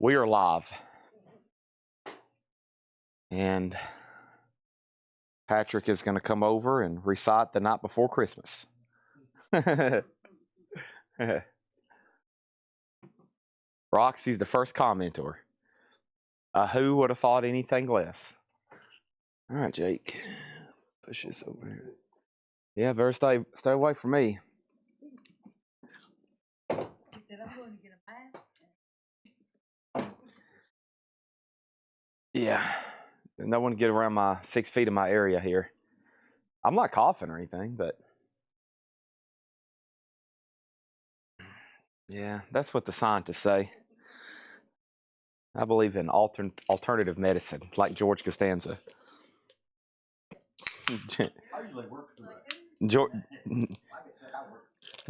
We are live. And Patrick is going to come over and recite The Night Before Christmas. Roxy's the first commenter. Who would have thought anything less? All right, Jake. Push this over here. Yeah, better stay away from me. He said, I'm going to get a bath. Yeah. No one get around my 6 feet of my area here. I'm not coughing or anything, but yeah, that's what the scientists say. I believe in alternative medicine, like George Costanza.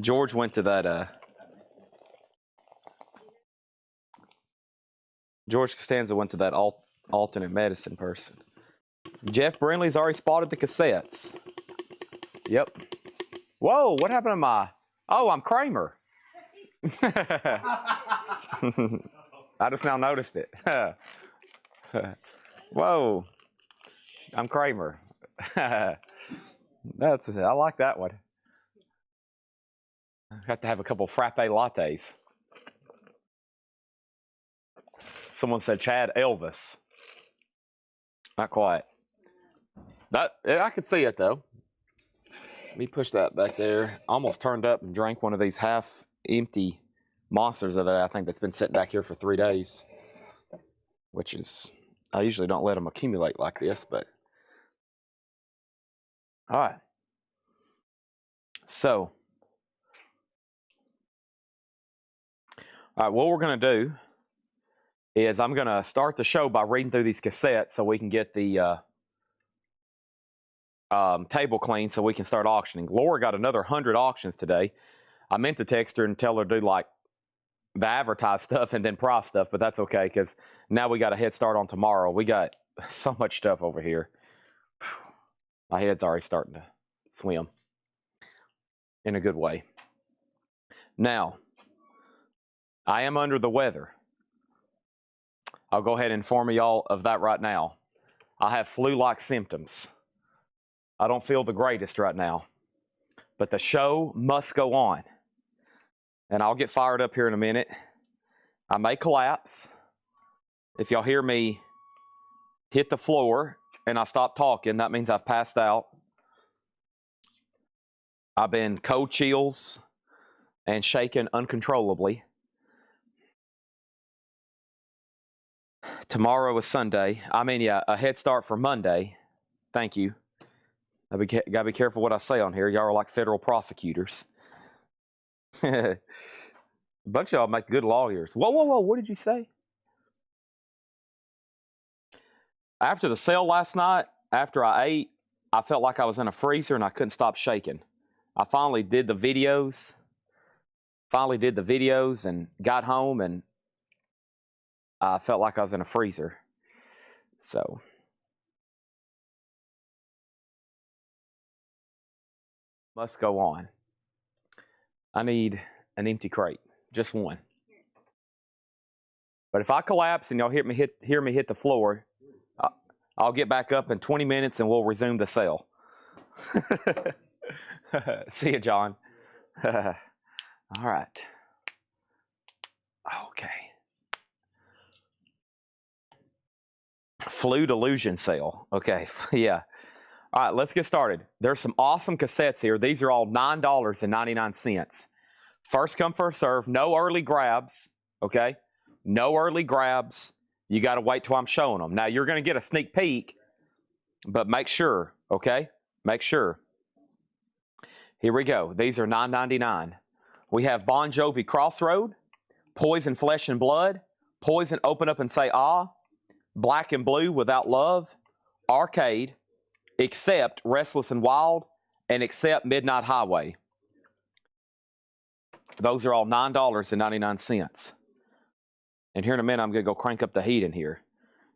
George went to that. George Costanza went to that alternate medicine person. Jeff Brindley's already spotted the cassettes. Yep. Whoa, what happened to my... Oh, I'm Kramer. I just now noticed it. Whoa, I'm Kramer. I like that one. I have to have a couple frappe lattes. Someone said Chad Elvis. Not quite. I could see it though. Let me push that back there. I almost turned up and drank one of these half-empty monsters that I think that's been sitting back here for 3 days. Which is, I usually don't let them accumulate like this, but. All right. So. All right, what we're going to do is I'm going to start the show by reading through these cassettes so we can get the table clean so we can start auctioning. Laura got another 100 auctions today. I meant to text her and tell her to do like the advertised stuff and then price stuff, but that's okay because now we got a head start on tomorrow. We got so much stuff over here. My head's already starting to swim in a good way. Now, I am under the weather. I'll go ahead and inform y'all of that right now. I have flu-like symptoms. I don't feel the greatest right now, but the show must go on. And I'll get fired up here in a minute. I may collapse. If y'all hear me hit the floor and I stop talking, that means I've passed out. I've been cold chills and shaken uncontrollably. Tomorrow is Sunday. I mean, yeah, a head start for Monday. Thank you. Gotta be careful what I say on here. Y'all are like federal prosecutors. A bunch of y'all make good lawyers. Whoa, whoa, whoa, what did you say? After the sale last night, after I ate, I felt like I was in a freezer and I couldn't stop shaking. I finally did the videos and got home and I felt like I was in a freezer. So. Must go on. I need an empty crate, just one. But if I collapse and y'all hear me hit the floor, I'll get back up in 20 minutes and we'll resume the sale. See you, John. All right. Okay. Flu delusion sale. Okay, yeah. All right, let's get started. There's some awesome cassettes here. These are all $9.99. First come, first serve. No early grabs, okay? No early grabs. You got to wait till I'm showing them. Now, you're going to get a sneak peek, but make sure, okay? Make sure. Here we go. These are $9.99. We have Bon Jovi Crossroad, Poison Flesh and Blood, Poison Open Up and Say Ah, Black and Blue Without Love, Arcade, Except Restless and Wild, and Except Midnight Highway. Those are all $9.99. And here in a minute, I'm going to go crank up the heat in here.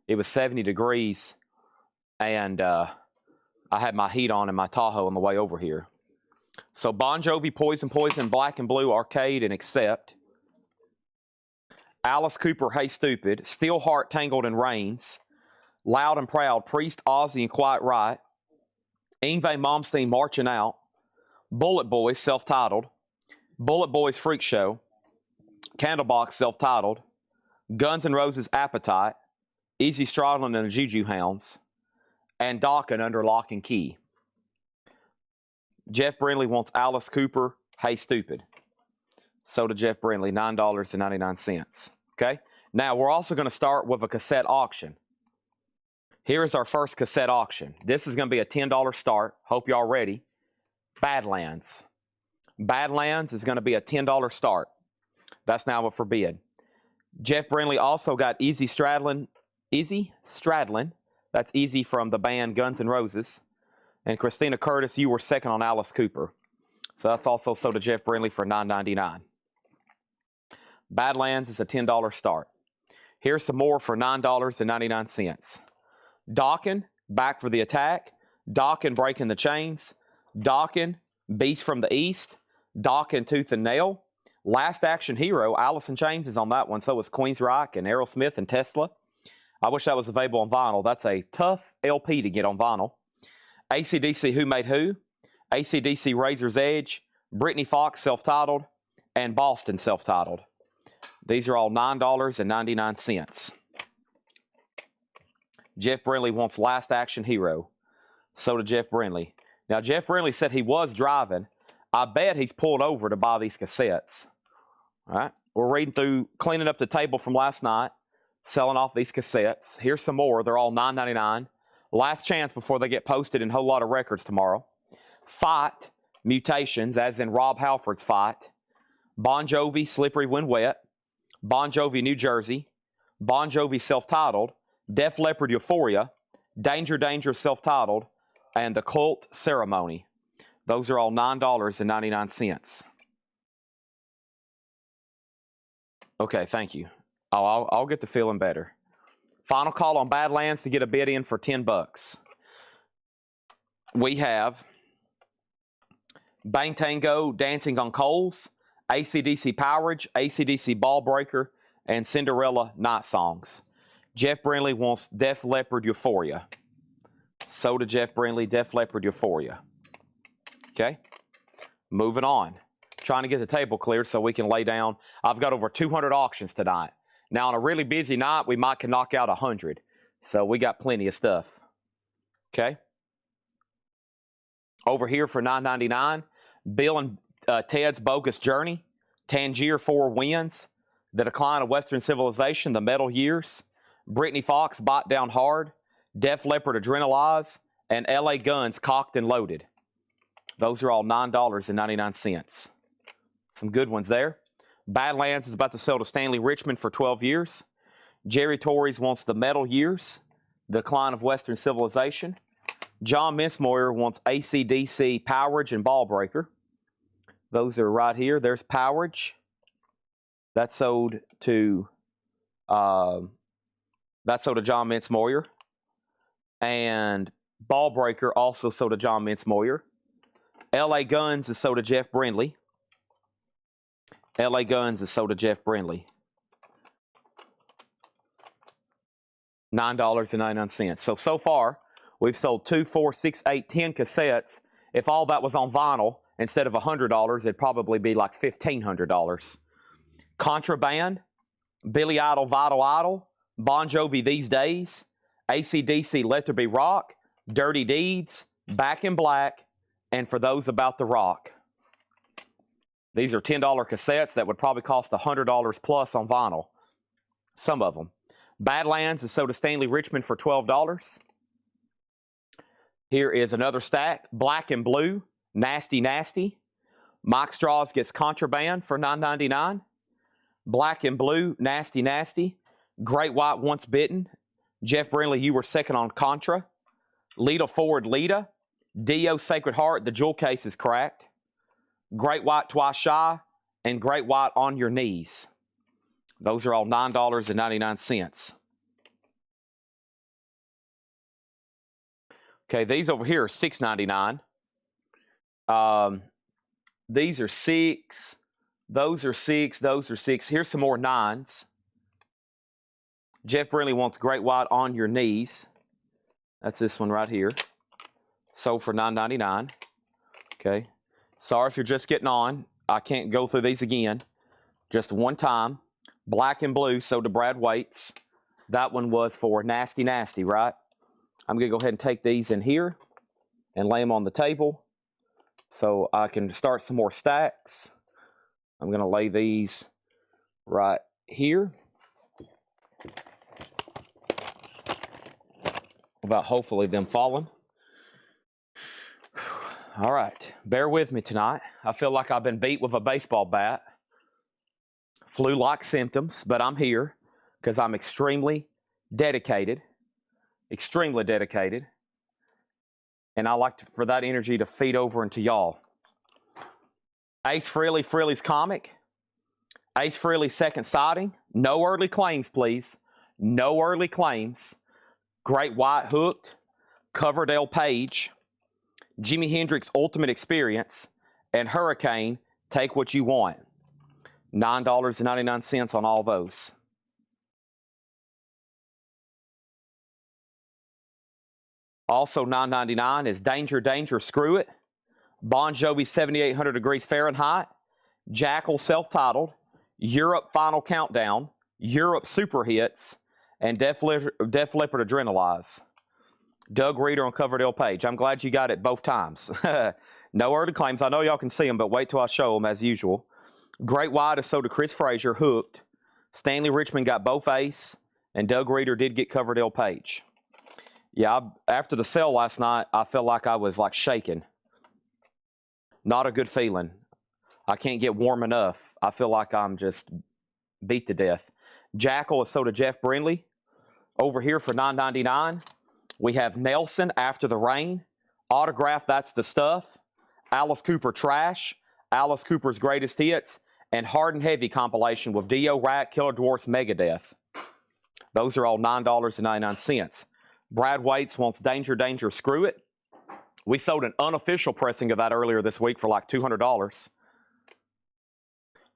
It was 70 degrees, and I had my heat on in my Tahoe on the way over here. So Bon Jovi, Poison, Black and Blue, Arcade, and Except. Alice Cooper, Hey Stupid, Steelheart, Tangled in Rains, Loud and Proud, Priest, Ozzy, and Quiet Right, Yngwie Malmsteen, Marching Out, Bullet Boys, self-titled, Bullet Boys Freak Show, Candlebox, self-titled, Guns N' Roses, Appetite, Easy Stradlin and the Juju Hounds, and Dawkins, Under Lock and Key. Jeff Brindley wants Alice Cooper, Hey Stupid. So did Jeff Brindley, $9.99. Okay? Now, we're also going to start with a cassette auction. Here is our first cassette auction. This is going to be a $10 start. Hope y'all ready. Badlands. Badlands is going to be a $10 start. That's now up for bid. Jeff Brindley also got Easy Stradlin. That's Easy from the band Guns N' Roses. And Christina Curtis, you were second on Alice Cooper. So that's also sold to Jeff Brindley for $9.99. Badlands is a $10 start. Here's some more for $9.99. Dawkins, Back for the Attack. Dawkins, Breaking the Chains. Dawkins, Beast from the East. Dawkins, Tooth and Nail. Last Action Hero, Alice in Chains is on that one. So is Queensryche and Aerosmith and Tesla. I wish that was available on vinyl. That's a tough LP to get on vinyl. AC/DC, Who Made Who. AC/DC, Razor's Edge. Brittany Fox, self-titled. And Boston, self-titled. These are all $9.99. Jeff Brindley wants Last Action Hero. So did Jeff Brindley. Now, Jeff Brindley said he was driving. I bet he's pulled over to buy these cassettes. All right. We're reading through, cleaning up the table from last night, selling off these cassettes. Here's some more. They're all $9.99. Last chance before they get posted in a whole lot of records tomorrow. Fight, Mutations, as in Rob Halford's Fight. Bon Jovi, Slippery When Wet. Bon Jovi, New Jersey. Bon Jovi, self-titled. Def Leppard, Euphoria. Danger, Danger, self-titled. And The Cult, Ceremony. Those are all $9.99. Okay, thank you. I'll get to feeling better. Final call on Badlands to get a bid in for $10. We have Bang Tango, Dancing on Coals, AC/DC Powerage, AC/DC Ball Breaker, and Cinderella Night Songs. Jeff Brindley wants Def Leppard, Euphoria. So did Jeff Brindley, Def Leppard, Euphoria. Okay, moving on. Trying to get the table cleared so we can lay down. I've got over 200 auctions tonight. Now, on a really busy night, we might can knock out 100. So we got plenty of stuff. Okay. Over here for $9.99, Bill and Ted's Bogus Journey, Tangier 4 Winds, The Decline of Western Civilization, The Metal Years, Brittany Fox, Bite Down Hard, Def Leppard, Adrenalize, and LA Guns, Cocked and Loaded. Those are all $9.99. Some good ones there. Badlands is about to sell to Stanley Richmond for 12 years. Jerry Torres wants The Metal Years, The Decline of Western Civilization. John Missmoyer wants AC/DC, Powerage, and Ball Breaker. Those are right here. There's Powerage. That's sold to John Missmoyer. And Ball Breaker also sold to John Missmoyer. LA Guns is sold to Jeff Brindley. LA Guns is sold to Jeff Brindley. $9.99. So far, we've sold 2, 4, 6, 8, 10 cassettes. If all that was on vinyl, instead of $100, it'd probably be like $1,500. Contraband, Billy Idol, Vital Idol, Bon Jovi, These Days, AC/DC, Let There Be Rock, Dirty Deeds, Back in Black, and For Those About the Rock. These are $10 cassettes that would probably cost $100 plus on vinyl. Some of them. Badlands is sold to Stanley Richmond for $12. Here is another stack. Black and Blue, Nasty Nasty. Mike Straws gets Contraband for $9.99. Black and Blue, Nasty Nasty. Great White, Once Bitten. Jeff Brindley, you were second on Contra. Lita Ford, Lita. Dio, Sacred Heart, the jewel case is cracked. Great White, Twice Shy. And Great White, On Your Knees. Those are all $9.99. Okay, these over here are $6.99. These are 6. Those are 6. Those are 6. Here's some more 9s. Jeff Brindley wants Great White On Your Knees. That's this one right here. Sold for $9.99. Okay. Sorry if you're just getting on. I can't go through these again. Just one time. Black and blue, sold to Brad Waits. That one was for Nasty Nasty, right? I'm going to go ahead and take these in here and lay them on the table so I can start some more stacks. I'm going to lay these right here without hopefully them falling. All right, bear with me tonight. I feel like I've been beat with a baseball bat. Flu-like symptoms, but I'm here because I'm extremely dedicated, and I like for that energy to feed over into y'all. Ace Frehley, Frehley's comic. Ace Frehley second sighting. No early claims, please. No early claims. Great White Hooked. Coverdale Page. Jimi Hendrix Ultimate Experience. And Hurricane Take What You Want. $9.99 on all those. Also $9.99 is Danger, Danger, Screw It. Bon Jovi 7800 Degrees Fahrenheit. Jackal Self-Titled. Europe Final Countdown. Europe Super Hits. And Def Leppard Adrenalize. Doug Reeder on Coverdale Page. I'm glad you got it both times. No early claims. I know y'all can see them, but wait till I show them as usual. Great White is sold to Chris Frazier, Hooked. Stanley Richmond got both Ace, and Doug Reeder did get Coverdale Page. Yeah, after the sale last night, I felt like I was like shaking. Not a good feeling. I can't get warm enough. I feel like I'm just beat to death. Jackal is sold to Jeff Brindley. Over here for $9.99, we have Nelson, After the Rain. Autograph, That's the Stuff. Alice Cooper Trash. Alice Cooper's Greatest Hits. And Hard and Heavy compilation with Dio, Rat, Killer Dwarfs, Megadeth. Those are all $9.99. Brad Waits wants Danger, Danger, Screw It. We sold an unofficial pressing of that earlier this week for like $200.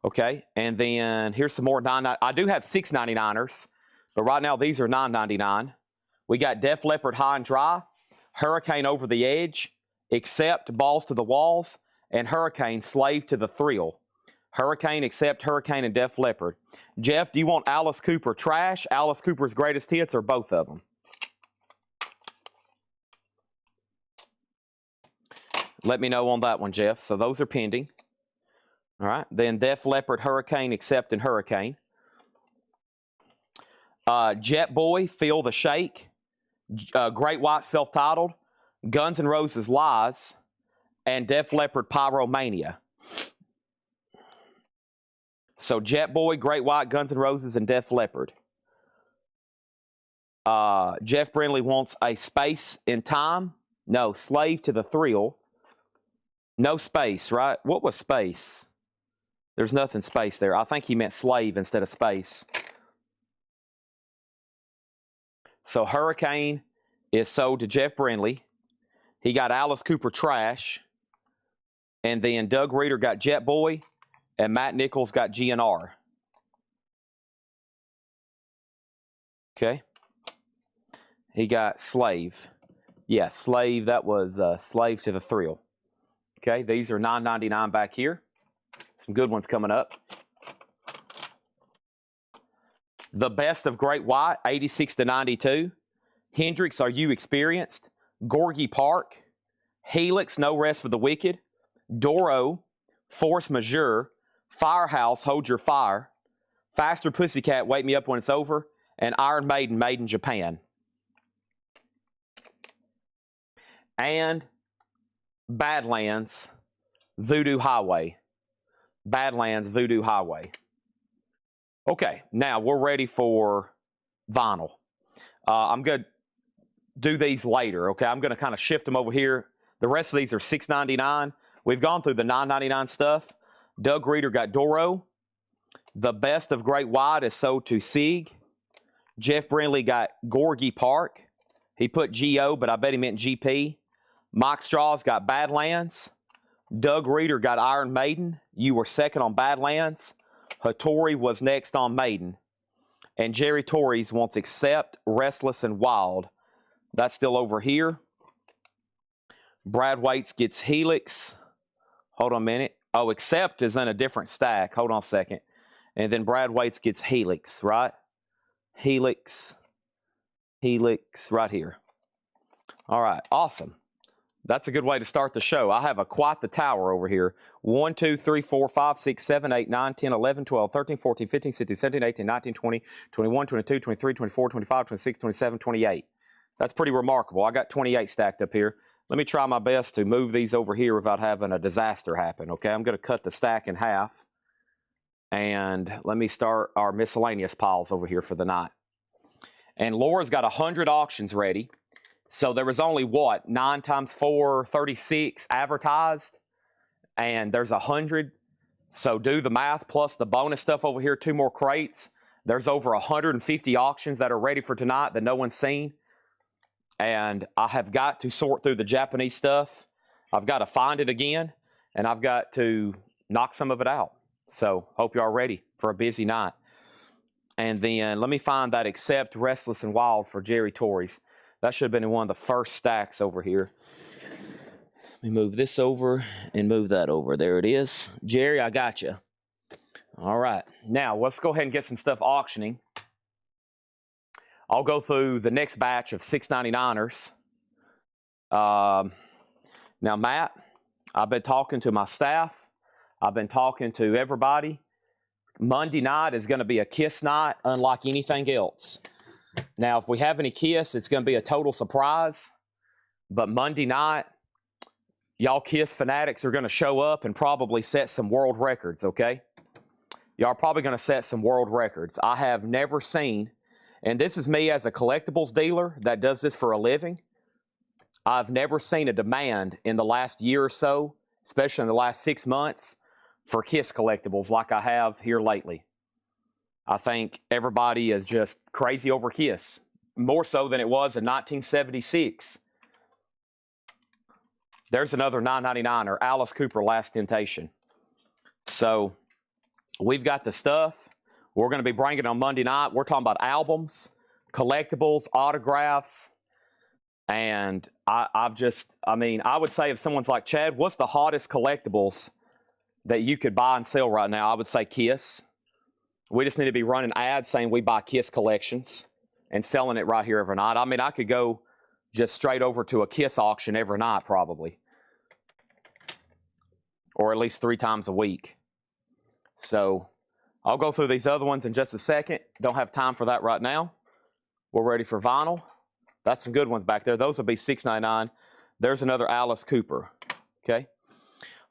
Okay, and then here's some more $9.99. I do have $6.99ers, but right now these are $9.99. We got Def Leppard High and Dry, Hurricane Over the Edge, Accept Balls to the Walls, and Hurricane Slave to the Thrill. Hurricane, Accept, Hurricane, and Def Leppard. Jeff, do you want Alice Cooper Trash, Alice Cooper's Greatest Hits, or both of them? Let me know on that one, Jeff. So those are pending. All right. Then Def Leppard, Hurricane, Accept, and Hurricane. Jet Boy, Feel the Shake. Great White Self-Titled. Guns N' Roses Lies. And Def Leppard Pyromania. So Jet Boy, Great White, Guns N' Roses, and Def Leppard. Jeff Brindley wants A Space in Time. No, Slave to the Thrill. No space, right? What was space? There's nothing space there. I think he meant slave instead of space. So Hurricane is sold to Jeff Brindley. He got Alice Cooper Trash. And then Doug Reeder got Jet Boy. And Matt Nichols got GNR. Okay. He got Slave. Yeah, Slave. That was Slave to the Thrill. Okay, these are $9.99 back here. Some good ones coming up. The Best of Great White, 86 to 92. Hendrix, Are You Experienced? Gorgie Park. Helix, No Rest for the Wicked. Doro, Force Majeure. Firehouse, Hold Your Fire. Faster Pussycat, Wake Me Up When It's Over. And Iron Maiden, Made in Japan. And Badlands, Voodoo Highway. Badlands, Voodoo Highway. Okay, now we're ready for vinyl. I'm going to do these later, okay? I'm going to kind of shift them over here. The rest of these are $6.99. We've gone through the $9.99 stuff. Doug Reeder got Doro. The Best of Great White is sold to Sieg. Jeff Brindley got Gorgie Park. He put G-O, but I bet he meant GP. Mike Straw's got Badlands. Doug Reeder got Iron Maiden. You were second on Badlands. Hattori was next on Maiden. And Jerry Torres wants Accept, Restless, and Wild. That's still over here. Brad Waits gets Helix. Hold on a minute. Oh, Accept is in a different stack. Hold on a second. And then Brad Waits gets Helix, right? Helix right here. All right, awesome. That's a good way to start the show. I have quite the tower over here. 1, 2, 3, 4, 5, 6, 7, 8, 9, 10, 11, 12, 13, 14, 15, 16, 17, 18, 19, 20, 21, 22, 23, 24, 25, 26, 27, 28. That's pretty remarkable. I got 28 stacked up here. Let me try my best to move these over here without having a disaster happen, okay? I'm going to cut the stack in half. And let me start our miscellaneous piles over here for the night. And Laura's got 100 auctions ready. So there was only, what, 9 times 4, 36 advertised. And there's 100. So do the math plus the bonus stuff over here, 2 more crates. There's over 150 auctions that are ready for tonight that no one's seen. And I have got to sort through the Japanese stuff. I've got to find it again. And I've got to knock some of it out. So hope you are ready for a busy night. And then let me find that Accept, Restless, and Wild for Jerry Torres. That should have been in one of the first stacks over here. Let me move this over and move that over. There it is. Jerry, I got you. All right. Now, let's go ahead and get some stuff auctioning. I'll go through the next batch of 699ers. Now, Matt, I've been talking to my staff. I've been talking to everybody. Monday night is going to be a KISS night unlike anything else. Now, if we have any KISS, it's going to be a total surprise. But Monday night, y'all KISS fanatics are going to show up and probably set some world records, okay? Y'all are probably going to set some world records. I have never seen, and this is me as a collectibles dealer that does this for a living, I've never seen a demand in the last year or so, especially in the last 6 months, for KISS collectibles like I have here lately. I think everybody is just crazy over KISS, more so than it was in 1976. There's another 999er, Alice Cooper, Last Temptation. So we've got the stuff. We're going to be bringing it on Monday night. We're talking about albums, collectibles, autographs. And I would say if someone's like, Chad, what's the hottest collectibles that you could buy and sell right now? I would say KISS. We just need to be running ads saying we buy KISS collections and selling it right here every night. I mean, I could go just straight over to a KISS auction every night probably. Or at least 3 times a week. So I'll go through these other ones in just a second. Don't have time for that right now. We're ready for vinyl. That's some good ones back there. Those will be $6.99. There's another Alice Cooper. Okay.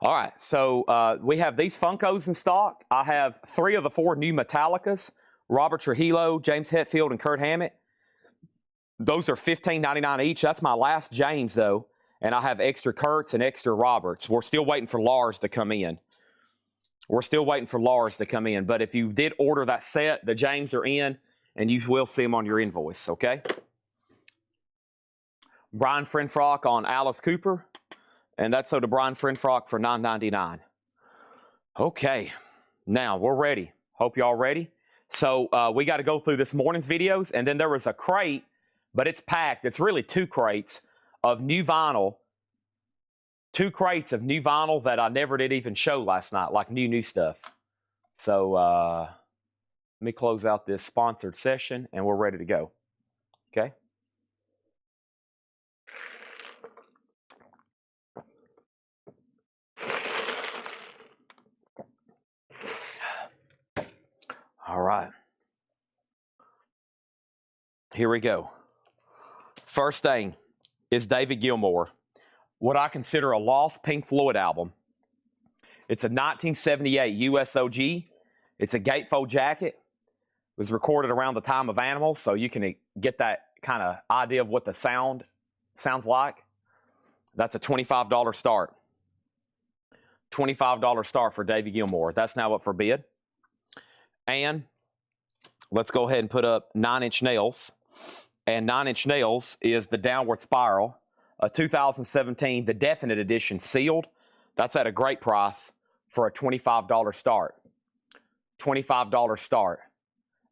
All right, so we have these Funkos in stock. I have 3 of the 4 new Metallicas, Robert Trujillo, James Hetfield, and Kurt Hammett. Those are $15.99 each. That's my last James, though, and I have extra Kurt's and extra Roberts. We're still waiting for Lars to come in. But if you did order that set, the James are in, and you will see them on your invoice, okay? Brian Frenfrock on Alice Cooper. And that's so to Brian Frenfrock for $9.99. Okay, now we're ready. Hope y'all ready. So we got to go through this morning's videos, and then there was a crate, but it's packed. It's really 2 crates of new vinyl. 2 crates of new vinyl that I never did even show last night, like new stuff. So let me close out this sponsored session, and we're ready to go. Okay. All right. Here we go. First thing is David Gilmour, what I consider a lost Pink Floyd album. It's a 1978 USOG. It's a gatefold jacket. It was recorded around the time of Animals, so you can get that kind of idea of what the sound sounds like. That's a $25 start. $25 start for David Gilmour. That's now up for bid. And let's go ahead and put up 9 Inch Nails. And 9 Inch Nails is the Downward Spiral, a 2017, the Definite Edition sealed. That's at a great price for a $25 start. $25 start.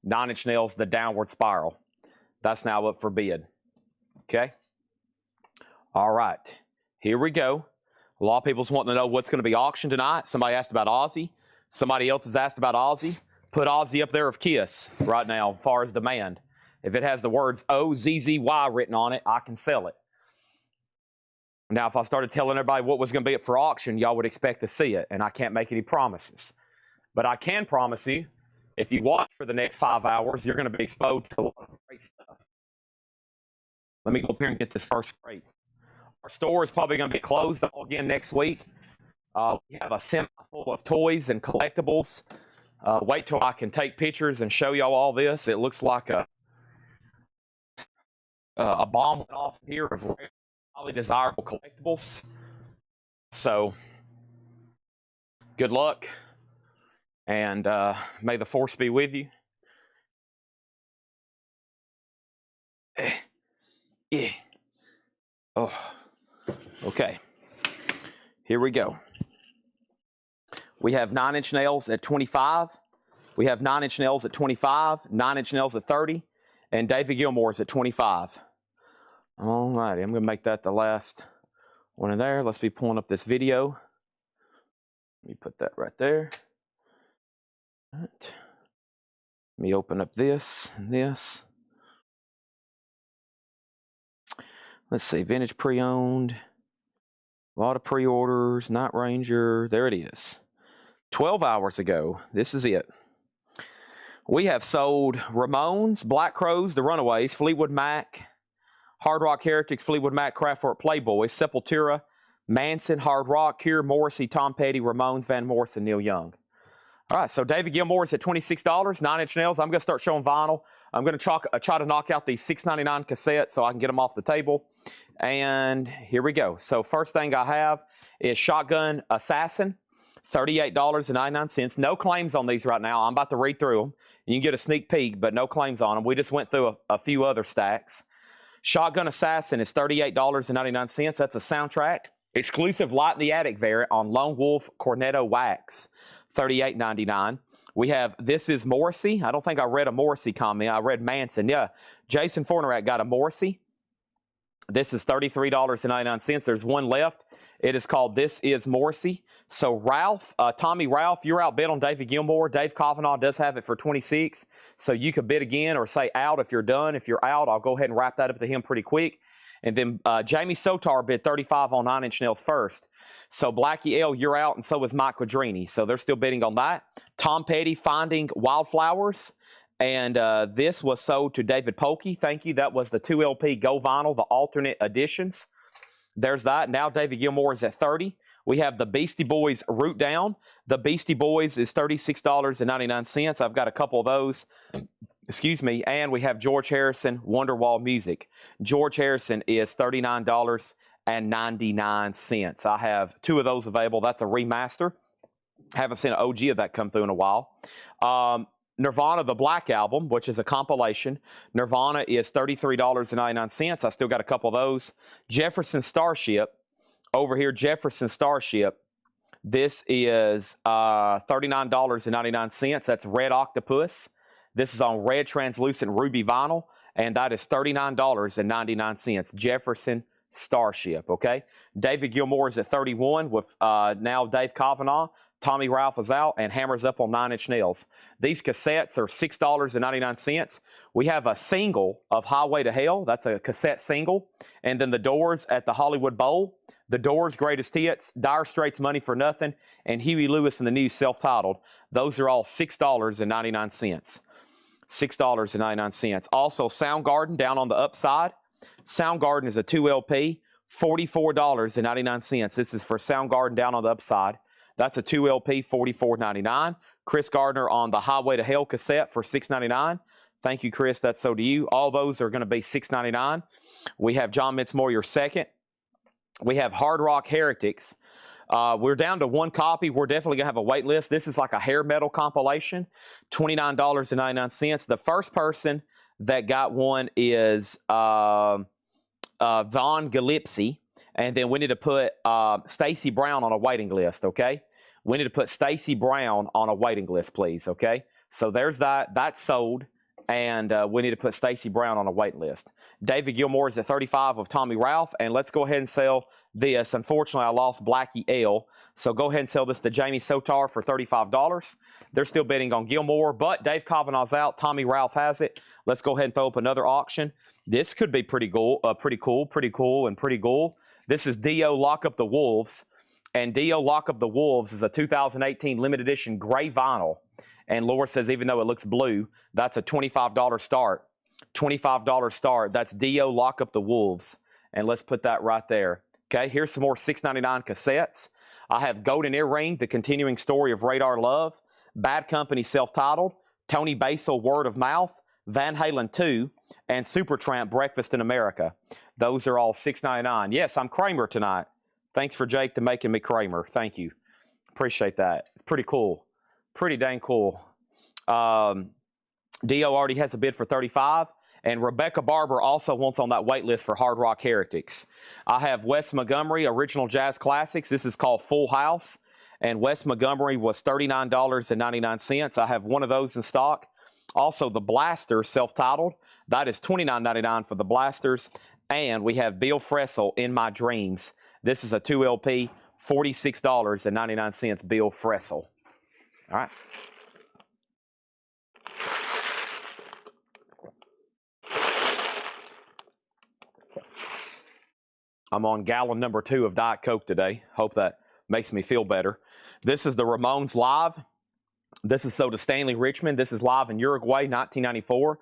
Nine Inch Nails, The Downward Spiral. That's now up for bid. Okay? All right. Here we go. A lot of people's wanting to know what's going to be auctioned tonight. Somebody asked about Ozzy. Somebody else has asked about Ozzy. Put Ozzy up there of Kiss right now as far as demand. If it has the words O-Z-Z-Y written on it, I can sell it. Now, if I started telling everybody what was going to be up for auction, y'all would expect to see it, and I can't make any promises. But I can promise you, if you watch for the next 5 hours, you're going to be exposed to a lot of great stuff. Let me go up here and get this first crate. Our store is probably going to be closed all again next week. We have a semi full of toys and collectibles. Wait till I can take pictures and show y'all all this. It looks like a bomb went off here of highly desirable collectibles. So, good luck, and may the force be with you. Yeah. Oh, okay. Here we go. We have 9 Inch Nails at 25. We have 9 Inch Nails at 25, 9 Inch Nails at 30, and David Gilmour's at 25. All righty, I'm going to make that the last one in there. Let's be pulling up this video. Let me put that right there. All right. Let me open up this and this. Let's see, vintage pre-owned. A lot of pre-orders, Night Ranger. There it is. 12 hours ago, this is it. We have sold Ramones, Black Crowes, The Runaways, Fleetwood Mac, Hard Rock Heretics, Fleetwood Mac, Kraftwerk, Playboy, Sepultura, Manson, Hard Rock, Cure, Morrissey, Tom Petty, Ramones, Van Morrison, Neil Young. All right, so David Gilmour's at $26, 9 Inch Nails. I'm going to start showing vinyl. I'm going to try to knock out these $6.99 cassettes so I can get them off the table. And here we go. So first thing I have is Shotgun Assassin, $38.99. No claims on these right now. I'm about to read through them. You can get a sneak peek, but no claims on them. We just went through a few other stacks. Shotgun Assassin is $38.99. That's a soundtrack. Exclusive Light in the Attic variant on Lone Wolf Cornetto Wax, $38.99. We have This Is Morrissey. I don't think I read a Morrissey comment. I read Manson. Yeah, Jason Fornerat got a Morrissey. This is $33.99. There's one left. It is called This Is Morrissey. So Ralph, Tommy Ralph, you're outbid on David Gilmour. Dave Kavanaugh does have it for $26. So you could bid again or say out if you're done. If you're out, I'll go ahead and wrap that up to him pretty quick. And then Jamie Sotar bid $35 on 9 Inch Nails first. So Blackie L, you're out, and so is Mike Quadrini. So they're still bidding on that. Tom Petty, Finding Wildflowers. And this was sold to David Polkey. Thank you. That was the 2LP Go Vinyl, the alternate editions. There's that. Now David Gilmour is at 30. We have the Beastie Boys Root Down. The Beastie Boys is $36.99. I've got a couple of those. Excuse me. And we have George Harrison, Wonderwall Music. George Harrison is $39.99. I have two of those available. That's a remaster. Haven't seen an OG of that come through in a while. Nirvana, the Black Album, which is a compilation. Nirvana is $33.99. I still got a couple of those. Jefferson Starship. Over here, Jefferson Starship. This is $39.99. That's Red Octopus. This is on red translucent ruby vinyl, and that is $39.99. Jefferson Starship, okay? David Gilmour is at 31 with now Dave Kavanaugh. Tommy Ralph is out, and Hammer's up on 9 Inch Nails. These cassettes are $6.99. We have a single of Highway to Hell. That's a cassette single. And then The Doors at the Hollywood Bowl. The Doors' Greatest Hits, Dire Straits' Money for Nothing, and Huey Lewis and the News self-titled. Those are all $6.99. $6.99. Also, Soundgarden down on the upside. Soundgarden is a 2LP, $44.99. This is for Soundgarden down on the upside. That's a 2LP, $44.99. Chris Gardner on the Highway to Hell cassette for $6.99. Thank you, Chris. That's so to you. All those are going to be $6.99. We have John Mitzmore, your second. We have Hard Rock Heretics. We're down to one copy. We're definitely going to have a wait list. This is like a hair metal compilation, $29.99. The first person that got one is Von Galipsy. And then we need to put Stacy Brown on a waiting list, okay? We need to put Stacy Brown on a waiting list, please, okay? So there's that. That's sold. And we need to put Stacy Brown on a wait list. David Gilmour is at 35 of Tommy Ralph. And let's go ahead and sell this. Unfortunately, I lost Blackie L. So go ahead and sell this to Jamie Sotar for $35. They're still bidding on Gilmour, but Dave Kavanaugh's out. Tommy Ralph has it. Let's go ahead and throw up another auction. This could be pretty cool. This is Dio Lock Up the Wolves. And Dio Lock Up the Wolves is a 2018 limited edition gray vinyl. And Laura says even though it looks blue, that's a $25 start. $25 start. That's Dio Lock Up the Wolves. And let's put that right there. Okay, here's some more $6.99 cassettes. I have Golden Earring, The Continuing Story of Radar Love, Bad Company Self-Titled, Tony Basil Word of Mouth, Van Halen 2, and Supertramp Breakfast in America. Those are all $6.99. Yes, I'm Kramer tonight. Thanks for Jake to making me Kramer. Thank you. Appreciate that. It's pretty cool. Pretty dang cool. Dio already has a bid for $35. And Rebecca Barber also wants on that wait list for Hard Rock Heretics. I have Wes Montgomery, Original Jazz Classics. This is called Full House. And Wes Montgomery was $39.99. I have one of those in stock. Also, the Blaster, self-titled. That is $29.99 for the Blasters. And we have Bill Fressel, In My Dreams. This is a 2LP, $46.99, Bill Fressel. All right. I'm on gallon number 2 of Diet Coke today. Hope that makes me feel better. This is the Ramones live. This is sold to Stanley Richmond. This is live in Uruguay, 1994.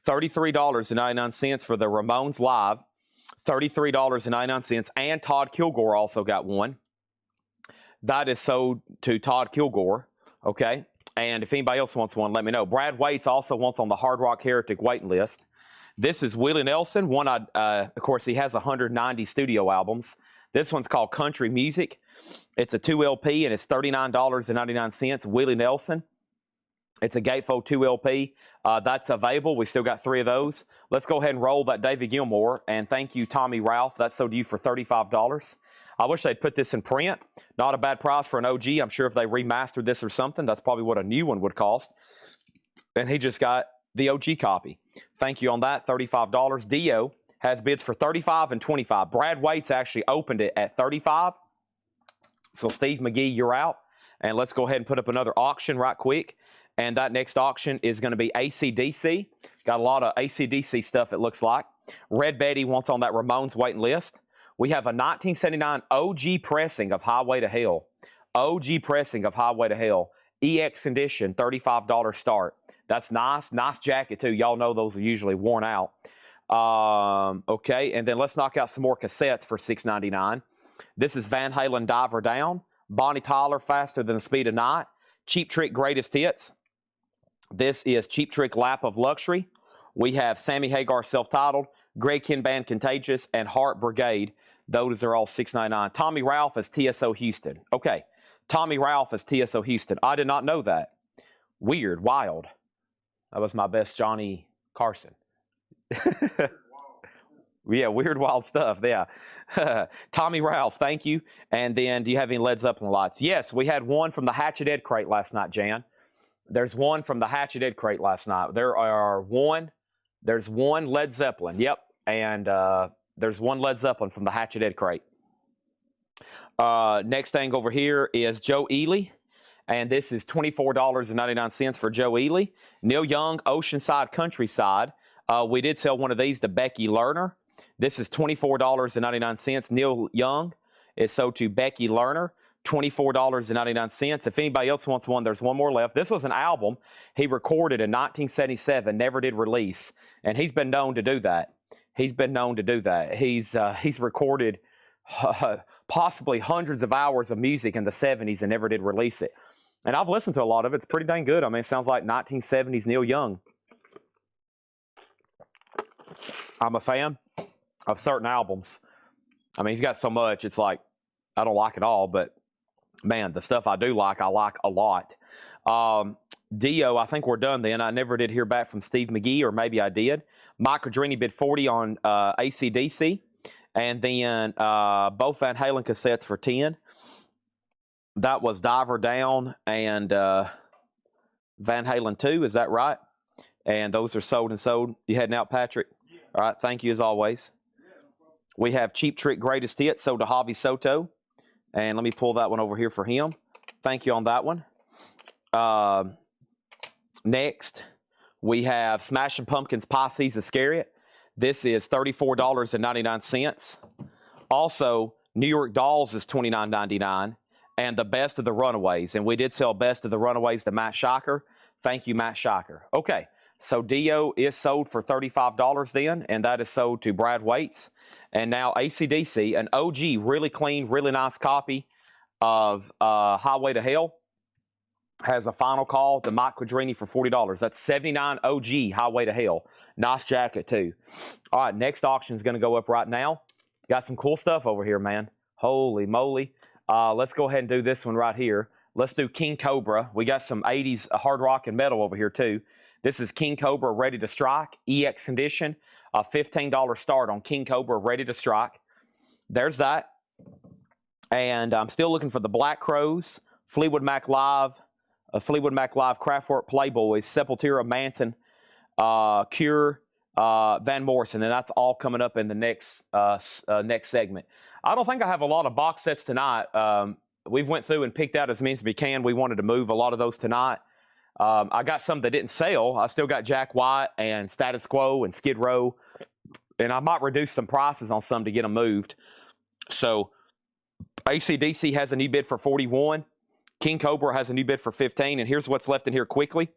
$33.99 for the Ramones live. $33.99. And Todd Kilgore also got one. That is sold to Todd Kilgore. Okay. And if anybody else wants one, let me know. Brad Waits also wants on the Hard Rock Heretic waiting list. This is Willie Nelson. Of course, he has 190 studio albums. This one's called Country Music. It's a 2LP, and it's $39.99. Willie Nelson. It's a gatefold 2LP. That's available. We still got 3 of those. Let's go ahead and roll that David Gilmour. And thank you, Tommy Ralph. That's sold to you for $35. I wish they'd put this in print. Not a bad price for an OG. I'm sure if they remastered this or something, that's probably what a new one would cost. And he just got the OG copy. Thank you on that, $35. Dio has bids for $35 and $25. Brad Waits actually opened it at $35. So Steve McGee, you're out. And let's go ahead and put up another auction right quick. And that next auction is going to be AC/DC. Got a lot of AC/DC stuff, it looks like. Red Betty wants on that Ramones waiting list. We have a 1979 OG pressing of Highway to Hell. OG pressing of Highway to Hell. EX edition, $35 start. That's nice. Nice jacket, too. Y'all know those are usually worn out. Okay, and then let's knock out some more cassettes for $6.99. This is Van Halen Diver Down. Bonnie Tyler, Faster Than the Speed of Night. Cheap Trick Greatest Hits. This is Cheap Trick Lap of Luxury. We have Sammy Hagar Self-Titled, Greg Kihn Band Contagious, and Heart Brigade. Those are all $6.99. Tommy Ralph is TSO Houston. Okay, Tommy Ralph is TSO Houston. I did not know that. Weird, wild. That was my best Johnny Carson. Yeah, weird, wild stuff. Yeah. Tommy Ralph, thank you. And then, do you have any Led Zeppelin lights? Yes, we had one from the Hatchet Ed crate last night, Jan. There's one from the Hatchet Ed crate last night. There's one Led Zeppelin. Yep. And there's one Led Zeppelin from the Hatchet Ed crate. Next thing over here is Joe Ely. And this is $24.99 for Joe Ely. Neil Young, Oceanside Countryside. We did sell one of these to Becky Lerner. This is $24.99. Neil Young is sold to Becky Lerner. $24.99. If anybody else wants one, there's one more left. This was an album he recorded in 1977, never did release. And he's been known to do that. He's recorded possibly hundreds of hours of music in the 70s and never did release it. And I've listened to a lot of it. It's pretty dang good. I mean, it sounds like 1970s Neil Young. I'm a fan of certain albums. I mean, he's got so much, it's like, I don't like it all, but man, the stuff I do like, I like a lot. Dio, I think we're done then. I never did hear back from Steve McGee, or maybe I did. Mike Quadrini bid $40 on AC/DC. And then both Van Halen cassettes for $10. That was Diver Down and Van Halen 2. Is that right? And those are sold and sold. You heading out, Patrick? All right, thank you as always. We have Cheap Trick Greatest Hits sold to Javi Soto. And let me pull that one over here for him. Thank you on that one. Next, we have Smashing Pumpkins Pisces Iscariot. This is $34.99. Also, New York Dolls is $29.99. And the Best of the Runaways. And we did sell Best of the Runaways to Matt Shocker. Thank you, Matt Shocker. Okay, so Dio is sold for $35 then, and that is sold to Brad Waits. And now AC/DC, an OG, really clean, really nice copy of Highway to Hell, has a final call to Mike Quadrini for $40. That's 79 OG Highway to Hell. Nice jacket, too. All right, next auction is going to go up right now. Got some cool stuff over here, man. Holy moly. Let's go ahead and do this one right here. Let's do King Cobra. We got some 80s hard rock and metal over here, too. This is King Cobra Ready to Strike, EX condition. A $15 start on King Cobra Ready to Strike. There's that. And I'm still looking for the Black Crows, Fleetwood Mac Live, Kraftwerk Playboys, Sepultura, Manson, Cure, Van Morrison, and that's all coming up in the next segment. I don't think I have a lot of box sets tonight. We've went through and picked out as many as we can. We wanted to move a lot of those tonight. I got some that didn't sell. I still got Jack White and Status Quo and Skid Row, and I might reduce some prices on some to get them moved. So AC/DC has a new bid for 41. King Cobra has a new bid for 15, and here's what's left in here quickly.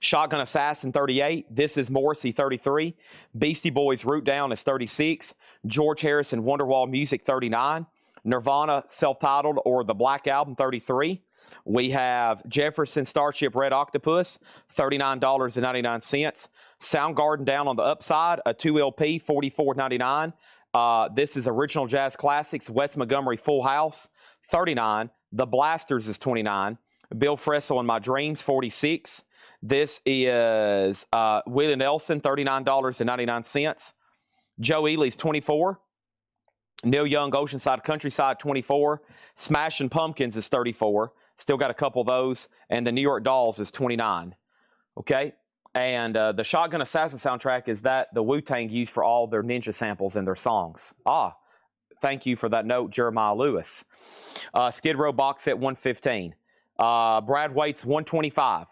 Shotgun Assassin 38. This is Morrissey 33. Beastie Boys Root Down is 36. George Harrison Wonderwall Music 39. Nirvana Self-Titled or the Black Album 33. We have Jefferson Starship Red Octopus $39.99. Soundgarden Down on the Upside, a 2 LP $44.99. This is Original Jazz Classics Wes Montgomery Full House $39. The Blasters is $29. Bill Frisell in My Dreams $46. This is Willie Nelson, $39.99. Joe Ely's $24. Neil Young, Oceanside Countryside, $24. Smashing Pumpkins is $34. Still got a couple of those. And the New York Dolls is $29. Okay? And the Shotgun Assassin soundtrack is that the Wu-Tang used for all their ninja samples in their songs. Thank you for that note, Jeremiah Lewis. Skid Row box set, $115. Brad Waits, $125.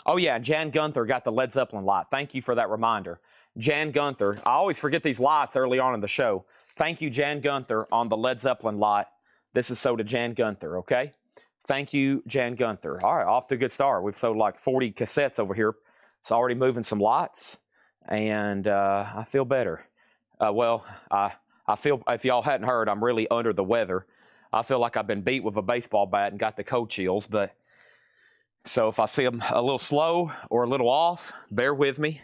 Oh, yeah, Jan Gunther got the Led Zeppelin light. Thank you for that reminder. Jan Gunther. I always forget these lights early on in the show. Thank you, Jan Gunther, on the Led Zeppelin light. This is sold to Jan Gunther, okay? Thank you, Jan Gunther. All right, off to a good start. We've sold like 40 cassettes over here. It's already moving some lights, and I feel better. I feel, if y'all hadn't heard, I'm really under the weather. I feel like I've been beat with a baseball bat and got the cold chills, but so if I see them a little slow or a little off, bear with me.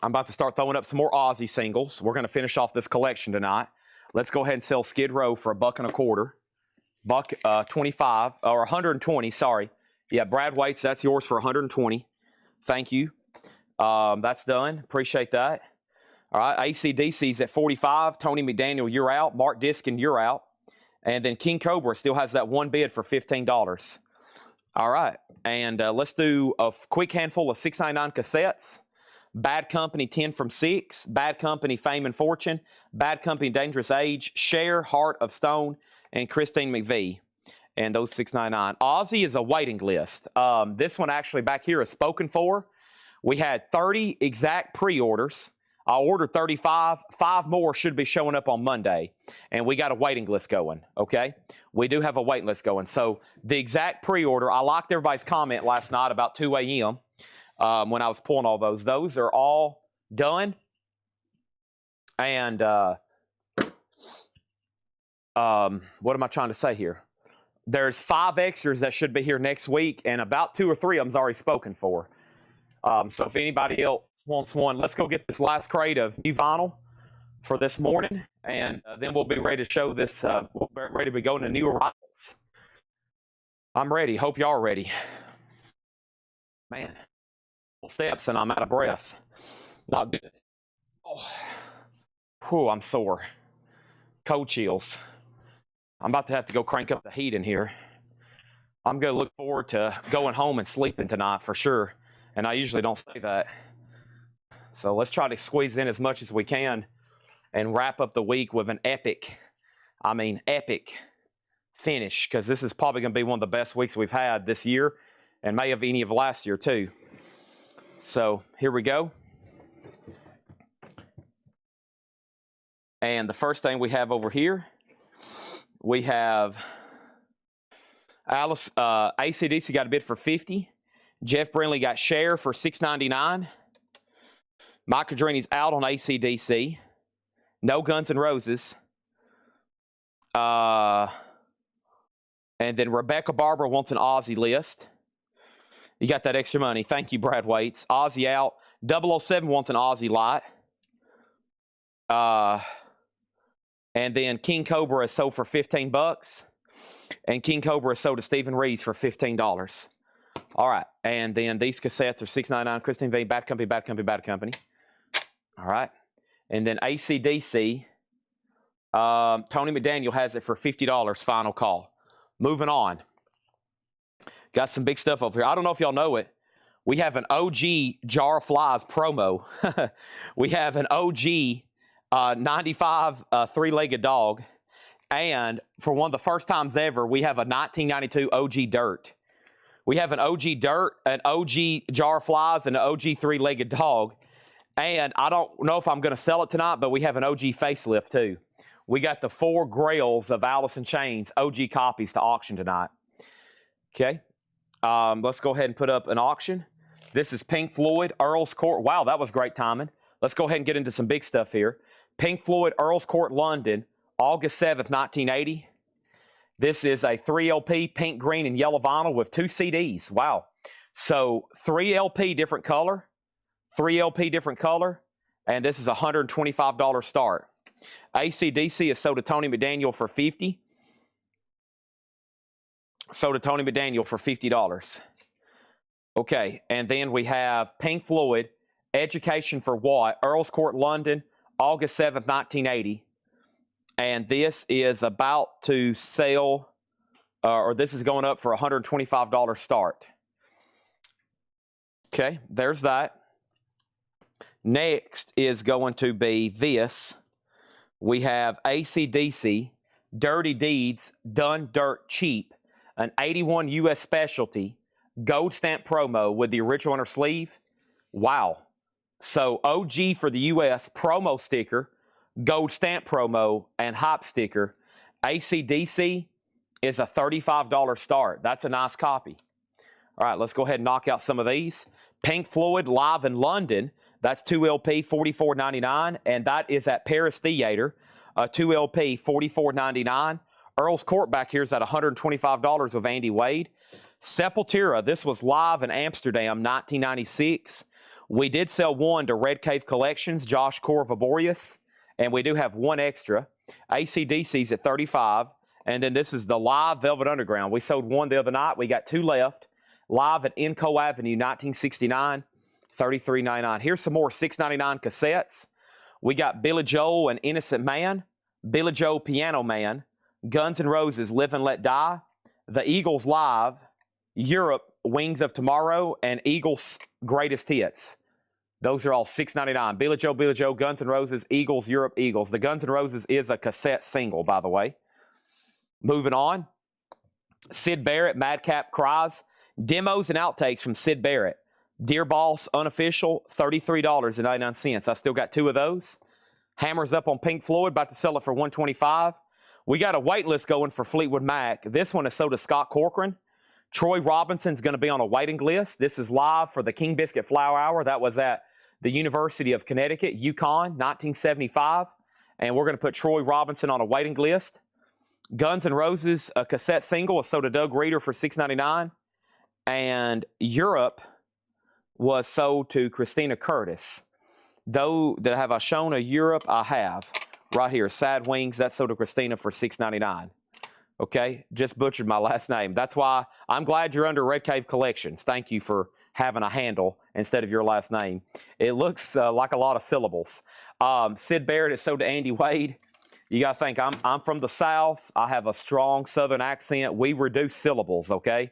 I'm about to start throwing up some more Aussie singles. We're going to finish off this collection tonight. Let's go ahead and sell Skid Row for $1.25. $1.25 or 120. Sorry, yeah, Brad Waits, that's yours for 120. Thank you. That's done. Appreciate that. All right, AC/DC's at 45. Tony McDaniel, you're out. Mark Diskin, you're out. And then King Cobra still has that one bid for $15. All right, and let's do a quick handful of $6.99 cassettes. Bad Company 10 from 6, Bad Company Fame and Fortune, Bad Company Dangerous Age, Cher, Heart of Stone, and Christine McVie. And those $6.99. Ozzy is a waiting list. This one actually back here is spoken for. We had 30 exact pre-orders. I ordered 35. 5 more should be showing up on Monday. And we got a waiting list going, okay? We do have a waiting list going. So the exact pre-order, I liked everybody's comment last night about 2 a.m. When I was pulling all those. Those are all done. And what am I trying to say here? There's 5 extras that should be here next week, and about 2 or 3 of them's already spoken for. So if anybody else wants one, let's go get this last crate of new vinyl for this morning, and then we'll be ready to show this. We'll be ready to go into new arrivals. I'm ready. Hope y'all are ready. Man, steps and I'm out of breath. Not good. Oh, whew, I'm sore. Cold chills. I'm about to have to go crank up the heat in here. I'm going to look forward to going home and sleeping tonight for sure. And I usually don't say that. So let's try to squeeze in as much as we can and wrap up the week with an epic finish, because this is probably going to be one of the best weeks we've had this year and may have any of last year too. So here we go. And the first thing we have over here, we have Alice, AC/DC got a bid for $50. Jeff Brindley got share for $6.99. Mike Cadrini's out on AC/DC. No Guns N' Roses. And then Rebecca Barber wants an Aussie list. You got that extra money. Thank you, Brad Waits. Aussie out. 007 wants an Aussie lot. And then King Cobra is sold for $15. And King Cobra is sold to Stephen Reeves for $15. All right. And then these cassettes are $6.99. Christine V. Bad Company, Bad Company, Bad Company. All right. And then AC/DC. Tony McDaniel has it for $50. Final call. Moving on. Got some big stuff over here. I don't know if y'all know it. We have an OG Jar of Flies promo. We have an OG 95 three-legged dog. And for one of the first times ever, we have a 1992 OG Dirt. We have an OG Dirt, an OG Jar of Flies, and an OG three-legged dog. And I don't know if I'm going to sell it tonight, but we have an OG facelift too. We got the 4 Grails of Alice in Chains OG copies to auction tonight. Okay. Let's go ahead and put up an auction. This is Pink Floyd, Earl's Court. Wow, that was great timing. Let's go ahead and get into some big stuff here. Pink Floyd, Earl's Court, London, August 7th, 1980. This is a 3 LP, pink, green, and yellow vinyl with 2 CDs. Wow. So 3 LP different color, 3 LP different color, and this is a $125 start. AC/DC is sold to Tony McDaniel for $50. Sold to Tony McDaniel for $50. Okay, and then we have Pink Floyd, Education for What, Earl's Court, London, August 7th, 1980. And this is about to sell, or this is going up for a $125 start. Okay, there's that. Next is going to be this. We have AC/DC, Dirty Deeds, Done Dirt Cheap, an 81 U.S. specialty, gold stamp promo with the original inner sleeve. Wow. So OG for the U.S. promo sticker, gold stamp promo, and hop sticker. AC/DC is a $35 start. That's a nice copy. All right, let's go ahead and knock out some of these. Pink Floyd live in London. That's 2 LP, $44.99, and that is at Paris Theater. 2 LP, $44.99. Earl's Court back here is at $125 with Andy Wade. Sepultura, this was live in Amsterdam, 1996. We did sell one to Red Cave Collections, Josh Corvaborius, and we do have one extra. AC/DC's at $35, and then this is the live Velvet Underground. We sold one the other night. We got 2 left. Live at Enco Avenue, 1969. $33.99. Here's some more $6.99 cassettes. We got Billy Joel and Innocent Man, Billy Joel Piano Man, Guns N' Roses Live and Let Die, The Eagles Live, Europe Wings of Tomorrow, and Eagles Greatest Hits. Those are all $6.99. Billy Joel, Guns N' Roses, Eagles, Europe, Eagles. The Guns N' Roses is a cassette single, by the way. Moving on. Sid Barrett, Madcap Cries, demos and outtakes from Sid Barrett. Dear Boss, unofficial, $33.99. I still got 2 of those. Hammers up on Pink Floyd, about to sell it for $125. We got a wait list going for Fleetwood Mac. This one is sold to Scott Corcoran. Troy Robinson's going to be on a waiting list. This is live for the King Biscuit Flower Hour. That was at the University of Connecticut, UConn, 1975. And we're going to put Troy Robinson on a waiting list. Guns N' Roses, a cassette single, is sold to Doug Reeder for $6.99. And Europe was sold to Christina Curtis. Though that have I shown a Europe, I have. Right here, Sad Wings, that's sold to Christina for $6.99. Okay, just butchered my last name. That's why I'm glad you're under Red Cave Collections. Thank you for having a handle instead of your last name. It looks like a lot of syllables. Sid Barrett is sold to Andy Wade. You got to think, I'm from the South. I have a strong Southern accent. We reduce syllables, okay?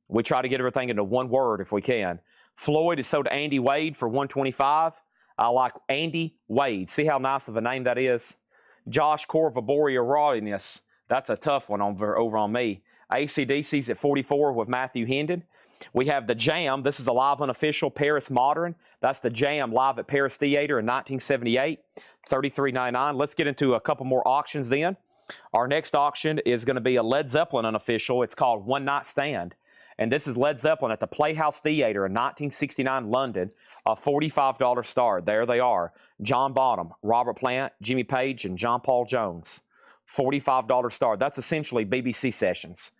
We try to get everything into one word if we can. Floyd is sold to Andy Wade for $125. I like Andy Wade. See how nice of a name that is? Josh Corvaboria Rawliness. That's a tough one over on me. AC/DC's at 44 with Matthew Hendon. We have the Jam. This is a live unofficial Paris Modern. That's the Jam live at Paris Theater in 1978, $33.99. Let's get into a couple more auctions then. Our next auction is going to be a Led Zeppelin unofficial. It's called One Night Stand. And this is Led Zeppelin at the Playhouse Theater in 1969 London, a $45 start. There they are. John Bonham, Robert Plant, Jimmy Page, and John Paul Jones. $45 start. That's essentially BBC sessions.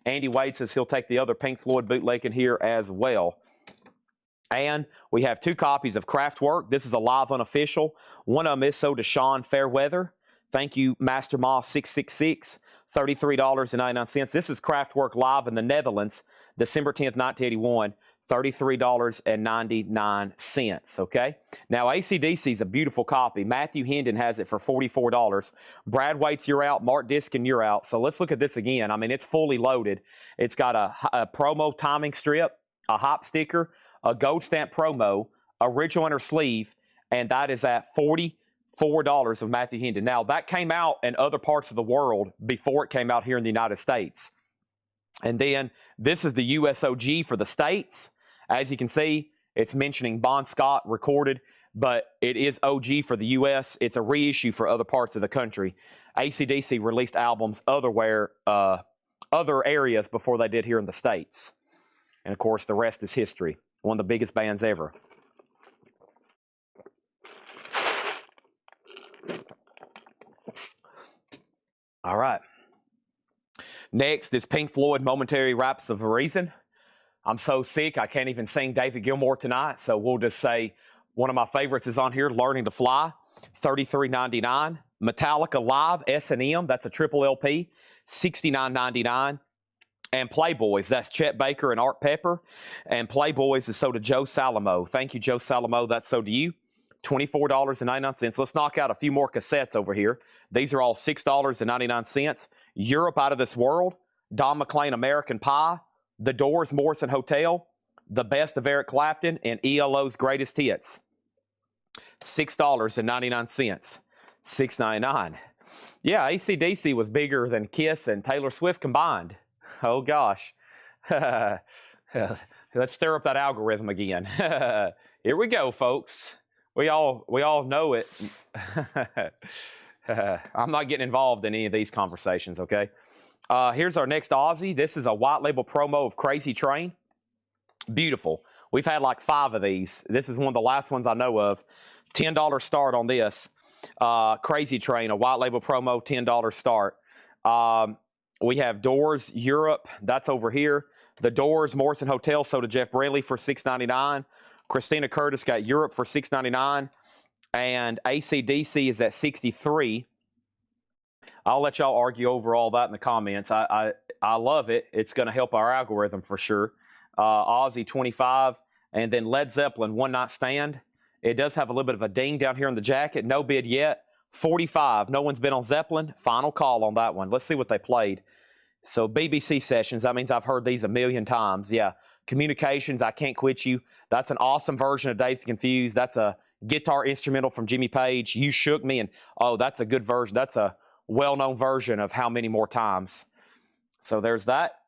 Andy Wade says he'll take the other Pink Floyd bootleg in here as well. And we have 2 copies of Kraftwerk. This is a live unofficial. One of them is sold to Sean Fairweather. Thank you, Master Moss 666. $33.99. This is Kraftwerk live in the Netherlands, December 10th, 1981. $33.99. Okay. Now AC/DC is a beautiful copy. Matthew Hendon has it for $44. Brad Waits, you're out. Mark Diskin, you're out. So let's look at this again. I mean, it's fully loaded. It's got a promo timing strip, a hop sticker, a gold stamp promo, original inner sleeve, and that is at $44 of Matthew Hendon. Now that came out in other parts of the world before it came out here in the United States. And then this is the USOG for the States. As you can see, it's mentioning Bon Scott recorded, but it is OG for the U.S. It's a reissue for other parts of the country. AC/DC released albums other areas before they did here in the States. And, of course, the rest is history. One of the biggest bands ever. All right. Next is Pink Floyd, Momentary Lapse of Reason. I'm so sick, I can't even sing David Gilmour tonight, so we'll just say one of my favorites is on here, Learning to Fly, $33.99. Metallica Live, S&M, that's a triple LP, $69.99. And Playboys, that's Chet Baker and Art Pepper. And Playboys is sold to Joe Salamo. Thank you, Joe Salamo, that's sold to you. $24.99. Let's knock out a few more cassettes over here. These are all $6.99. Europe Out of This World, Don McLean American Pie, The Doors Morrison Hotel, The Best of Eric Clapton, and ELO's Greatest Hits. $6.99. $6.99. Yeah, AC/DC was bigger than Kiss and Taylor Swift combined. Oh gosh. Let's stir up that algorithm again. Here we go, folks. We all know it. I'm not getting involved in any of these conversations, okay? Here's our next Aussie. This is a white label promo of Crazy Train. Beautiful. We've had like 5 of these. This is one of the last ones I know of. $10 start on this. Crazy Train, a white label promo, $10 start. We have Doors Europe. That's over here. The Doors Morrison Hotel sold to Jeff Bradley for $6.99. Christina Curtis got Europe for $6.99. And AC/DC is at $63. I'll let y'all argue over all that in the comments. I love it. It's going to help our algorithm for sure. Aussie, $25. And then Led Zeppelin, One Night Stand. It does have a little bit of a ding down here on the jacket. No bid yet. $45. No one's been on Zeppelin. Final call on that one. Let's see what they played. So BBC sessions. That means I've heard these a million times. Yeah. Communications, I Can't Quit You. That's an awesome version of Dazed and Confused. That's a guitar instrumental from Jimmy Page. You Shook Me. And, oh, that's a good version. That's a well-known version of How Many More Times. So there's that.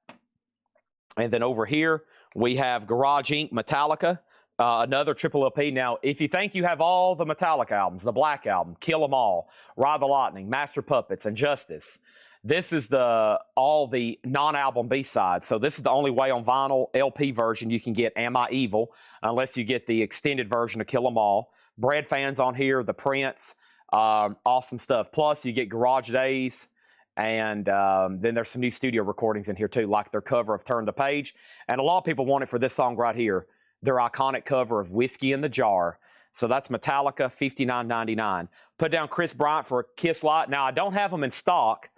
And then over here, we have Garage Inc. Metallica. Another triple LP. Now, if you think you have all the Metallica albums, the Black Album, Kill 'Em All, Ride the Lightning, Master Puppets, and Justice, this is all the non-album B-sides. So this is the only way on vinyl LP version you can get Am I Evil, unless you get the extended version of Kill 'Em All. Bread Fans on here, The Prince, awesome stuff. Plus, you get Garage Days, and then there's some new studio recordings in here too, like their cover of Turn the Page. And a lot of people want it for this song right here, their iconic cover of Whiskey in the Jar. So that's Metallica, $59.99. Put down Chris Bryant for a Kiss Light. Now, I don't have them in stock.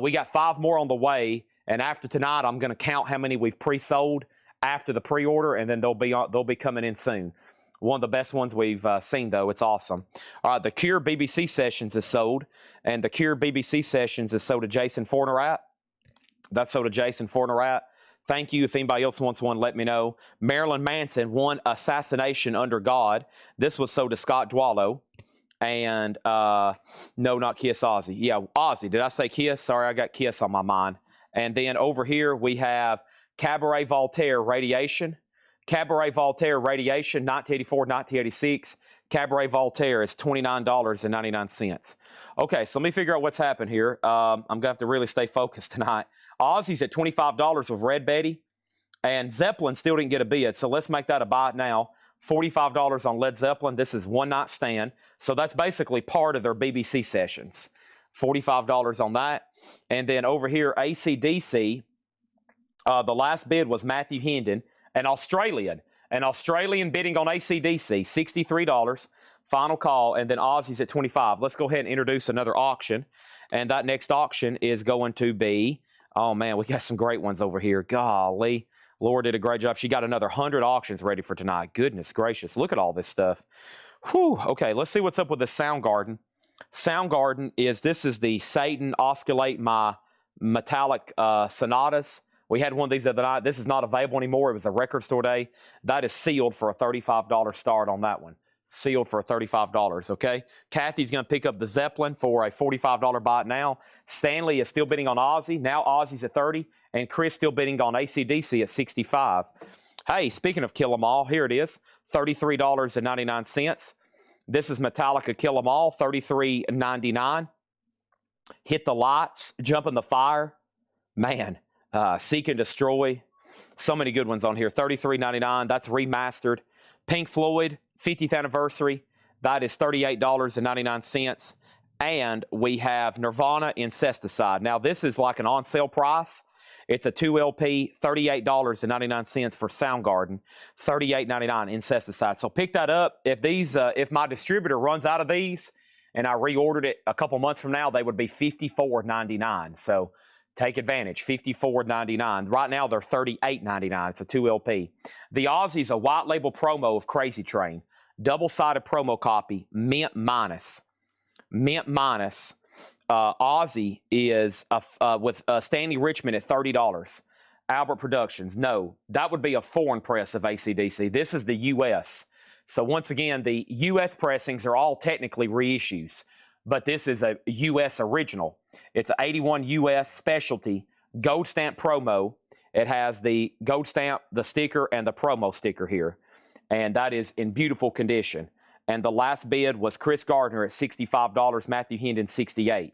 We got 5 more on the way, and after tonight, I'm going to count how many we've pre-sold after the pre-order, and then they'll be coming in soon. One of the best ones we've seen, though. It's awesome. All right, the Cure BBC Sessions is sold, and the Cure BBC Sessions is sold to Jason Fornerat. That's sold to Jason Fornerat. Thank you. If anybody else wants one, let me know. Marilyn Manson won Assassination Under God. This was sold to Scott Dwallow. And no, not Kiss Ozzy. Yeah, Ozzy. Did I say Kiss? Sorry, I got Kiss on my mind. And then over here we have Cabaret Voltaire Radiation. Cabaret Voltaire Radiation, 1984, 1986. Cabaret Voltaire is $29.99. Okay, so let me figure out what's happened here. I'm going to have to really stay focused tonight. Ozzy's at $25 with Red Betty. And Zeppelin still didn't get a bid, so let's make that a buy now. $45 on Led Zeppelin. This is One Night Stand. So that's basically part of their BBC sessions. $45 on that. And then over here, AC/DC, the last bid was Matthew Hendon, an Australian bidding on AC/DC, $63. Final call, and then Ozzy's at $25. Let's go ahead and introduce another auction. And that next auction is going to be, oh man, we got some great ones over here. Golly. Laura did a great job. She got another 100 auctions ready for tonight. Goodness gracious. Look at all this stuff. Whew. Okay, let's see what's up with the Soundgarden. Soundgarden this is the Satan Osculate My Metallic Sonatas. We had one of these the other night. This is not available anymore. It was a record store day. That is sealed for a $35 start on that one. Sealed for a $35, okay? Kathy's going to pick up the Zeppelin for a $45 buy now. Stanley is still bidding on Ozzy. Now Ozzy's at $30. And Chris still bidding on AC/DC at $65. Hey, speaking of Kill 'Em All, here it is, $33.99. This is Metallica Kill 'Em All, $33.99. Hit the Lights, Jump in the Fire. Man, Seek and Destroy. So many good ones on here. $33.99. That's remastered. Pink Floyd, 50th anniversary. That is $38.99. And we have Nirvana Incesticide. Now, this is like an on-sale price. It's a 2 LP, $38.99 for Soundgarden, $38.99 Incesticide. So pick that up. If my distributor runs out of these and I reordered it a couple months from now, they would be $54.99. So take advantage, $54.99. Right now they're $38.99. It's a 2 LP. The Ozzy's a white label promo of Crazy Train, double-sided promo copy, mint minus. Mint minus. Ozzy is with Stanley Richmond at $30. Albert Productions, no, that would be a foreign press of AC/DC. This is the U.S. So once again, the U.S. pressings are all technically reissues, but this is a U.S. original. It's an 81 U.S. specialty gold stamp promo. It has the gold stamp, the sticker, and the promo sticker here, and that is in beautiful condition. And the last bid was Chris Gardner at $65, Matthew Hendon $68.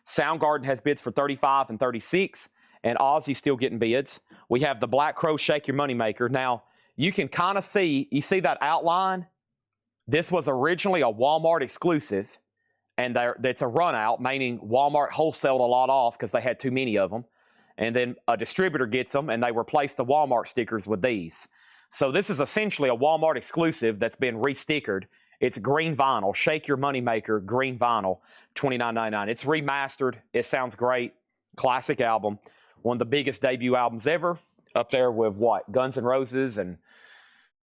Soundgarden has bids for $35 and $36, and Ozzy's still getting bids. We have the Black Crow Shake Your Moneymaker. Now, you can kind of see, you see that outline? This was originally a Walmart exclusive, and it's a run out, meaning Walmart wholesaled a lot off because they had too many of them. And then a distributor gets them, and they replace the Walmart stickers with these. So this is essentially a Walmart exclusive that's been re-stickered. It's green vinyl, Shake Your Moneymaker, green vinyl, $29.99. It's remastered. It sounds great. Classic album. One of the biggest debut albums ever. Up there with what? Guns N' Roses and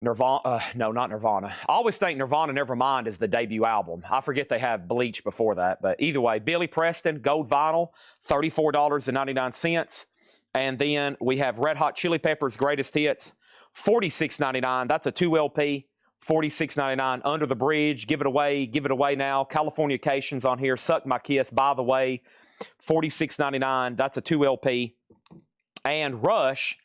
Nirvana. No, not Nirvana. I always think Nirvana Nevermind is the debut album. I forget they have Bleach before that. But either way, Billy Preston, gold vinyl, $34.99. And then we have Red Hot Chili Peppers Greatest Hits, $46.99. That's a 2 LP. $46.99. Under the Bridge, Give It Away Now. Californications on here, Suck My Kiss, By the Way, $46.99. That's a 2 LP. And Rush,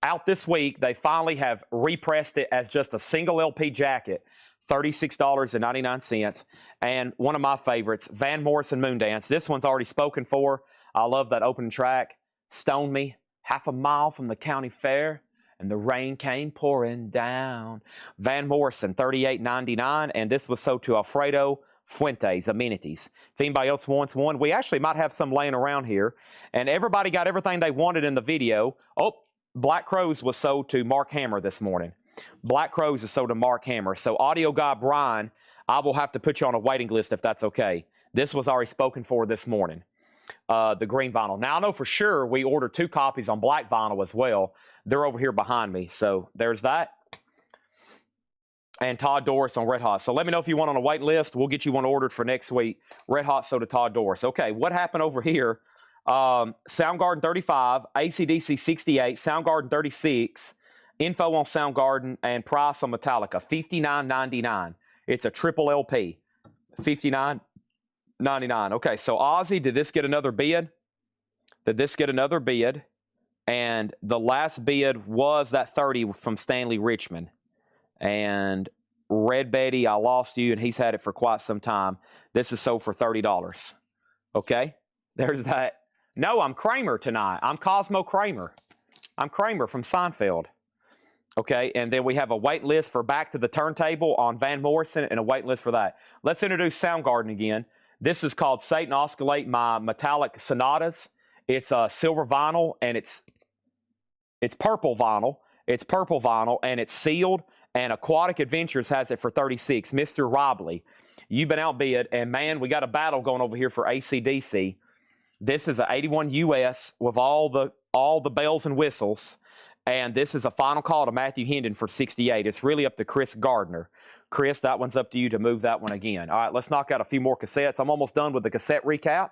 out this week, they finally have repressed it as just a single LP jacket, $36.99. And one of my favorites, Van Morrison Moondance. This one's already spoken for. I love that opening track. Stone Me, half a mile from the county fair, and the rain came pouring down. Van Morrison, $38.99, and this was sold to Alfredo Fuentes, Amenities. If anybody else wants one, we actually might have some laying around here. And everybody got everything they wanted in the video. Oh, Black Crows was sold to Mark Hammer this morning. Black Crows is sold to Mark Hammer. So audio guy Brian, I will have to put you on a waiting list if that's okay. This was already spoken for this morning. The green vinyl. Now, I know for sure we ordered 2 copies on black vinyl as well. They're over here behind me. So there's that. And Todd Doris on Red Hot. So let me know if you want on a waiting list. We'll get you one ordered for next week. Red Hot sold to Todd Doris. Okay, what happened over here? Soundgarden 35, AC/DC 68, Soundgarden 36, info on Soundgarden, and price on Metallica, $59.99. It's a triple LP, $59.99. Okay, so Ozzy, did this get another bid? Did this get another bid? And the last bid was that 30 from Stanley Richmond. And Red Betty, I lost you, and he's had it for quite some time. This is sold for $30. Okay, there's that. No, I'm Kramer tonight. I'm Cosmo Kramer. I'm Kramer from Seinfeld. Okay, and then we have a wait list for Back to the Turntable on Van Morrison and a wait list for that. Let's introduce Soundgarden again. This is called Satan Osculate, my metallic sonatas. It's silver vinyl, and it's purple vinyl. It's purple vinyl, and it's sealed. And Aquatic Adventures has it for $36. Mr. Robley, you've been outbid, and man, we got a battle going over here for AC/DC. This is an 81 US with all the bells and whistles, and this is a final call to Matthew Hendon for 68. It's really up to Chris Gardner. Chris, that one's up to you to move that one again. All right, let's knock out a few more cassettes. I'm almost done with the cassette recap.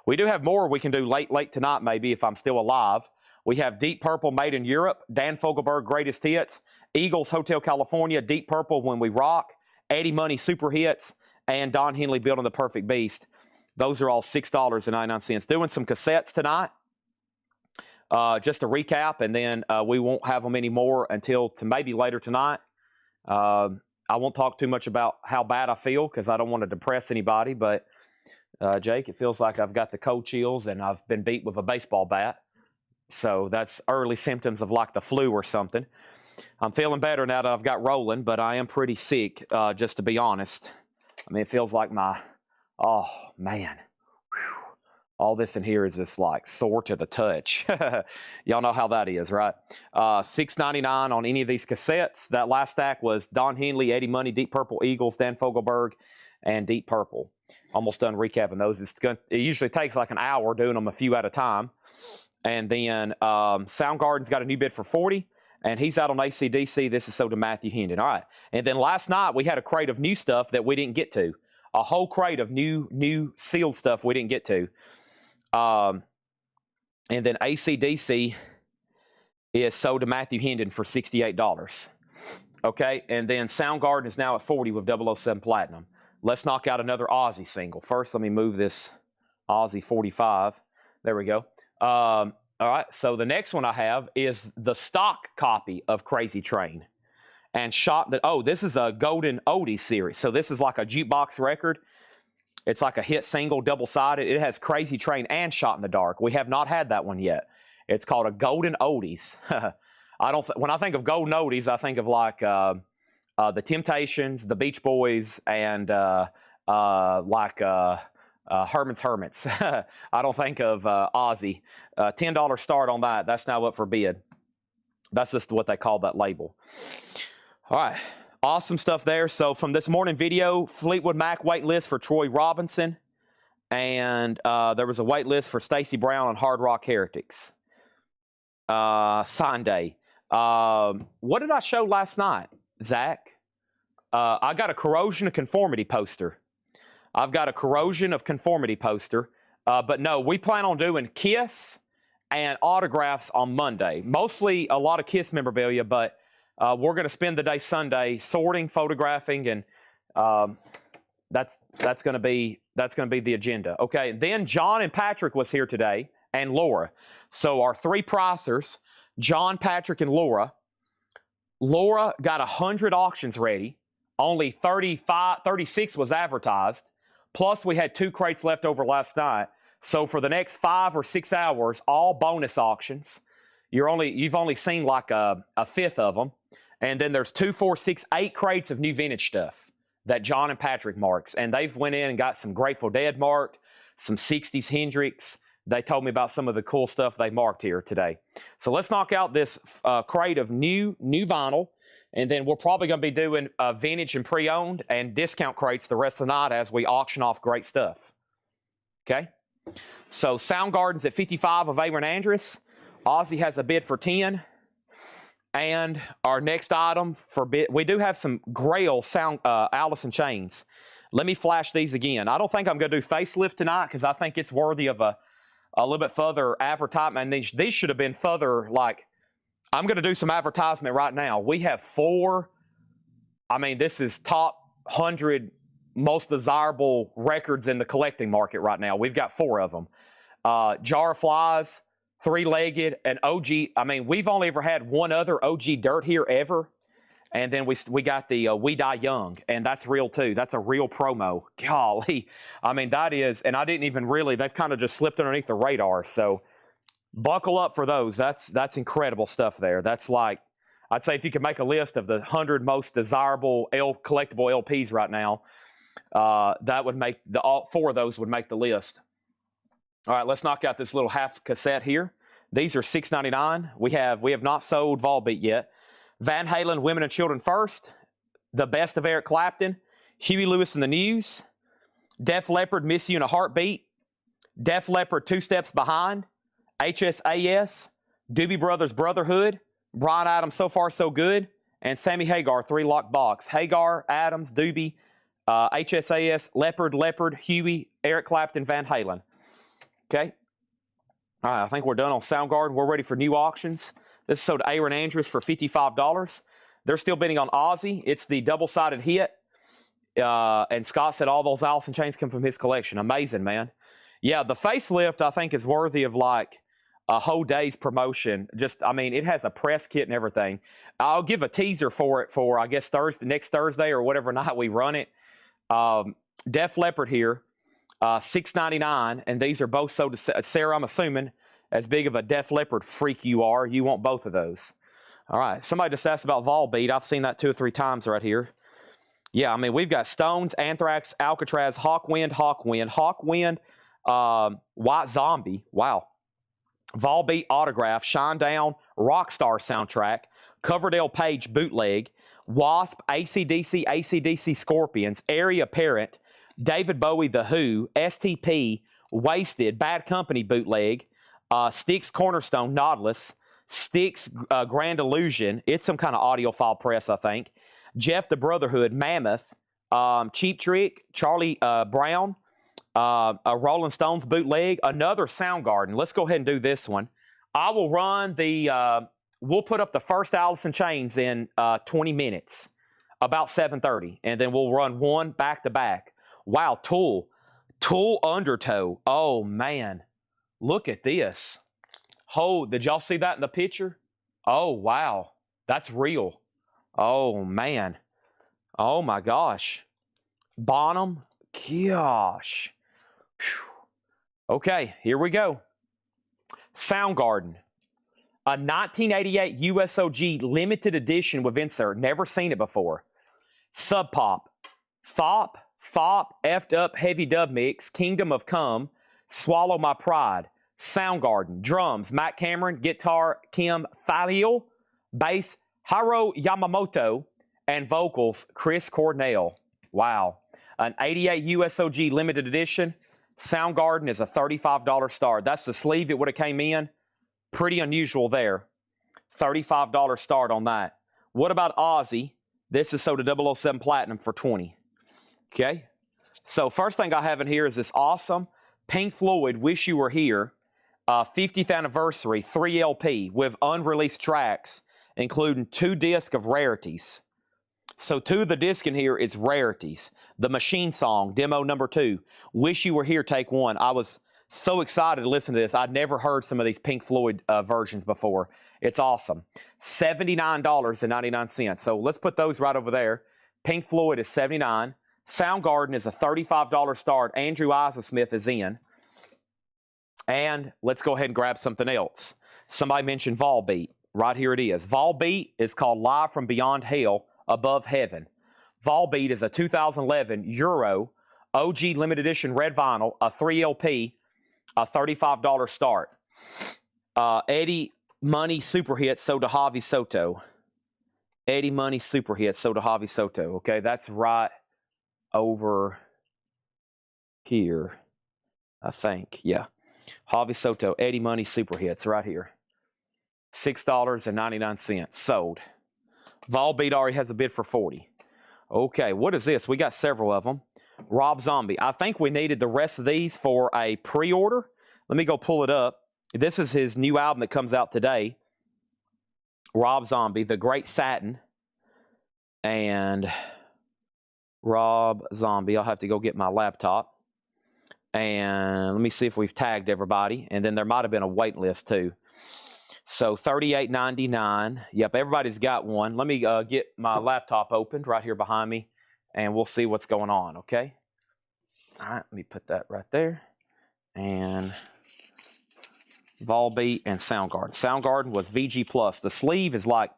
We do have more we can do late tonight, maybe, if I'm still alive. We have Deep Purple, Made in Europe, Dan Fogelberg, Greatest Hits, Eagles, Hotel California, Deep Purple, When We Rock, Eddie Money, Super Hits, and Don Henley, Building the Perfect Beast. Those are all $6.99. Doing some cassettes tonight. Just to recap, and then we won't have them anymore until maybe later tonight. I won't talk too much about how bad I feel because I don't want to depress anybody, but Jake, it feels like I've got the cold chills and I've been beat with a baseball bat. So that's early symptoms of like the flu or something. I'm feeling better now that I've got rolling, but I am pretty sick, just to be honest. I mean, it feels like oh, man. Whew. All this in here is just like sore to the touch. Y'all know how that is, right? $6.99 on any of these cassettes. That last stack was Don Henley, Eddie Money, Deep Purple, Eagles, Dan Fogelberg, and Deep Purple. Almost done recapping those. It usually takes like an hour doing them a few at a time. And then Soundgarden's got a new bid for $40, and he's out on AC/DC. This is sold to Matthew Hendon. All right. And then last night we had a crate of new stuff that we didn't get to. A whole crate of new sealed stuff we didn't get to. And then AC/DC is sold to Matthew Hendon for $68. Okay. And then Soundgarden is now at $40 with 007 Platinum. Let's knock out another Ozzy single. First, let me move this Ozzy 45. There we go. All right, so the next one I have is the stock copy of Crazy Train. And this is a Golden Oldies series. So this is like a jukebox record. It's like a hit single, double-sided. It has Crazy Train and Shot in the Dark. We have not had that one yet. It's called a Golden Oldies. When I think of Golden Oldies, I think of like the Temptations, the Beach Boys, and Herman's Hermits. I don't think of Ozzy. $10 start on that. That's now up for bid. That's just what they call that label. All right. Awesome stuff there. So from this morning video, Fleetwood Mac wait list for Troy Robinson. And there was a wait list for Stacey Brown on Hard Rock Heretics. Sunday. What did I show last night, Zach? I got a Corrosion of Conformity poster. I've got a Corrosion of Conformity poster. But no, we plan on doing Kiss and autographs on Monday. Mostly a lot of Kiss memorabilia, but we're going to spend the day Sunday sorting, photographing, and that's going to be the agenda. Okay. Then John and Patrick was here today, and Laura. So our three pricers, John, Patrick, and Laura. Laura got 100 auctions ready. Only 36 was advertised. Plus, we had 2 crates left over last night. So for the next 5 or 6 hours, all bonus auctions. You've only seen like a fifth of them. And then there's 2, 4, 6, 8 crates of new vintage stuff that John and Patrick marks. And they've went in and got some Grateful Dead marked, some 60s Hendrix. They told me about some of the cool stuff they marked here today. So let's knock out this crate of new vinyl. And then we're probably going to be doing vintage and pre-owned and discount crates the rest of the night as we auction off great stuff. Okay? So Soundgarden's at 55 of Aaron Andrus. Ozzy has a bid for 10. And our next item for bid, we do have some Grail Alice in Chains. Let me flash these again. I don't think I'm going to do facelift tonight because I think it's worthy of a little bit further advertisement. And these should have been further, like, I'm going to do some advertisement right now. We have 4, I mean, this is top 100 most desirable records in the collecting market right now. We've got 4 of them. Jar of Flies, 3-Legged, and OG. I mean, we've only ever had one other OG Dirt here ever. And then we got the We Die Young, and that's real too. That's a real promo. Golly. I mean, that is, and I didn't even really, they've kind of just slipped underneath the radar. So buckle up for those. That's incredible stuff there. That's like, I'd say if you could make a list of the 100 most desirable collectible LPs right now, that would make, all 4 of those would make the list. All right, let's knock out this little half cassette here. These are $6.99. We have not sold Volbeat yet. Van Halen, Women and Children First, The Best of Eric Clapton, Huey Lewis and the News, Def Leppard, Miss You in a Heartbeat, Def Leppard, Two Steps Behind, HSAS, Doobie Brothers Brotherhood, Bryan Adams, So Far So Good, and Sammy Hagar, 3-Lock Box. Hagar, Adams, Doobie, HSAS, Leppard, Huey, Eric Clapton, Van Halen. Okay. All right, I think we're done on Soundgarden. We're ready for new auctions. This is sold to Aaron Andrews for $55. They're still bidding on Ozzy. It's the double-sided hit. And Scott said all those Allison chains come from his collection. Amazing, man. Yeah, the facelift, I think, is worthy of like a whole day's promotion. Just, I mean, it has a press kit and everything. I'll give a teaser for it for, I guess, next Thursday or whatever night we run it. Def Leppard here, $6.99. And these are both sold to Sarah, I'm assuming. As big of a Def Leppard freak you are, you want both of those. All right, somebody just asked about Volbeat. I've seen that 2 or 3 times right here. Yeah, I mean, we've got Stones, Anthrax, Alcatraz, Hawkwind, White Zombie, wow. Volbeat Autograph, Shinedown, Rockstar Soundtrack, Coverdale Page Bootleg, Wasp, AC/DC Scorpions, Area Parent, David Bowie, The Who, STP, Wasted, Bad Company Bootleg, Styx Cornerstone, Nautilus, Styx Grand Illusion. It's some kind of audiophile press, I think. Jeff the Brotherhood, Mammoth, Cheap Trick, Charlie Brown, a Rolling Stones bootleg, another Soundgarden. Let's go ahead and do this one. I will run the, we'll put up the first Allison chains in 20 minutes, about 7:30, and then we'll run one back to back. Wow, Tool Undertow. Oh, man. Look at this. Oh, did y'all see that in the picture? Oh, wow. That's real. Oh, man. Oh, my gosh. Bonham. Gosh. Whew. Okay, here we go. Soundgarden. A 1988 USOG limited edition with insert. Never seen it before. Sub Pop. Fop, Effed Up Heavy Dub Mix, Kingdom of Come, Swallow My Pride, Soundgarden, drums, Matt Cameron, guitar, Kim Thaliel, bass, Hiro Yamamoto, and vocals, Chris Cornell. Wow. An 88 USOG limited edition. Soundgarden is a $35 start. That's the sleeve it would have came in. Pretty unusual there. $35 start on that. What about Ozzy? This is sold to 007 Platinum for $20. Okay. So first thing I have in here is this awesome Pink Floyd Wish You Were Here 50th anniversary 3 LP with unreleased tracks, including 2 discs of rarities. So 2 of the discs in here is rarities. The Machine Song, demo number 2. Wish You Were Here, take 1. I was so excited to listen to this. I'd never heard some of these Pink Floyd versions before. It's awesome. $79.99. So let's put those right over there. Pink Floyd is $79. Soundgarden is a $35 start. Andrew Isosmith is in. And let's go ahead and grab something else. Somebody mentioned Volbeat. Right here it is. Volbeat is called Live from Beyond Hell, Above Heaven. Volbeat is a 2011 Euro OG limited edition red vinyl, a 3 LP, a $35 start. Eddie Money Super Hits sold to Javi Soto. Eddie Money Super Hits sold to Javi Soto. Okay, that's right over here, I think. Yeah. Javi Soto, Eddie Money Super Hits right here. $6.99 sold. Volbeat already has a bid for $40. Okay, what is this? We got several of them. Rob Zombie. I think we needed the rest of these for a pre-order. Let me go pull it up. This is his new album that comes out today. Rob Zombie, The Great Satin. And Rob Zombie. I'll have to go get my laptop. And let me see if we've tagged everybody. And then there might have been a wait list too. So $38.99. Yep, everybody's got one. Let me get my laptop opened right here behind me, and we'll see what's going on, okay? All right, let me put that right there. And Volbeat and Soundgarden. Soundgarden was VG+. The sleeve is like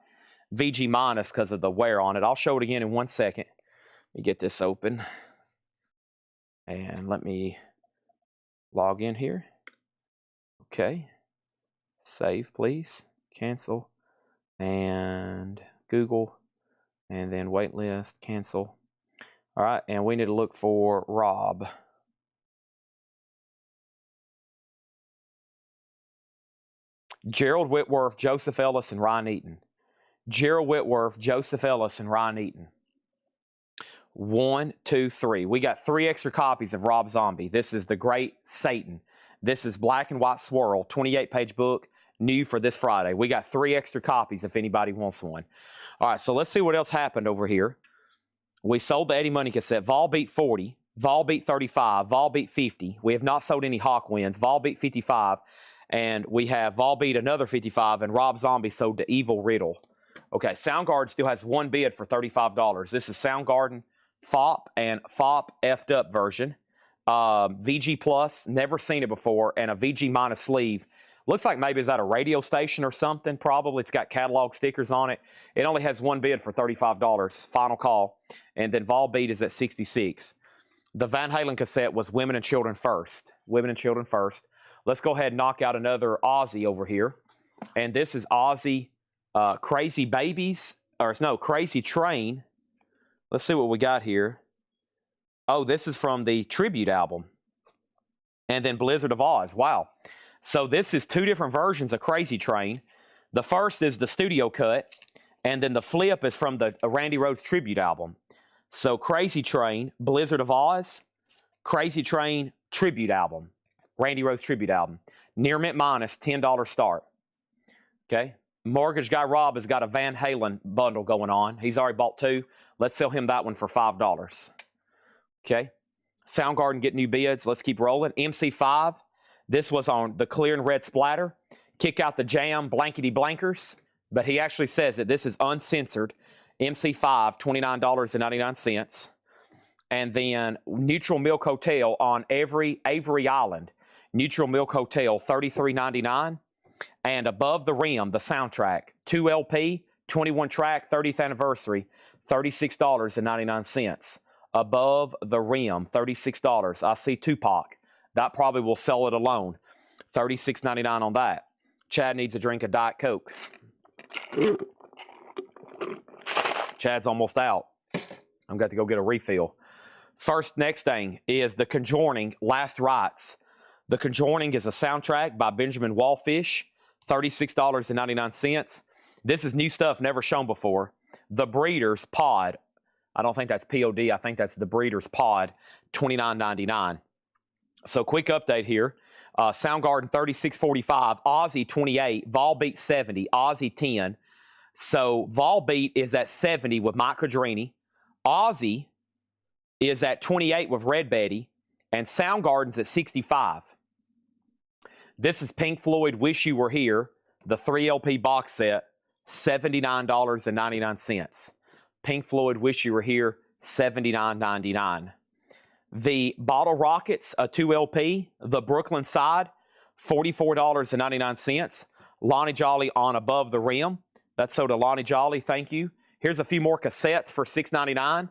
VG- because of the wear on it. I'll show it again in 1 second. Let me get this open. And let me log in here. Okay. Save, please. Cancel. And Google. And then waitlist. Cancel. All right. And we need to look for Rob. Gerald Whitworth, Joseph Ellis, and Ryan Eaton. Gerald Whitworth, Joseph Ellis, and Ryan Eaton. 1, 2, 3. We got 3 extra copies of Rob Zombie. This is The Great Satan. This is black and white swirl, 28-page book, new for this Friday. We got 3 extra copies if anybody wants one. All right, so let's see what else happened over here. We sold the Eddie Money cassette. Volbeat 40, Volbeat 35, Volbeat 50. We have not sold any Hawkwinds. Volbeat 55, and we have Volbeat another 55, and Rob Zombie sold to Evil Riddle. Okay, Soundgarden still has 1 bid for $35. This is Soundgarden FOP and FOP effed up version. VG Plus, never seen it before, and a VG- sleeve. Looks like maybe it's at a radio station or something, probably. It's got catalog stickers on it. It only has 1 bid for $35. Final call. And then Volbeat is at $66. The Van Halen cassette was Women and Children First. Women and Children First. Let's go ahead and knock out another Ozzy over here. And this is Ozzy Crazy Babies, or no, Crazy Train. Let's see what we got here. Oh, this is from the tribute album. And then Blizzard of Oz. Wow. So this is 2 different versions of Crazy Train. The first is the studio cut, and then the flip is from the Randy Rhoads tribute album. So Crazy Train, Blizzard of Oz, Crazy Train tribute album, Randy Rhoads tribute album. Near mint minus, $10 start. Okay. Mortgage Guy Rob has got a Van Halen bundle going on. He's already bought 2. Let's sell him that one for $5. Okay. Soundgarden get new bids. Let's keep rolling. MC5. This was on the clear and red splatter. Kick out the jam blankety blankers. But he actually says that this is uncensored. MC5, $29.99. And then Neutral Milk Hotel on every Avery Island. Neutral Milk Hotel, $33.99. And Above the Rim, the soundtrack, 2 LP, 21 track, 30th anniversary, $36.99. Above the Rim, $36. I see Tupac. That probably will sell it alone. $36.99 on that. Chad needs a drink of Diet Coke. Chad's almost out. I'm got to go get a refill. Next thing is The Conjuring, Last Rites. The Conjuring is a soundtrack by Benjamin Wallfish, $36.99. This is new stuff never shown before. The Breeders Pod. I don't think that's POD. I think that's The Breeders Pod, $29.99. So quick update here. Soundgarden 36.45, Ozzy 28, Volbeat 70, Ozzy 10. So Volbeat is at 70 with Mike Quadrini. Ozzy is at 28 with Red Betty. And Soundgarden's at 65. This is Pink Floyd Wish You Were Here, the 3 LP box set, $79.99. Pink Floyd Wish You Were Here, $79.99. The Bottle Rockets, a 2 LP, The Brooklyn Side, $44.99. Lonnie Jolly on Above the Rim. That's sold to Lonnie Jolly, thank you. Here's a few more cassettes for $6.99.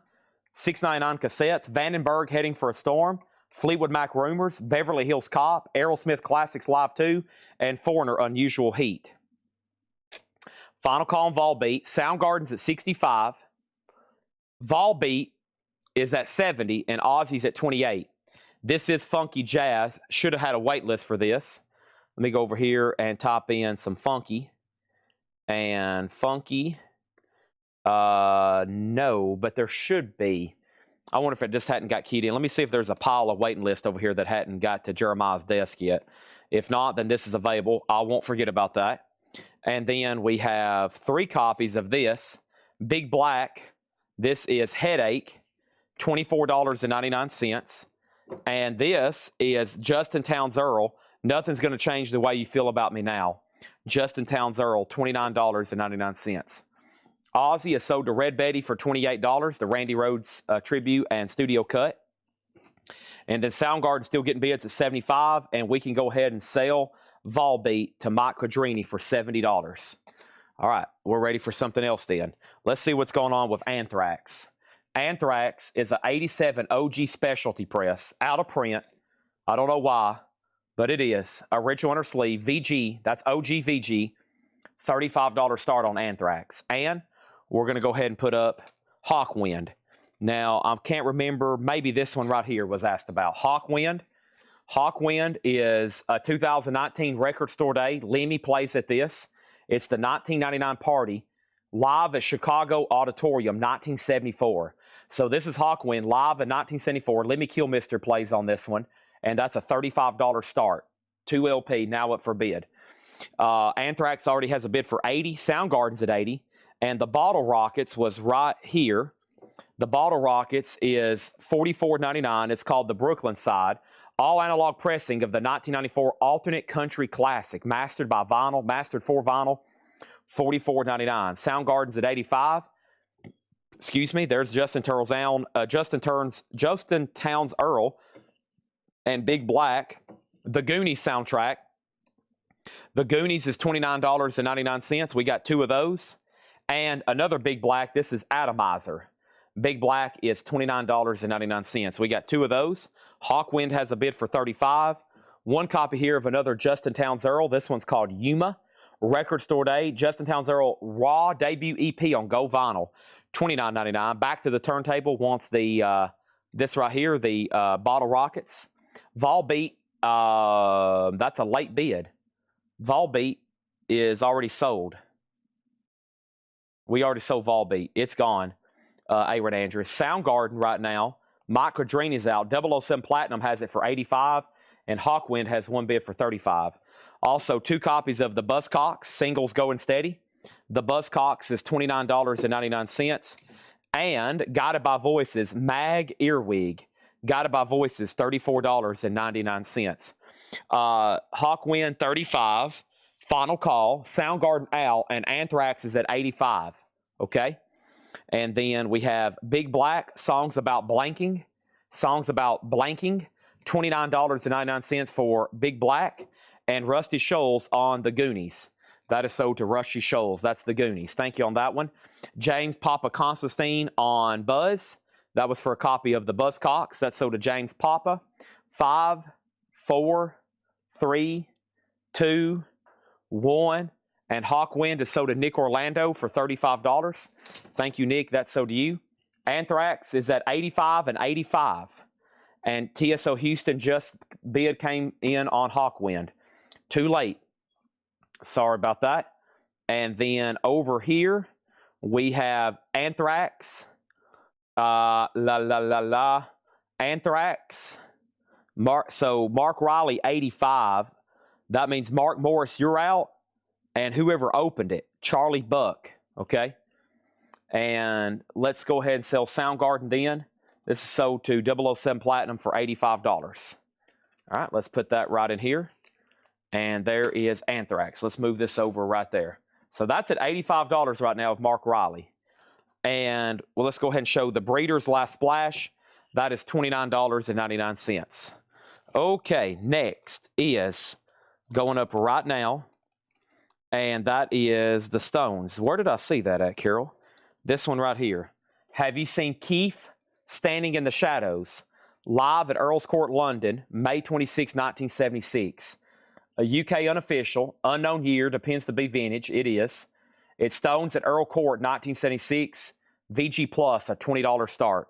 $6.99 cassettes. Vandenberg Heading for a Storm. Fleetwood Mac Rumors. Beverly Hills Cop. Aerosmith Classics Live 2. And Foreigner Unusual Heat. Final call on Volbeat. Soundgarden's at 65. Volbeat is at 70 and Ozzy's at 28. This is Funky Jazz. Should have had a wait list for this. Let me go over here and type in some Funky. And Funky. No, but there should be. I wonder if it just hadn't got keyed in. Let me see if there's a pile of waiting list over here that hadn't got to Jeremiah's desk yet. If not, then this is available. I won't forget about that. And then we have 3 copies of this. Big Black. This is Headache, $24.99. And this is Justin Townes Earl. Nothing's going to change the way you feel about me now. Justin Townes Earl, $29.99. Ozzy is sold to Red Betty for $28, the Randy Rhoads tribute and studio cut. And then Soundgarden's still getting bids at $75, and we can go ahead and sell Volbeat to Mike Quadrini for $70. All right, we're ready for something else then. Let's see what's going on with Anthrax. Anthrax is an 87 OG specialty press, out of print. I don't know why, but it is. Original inner sleeve, VG, that's OG VG, $35 start on Anthrax. And we're going to go ahead and put up Hawkwind. Now, I can't remember, maybe this one right here was asked about. Hawkwind. Hawkwind is a 2019 Record Store Day. Lemmy plays at this. It's the 1999 party, live at Chicago Auditorium, 1974. So this is Hawkwind, live in 1974. Lemmy Kilmister plays on this one, and that's a $35 start. 2 LP, now up for bid. Anthrax already has a bid for $80. Soundgarden's at $80. And the Bottle Rockets was right here. The Bottle Rockets is $44.99. It's called the Brooklyn Side. All analog pressing of the 1994 Alternate Country Classic, mastered by vinyl, mastered for vinyl, $44.99. Soundgarden's at $85. Excuse me, there's Justin Townes Earl and Big Black. The Goonies soundtrack. The Goonies is $29.99. We got 2 of those. And another Big Black, this is Atomizer. Big Black is $29.99. We got 2 of those. Hawkwind has a bid for $35. 1 copy here of another Justin Townes Earl. This one's called Yuma. Record Store Day. Justin Townes Earl Raw debut EP on Go Vinyl. $29.99. Back to the Turntable wants the this right here, the Bottle Rockets. Volbeat, that's a late bid. Volbeat is already sold. We already sold Volbeat. It's gone. A-Rod Andrews. Soundgarden right now. Mike Quadrini's out. 007 Platinum has it for $85, and Hawkwind has 1 bid for $35. Also, 2 copies of the Buzzcocks. Singles going steady. The Buzzcocks is $29.99. And Guided by Voices, Mag Earwig. Guided by Voices, $34.99. Hawkwind, $35. Final Call. Soundgarden out, and Anthrax is at $85. Okay? And then we have Big Black, Songs About Blanking. Songs About Blanking, $29.99 for Big Black. And Rusty Shoals on the Goonies. That is sold to Rusty Shoals. That's the Goonies. Thank you on that one. James Papa Constantine on Buzz. That was for a copy of the Buzzcocks. That's sold to James Papa. 5, 4, 3, 2, 1. And Hawkwind is sold to Nick Orlando for $35. Thank you, Nick. That's sold to you. Anthrax is at $85 and $85. And TSO Houston just bid came in on Hawkwind. Too late. Sorry about that. And then over here, we have Anthrax. Anthrax. Mark Riley, 85. That means Mark Morris, you're out. And whoever opened it, Charlie Buck, okay? And let's go ahead and sell Soundgarden then. This is sold to 007 Platinum for $85. All right, let's put that right in here. And there is Anthrax. Let's move this over right there. So that's at $85 right now with Mark Riley. And well, let's go ahead and show the Breeders' Last Splash. That is $29.99. Okay, next is going up right now. And that is the Stones. Where did I see that at, Carol? This one right here. Have you seen Keith Standing in the Shadows live at Earl's Court, London, May 26, 1976? A UK unofficial, unknown year, depends to be vintage. It is. It's Stones at Earl Court, 1976. VG Plus, a $20 start.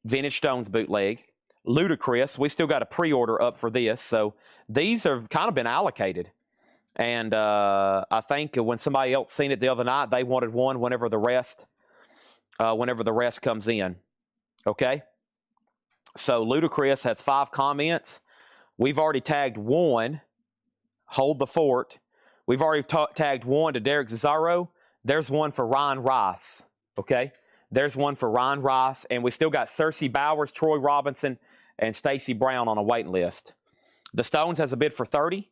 Vintage Stones bootleg. Ludacris. We still got a pre-order up for this. So these have kind of been allocated. And I think when somebody else seen it the other night, they wanted one whenever the rest comes in. Okay? So Ludacris has 5 comments. We've already tagged 1. hold the fort. We've already tagged one to Derek Cesaro. There's one for Ryan Rice, okay? There's one for Ryan Rice, and we still got Cersei Bowers, Troy Robinson, and Stacey Brown on a waiting list. The Stones has a bid for 30,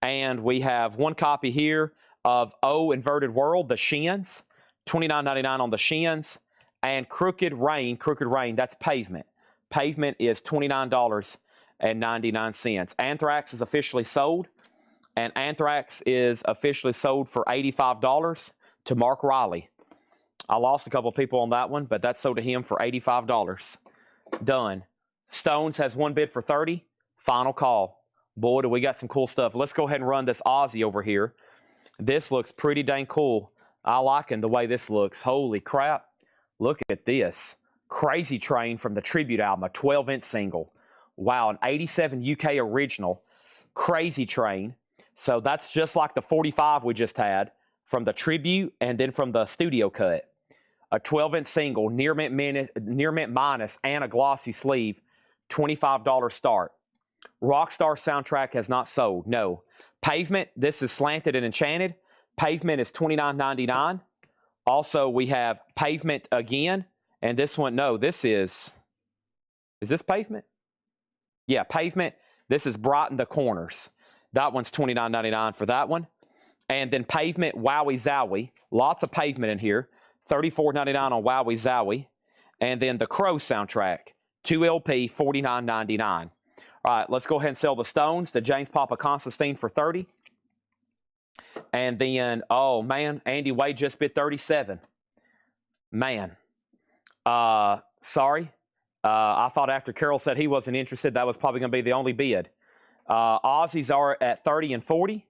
and we have one copy here of O Inverted World, the Shins, $29.99 on the Shins, and Crooked Rain, that's Pavement. Pavement is $29.99. Anthrax is officially sold, and Anthrax is officially sold for $85 to Mark Riley. I lost a couple of people on that one, but that's sold to him for $85. Done. Stones has one bid for 30. Final call. Boy, do we got some cool stuff. Let's go ahead and run this Aussie over here. This looks pretty dang cool. I liking the way this looks. Holy crap. Look at this. Crazy Train from the Tribute album, a 12-inch single. Wow, an 87 UK original. Crazy Train. So that's just like the 45 we just had from the Tribute and then from the studio cut. A 12-inch single, near mint minus, and a glossy sleeve. $25 start. Rockstar soundtrack has not sold. No. Pavement, this is Slanted and Enchanted. Pavement is $29.99. Also, we have Pavement again. And this one, no, this is this Pavement? Yeah, Pavement. This is Brighten the Corners. That one's $29.99 for that one. And then Pavement, Wowie Zowie. Lots of Pavement in here. $34.99 on Wowie Zowie. And then the Crow soundtrack. 2 LP, $49.99. All right, let's go ahead and sell the Stones to James Papa Constantine for 30. And then, oh man, Andy Wade just bid 37. Man. Sorry. I thought after Carol said he wasn't interested, that was probably going to be the only bid. Aussies are at 30 and 40.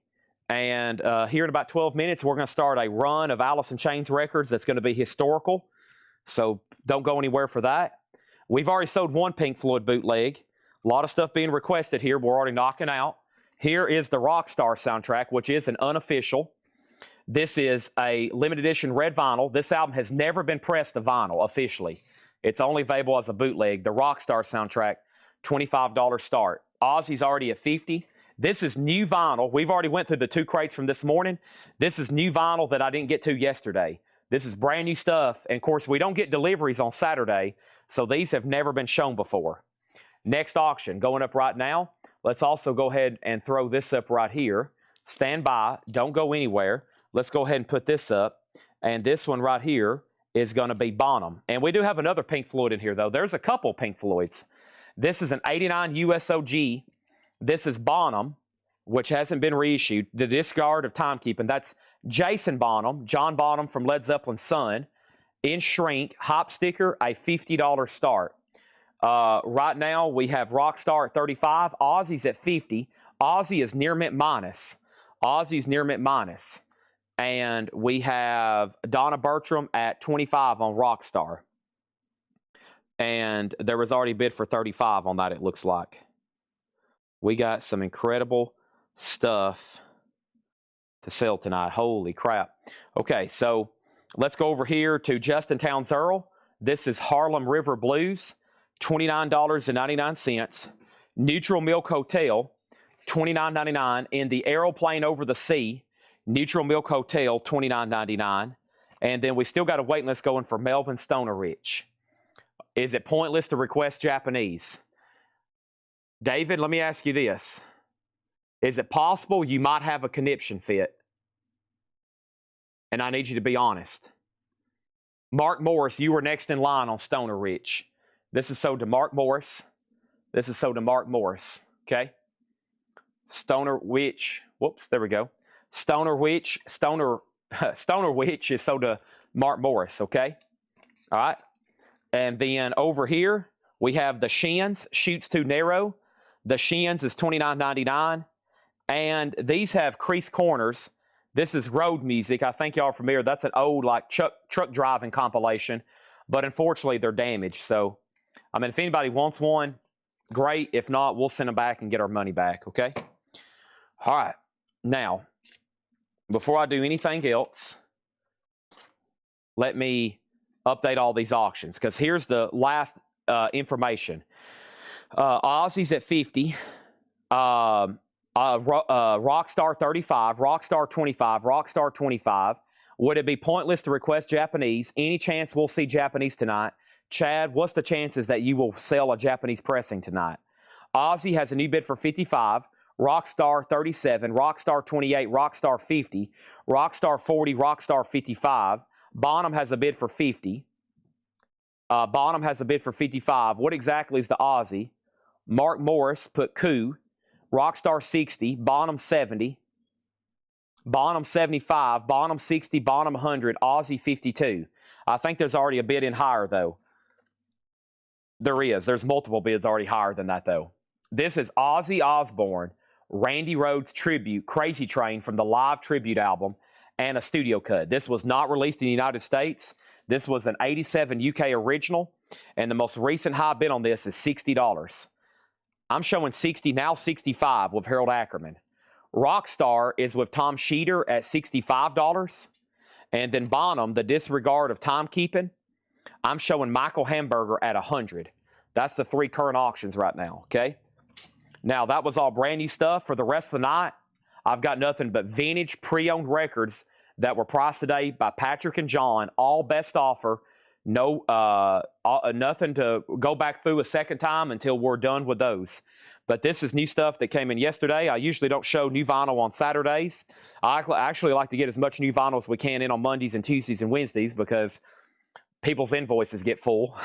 And here in about 12 minutes, we're going to start a run of Alice in Chains records that's going to be historical. So don't go anywhere for that. We've already sold one Pink Floyd bootleg. A lot of stuff being requested here. We're already knocking out. Here is the Rockstar soundtrack, which is an unofficial. This is a limited edition red vinyl. This album has never been pressed to vinyl officially. It's only available as a bootleg. The Rockstar soundtrack, $25 start. Aussie's already at 50. This is new vinyl. We've already went through the 2 crates from this morning. This is new vinyl that I didn't get to yesterday. This is brand new stuff. And of course, we don't get deliveries on Saturday, so these have never been shown before. Next auction going up right now. Let's also go ahead and throw this up right here. Stand by. Don't go anywhere. Let's go ahead and put this up. And this one right here is going to be Bonham. And we do have another Pink Floyd in here, though. There's a couple Pink Floyds. This is an 89 USOG. This is Bonham, which hasn't been reissued. The Discard of Timekeeping. That's Jason Bonham, John Bonham from Led Zeppelin's son. In shrink, hop sticker, a $50 start. Right now, we have Rockstar at 35. Aussie's at 50. Aussie is near mint minus. Aussie's near mint minus. And we have Donna Bertram at 25 on Rockstar. And there was already a bid for 35 on that, it looks like. We got some incredible stuff to sell tonight. Holy crap. Okay, so let's go over here to Justin Towns Earl. This is Harlem River Blues, $29.99. Neutral Milk Hotel, $29.99. In the Aeroplane Over the Sea, Neutral Milk Hotel, $29.99. And then we still got a waiting list going for Melvin Stoner Rich. Is it pointless to request Japanese? David, let me ask you this. Is it possible you might have a conniption fit? And I need you to be honest. Mark Morris, you were next in line on Stoner Rich. This is sold to Mark Morris. This is sold to Mark Morris. Okay? Stoner Witch. Whoops, there we go. Stoner Witch is sold to Mark Morris. Okay? All right? And then over here, we have the Shins, Shoots Too Narrow. The Shins is $29.99. And these have creased corners. This is road music. I think y'all are familiar. That's an old like truck driving compilation. But unfortunately, they're damaged. So, I mean, if anybody wants one, great. If not, we'll send them back and get our money back, okay? All right. Now, before I do anything else, let me update all these auctions. Because here's the last information. Aussie's at 50. Rockstar 35, Rockstar 25, Rockstar 25. Would it be pointless to request Japanese? Any chance we'll see Japanese tonight? Chad, what's the chances that you will sell a Japanese pressing tonight? Ozzy has a new bid for 55, Rockstar 37, Rockstar 28, Rockstar 50, Rockstar 40, Rockstar 55. Bonham has a bid for 50. Bonham has a bid for 55. What exactly is the Ozzy? Mark Morris put coup. Rockstar 60, Bonham 70, Bonham 75, Bonham 60, Bonham 100, Ozzy 52. I think there's already a bid in higher, though. There is. There's multiple bids already higher than that, though. This is Ozzy Osbourne, Randy Rhoads tribute, Crazy Train from the live tribute album, and a studio cut. This was not released in the United States. This was an 87 UK original, and the most recent high bid on this is $60. I'm showing 60, now 65 with Harold Ackerman. Rockstar is with Tom Sheeter at $65. And then Bonham, the disregard of timekeeping, I'm showing Michael Hamburger at $100. That's the 3 current auctions right now, okay? Now, that was all brand new stuff. For the rest of the night, I've got nothing but vintage pre-owned records that were priced today by Patrick and John, all best offer. No, nothing to go back through a second time until we're done with those. But this is new stuff that came in yesterday. I usually don't show new vinyl on Saturdays. I actually like to get as much new vinyl as we can in on Mondays and Tuesdays and Wednesdays because people's invoices get full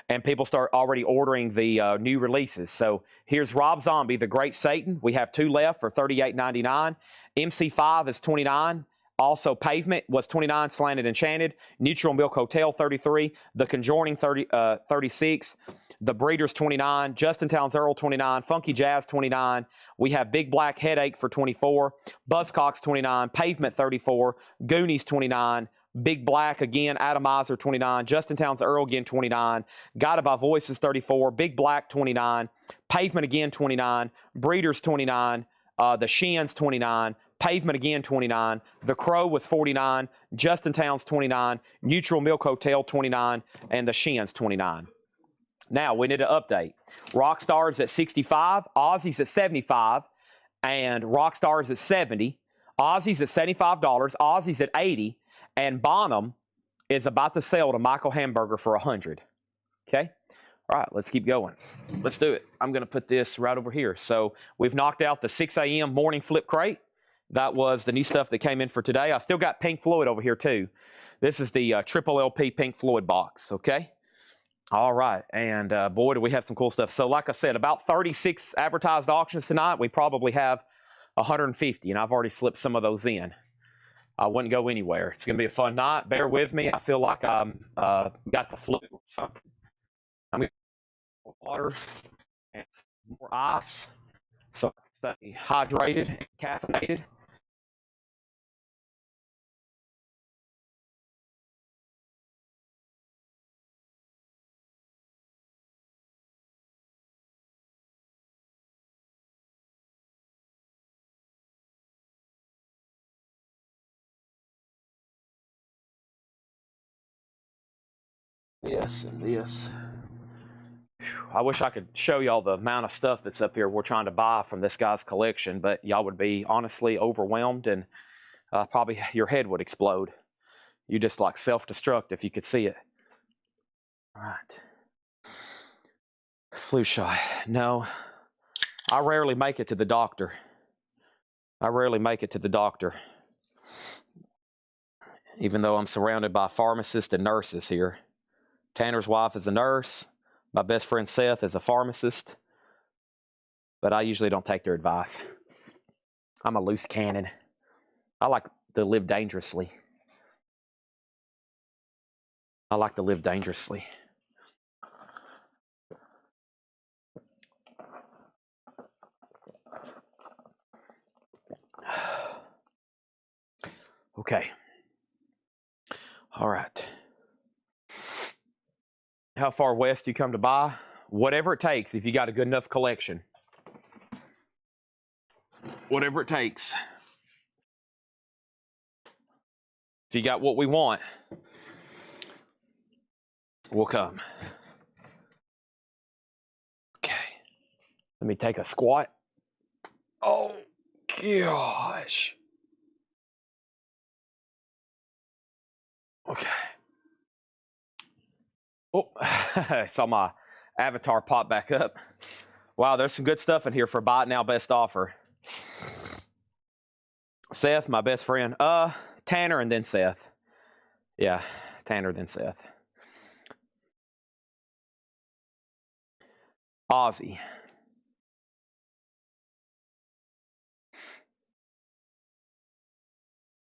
and people start already ordering the new releases. So here's Rob Zombie, The Great Satan. We have 2 left for $38.99. MC5 is $29. Also, Pavement was $29, Slanted Enchanted. Neutral Milk Hotel, $33. The Conjoining, $36. The Breeders, $29. Justin Towns Earl, $29. Funky Jazz, $29. We have Big Black Headache for $24. Buzzcocks, $29. Pavement, $34. Goonies, $29. Big Black again, Atomizer, $29. Justin Towns Earl again, $29. Guided by Voices, $34. Big Black, $29. Pavement again, $29. Breeders, $29. The Shins, $29. Pavement again, $29. The Crow was $49. Justin Towns, $29. Neutral Milk Hotel, $29. And the Shins, $29. Now, we need an update. Rockstar's at $65. Ozzy's at $75. And Rockstar's at $70. Ozzy's at $75. Ozzy's at $80. And Bonham is about to sell to Michael Hamburger for $100. Okay? All right, let's keep going. Let's do it. I'm going to put this right over here. So we've knocked out the 6 a.m. morning flip crate. That was the new stuff that came in for today. I still got Pink Floyd over here, too. This is the triple LP Pink Floyd box, okay? All right, and boy, do we have some cool stuff. So like I said, about 36 advertised auctions tonight. We probably have 150, and I've already slipped some of those in. I wouldn't go anywhere. It's going to be a fun night. Bear with me. I feel like I'm got the flu or something. I'm going to water and some more ice so I can stay hydrated and caffeinated. This and this. I wish I could show y'all the amount of stuff that's up here we're trying to buy from this guy's collection, but y'all would be honestly overwhelmed and probably your head would explode. You just like self-destruct if you could see it. All right. Flu shot. No, I rarely make it to the doctor. I rarely make it to the doctor. Even though I'm surrounded by pharmacists and nurses here. Tanner's wife is a nurse. My best friend Seth is a pharmacist. But I usually don't take their advice. I'm a loose cannon. I like to live dangerously. I like to live dangerously. Okay. All right. How far west do you come to buy? Whatever it takes if you got a good enough collection. Whatever it takes. If you got what we want, we'll come. Okay. Let me take a squat. Oh, Gosh. Okay. Oh, I saw my avatar pop back up. Wow, there's some good stuff in here for buy it now best offer. Seth, my best friend. Tanner and then Seth. Yeah, Tanner then Seth. Ozzy.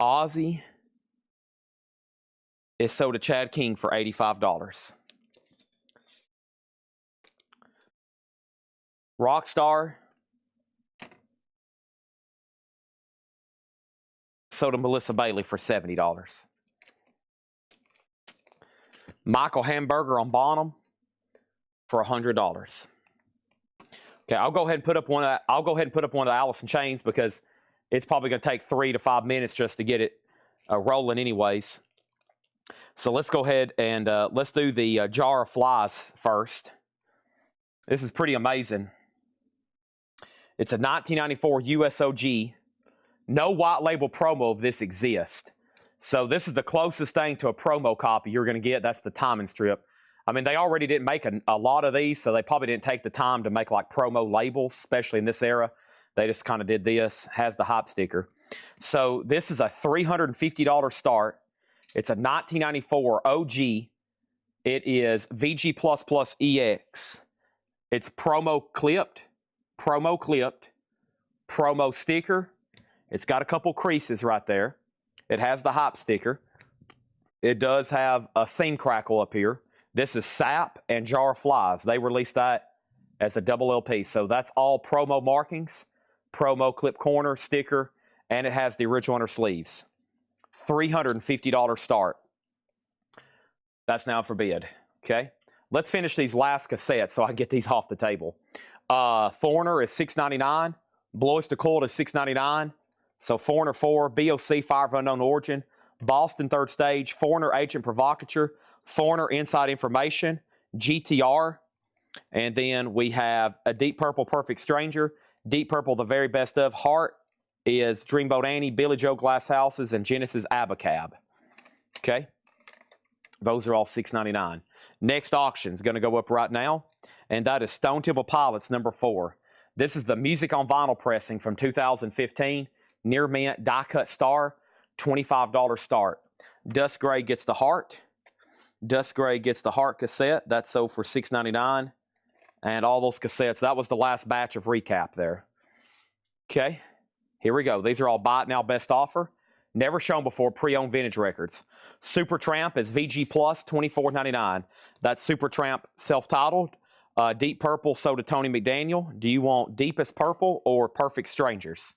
Ozzy is sold to Chad King for $85. Rockstar sold to Melissa Bailey for $70. Michael Hamburger on Bonham for $100. Okay, I'll go ahead and put up one of the Allison chains because it's probably going to take 3 to 5 minutes just to get it rolling anyways. So let's go ahead and let's do the jar of flies first. This is pretty amazing. It's a 1994 USOG. No white label promo of this exists. So this is the closest thing to a promo copy you're going to get. That's the timing strip. I mean, they already didn't make a lot of these, so they probably didn't take the time to make like promo labels, especially in this era. They just kind of did this. Has the hype sticker. So this is a $350 start. It's a 1994 OG. It is VG++ EX. It's promo clipped, promo sticker. It's got a couple creases right there. It has the hype sticker. It does have a seam crackle up here. This is Sap and Jar of Flies. They released that as a double LP. So that's all promo markings, promo clip corner, sticker, and it has the original inner sleeves. $350 start. That's now for bid. Okay. Let's finish these last cassettes so I can get these off the table. Foreigner is $6.99. Blois de Court is $6.99. So Foreigner 4, BOC Fire of Unknown Origin, Boston Third Stage, Foreigner Agent Provocateur, Foreigner Inside Information, GTR, and then we have a Deep Purple Perfect Stranger, Deep Purple The Very Best Of, Heart is Dreamboat Annie, Billy Joe Glass Houses, and Genesis Abacab. Okay, those are all $6.99. Next auction is going to go up right now, and that is Stone Temple Pilots number 4. This is the Music on Vinyl pressing from 2015. Near mint die cut star, $25 start. Dust Gray gets the Heart. Dust Gray gets the Heart cassette. That's sold for $6.99. And all those cassettes, that was the last batch of recap there. Okay, here we go. These are all buy it now best offer. Never shown before, pre-owned vintage records. Supertramp is VG Plus, $24.99. That's Supertramp self-titled. Deep Purple sold to Tony McDaniel. Do you want Deepest Purple or Perfect Strangers?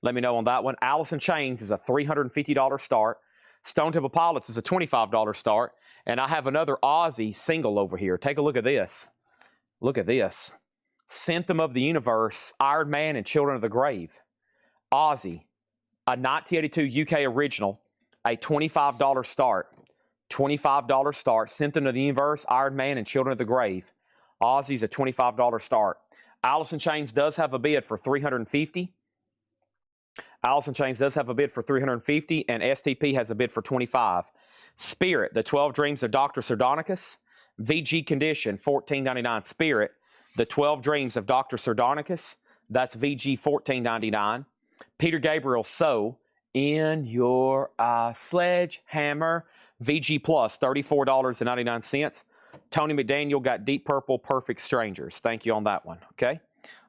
Let me know on that one. Allison Chains is a $350 start. Stone Temple Pilots is a $25 start. And I have another Ozzy single over here. Take a look at this. Look at this. Symptom of the Universe, Iron Man and Children of the Grave. Ozzy, a 1982 UK original, a $25 start. $25 start. Symptom of the Universe, Iron Man and Children of the Grave. Ozzy's a $25 start. Allison Chains does have a bid for $350. Allison Chains does have a bid for $350, and STP has a bid for $25. Spirit, The 12 Dreams of Dr. Sardonicus. VG Condition, $14.99. Spirit, The 12 Dreams of Dr. Sardonicus. That's VG $14.99. Peter Gabriel, So, In Your Sledgehammer. VG Plus, $34.99. Tony McDaniel got Deep Purple Perfect Strangers. Thank you on that one. Okay.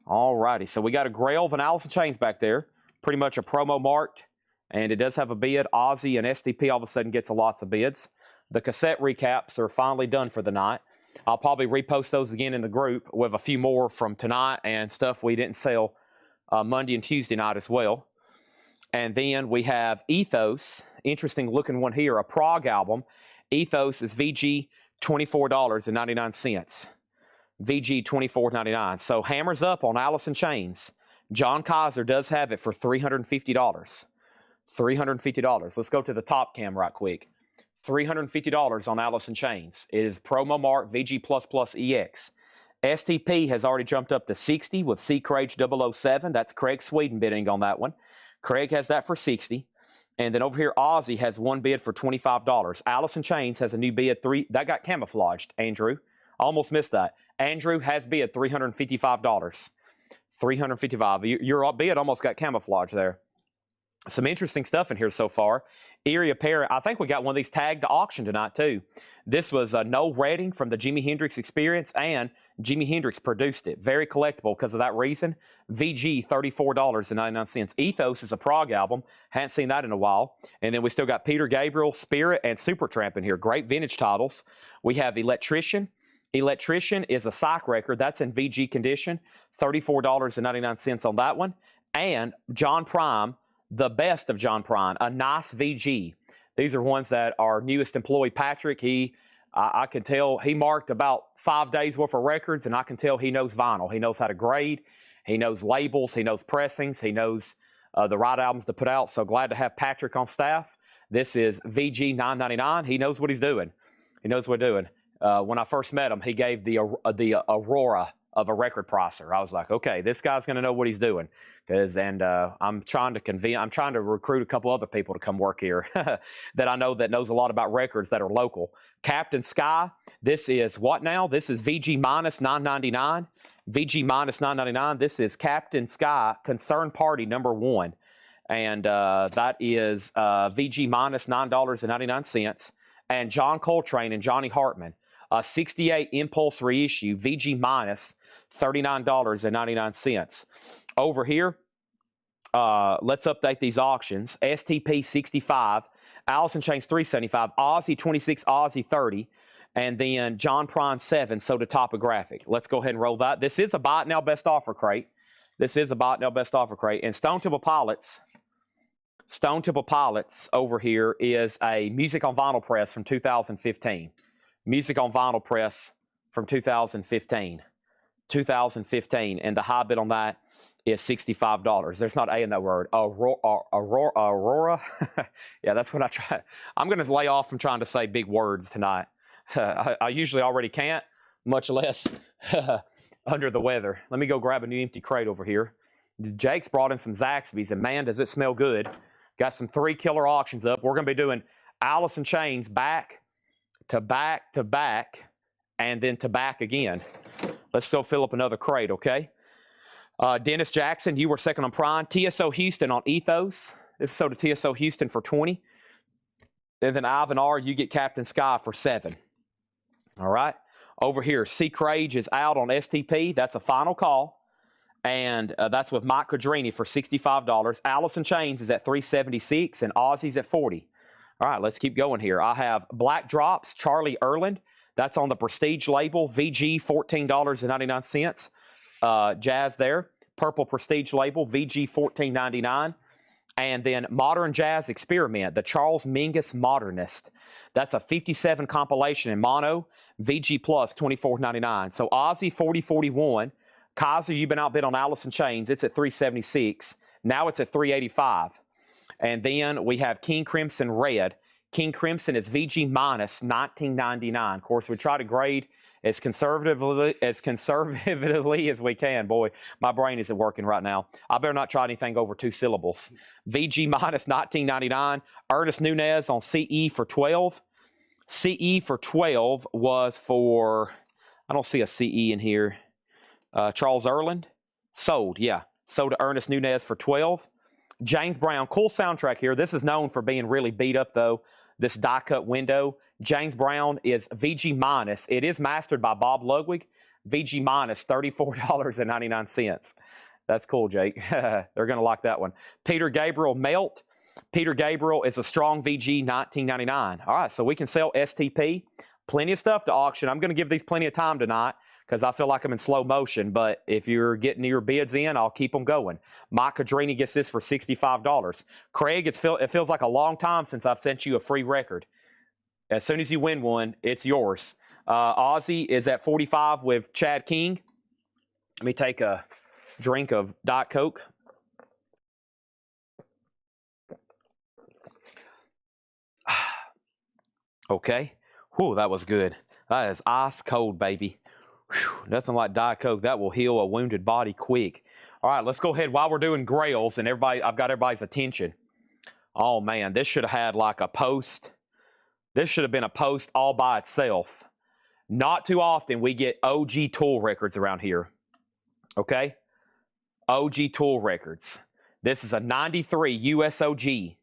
All righty. So we got a Grail of an Allison Chains back there. Pretty much a promo marked. And it does have a bid. Ozzy and STP all of a sudden gets lots of bids. The cassette recaps are finally done for the night. I'll probably repost those again in the group with a few more from tonight and stuff we didn't sell Monday and Tuesday night as well. And then we have Ethos. Interesting looking one here. A prog album. Ethos is VG $24.99. VG $24.99. So hammers up on Allison Chains. John Kaiser does have it for $350. $350. Let's go to the top cam right quick. $350 on Allison Chains. It is promo mark VG++ EX. STP has already jumped up to 60 with C. Craig 007. That's Craig Sweden bidding on that one. Craig has that for 60. And then over here, Ozzy has one bid for $25. Allison Chains has a new bid, that got camouflaged, Andrew. Almost missed that. Andrew has bid $355. $355. Your bid almost got camouflaged there. Some interesting stuff in here so far. Eerie Apparent. I think we got one of these tagged to auction tonight, too. This was Noel Redding from the Jimi Hendrix Experience, and Jimi Hendrix produced it. Very collectible because of that reason. VG, $34.99. Ethos is a prog album. Hadn't seen that in a while. And then we still got Peter Gabriel, Spirit, and Supertramp in here. Great vintage titles. We have Electrician. Electrician is a psych record. That's in VG condition. $34.99 on that one. And John Prime, the best of John Prine, a nice VG. These are ones that our newest employee, Patrick, I can tell he marked about 5 days worth of records, and I can tell he knows vinyl. He knows how to grade. He knows labels. He knows pressings. He knows the right albums to put out. So glad to have Patrick on staff. This is VG $9.99. He knows what he's doing. He knows what he's doing. When I first met him, he gave the Aurora of a record pricer. I was like, okay, this guy's going to know what he's doing. I'm trying to recruit a couple other people to come work here that I know that knows a lot about records that are local. Captain Sky, this is what now? This is VG minus $9.99. VG minus $9.99. This is Captain Sky Concern Party #1. And that is VG minus $9.99. And John Coltrane and Johnny Hartman, 68 Impulse reissue, VG minus $39.99. Over here, let's update these auctions. STP 65, Allison Chains 375, Ozzy 26, Ozzy 30, and then John Prine 7, so the Topographic. Let's go ahead and roll that. This is a Buy It Now Best Offer crate. This is a Buy It Now Best Offer crate. And Stone Temple Pilots over here is a Music on Vinyl press from 2015. Music on Vinyl press from 2015. 2015, and the high bid on that is $65. There's not A in that word. Aurora. Yeah, that's what I try. I'm going to lay off from trying to say big words tonight. I usually already can't, much less under the weather. Let me go grab a new empty crate over here. Jake's brought in some Zaxby's, and man, does it smell good. Got some 3 killer auctions up. We're going to be doing Allison Chains back to back to back, and then to back again. Let's still fill up another crate, okay? Dennis Jackson, you were second on Prime. TSO Houston on Ethos. This is sold to TSO Houston for 20. And then Ivan R., you get Captain Sky for 7. All right. Over here, C. Craig is out on STP. That's a final call. And that's with Mike Quadrini for $65. Allison Chains is at $376, and Ozzy's at $40. All right, let's keep going here. I have Black Drops, Charlie Erland. That's on the Prestige label, VG $14.99. Jazz there. Purple Prestige label, VG $14.99. And then Modern Jazz Experiment, the Charles Mingus Modernist. That's a 57 compilation in mono, VG Plus $24.99. So Ozzy 4041. Kaiser, you've been outbid on Allison Chains. It's at $376. Now it's at $385. And then we have King Crimson Red. King Crimson is VG minus $19.99. Of course, we try to grade as conservatively as we can. Boy, my brain isn't working right now. I better not try anything over 2 syllables. VG minus $19.99. Ernest Nunez on CE for 12. CE for 12 was for, I don't see a CE in here. Charles Erland. Sold, yeah. Sold to Ernest Nunez for 12. James Brown, cool soundtrack here. This is known for being really beat up, though. This die-cut window. James Brown is VG minus. It is mastered by Bob Ludwig. VG minus $34.99. That's cool, Jake. They're going to like that one. Peter Gabriel Melt. Peter Gabriel is a strong VG $19.99. All right, so we can sell STP. Plenty of stuff to auction. I'm going to give these plenty of time tonight because I feel like I'm in slow motion. But if you're getting your bids in, I'll keep them going. Mike Quadrini gets this for $65. Craig, it feels like a long time since I've sent you a free record. As soon as you win one, it's yours. Ozzy is at 45 with Chad King. Let me take a drink of Diet Coke. Okay. Whew, that was good. That is ice cold, baby. Whew, nothing like Diet Coke. That will heal a wounded body quick. All right, let's go ahead while we're doing grails and I've got everybody's attention. Oh, man, this should have had like a post. This should have been a post all by itself. Not too often we get OG Tool records around here. Okay? OG Tool records. This is a 93 USOG.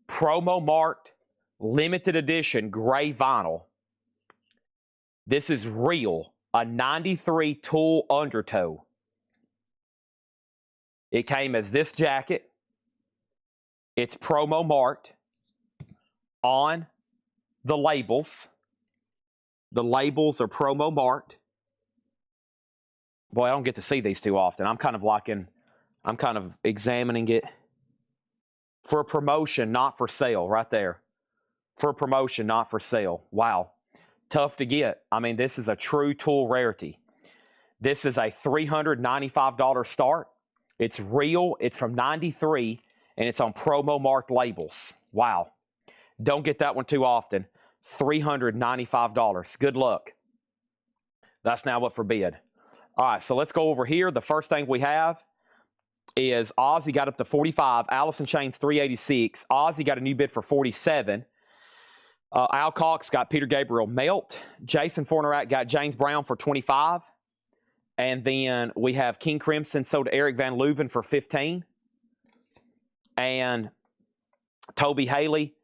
Promo marked, limited edition, gray vinyl. This is real. A 93 Tool Undertow. It came as this jacket. It's promo marked on the labels. The labels are promo marked. Boy, I don't get to see these too often. I'm kind of examining it for a promotion, not for sale, right there. For a promotion, not for sale. Wow. Tough to get. I mean, this is a true Tool rarity. This is a $395 start. It's real. It's from 93, and it's on promo marked labels. Wow. Don't get that one too often. $395. Good luck. That's now up for bid. All right, so let's go over here. The first thing we have is Ozzy got up to 45. Allison Chains 386. Ozzy got a new bid for 47. Al Cox got Peter Gabriel Melt. Jason Fornerat got James Brown for 25. And then we have King Crimson sold to Eric Van Leuven for 15. And Toby Haley,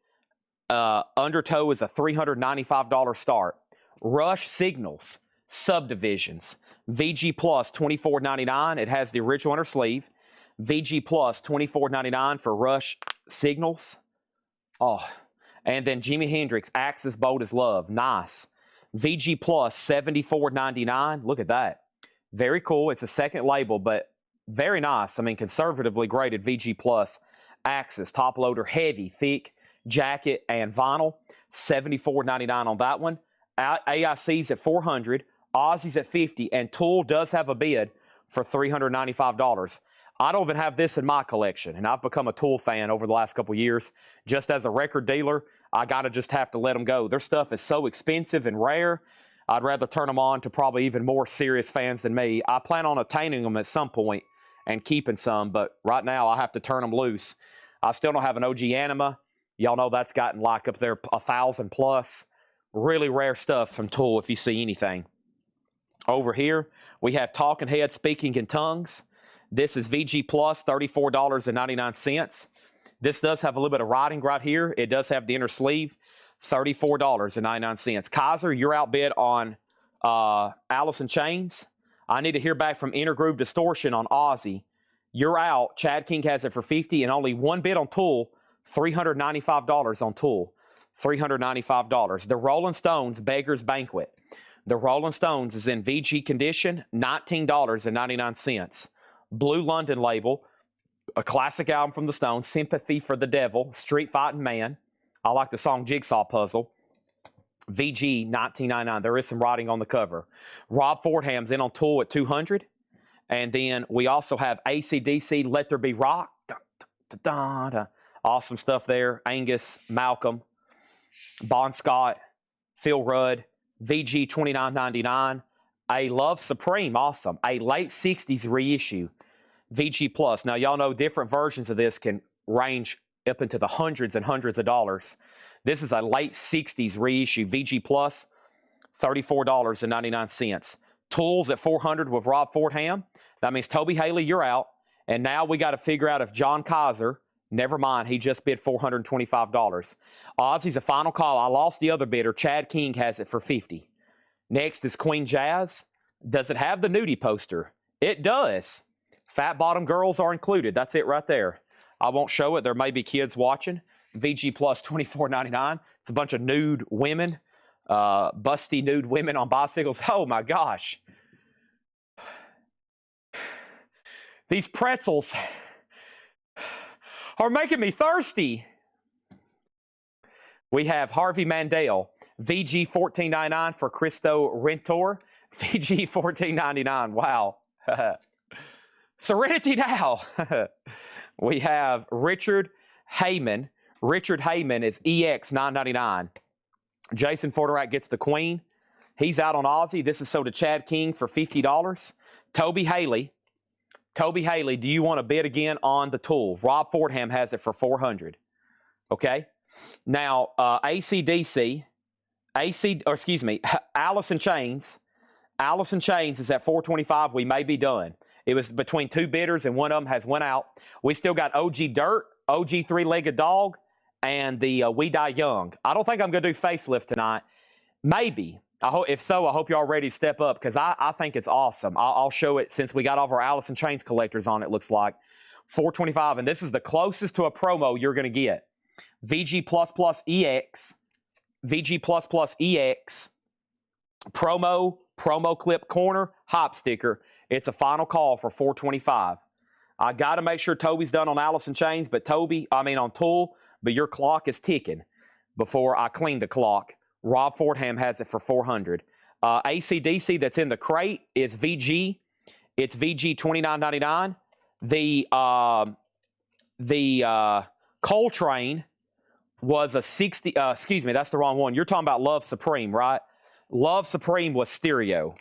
Undertow is a $395 start. Rush Signals, Subdivisions, VG Plus $24.99. It has the original under sleeve. VG Plus $24.99 for Rush Signals. Oh, and then Jimi Hendrix, Axis Bold as Love. Nice. VG Plus $74.99. Look at that. Very cool. It's a second label, but very nice. I mean, conservatively graded VG Plus. Axis, top loader, heavy, thick, jacket, and vinyl. $74.99 on that one. AIC's at $400. Ozzy's at $50. And Tool does have a bid for $395. I don't even have this in my collection, and I've become a Tool fan over the last couple years. Just as a record dealer, I got to just have to let them go. Their stuff is so expensive and rare, I'd rather turn them on to probably even more serious fans than me. I plan on obtaining them at some point and keeping some, but right now I have to turn them loose. I still don't have an OG Anima. Y'all know that's gotten like up there 1,000 plus. Really rare stuff from Tool if you see anything. Over here, we have Talking Heads Speaking in Tongues. This is VG Plus, $34.99. This does have a little bit of writing right here. It does have the inner sleeve, $34.99. Kaiser, you're outbid on Allison Chains. I need to hear back from Intergroove Distortion on Ozzy. You're out. Chad King has it for $50, and only one bid on Tool, $395 on Tool. $395. The Rolling Stones, Beggar's Banquet. The Rolling Stones is in VG condition, $19.99. Blue London label, a classic album from the Stones, Sympathy for the Devil, Street Fighting Man. I like the song Jigsaw Puzzle. VG, $19.99. There is some writing on the cover. Rob Fordham's in on Tool at $200. And then we also have AC/DC, Let There Be Rock. Da, da, da, da. Awesome stuff there. Angus, Malcolm, Bon Scott, Phil Rudd, VG, $29.99. A Love Supreme, awesome. A late 60s reissue, VG Plus. Now, y'all know different versions of this can range up into the hundreds and hundreds of dollars. This is a late 60s reissue, VG Plus, $34.99. Tools at $400 with Rob Fordham. That means Toby Haley, you're out. And now we got to figure out if John Kaiser, never mind, he just bid $425. Ozzy's a final call. I lost the other bidder. Chad King has it for $50. Next is Queen Jazz. Does it have the nudie poster? It does. Fat bottom girls are included. That's it right there. I won't show it. There may be kids watching. VG Plus $24.99. It's a bunch of nude women, busty nude women on bicycles. Oh my gosh. These pretzels are making me thirsty. We have Harvey Mandel, VG $14.99 for Cristo Rentor. VG $14.99. Wow. Serenity now. We have Richard Heyman. Richard Heyman is EX $9.99. Jason Forterat gets the Queen. He's out on Aussie. This is sold to Chad King for $50. Toby Haley, do you want to bid again on the tool? Rob Fordham has it for $400. Okay. Now, ACDC, Allison Chains. Allison Chains is at $425. We may be done. It was between two bidders, and one of them has went out. We still got OG Dirt, OG Three-Legged Dog, and the We Die Young. I don't think I'm going to do facelift tonight. Maybe. If so, I hope y'all ready to step up because I think it's awesome. I'll show it since we got all of our Allison Chains collectors on, it looks like. $425, and this is the closest to a promo you're going to get. VG++ EX, VG++ EX, promo clip corner, hop sticker. It's a final call for $425. I got to make sure Toby's done on Allison Chains, but on Tool, but your clock is ticking before I clean the clock. Rob Fordham has it for $400. ACDC that's in the crate is VG. It's VG $29.99. The Coltrane was a 60. Excuse me, that's the wrong one. You're talking about Love Supreme, right? Love Supreme was stereo.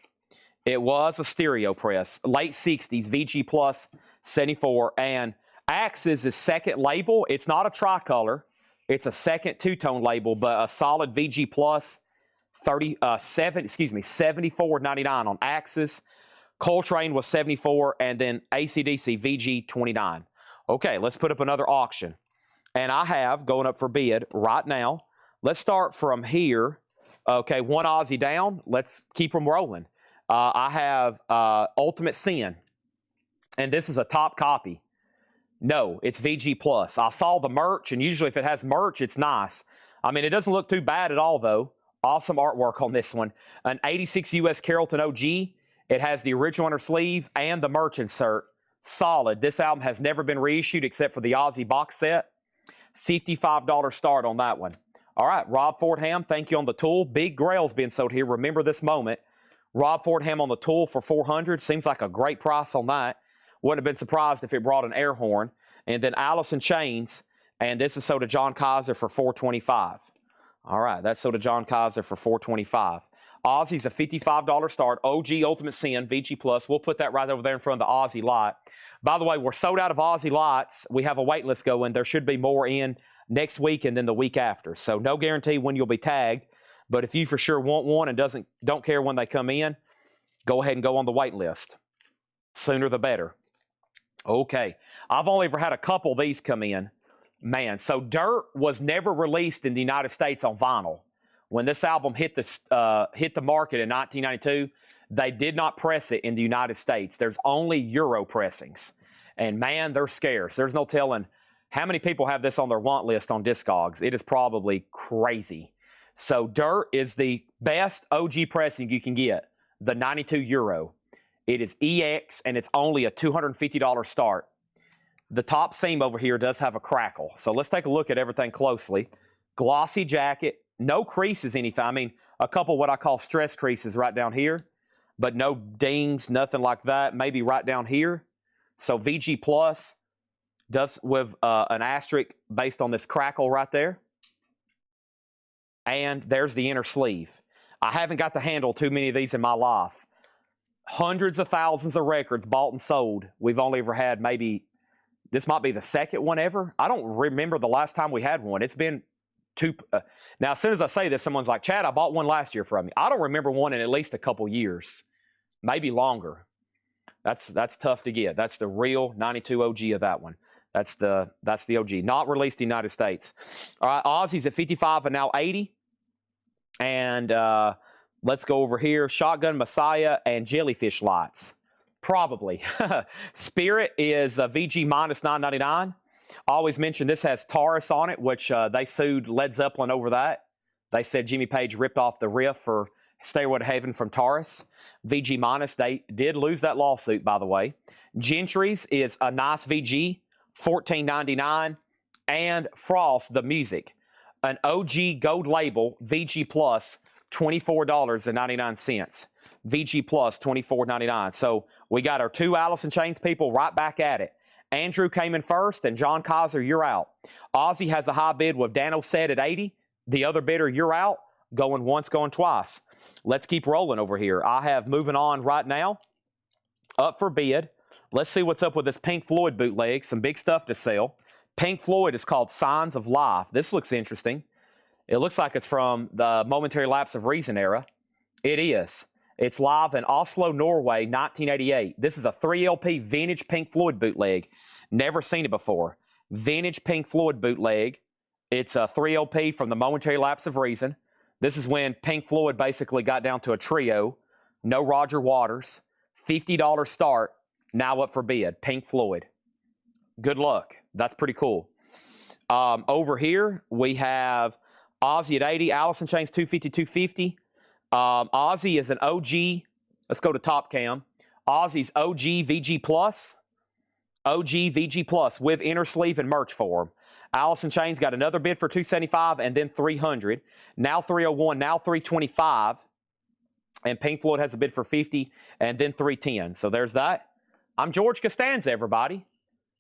It was a stereo press. Late 60s, VG Plus 74. And Axis is second label. It's not a tricolor. It's a second two-tone label, but a solid VG Plus $74.99 on Axis. Coltrane was $74, and then ACDC VG $29. Okay, let's put up another auction. And I have going up for bid right now. Let's start from here. Okay, one Aussie down. Let's keep them rolling. I have Ultimate Sin, and this is a top copy. No, it's VG Plus. I saw the merch, and usually if it has merch, it's nice. I mean, it doesn't look too bad at all, though. Awesome artwork on this one. An 86 US Carrollton OG. It has the original inner sleeve and the merch insert. Solid. This album has never been reissued except for the Aussie box set. $55 start on that one. All right, Rob Fordham, thank you on the tool. Big Grail's being sold here. Remember this moment. Rob Fordham on the tool for $400. Seems like a great price on that. Wouldn't have been surprised if it brought an air horn. And then Allison Chains, and this is sold to John Kaiser for $425. All right, that's sold to John Kaiser for $425. Aussie's a $55 start. OG Ultimate Sin, VG Plus. We'll put that right over there in front of the Aussie lot. By the way, we're sold out of Aussie lots. We have a wait list going. There should be more in next week and then the week after. So no guarantee when you'll be tagged. But if you for sure want one and don't care when they come in, go ahead and go on the wait list. Sooner the better. Okay, I've only ever had a couple of these come in. Man, so Dirt was never released in the United States on vinyl. When this album hit the market in 1992, they did not press it in the United States. There's only Euro pressings. And man, they're scarce. There's no telling how many people have this on their want list on Discogs. It is probably crazy. So Dirt is the best OG pressing you can get, the 92 Euro. It is EX, and it's only a $250 start. The top seam over here does have a crackle. So let's take a look at everything closely. Glossy jacket, no creases anything. I mean, a couple what I call stress creases right down here, but no dings, nothing like that. Maybe right down here. So VG Plus does with an asterisk based on this crackle right there. And there's the inner sleeve. I haven't got to handle too many of these in my life. Hundreds of thousands of records bought and sold. We've only ever had maybe, this might be the second one ever. I don't remember the last time we had one. It's been two. Now, as soon as I say this, someone's like, Chad, I bought one last year from you. I don't remember one in at least a couple years, maybe longer. That's tough to get. That's the real 92 OG of that one. That's the OG, not released in the United States. All right, Aussie's at 55 and now 80. And let's go over here. Shotgun Messiah and Jellyfish Lights. Probably. Spirit is VG minus $9.99. Always mention this has Taurus on it, which they sued Led Zeppelin over that. They said Jimmy Page ripped off the riff for Stairway to Heaven from Taurus. VG minus. They did lose that lawsuit, by the way. Gentry's is a nice VG, $14.99. And Frost, the music. An OG gold label, VG Plus, $24.99. VG Plus, $24.99. So we got our two Allison Chains people right back at it. Andrew came in first, and John Kaiser, you're out. Aussie has a high bid with Dano Set at 80. The other bidder, you're out. Going once, going twice. Let's keep rolling over here. I have moving on right now. Up for bid. Let's see what's up with this Pink Floyd bootleg. Some big stuff to sell. Pink Floyd is called Signs of Life. This looks interesting. It looks like it's from the Momentary Lapse of Reason era. It is. It's live in Oslo, Norway, 1988. This is a 3LP vintage Pink Floyd bootleg. Never seen it before. Vintage Pink Floyd bootleg. It's a 3LP from the Momentary Lapse of Reason. This is when Pink Floyd basically got down to a trio. No Roger Waters. $50 start. Now up for bid. Pink Floyd. Good luck. That's pretty cool. Over here, we have Ozzy at 80. Alice in Chains 250, 250. Ozzy is an OG. Let's go to Top Cam. Ozzy's OG VG Plus. OG VG Plus with inner sleeve and merch for him. Alice in Chains got another bid for 275 and then 300. Now 301, now 325. And Pink Floyd has a bid for 50 and then 310. So there's that. I'm George Costanza, everybody.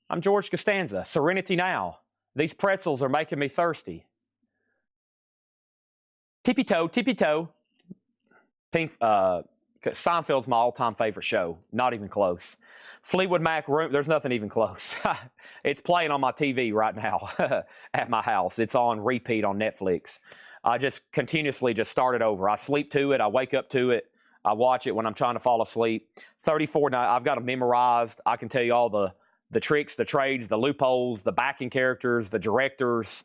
I'm George Costanza. Serenity now. These pretzels are making me thirsty. Tippy toe, tippy toe. Pink, Seinfeld's my all-time favorite show. Not even close. Fleetwood Mac, there's nothing even close. It's playing on my TV right now at my house. It's on repeat on Netflix. I just continuously just start it over. I sleep to it. I wake up to it. I watch it when I'm trying to fall asleep. 34, I've got them memorized. I can tell you all the tricks, the trades, the loopholes, the backing characters, the directors,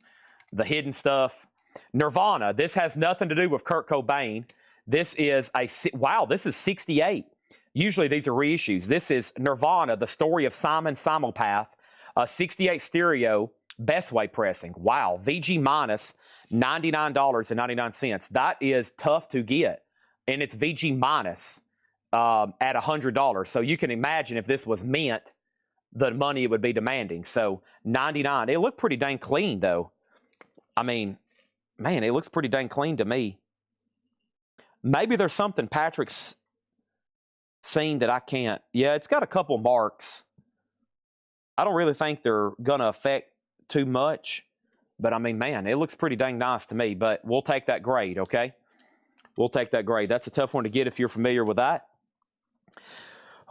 the hidden stuff. Nirvana, this has nothing to do with Kurt Cobain. This is this is 68. Usually these are reissues. This is Nirvana, the story of Simon Simopath, a 68 stereo, best way pressing. Wow, VG minus $99.99. That is tough to get. And it's VG minus at $100. So you can imagine if this was mint, the money it would be demanding. So 99. It looked pretty dang clean, though. I mean, man, it looks pretty dang clean to me. Maybe there's something Patrick's seen that I can't. Yeah, it's got a couple marks. I don't really think they're going to affect too much. But, I mean, man, it looks pretty dang nice to me. But we'll take that grade, okay? We'll take that grade. That's a tough one to get if you're familiar with that.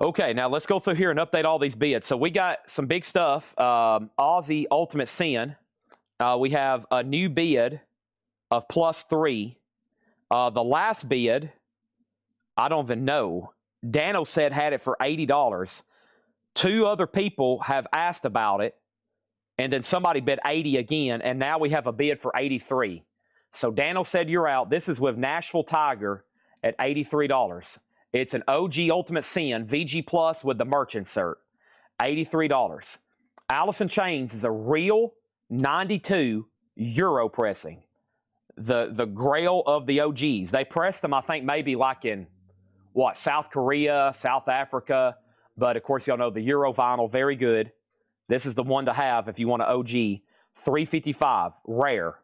Okay, now let's go through here and update all these bids. So we got some big stuff. Ozzy Ultimate Sin. We have a new bid of +3. The last bid, I don't even know. Dano said had it for $80. Two other people have asked about it. And then somebody bid 80 again. And now we have a bid for 83. So Daniel said you're out. This is with Nashville Tiger at $83. It's an OG Ultimate Sin VG Plus with the merch insert. $83. Alice in Chains is a real 92 Euro pressing. The grail of the OGs. They pressed them, I think, maybe like in, South Korea, South Africa. But, of course, y'all know the Euro vinyl, very good. This is the one to have if you want an OG. $355, rare.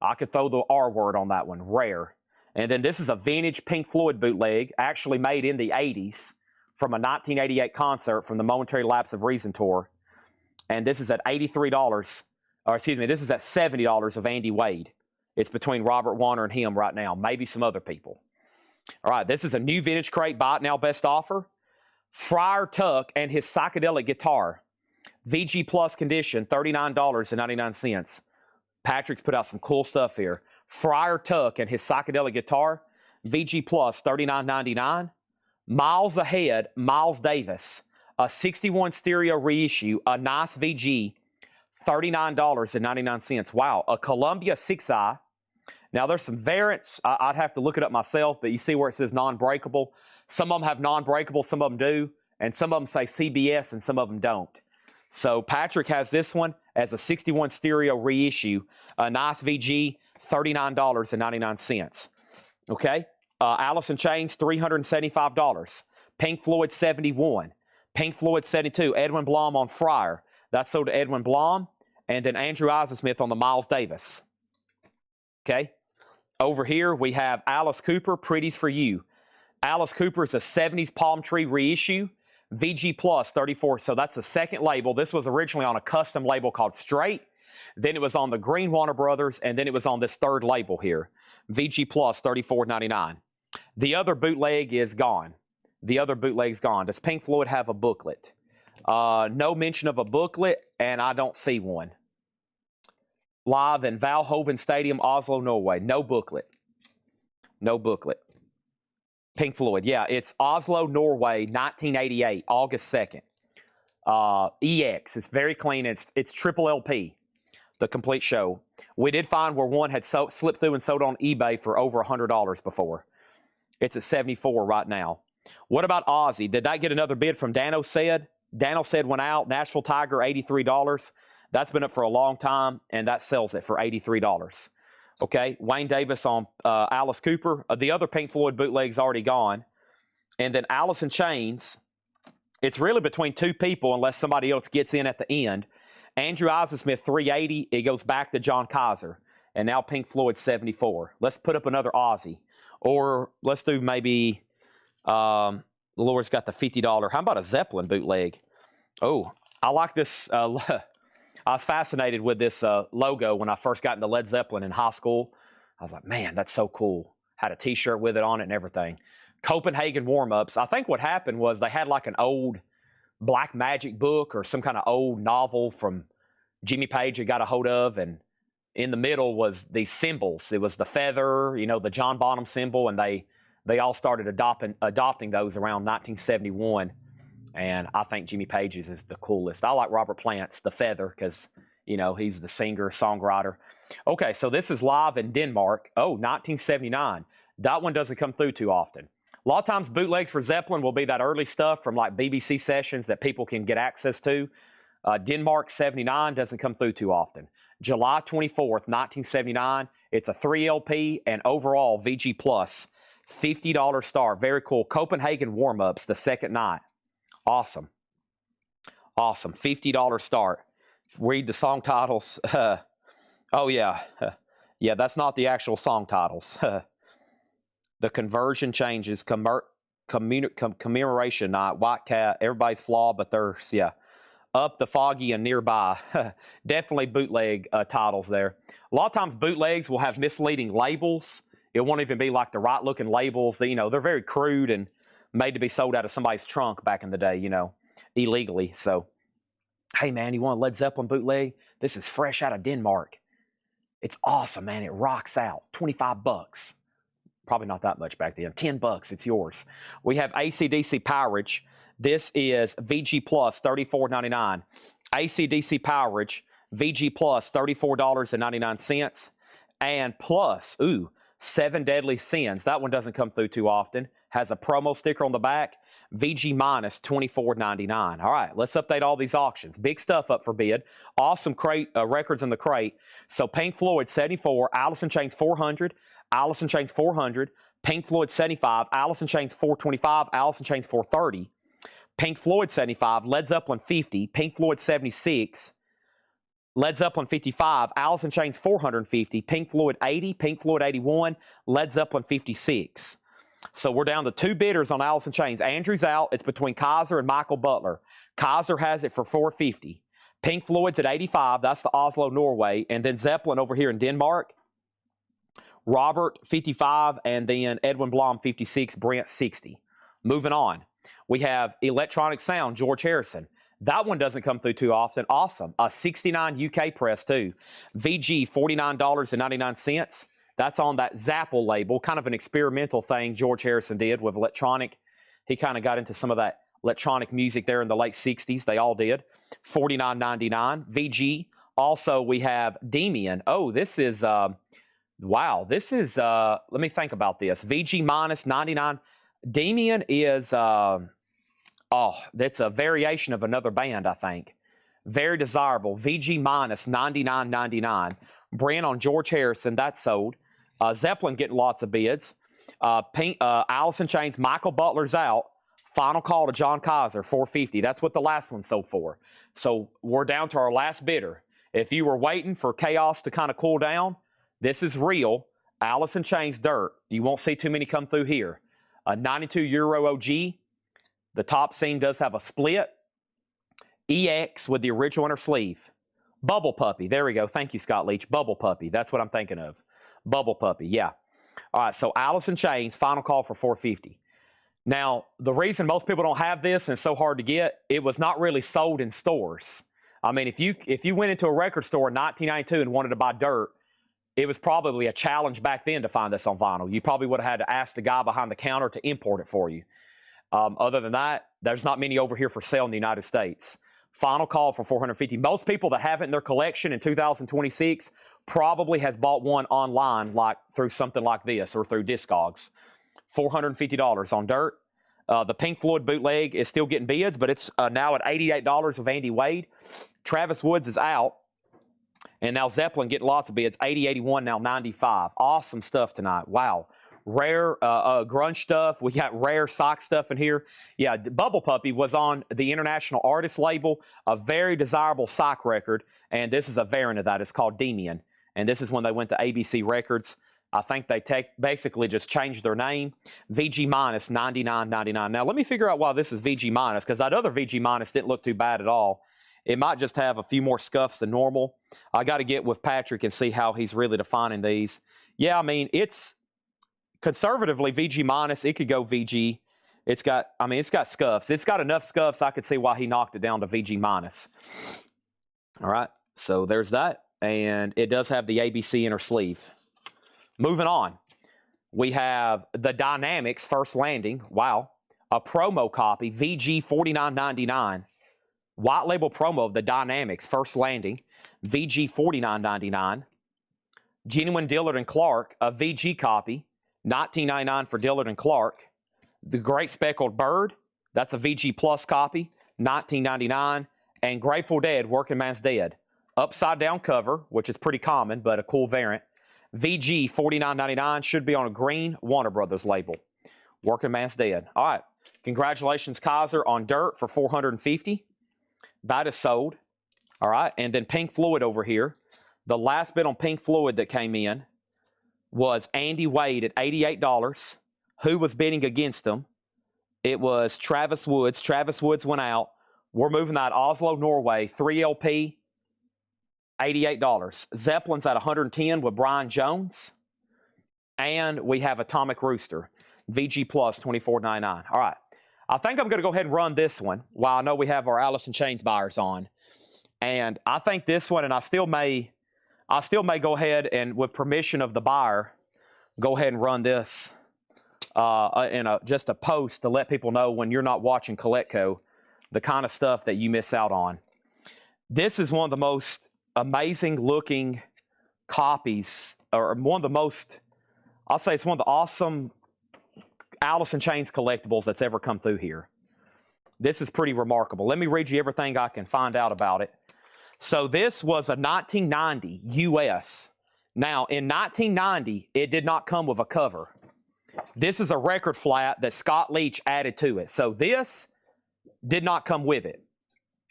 I could throw the R word on that one, rare. And then this is a vintage Pink Floyd bootleg, actually made in the 80s from a 1988 concert from the Momentary Lapse of Reason tour. And this is at $83, or excuse me, this is at $70 of Andy Wade. It's between Robert Warner and him right now, maybe some other people. All right, this is a new vintage crate, buy it now, best offer. Friar Tuck and his psychedelic guitar. VG Plus condition, $39.99. Patrick's put out some cool stuff here. Friar Tuck and his psychedelic guitar, VG Plus, $39.99. Miles Ahead, Miles Davis, a 61 stereo reissue, a nice VG, $39.99. Wow, a Columbia 6i. Now, there's some variants. I'd have to look it up myself, but you see where it says non-breakable. Some of them have non-breakable, some of them do, and some of them say CBS, and some of them don't. So Patrick has this one as a 61 stereo reissue, a nice VG, $39.99. Okay? Alice in Chains, $375. Pink Floyd, $71. Pink Floyd, $72. Edwin Blom on Friar. That's sold to Edwin Blom. And then Andrew Eisensmith on the Miles Davis. Okay? Over here, we have Alice Cooper, Pretties for You. Alice Cooper is a 70s palm tree reissue. VG Plus, 34. So that's a second label. This was originally on a custom label called Straight. Then it was on the Green Warner Brothers, and then it was on this third label here. VG Plus, $34.99. The other bootleg is gone. The other bootleg's gone. Does Pink Floyd have a booklet? No mention of a booklet, and I don't see one. Live in Valhoven Stadium, Oslo, Norway. No booklet. No booklet. Pink Floyd. Yeah, it's Oslo, Norway, 1988, August 2nd. EX. It's very clean. It's triple LP, the complete show. We did find where one had slipped through and sold on eBay for over $100 before. It's at $74 right now. What about Ozzy? Did that get another bid from Dano Said? Dano Said went out. Nashville Tiger, $83. That's been up for a long time, and that sells it for $83. Okay, Wayne Davis on Alice Cooper. The other Pink Floyd bootleg's already gone. And then Alice in Chains. It's really between two people unless somebody else gets in at the end. Andrew Isaac-Smith, $380. It goes back to John Kaiser. And now Pink Floyd, $74. Let's put up another Ozzy. Or let's do maybe, Laura's got the $50. How about a Zeppelin bootleg? Oh, I like this. I was fascinated with this logo when I first got into Led Zeppelin in high school. I was like, man, that's so cool. Had a T-shirt with it on it and everything. Copenhagen warm-ups. I think what happened was they had like an old Black Magic book or some kind of old novel from Jimmy Page had got a hold of, and in the middle was these symbols. It was the feather, you know, the John Bonham symbol, and they all started adopting those around 1971. And I think Jimmy Page's is the coolest. I like Robert Plant's The Feather because, you know, he's the singer, songwriter. Okay, so this is live in Denmark. Oh, 1979. That one doesn't come through too often. A lot of times bootlegs for Zeppelin will be that early stuff from like BBC sessions that people can get access to. Denmark 79 doesn't come through too often. July 24th, 1979. It's a 3 LP and overall VG Plus. $50 star. Very cool. Copenhagen warm-ups the second night. Awesome. Awesome. $50 start. Read the song titles. Oh, yeah. Yeah, that's not the actual song titles. The conversion changes. Commemoration night. White Cat. Everybody's flawed, but there's, yeah. Up the Foggy and Nearby. Definitely bootleg titles there. A lot of times bootlegs will have misleading labels. It won't even be like the right looking labels. You know, they're very crude and made to be sold out of somebody's trunk back in the day, you know, illegally. So, hey man, you want a Led Zeppelin bootleg? This is fresh out of Denmark. It's awesome, man. It rocks out. $25. Probably not that much back then. $10. It's yours. We have AC/DC Powerage. This is VG Plus, $34.99. AC/DC Powerage, VG Plus, $34.99. And plus, ooh, 7 Deadly Sins. That one doesn't come through too often. Has a promo sticker on the back. VG minus, $24.99. All right, let's update all these auctions. Big stuff up for bid. Awesome crate records in the crate. So Pink Floyd, 74. Alice in Chains, 400. Alice in Chains, 400. Pink Floyd, 75. Alice in Chains, 425. Alice in Chains, 430. Pink Floyd, 75. Led Zeppelin, 50. Pink Floyd, 76. Led Zeppelin, 55. Alice in Chains, 450. Pink Floyd, 80. Pink Floyd, 81. Led Zeppelin, 56. So we're down to 2 bidders on Alice in Chains. Andrew's out. It's between Kaiser and Michael Butler. Kaiser has it for $450. Pink Floyd's at 85. That's the Oslo, Norway. And then Zeppelin over here in Denmark. Robert, 55. And then Edwin Blom, 56. Brent, 60. Moving on. We have Electronic Sound, George Harrison. That one doesn't come through too often. Awesome. A 69 UK press too. VG, $49.99. That's on that Zapple label. Kind of an experimental thing George Harrison did with electronic. He kind of got into some of that electronic music there in the late 60s. They all did. $49.99. VG. Also, we have Demian. Oh, this is, wow. This is, let me think about this. VG minus 99. Demian is, that's a variation of another band, I think. Very desirable. VG minus $99.99. Brand on George Harrison, that's sold. Zeppelin getting lots of bids. Alice in Chains, Michael Butler's out. Final call to John Kaiser, $450. That's what the last one sold for. So we're down to our last bidder. If you were waiting for chaos to kind of cool down, this is real. Alice in Chains Dirt. You won't see too many come through here. A 92 Euro OG. The top scene does have a split. EX with the original inner sleeve. Bubble Puppy. There we go. Thank you, Scott Leach. Bubble Puppy. That's what I'm thinking of. Bubble Puppy. Yeah. All right, so Allison Chains, final call for $450. Now, the reason most people don't have this and it's so hard to get, it was not really sold in stores. I mean, if you went into a record store in 1992 and wanted to buy dirt, it was probably a challenge back then to find this on vinyl. You probably would have had to ask the guy behind the counter to import it for you. Other than that, there's not many over here for sale in the United States. Final call for $450. Most people that have it in their collection in 2026 probably has bought one online, like through something like this or through Discogs. $450 on dirt. The Pink Floyd bootleg is still getting bids, but it's now at $88 with Andy Wade. Travis Woods is out. And now Zeppelin getting lots of bids. 80, 81, now 95. Awesome stuff tonight. Wow. Rare grunge stuff. We got rare sock stuff in here. Yeah, Bubble Puppy was on the International Artist label, a very desirable sock record. And this is a variant of that. It's called Demian. And this is when they went to ABC Records. I think they basically just changed their name. VG minus $99.99. Now, let me figure out why this is VG minus, because that other VG minus didn't look too bad at all. It might just have a few more scuffs than normal. I got to get with Patrick and see how he's really defining these. Yeah, I mean, it's conservatively VG minus. It could go VG. It's got scuffs. It's got enough scuffs I could see why he knocked it down to VG minus. All right, so there's that. And it does have the ABC inner sleeve. Moving on, we have the Dynamics First Landing. Wow. A promo copy, VG $49.99. White label promo of the Dynamics First Landing, VG $49.99. Genuine Dillard and Clark, a VG copy, $19.99 for Dillard and Clark. The Great Speckled Bird, that's a VG Plus copy, $19.99. And Grateful Dead, Working Man's Dead. Upside down cover, which is pretty common, but a cool variant. VG $49.99, should be on a green Warner Brothers label. Working Man's Dead. All right. Congratulations, Kaiser, on dirt for $450. That is sold. All right. And then Pink Floyd over here. The last bit on Pink Floyd that came in was Andy Wade at $88. Who was bidding against him? It was Travis Woods. Travis Woods went out. We're moving that Oslo, Norway, 3LP. $88. Zeppelin's at $110 with Brian Jones. And we have Atomic Rooster. VG Plus, $24.99. All right. I think I'm going to go ahead and run this one while I know we have our Allison Chains buyers on. And I think this one, and I still may go ahead and, with permission of the buyer, go ahead and run this in just a post to let people know when you're not watching Collectco, the kind of stuff that you miss out on. This is one of the most amazing looking copies, or one of the most, I'll say it's one of the awesome Allison Chains collectibles that's ever come through here. This is pretty remarkable. Let me read you everything I can find out about it. So this was a 1990 US. Now, in 1990, it did not come with a cover. This is a record flat that Scott Leach added to it. So this did not come with it.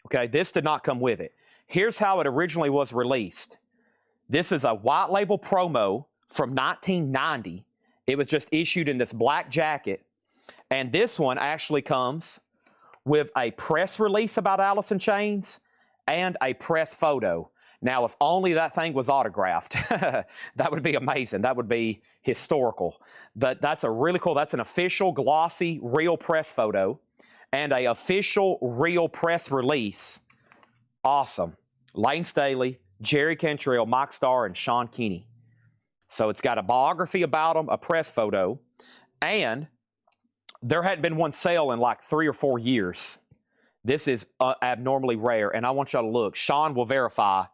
Okay, this did not come with it. Here's how it originally was released. This is a white label promo from 1990. It was just issued in this black jacket. And this one actually comes with a press release about Allison Chains and a press photo. Now, if only that thing was autographed, that would be amazing. That would be historical. But that's a really cool, that's an official glossy real press photo and a official real press release. Awesome. Lane Staley, Jerry Cantrell, Mike Starr, and Sean Kinney. So it's got a biography about them, a press photo, and there hadn't been one sale in like 3 or 4 years. This is abnormally rare, and I want y'all to look. Sean will verify.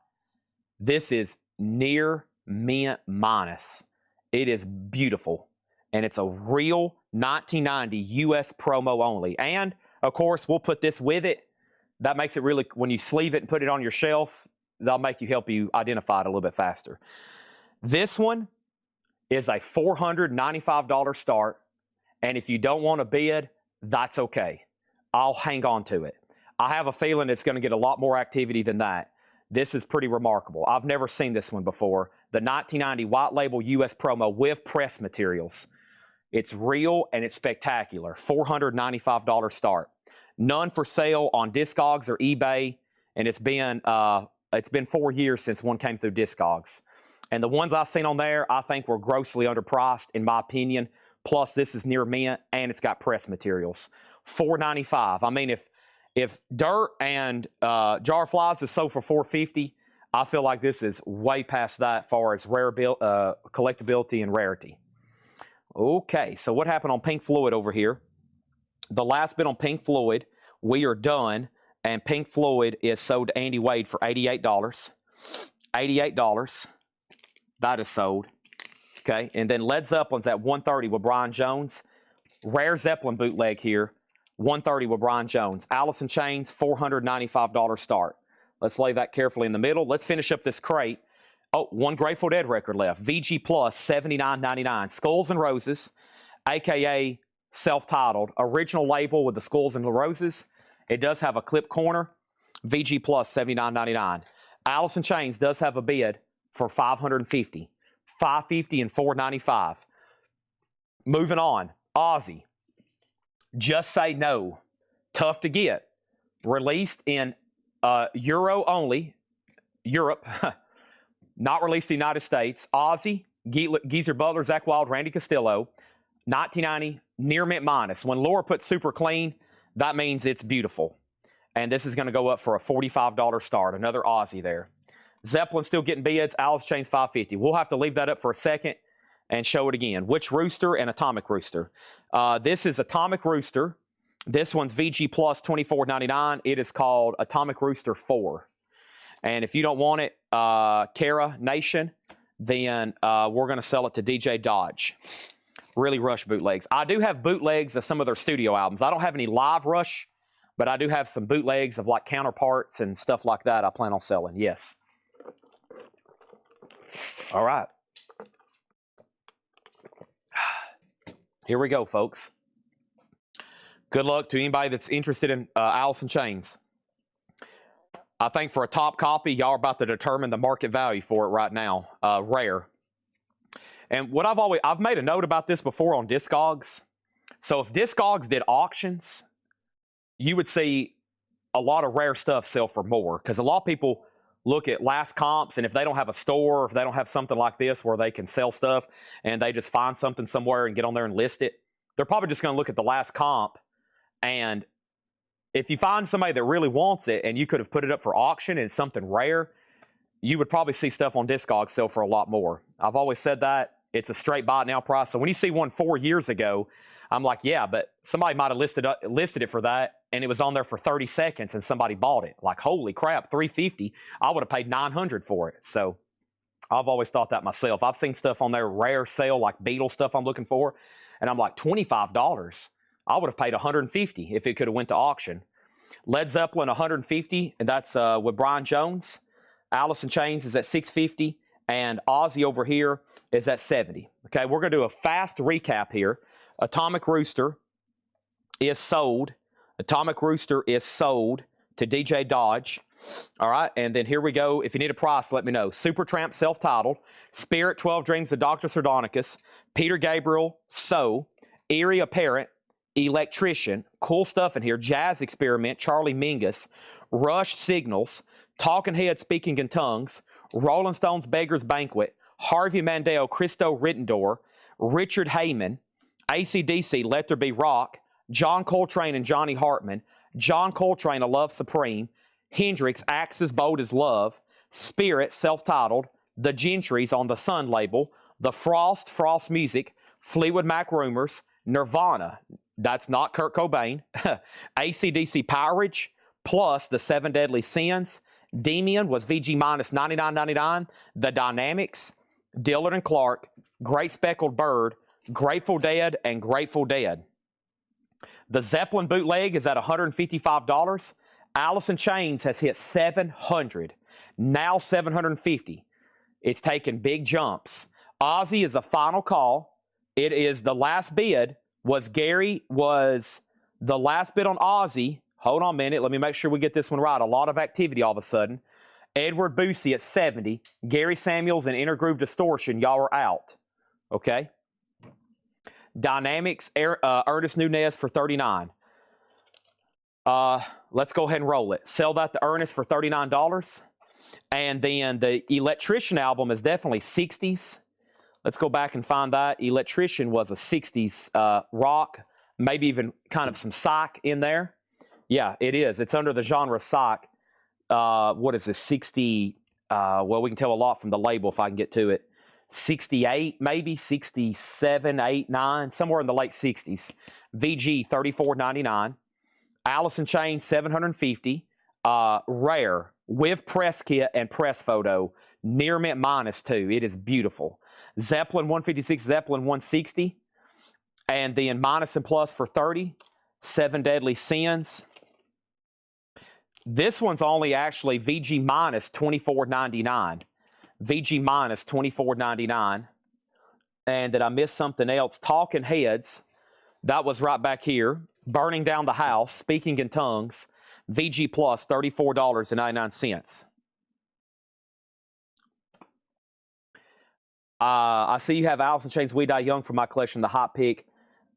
This is near mint minus. It is beautiful, and it's a real 1990 U.S. promo only. And, of course, we'll put this with it. That makes it really, when you sleeve it and put it on your shelf, that'll help you identify it a little bit faster. This one is a $495 start, and if you don't want to bid, that's okay. I'll hang on to it. I have a feeling it's going to get a lot more activity than that. This is pretty remarkable. I've never seen this one before. The 1990 white label U.S. promo with press materials. It's real and it's spectacular. $495 start. None for sale on Discogs or eBay, and it's been 4 years since one came through Discogs. And the ones I've seen on there, I think were grossly underpriced, in my opinion. Plus, this is near mint, and it's got press materials. $4.95. I mean, if dirt and jar flies is sold for $4.50, I feel like this is way past that far as collectability and rarity. Okay, so what happened on Pink Floyd over here? The last bit on Pink Floyd, we are done, and Pink Floyd is sold to Andy Wade for $88. $88. That is sold. Okay, and then Led Zeppelin's at $130 with Brian Jones. Rare Zeppelin bootleg here, $130 with Brian Jones. Alice in Chains, $495 start. Let's lay that carefully in the middle. Let's finish up this crate. Oh, one Grateful Dead record left. VG Plus, $79.99. Skulls and Roses, a.k.a. self-titled. Original label with the Skulls and Roses. It does have a clip corner. VG Plus, $79.99. Alice in Chains does have a bid for $550. $550 and $495. Moving on. Ozzy. Just Say No. Tough to get. Released in Euro only. Europe. Not released in the United States. Ozzy, Geezer Butler, Zach Wilde, Randy Castillo. 1990, near mint minus. When Laura puts super clean, that means it's beautiful. And this is going to go up for a $45 start. Another Ozzy there. Zeppelin still getting bids. Alice Chains $550. We'll have to leave that up for a second and show it again. Witch Rooster and Atomic Rooster. This is Atomic Rooster. This one's VG Plus $24.99. It is called Atomic Rooster 4. And if you don't want it, Kara Nation, then we're going to sell it to DJ Dodge. Really Rush bootlegs. I do have bootlegs of some of their studio albums. I don't have any live Rush, but I do have some bootlegs of like counterparts and stuff like that I plan on selling. Yes. All right. Here we go, folks. Good luck to anybody that's interested in Alice in Chains. I think for a top copy, y'all are about to determine the market value for it right now. Rare. And what I've made a note about this before on Discogs. So if Discogs did auctions, you would see a lot of rare stuff sell for more. Because a lot of people look at last comps, and if they don't have a store, or if they don't have something like this where they can sell stuff, and they just find something somewhere and get on there and list it, they're probably just going to look at the last comp. And if you find somebody that really wants it, and you could have put it up for auction and it's something rare, you would probably see stuff on Discogs sell for a lot more. I've always said that. It's a straight buy now price. So when you see one 4 years ago, I'm like, yeah, but somebody might have listed it for that, and it was on there for 30 seconds, and somebody bought it. Like, holy crap, $350. I would have paid $900 for it. So I've always thought that myself. I've seen stuff on there, rare sale, like Beatles stuff I'm looking for, and I'm like, $25. I would have paid $150 if it could have went to auction. Led Zeppelin, $150, and that's with Brian Jones. Alice in Chains is at $650, and Ozzy over here is at $70. Okay, we're going to do a fast recap here. Atomic Rooster is sold. Atomic Rooster is sold to DJ Dodge. All right, and then here we go. If you need a price, let me know. Supertramp self-titled. Spirit, 12 Dreams of Dr. Sardonicus. Peter Gabriel, So. Eerie Apparent. Electrician. Cool stuff in here. Jazz Experiment, Charlie Mingus. Rush Signals. Talking Heads Speaking in Tongues. Rolling Stones Beggar's Banquet. Harvey Mandel, Christo Rittendor. Richard Heyman. AC/DC, Let There Be Rock, John Coltrane and Johnny Hartman, John Coltrane, A Love Supreme, Hendrix, Axe as Bold as Love, Spirit, self-titled, The Gentrys on the Sun label, The Frost, Frost Music, Fleetwood Mac Rumors, Nirvana, that's not Kurt Cobain, AC/DC Powerage, plus The Seven Deadly Sins, Demian was VG minus $99.99, The Dynamics, Dillard and Clark, Great Speckled Bird, Grateful Dead, and Grateful Dead. The Zeppelin bootleg is at $155. Alice in Chains has hit $700. Now $750. It's taken big jumps. Ozzy is a final call. It is the last bid. Was the last bid on Ozzy. Hold on a minute. Let me make sure we get this one right. A lot of activity all of a sudden. Edward Boosie at 70. Gary Samuels and Intergroove Distortion. Y'all are out. Okay. Dynamics, Ernest Nunez for $39. Let's go ahead and roll it. Sell that to Ernest for $39. And then the Electrician album is definitely 60s. Let's go back and find that. Electrician was a 60s rock, maybe even kind of some psych in there. Yeah, it is. It's under the genre psych. What is this, 60? Well, we can tell a lot from the label if I can get to it. 68, maybe 67, 8, 9, somewhere in the late 60s. VG $34.99. Alice in Chains $750. Rare with press kit and press photo. Near mint -2. It is beautiful. Zeppelin 156, Zeppelin 160. And then minus and plus for 30. Seven Deadly Sins. This one's only actually VG minus $24.99. VG minus $24.99. And did I miss something else? Talking Heads. That was right back here. Burning Down the House. Speaking in Tongues. VG plus $34.99. I see you have Alice in Chains We Die Young for my collection, the hot pick.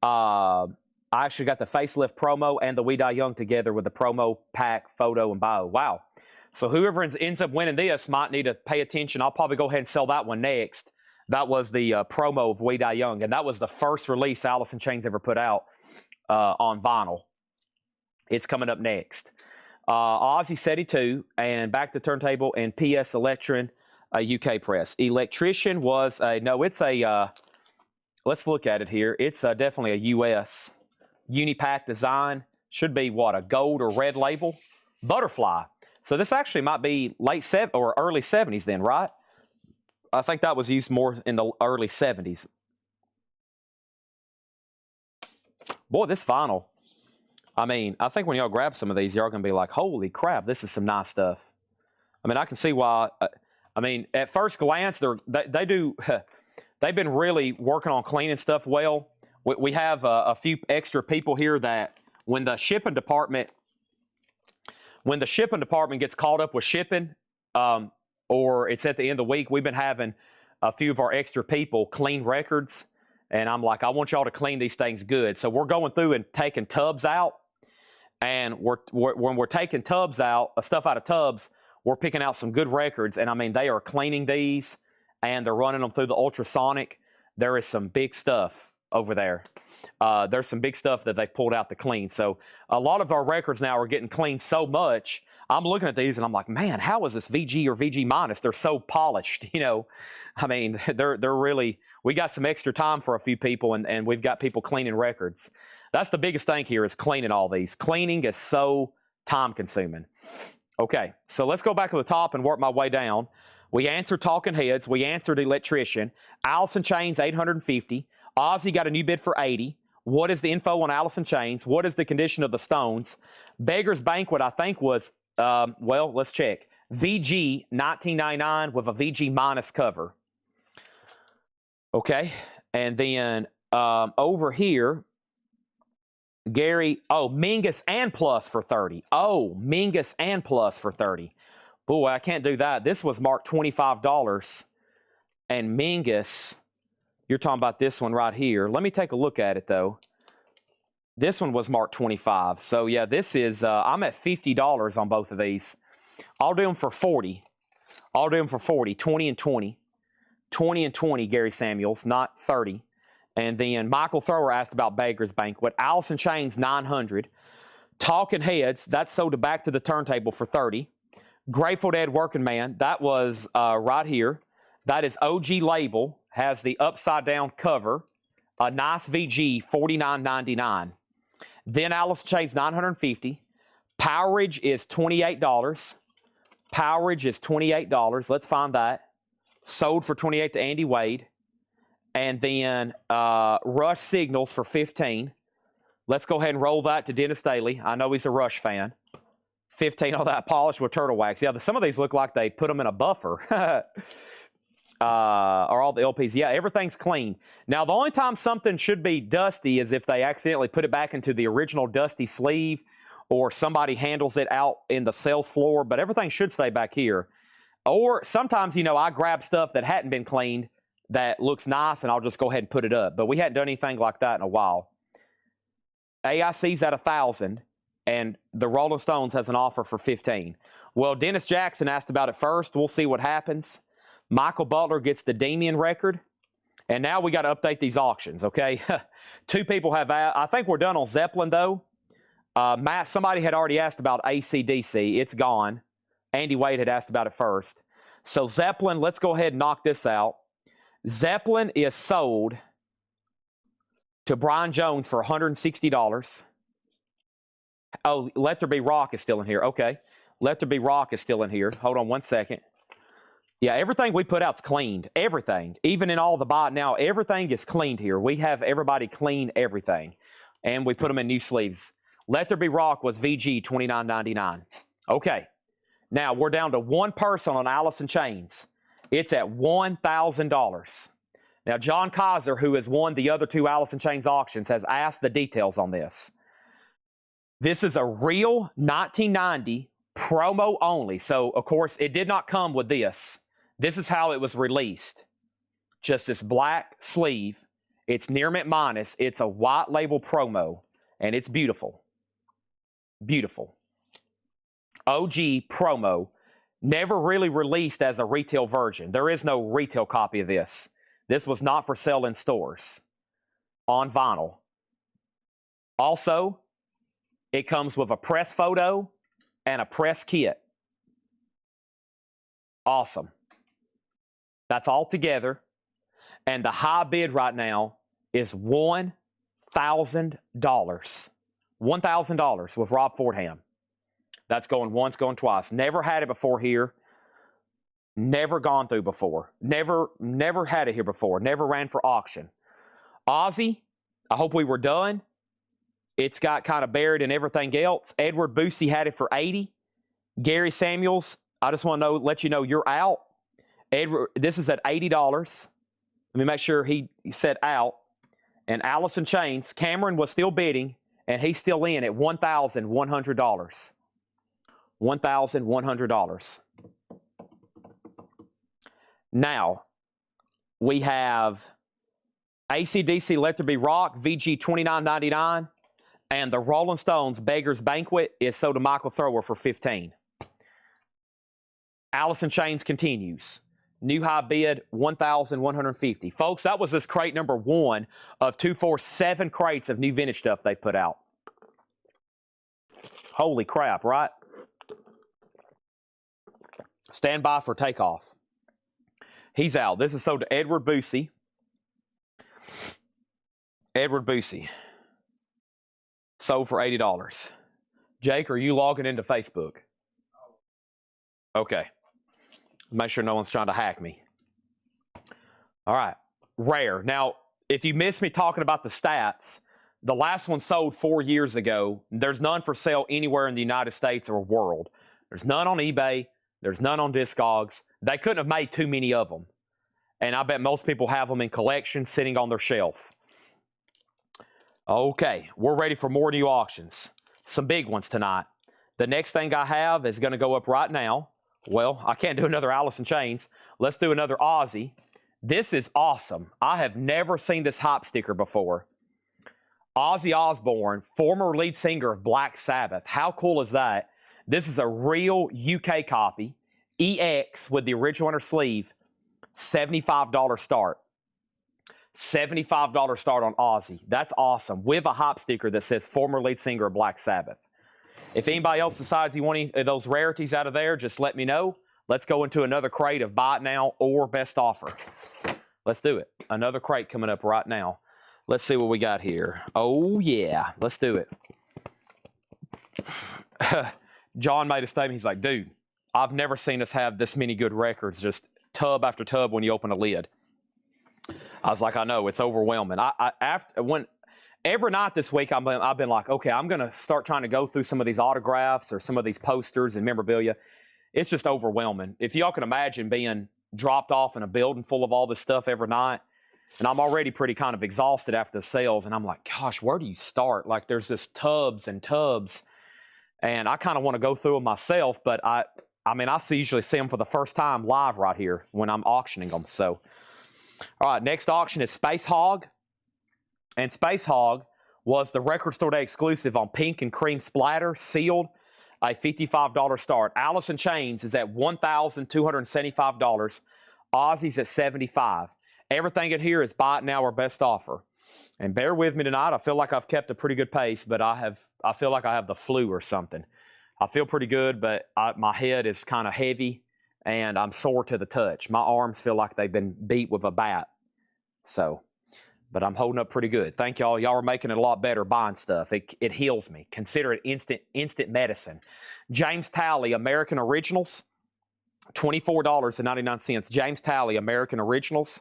I actually got the facelift promo and the We Die Young together with the promo pack, photo, and bio. Wow. So whoever ends up winning this might need to pay attention. I'll probably go ahead and sell that one next. That was the promo of We Die Young, and that was the first release Alice in Chains ever put out on vinyl. It's coming up next. Ozzy SETI 2 and Back to Turntable and PS Electron, UK press. Electrician was a, no, it's a, let's look at it here. It's definitely a US Unipack design. Should be what, a gold or red label? Butterfly. So this actually might be late or early 70s then, right? I think that was used more in the early 70s. Boy, this vinyl. I mean, I think when y'all grab some of these, y'all going to be like, holy crap, this is some nice stuff. I mean, I can see why. I mean, at first glance, they've been really working on cleaning stuff well. We have a few extra people here that when the shipping department gets caught up with shipping, or it's at the end of the week, we've been having a few of our extra people clean records. And I'm like, I want y'all to clean these things good. So we're going through and taking tubs out. And when we're taking tubs out, stuff out of tubs, we're picking out some good records. And I mean, they are cleaning these and they're running them through the ultrasonic. There is some big stuff over there. There's some big stuff that they've pulled out to clean. So a lot of our records now are getting cleaned so much. I'm looking at these and I'm like, man, how is this VG or VG minus? They're so polished, you know. I mean, they're really, we got some extra time for a few people and we've got people cleaning records. That's the biggest thing here is cleaning all these. Cleaning is so time consuming. Okay, so let's go back to the top and work my way down. We answered Talking Heads. We answered Electrician. Alice in Chains, $850. Ozzy got a new bid for $80. What is the info on Alice in Chains? What is the condition of the Stones? Beggar's Banquet, I think, was, well, let's check. VG, $19.99 with a VG minus cover. Okay, and then over here, Gary, oh, Mingus and Plus for 30. Oh, Mingus and Plus for 30. Boy, I can't do that. This was marked $25. And Mingus, you're talking about this one right here. Let me take a look at it, though. This one was marked 25. So, yeah, this is, I'm at $50 on both of these. I'll do them for 40. I'll do them for 40, 20 and 20. 20 and 20, Gary Samuels, not 30. And then Michael Thrower asked about Beggar's Banquet. Alice in Chains, $900. Talking Heads, that's sold to Back to the Turntable for $30. Grateful Dead Working Man, that was right here. That is OG label, has the upside down cover. A nice VG, $49.99. Then Alice in Chains, $950. Powerage is $28. Powerage is $28. Let's find that. Sold for $28 to Andy Wade. And then Rush Signals for $15. Let's go ahead and roll that to Dennis Daly. I know he's a Rush fan. $15 on that polished with turtle wax. Yeah, some of these look like they put them in a buffer. Or all the LPs. Yeah, everything's clean. Now, the only time something should be dusty is if they accidentally put it back into the original dusty sleeve or somebody handles it out in the sales floor, but everything should stay back here. Or sometimes, you know, I grab stuff that hadn't been cleaned that looks nice, and I'll just go ahead and put it up. But we hadn't done anything like that in a while. AIC's at 1,000, and the Rolling Stones has an offer for 15. Well, Dennis Jackson asked about it first. We'll see what happens. Michael Butler gets the Demian record. And now we got to update these auctions, okay? 2 people have asked. I think we're done on Zeppelin, though. Matt, somebody had already asked about AC/DC. It's gone. Andy Wade had asked about it first. So Zeppelin, let's go ahead and knock this out. Zeppelin is sold to Brian Jones for $160. Oh, Let There Be Rock is still in here. Okay. Let There Be Rock is still in here. Hold on one second. Yeah, everything we put out's cleaned. Everything. Even in all the buy now, everything is cleaned here. We have everybody clean everything. And we put them in new sleeves. Let There Be Rock was VG $29.99. Okay. Now, we're down to one person on Alice in Chains. It's at $1,000. Now, John Kaiser, who has won the other 2 Alice in Chains auctions, has asked the details on this. This is a real 1990 promo only. So, of course, it did not come with this. This is how it was released. Just this black sleeve. It's near mint minus. It's a white label promo, and it's beautiful. Beautiful. OG promo. Never really released as a retail version. There is no retail copy of this. This was not for sale in stores on vinyl. Also, it comes with a press photo and a press kit. Awesome. That's all together. And the high bid right now is $1,000. $1,000 with Rob Fordham. That's going once, going twice. Never had it before here. Never gone through before. Never had it here before. Never ran for auction. Ozzy, I hope we were done. It's got kind of buried in everything else. Edward Boosie had it for $80. Gary Samuels, I just want to let you know you're out. Edward, this is at $80. Let me make sure he said out. And Alice in Chains, Cameron was still bidding, and he's still in at $1,100. $1,100. Now, we have AC/DC Let There Be Rock, VG $29.99, and the Rolling Stones Beggar's Banquet is sold to Michael Thrower for $15. Alice in Chains continues. New high bid, $1,150. Folks, that was this crate number 1 of 7 crates of new vintage stuff they put out. Holy crap, right? Stand by for takeoff. He's out. This is sold to Edward Boosie. Edward Boosie. Sold for $80. Jake, are you logging into Facebook? Okay. Make sure no one's trying to hack me. All right. Rare. Now, if you missed me talking about the stats, the last one sold 4 years ago. There's none for sale anywhere in the United States or world. There's none on eBay. There's none on Discogs. They couldn't have made too many of them. And I bet most people have them in collections sitting on their shelf. Okay, we're ready for more new auctions. Some big ones tonight. The next thing I have is going to go up right now. Well, I can't do another Alice in Chains. Let's do another Ozzy. This is awesome. I have never seen this hop sticker before. Ozzy Osbourne, former lead singer of Black Sabbath. How cool is that? This is a real UK copy. EX with the original inner sleeve. $75 start. $75 start on Ozzy. That's awesome. With a hop sticker that says former lead singer of Black Sabbath. If anybody else decides you want any of those rarities out of there, just let me know. Let's go into another crate of buy it now or best offer. Let's do it. Another crate coming up right now. Let's see what we got here. Oh, yeah. Let's do it. John made a statement. He's like, dude, I've never seen us have this many good records, just tub after tub when you open a lid. I was like, I know, it's overwhelming. Every night this week, I've been like, okay, I'm going to start trying to go through some of these autographs or some of these posters and memorabilia. It's just overwhelming. If y'all can imagine being dropped off in a building full of all this stuff every night, and I'm already pretty kind of exhausted after the sales, and I'm like, gosh, where do you start? Like, there's just tubs and tubs, and I kind of want to go through them myself, but I usually see them for the first time live right here when I'm auctioning them. So, all right, next auction is Space Hog. And Space Hog was the Record Store Day exclusive on Pink and Cream Splatter, sealed, a $55 start. Alice in Chains is at $1,275. Aussie's at $75. Everything in here is buy it now or best offer. And bear with me tonight. I feel like I've kept a pretty good pace, but I feel like I have the flu or something. I feel pretty good, but my head is kind of heavy, and I'm sore to the touch. My arms feel like they've been beat with a bat. So, but I'm holding up pretty good. Thank y'all. Y'all are making it a lot better buying stuff. It heals me. Consider it instant medicine. James Talley, American Originals, $24.99. James Talley, American Originals.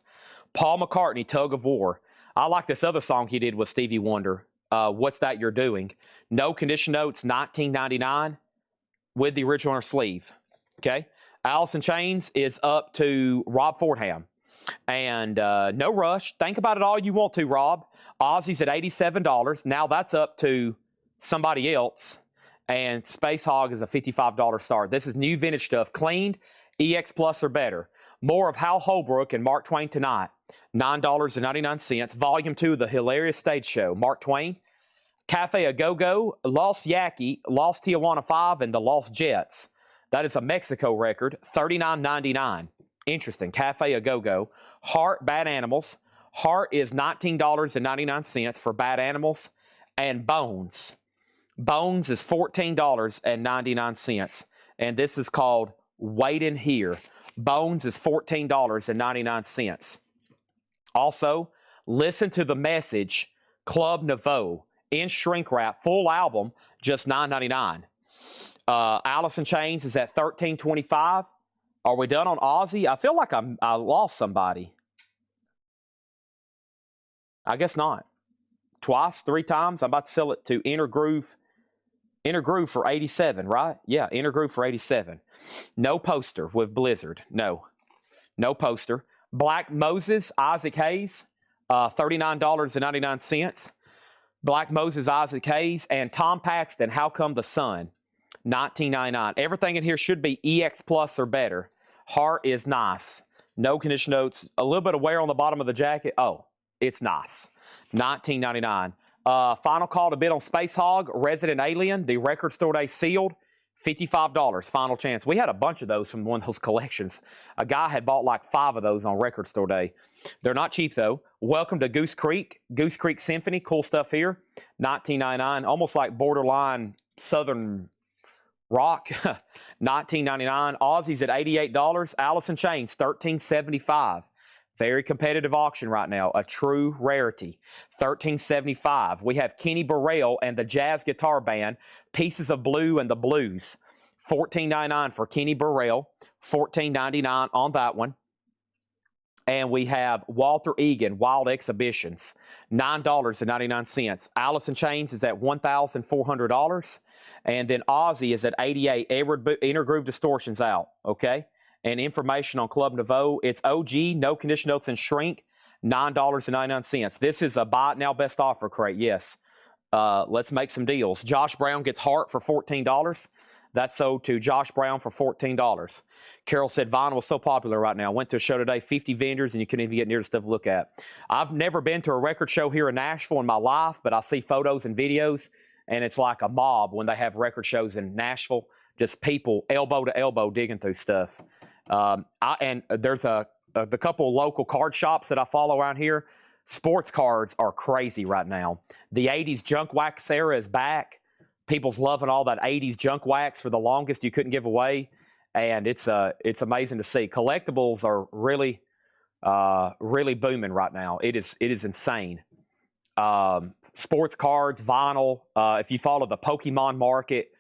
Paul McCartney, Tug of War. I like this other song he did with Stevie Wonder. What's That You're Doing? No Condition Notes, $19.99 with the original on her sleeve. Okay. Alice in Chains is up to Rob Fordham. And No Rush. Think about it all you want to, Rob. Aussie's at $87. Now that's up to somebody else. And Space Hog is a $55 start. This is new vintage stuff. Cleaned, EX Plus or better. More of Hal Holbrook and Mark Twain tonight. $9.99. Volume 2 of the Hilarious Stage Show. Mark Twain. Cafe A Go-Go, Lost Yaqui, Lost Tijuana 5, and the Lost Jets. That is a Mexico record. $39.99. Interesting. Cafe A Go-Go. Heart, Bad Animals. Heart is $19.99 for Bad Animals. And Bones. Bones is $14.99. And this is called Waitin' Here. Bones is $14.99. Also, Listen to the Message, Club Nouveau, in shrink wrap, full album, just $9.99. Alice in Chains is at $13.25. Are we done on Aussie? I feel like I lost somebody. I guess not. Twice, 3 times. I'm about to sell it to Inner Groove for $87, right? Yeah, Inner Groove for $87. No poster with Blizzard. No poster. Black Moses, Isaac Hayes, $39.99. Black Moses, Isaac Hayes, and Tom Paxton, How Come the Sun, $19.99. Everything in here should be EX Plus or better. Heart is nice. No Condition Notes. A little bit of wear on the bottom of the jacket. Oh, it's nice. $19.99. Final call to bid on Space Hog, Resident Alien, the Record Store Day sealed, $55. Final chance. We had a bunch of those from one of those collections. A guy had bought like 5 of those on Record Store Day. They're not cheap though. Welcome to Goose Creek Symphony. Cool stuff here. $19.99. Almost like borderline Southern rock. $19.99. Aussie's at $88. Alice in Chains, $13.75. Very competitive auction right now. A true rarity. $13.75. We have Kenny Burrell and the Jazz Guitar Band, Pieces of Blue and the Blues. $14.99 for Kenny Burrell. $14.99 on that one. And we have Walter Egan, Wild Exhibitions. $9.99. Alice in Chains is at $1,400. And then Aussie is at $88. Inner Groove Distortion's out. Okay? And information on Club Nouveau, it's OG, no condition notes and shrink, $9.99. This is a buy it now best offer crate, yes. Let's make some deals. Josh Brown gets Heart for $14. That's sold to Josh Brown for $14. Carol said vinyl is so popular right now. Went to a show today, 50 vendors, and you couldn't even get near the stuff to look at. I've never been to a record show here in Nashville in my life, but I see photos and videos, and it's like a mob when they have record shows in Nashville. Just people elbow to elbow digging through stuff. And there's the couple local card shops that I follow around here. Sports cards are crazy right now. The 80s junk wax era is back. People's loving all that 80s junk wax for the longest you couldn't give away. And it's amazing to see. Collectibles are really booming right now. It is insane. Sports cards, vinyl. If you follow the Pokemon market,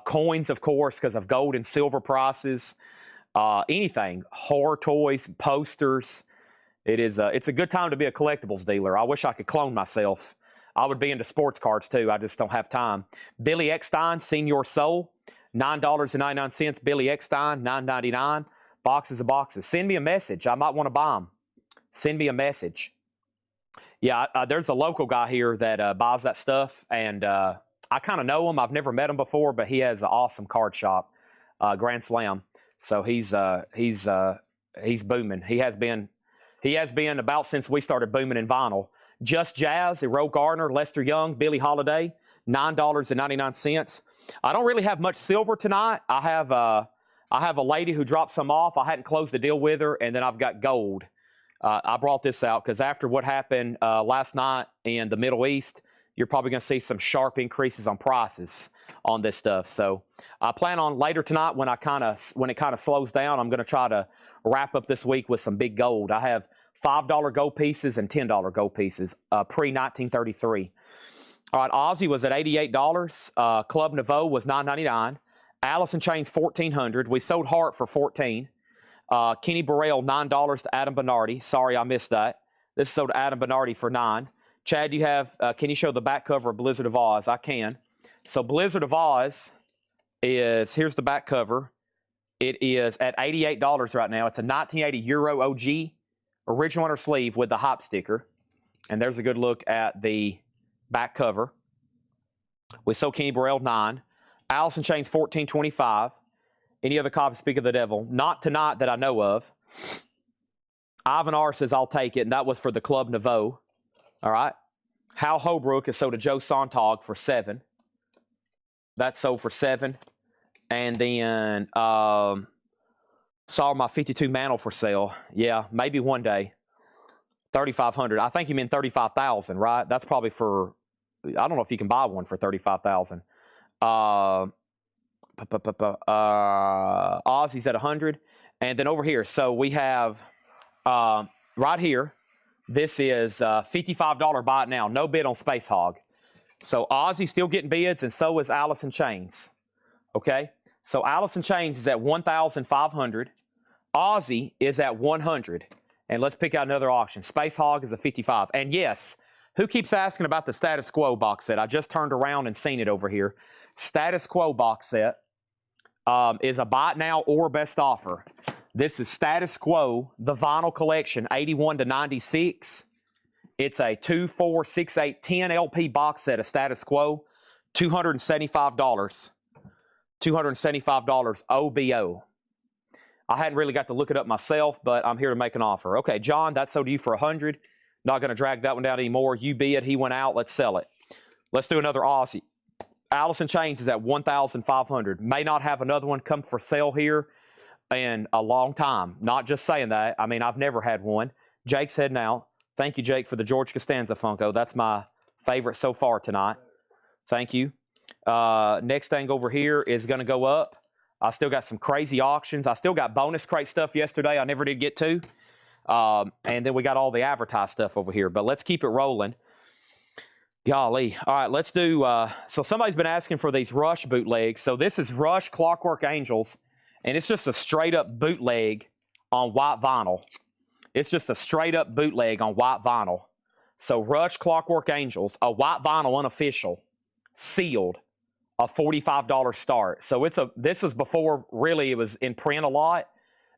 coins, of course, because of gold and silver prices. Anything, horror toys, posters. It's a good time to be a collectibles dealer. I wish I could clone myself. I would be into sports cards too. I just don't have time. Billy Eckstein, Senior Soul, $9.99. Billy Eckstein, $9.99. Boxes of boxes. Send me a message. I might want to buy them. Send me a message. Yeah, there's a local guy here that buys that stuff, and I kind of know him. I've never met him before, but he has an awesome card shop, Grand Slam. So he's booming. He has been about since we started booming in vinyl. Just Jazz, Earl Garner, Lester Young, Billie Holiday, $9.99. I don't really have much silver tonight. I have a lady who dropped some off. I hadn't closed the deal with her, and then I've got gold. I brought this out because after what happened last night in the Middle East, you're probably going to see some sharp increases on prices on this stuff. So I plan on later tonight when it kind of slows down, I'm going to try to wrap up this week with some big gold. I have $5 gold pieces and $10 gold pieces pre-1933. All right, Aussie was at $88. Club Nouveau was $9.99. Allison Chains $1,400. We sold Hart for $14. Kenny Burrell $9 to Adam Bernardi. Sorry, I missed that. This is sold to Adam Bernardi for $9. Chad, you have? Can you show the back cover of Blizzard of Oz? I can. So Blizzard of Oz is, here's the back cover. It is at $88 right now. It's a 1980 Euro OG, original inner sleeve with the hop sticker. And there's a good look at the back cover. We sold Kenny Burrell $9. Allison Chains $14.25. Any other copy, Speak of the Devil? Not tonight that I know of. Ivan R says, I'll take it. And that was for the Club Nouveau. All right. Hal Holbrook is sold to Joe Sontag for $7. That's sold for $7. And then saw my 52 mantle for sale. Yeah, maybe one day. $3,500. I think you meant $35,000, right? That's probably for, I don't know if you can buy one for $35,000. Aussie's at 100. And then over here, so we have right here, this is $55 buy it now. No bid on Space Hog. So Aussie's still getting bids, and so is Allison Chains. Okay? So Allison Chains is at $1,500. Aussie is at $100. And let's pick out another auction. Space Hog is a $55. And yes, who keeps asking about the Status Quo box set? I just turned around and seen it over here. Status Quo box set is a buy it now or best offer. This is Status Quo, the vinyl collection, 81 to 96. It's a 2, 4, 6, 8, 10 LP box set of Status Quo, $275. $275 OBO. I hadn't really got to look it up myself, but I'm here to make an offer. Okay, John, that's sold to you for 100. Not going to drag that one down anymore. You bid, he went out. Let's sell it. Let's do another Aussie. Allison Chains is at $1,500. May not have another one come for sale here in a long time. Not just saying that. I mean, I've never had one. Jake's heading out. Thank you, Jake, for the George Costanza Funko. That's my favorite so far tonight. Thank you. Next thing over here is going to go up. I still got some crazy auctions. I still got bonus crate stuff yesterday I never did get to. And then we got all the advertised stuff over here. But let's keep it rolling. Golly. All right, let's do... so somebody's been asking for these Rush bootlegs. So this is Rush Clockwork Angels. And it's just a straight-up bootleg on white vinyl. It's just a straight-up bootleg on white vinyl. So Rush Clockwork Angels, a white vinyl unofficial, sealed, a $45 start. So this was before really it was in print a lot.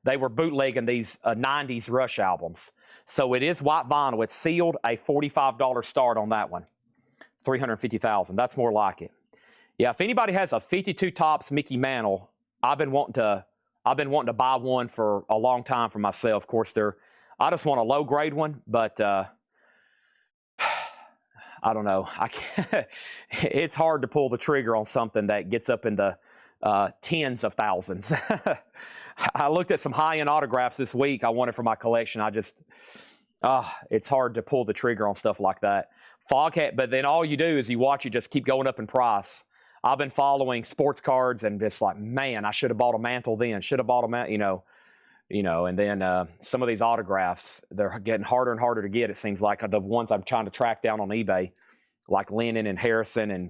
They were bootlegging these 90s Rush albums. So it is white vinyl. It's sealed, a $45 start on that one. $350,000. That's more like it. Yeah, if anybody has a 52 Tops Mickey Mantle, I've been wanting to buy one for a long time for myself. Of course, I just want a low grade one, but I don't know. It's hard to pull the trigger on something that gets up in the tens of thousands. I looked at some high-end autographs this week I wanted for my collection. It's hard to pull the trigger on stuff like that. Foghat, but then all you do is you watch it just keep going up in price. I've been following sports cards and just like, man, I should have bought a mantle then. Should have bought a mantle, and then some of these autographs, they're getting harder and harder to get, it seems like. The ones I'm trying to track down on eBay, like Lennon and Harrison and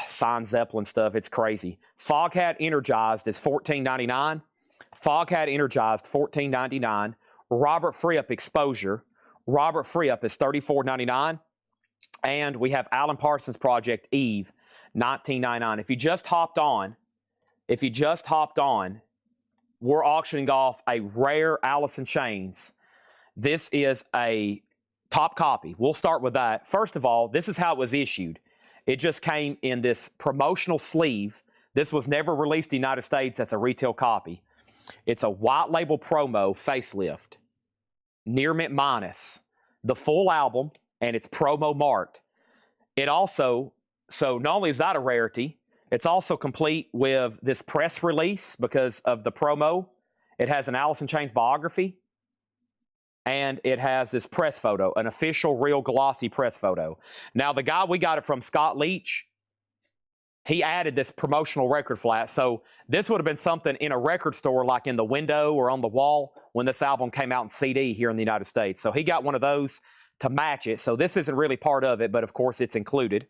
Sign Zeppelin stuff. It's crazy. Foghat Energized is $14.99. Foghat Energized, $14.99. Robert Fripp Exposure. Robert Fripp is $34.99. And we have Alan Parsons Project Eve, $19.99. If you just hopped on, we're auctioning off a rare Allison Chains. This is a top copy. We'll start with that. First of all, this is how it was issued. It just came in this promotional sleeve. This was never released in the United States as a retail copy. It's a white label promo facelift. Near mint minus. The full album and it's promo marked. It also, so not only is that a rarity, it's also complete with this press release because of the promo. It has an Alice in Chains biography, and it has this press photo, an official, real glossy press photo. Now, the guy we got it from, Scott Leach, he added this promotional record flat. So this would have been something in a record store, like in the window or on the wall when this album came out in CD here in the United States. So he got one of those to match it. So this isn't really part of it, but of course it's included.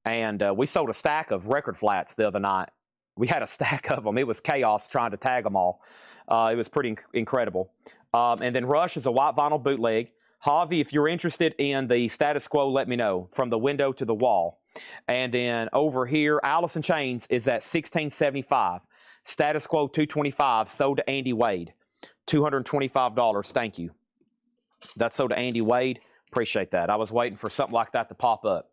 And we sold a stack of record flats the other night. We had a stack of them. It was chaos trying to tag them all. It was pretty incredible. And then Rush is a white vinyl bootleg. Javi, if you're interested in the status quo, let me know. From the window to the wall. And then over here, Alice in Chains is at $16.75. Status quo $225. Sold to Andy Wade. $225. Thank you. That's sold to Andy Wade. Appreciate that. I was waiting for something like that to pop up.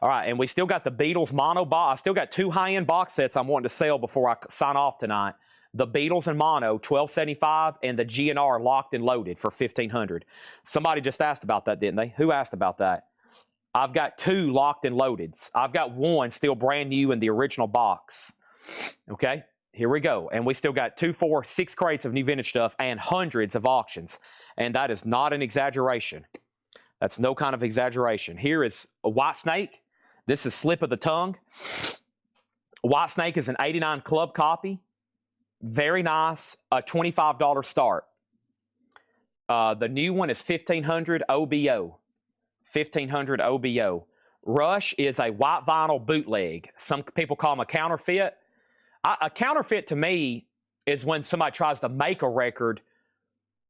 All right, and we still got the Beatles mono box. I still got 2 high-end box sets I'm wanting to sell before I sign off tonight. The Beatles and mono, $12.75, and the GNR locked and loaded for $1,500. Somebody just asked about that, didn't they? Who asked about that? I've got 2 locked and loaded. I've got 1 still brand new in the original box. Okay, here we go. And we still got 2, 4, 6 crates of new vintage stuff and hundreds of auctions. And that is not an exaggeration. That's no kind of exaggeration. Here is a White Snake. This is Slip of the Tongue. White Snake is an 89 club copy. Very nice. A $25 start. The new one is 1500 OBO. 1500 OBO. Rush is a white vinyl bootleg. Some people call them a counterfeit. A counterfeit to me is when somebody tries to make a record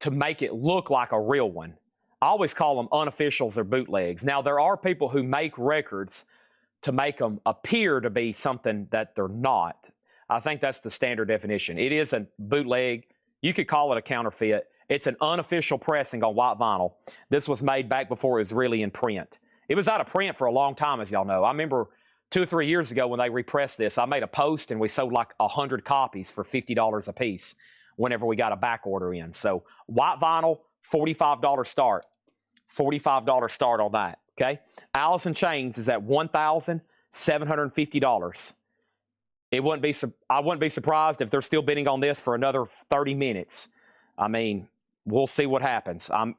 to make it look like a real one. I always call them unofficials or bootlegs. Now, there are people who make records to make them appear to be something that they're not. I think that's the standard definition. It is a bootleg. You could call it a counterfeit. It's an unofficial pressing on white vinyl. This was made back before it was really in print. It was out of print for a long time, as y'all know. I remember 2 or 3 years ago when they repressed this, I made a post and we sold like 100 copies for $50 a piece whenever we got a back order in. So white vinyl, $45 start. $45 start on that, okay? Alice in Chains is at $1,750. I wouldn't be surprised if they're still bidding on this for another 30 minutes. I mean, we'll see what happens. I'm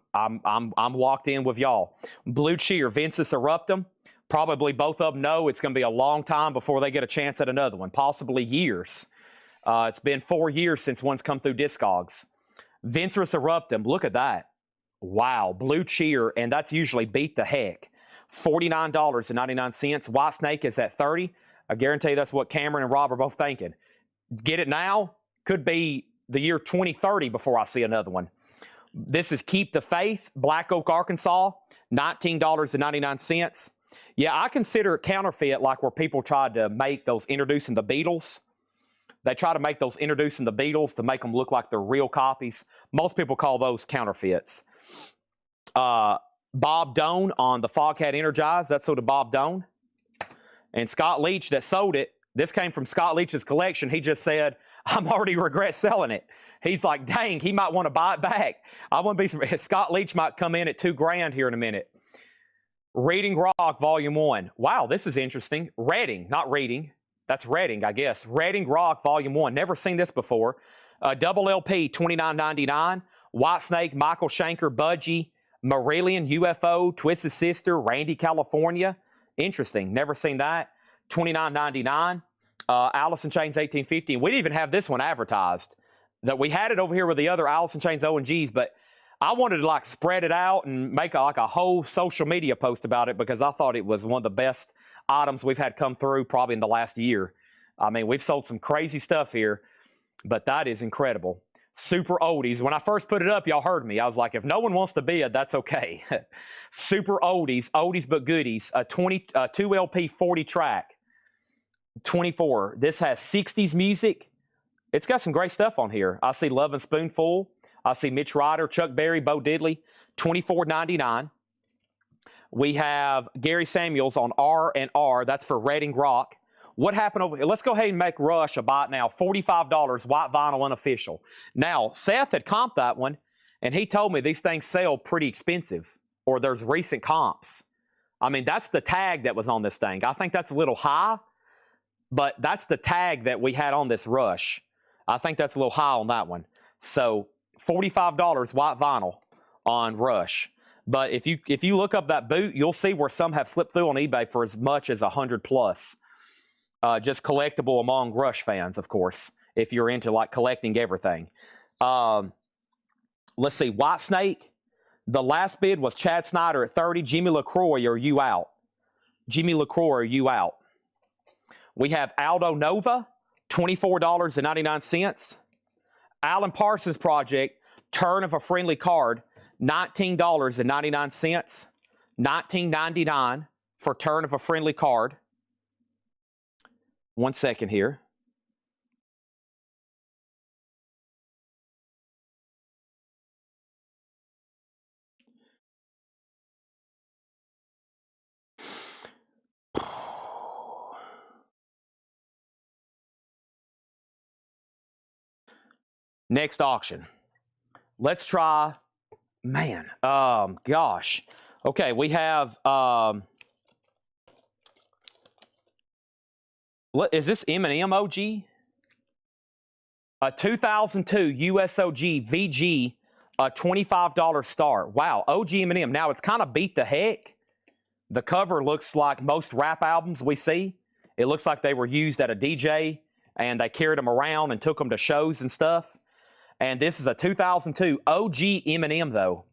locked in with y'all. Blue Cheer, Vince's Eruptum. Probably both of them know it's going to be a long time before they get a chance at another one, possibly years. It's been 4 years since one's come through Discogs. Vince's Eruptum, look at that. Wow, Blue Cheer, and that's usually Beat the Heck. $49.99. White Snake is at $30. I guarantee that's what Cameron and Rob are both thinking. Get it now? Could be the year 2030 before I see another one. This is Keep the Faith, Black Oak, Arkansas, $19.99. Yeah, I consider it counterfeit, like where people tried to make those introducing the Beatles. They try to make those introducing the Beatles to make them look like they're real copies. Most people call those counterfeits. Bob Doan on the Foghat Energized. That's sold to Bob Doan. And Scott Leach that sold it. This came from Scott Leach's collection. He just said, I'm already regret selling it. He's like, dang, he might want to buy it back. I wouldn't be. Scott Leach might come in at $2,000 here in a minute. Reading Rock, Volume 1. Wow, this is interesting. Reading, not reading. That's Reading, I guess. Reading Rock, Volume 1. Never seen this before. Double LP, $29.99. White Snake, Michael Schenker, Budgie, Marillion, UFO, Twisted Sister, Randy, California. Interesting. Never seen that. $29.99. Alice in Chains 1850. We didn't even have this one advertised. That we had it over here with the other Alice in Chains O&Gs, but I wanted to like spread it out and make like a whole social media post about it because I thought it was one of the best items we've had come through probably in the last year. I mean, we've sold some crazy stuff here, but that is incredible. Super Oldies. When I first put it up, y'all heard me. I was like, if no one wants to bid, that's okay. Super Oldies, Oldies but Goodies, a 2 LP 40 track, 24. This has 60s music. It's got some great stuff on here. I see Love and Spoonful. I see Mitch Ryder, Chuck Berry, Bo Diddley, $24.99. We have Gary Samuels on R&R. That's for Reading Rock. What happened over here? Let's go ahead and make Rush a buy now. $45, white vinyl unofficial. Now, Seth had comped that one, and he told me these things sell pretty expensive. or there's recent comps. I mean, that's the tag that was on this thing. I think that's a little high, but that's the tag that we had on this Rush. I think that's a little high on that one. So $45 white vinyl on Rush. But if you look up that boot, you'll see where some have slipped through on eBay for as much as 100 plus. Just collectible among Rush fans, of course, if you're into like collecting everything. Let's see, White Snake. The last bid was Chad Snyder at 30. Jimmy LaCroix, are you out? Jimmy LaCroix, are you out? We have Aldo Nova, $24.99. Alan Parsons Project, Turn of a Friendly Card, $19.99. $19.99 for Turn of a Friendly Card. 1 second here. Next auction. Let's try, man, gosh. Okay, we have, is this M&M OG? A 2002 USOG VG, a $25 star. Wow, OG M&M. Now, it's kind of beat the heck. The cover looks like most rap albums we see. It looks like they were used at a DJ, and they carried them around and took them to shows and stuff. And this is a 2002 OG M&M, though.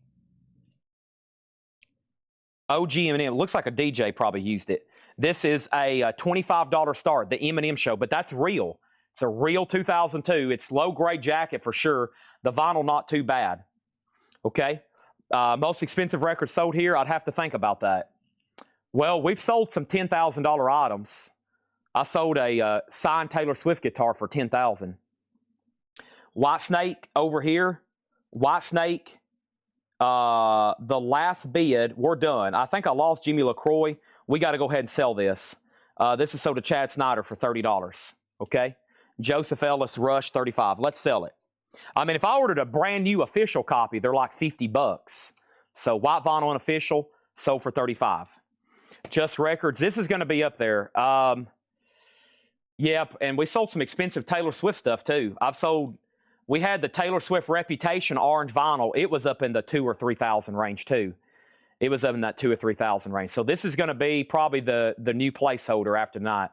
OG M&M. It looks like a DJ probably used it. This is a $25 star, the M&M show, but that's real. It's a real 2002. It's low-grade jacket for sure. The vinyl not too bad. Okay? Most expensive record sold here, I'd have to think about that. Well, we've sold some $10,000 items. I sold a signed Taylor Swift guitar for $10,000. White Snake over here. White Snake. The last bid, we're done. I think I lost Jimmy LaCroix. We got to go ahead and sell this. This is sold to Chad Snyder for $30. Okay? Joseph Ellis Rush, $35. Let's sell it. I mean, if I ordered a brand new official copy, they're like $50. So white vinyl and official, sold for $35. Just Records. This is going to be up there. Yep, and we sold some expensive Taylor Swift stuff too. We had the Taylor Swift Reputation orange vinyl. It was up in the $2,000 or $3,000 range too. It was up in that $2,000 or $3,000 range. So this is going to be probably the new placeholder after tonight.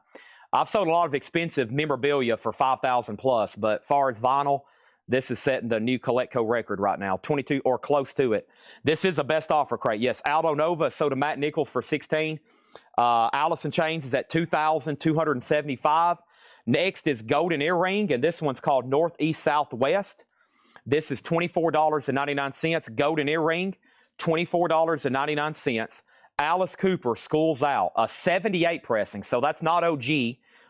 I've sold a lot of expensive memorabilia for $5,000 plus, but far as vinyl, this is setting the new Colectco record right now, 22 or close to it. This is a best offer crate. Yes, Aldo Nova sold to Matt Nichols for $16. Alice in Chains is at $2,275. Next is Golden Earring, and this one's called Northeast Southwest. This is $24.99. Golden Earring, $24.99. Alice Cooper, School's Out, a 78 pressing, so that's not OG.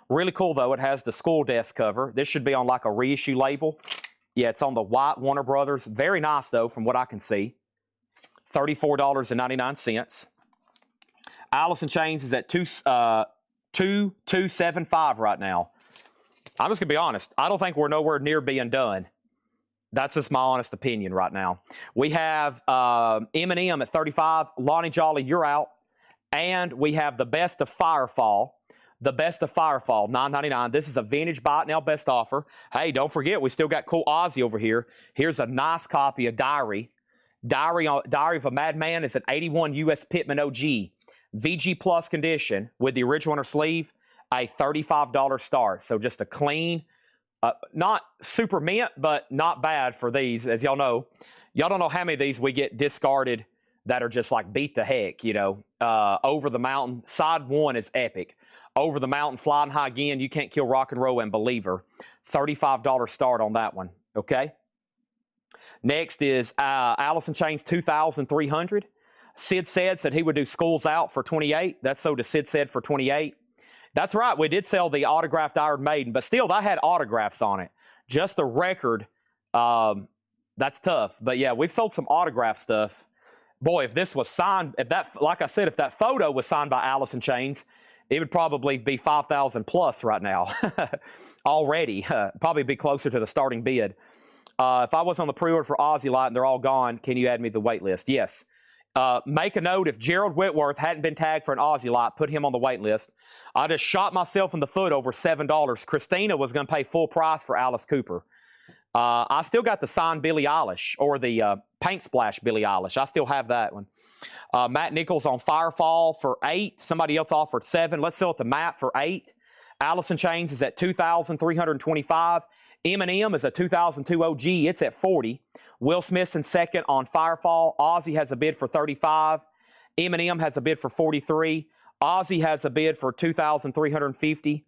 Really cool, though. It has the school desk cover. This should be on like a reissue label. Yeah, it's on the white Warner Brothers. Very nice, though, from what I can see. $34.99. Alice in Chains is at $2,275 right now. I'm just going to be honest. I don't think we're nowhere near being done. That's just my honest opinion right now. We have M&M at $35. Lonnie Jolly, you're out. And we have the Best of Firefall. The Best of Firefall, $9.99. This is a vintage buy it now best offer. Hey, don't forget, we still got cool Ozzy over here. Here's a nice copy of Diary. Diary of a Madman is an 81 U.S. Pittman OG. VG Plus condition with the original inner sleeve, a $35 start. So just a clean, not super mint, but not bad for these. As y'all know, y'all don't know how many of these we get discarded that are just like beat the heck, you know. Over the Mountain, side one is epic. Over the Mountain, Flying High Again, You Can't Kill Rock and Roll, and Believer. $35 start on that one, okay? Next is Alice in Chains, $2,300. Sid said he would do School's Out for $28. That's sold to Sid said for $28. That's right. We did sell the autographed Iron Maiden, but still, that had autographs on it. Just a record. That's tough. But yeah, we've sold some autograph stuff. Boy, if this was signed, like I said, if that photo was signed by Alice in Chains, it would probably be 5,000 plus right now. Already. Probably be closer to the starting bid. If I was on the pre-order for Ozzy Light and they're all gone, can you add me to the wait list? Yes. Make a note, if Gerald Whitworth hadn't been tagged for an Aussie lot, put him on the wait list. I just shot myself in the foot over $7. Christina was going to pay full price for Alice Cooper. I still got the signed Billie Eilish, or the paint splash Billie Eilish. I still have that one. Matt Nichols on Firefall for $8. Somebody else offered $7. Let's sell it to Matt for $8. Allison Chains is at $2,325. Eminem is a 2002 OG. It's at $40. Will Smith's in second on Firefall. Ozzy has a bid for $35. Eminem has a bid for $43. Ozzy has a bid for $2,350.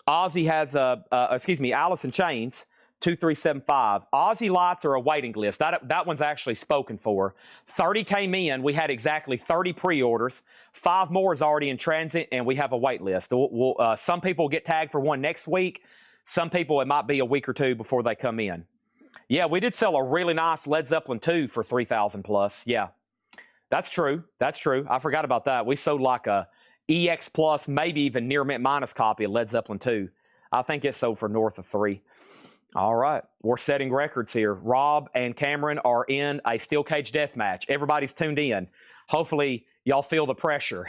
Ozzy has Allison Chains, $2,375. Ozzy lots are a waiting list. That one's actually spoken for. 30 came in. We had exactly 30 pre-orders. 5 more is already in transit, and we have a wait list. Some people get tagged for one next week. Some people, it might be a week or two before they come in. Yeah, we did sell a really nice Led Zeppelin 2 for $3,000 plus. Yeah, that's true. That's true. I forgot about that. We sold like a EX plus, maybe even near mint minus copy of Led Zeppelin 2. I think it sold for north of $3,000. All right, we're setting records here. Rob and Cameron are in a steel cage death match. Everybody's tuned in. Hopefully, y'all feel the pressure.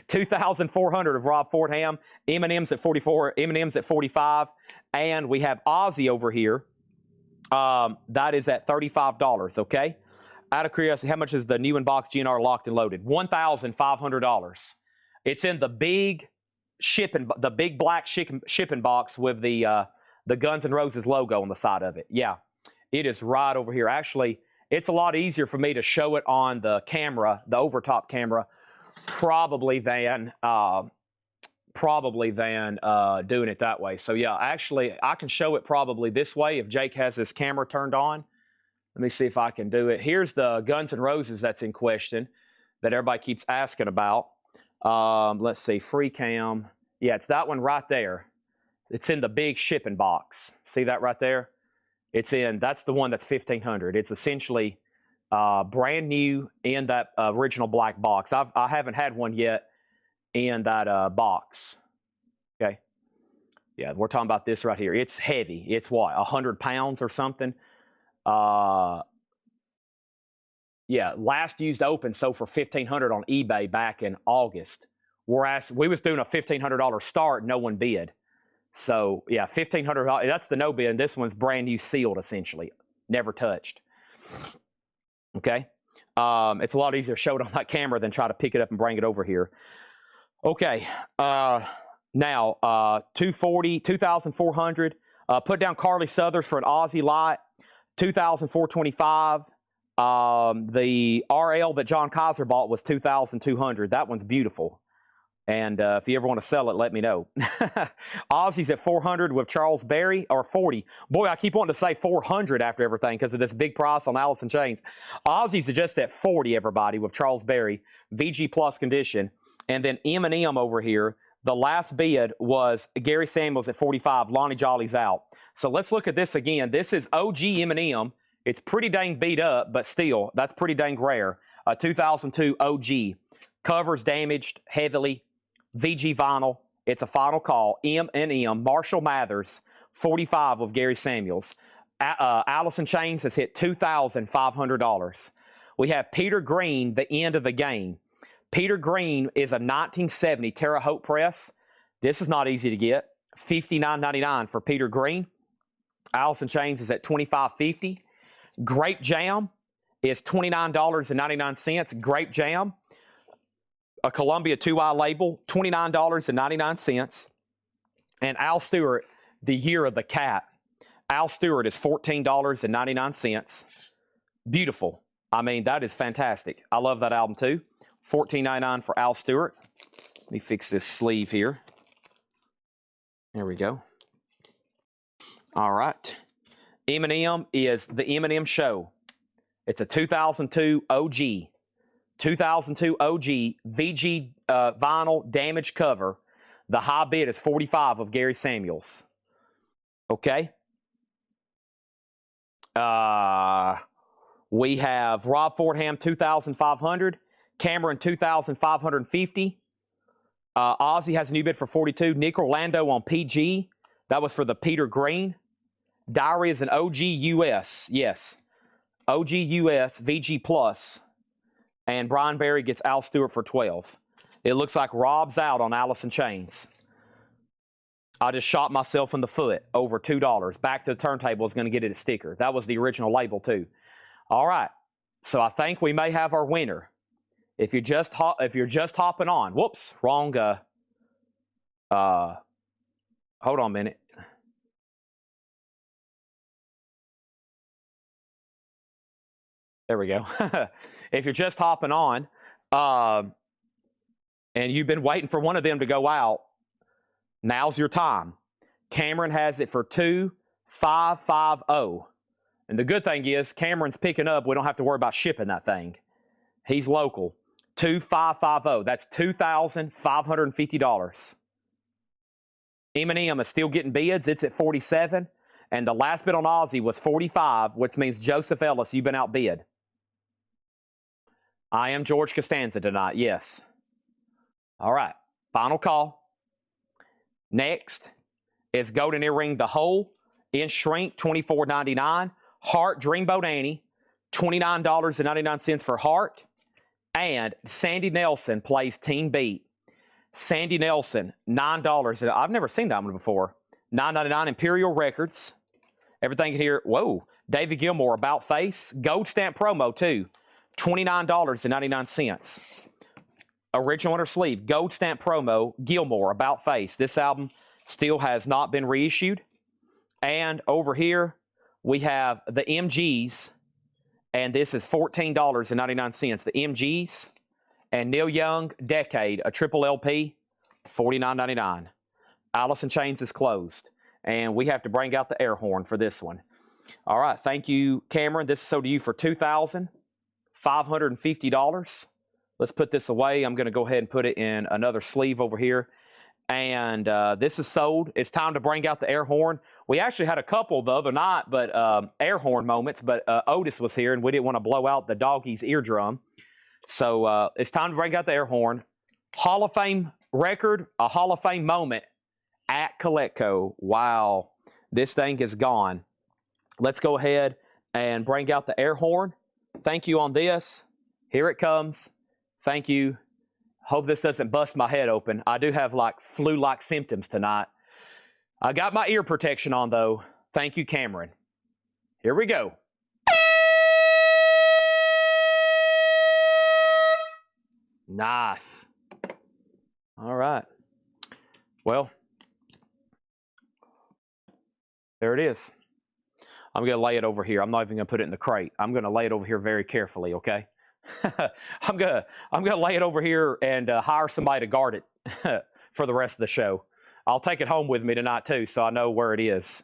2,400 of Rob Fordham. Eminem's at 44. Eminem's at 45. And we have Ozzy over here. That is at $35, okay? Out of curiosity, how much is the new in-box GNR locked and loaded? $1,500. It's in the big black shipping box with the Guns N' Roses logo on the side of it. Yeah, it is right over here. Actually, it's a lot easier for me to show it on the camera, the overtop camera, probably than doing it that way. So yeah, actually, I can show it probably this way if Jake has his camera turned on. Let me see if I can do it. Here's the Guns N' Roses that's in question that everybody keeps asking about. Let's see, free cam. Yeah, it's that one right there. It's in the big shipping box. See that right there? That's the one that's $1,500. It's essentially brand new in that original black box. I haven't had one yet in that box. Okay. Yeah, we're talking about this right here. It's heavy. It's what, 100 pounds or something? Yeah, last used open sold for $1,500 on eBay back in August. Whereas we was doing a $1,500 start, no one bid. So yeah, $1,500. That's the no bid. This one's brand new, sealed, essentially, never touched. Okay, it's a lot easier to show it on that camera than try to pick it up and bring it over here. Okay, now 240, 2,400. Put down Carly Southers for an Aussie lot, 2,425. The RL that John Kaiser bought was 2,200. That one's beautiful. And if you ever want to sell it, let me know. Aussie's at 400 with Charles Berry, or 40. Boy, I keep wanting to say 400 after everything because of this big price on Allison Chains. Aussie's are just at 40, everybody, with Charles Berry, VG plus condition. And then Eminem over here, the last bid was Gary Samuels at 45. Lonnie Jolly's out. So let's look at this again. This is OG Eminem. It's pretty dang beat up, but still, that's pretty dang rare. 2002 OG. Covers damaged heavily. VG vinyl. It's a final call. M&M. Marshall Mathers, 45 of Gary Samuels. Allison Chains has hit $2,500. We have Peter Green, the end of the game. Peter Green is a 1970 Terre Haute press. This is not easy to get. $59.99 for Peter Green. Allison Chains is at $25.50. Grape Jam is $29.99. Grape Jam. A Columbia 2i label, $29.99. And Al Stewart, the year of the cat. Al Stewart is $14.99. Beautiful. I mean, that is fantastic. I love that album too. $14.99 for Al Stewart. Let me fix this sleeve here. There we go. All right. Eminem is the Eminem Show. It's a 2002 OG. 2002 OG VG vinyl damaged cover. The high bid is 45 of Gary Samuels. Okay. We have Rob Fordham 2,500. Cameron 2,550. Ozzy has a new bid for 42. Nick Orlando on PG. That was for the Peter Green. Diary is an OG US. Yes. OG US VG Plus. And Brian Berry gets Al Stewart for 12. It looks like Rob's out on Alice in Chains. I just shot myself in the foot over $2. Back to the Turntable is going to get it a sticker. That was the original label too. All right. So I think we may have our winner. If you're just hopping on. Whoops, wrong. Hold on a minute. There we go. If you're just hopping on, and you've been waiting for one of them to go out, now's your time. Cameron has it for 2550. And the good thing is, Cameron's picking up. We don't have to worry about shipping that thing. He's local. 2550. That's $2,550. M&M is still getting bids. It's at 47. And the last bid on Ozzy was 45, which means Joseph Ellis, you've been outbid. I am George Costanza tonight, yes. All right, final call. Next is Golden Earring The Hole in Shrink, $24.99. Heart Dreamboat Annie, $29.99 for Heart. And Sandy Nelson plays Team Beat. Sandy Nelson, $9. I've never seen that one before. $9.99 Imperial Records. Everything here. Whoa. David Gilmour, About Face. Gold stamp promo, too. $29.99. Original inner sleeve. Gold stamp promo. Gilmour, About Face. This album still has not been reissued. And over here, we have the MGs. And this is $14.99. The MGs. And Neil Young, Decade, a triple LP, $49.99. Alice in Chains is closed. And we have to bring out the air horn for this one. All right. Thank you, Cameron. This is sold to you for $2,550. Let's put this away. I'm going to go ahead and put it in another sleeve over here. And this is sold. It's time to bring out the air horn. We actually had a couple the other night, but air horn moments. But Otis was here, and we didn't want to blow out the doggy's eardrum. So it's time to bring out the air horn. Hall of Fame record, a Hall of Fame moment at Colecco. Wow, this thing is gone. Let's go ahead and bring out the air horn. Thank you on this. Here it comes. Thank you. Hope this doesn't bust my head open. I do have like flu-like symptoms tonight. I got my ear protection on though. Thank you, Cameron. Here we go. Nice. All right. Well, there it is. I'm going to lay it over here. I'm not even going to put it in the crate. I'm going to lay it over here very carefully, okay? I'm going to lay it over here and hire somebody to guard it for the rest of the show. I'll take it home with me tonight too, so I know where it is.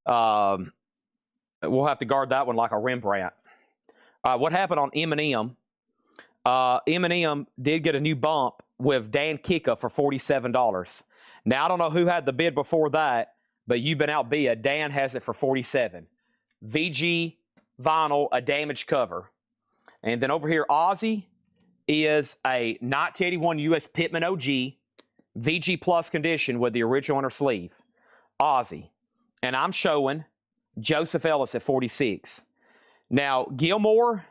We'll have to guard that one like a Rembrandt. What happened on M&M? M&M did get a new bump with Dan Kicka for $47. Now, I don't know who had the bid before that, but you've been outbid. Dan has it for $47. VG vinyl, a damaged cover. And then over here, Ozzy is a 1981 US Pittman OG, VG Plus condition with the original inner sleeve. Ozzy. And I'm showing Joseph Ellis at 46. Now, Gilmour,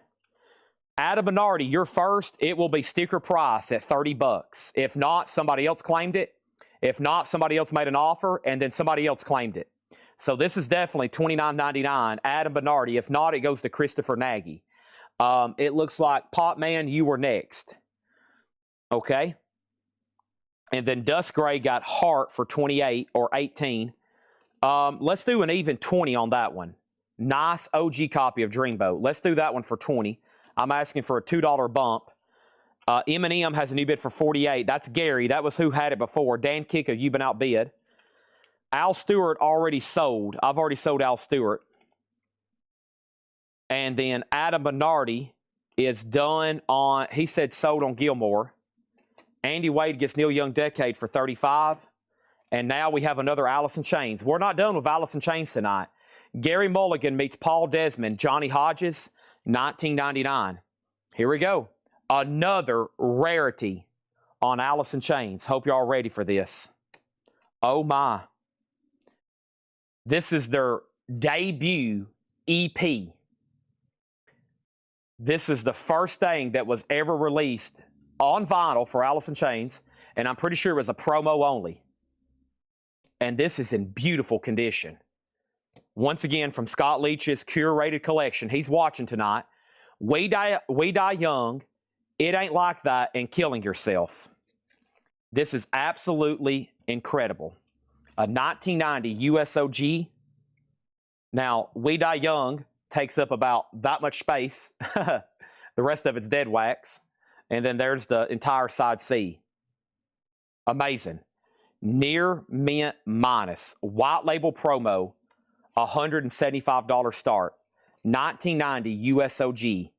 Adam Bernardi, you're first. It will be sticker price at $30. If not, somebody else claimed it. If not, somebody else made an offer, and then somebody else claimed it. So this is definitely $29.99. Adam Bernardi. If not, it goes to Christopher Nagy. It looks like Popman, you were next. Okay. And then Dust Gray got Heart for 28 or 18. Let's do an even 20 on that one. Nice OG copy of Dreamboat. Let's do that one for 20. I'm asking for a $2 bump. M&M has a new bid for 48. That's Gary. That was who had it before. Dan Kicka, you've been outbid. Al Stewart already sold. I've already sold Al Stewart. And then Adam Bernardi is done on, he said sold on Gilmour. Andy Wade gets Neil Young Decade for 35. And now we have another Alice in Chains. We're not done with Alice in Chains tonight. Gary Mulligan meets Paul Desmond, Johnny Hodges, $19.99. Here we go. Another rarity on Alice in Chains. Hope y'all ready for this. Oh my. This is their debut EP. This is the first thing that was ever released on vinyl for Alice in Chains, and I'm pretty sure it was a promo only. And this is in beautiful condition. Once again, from Scott Leach's curated collection. He's watching tonight. We Die Young, It Ain't Like That, and Killing Yourself. This is absolutely incredible. A 1990 USOG. Now, We Die Young takes up about that much space. The rest of it's dead wax. And then there's the entire side C. Amazing. Near mint minus. White label promo. $175 start. 1990 USOG.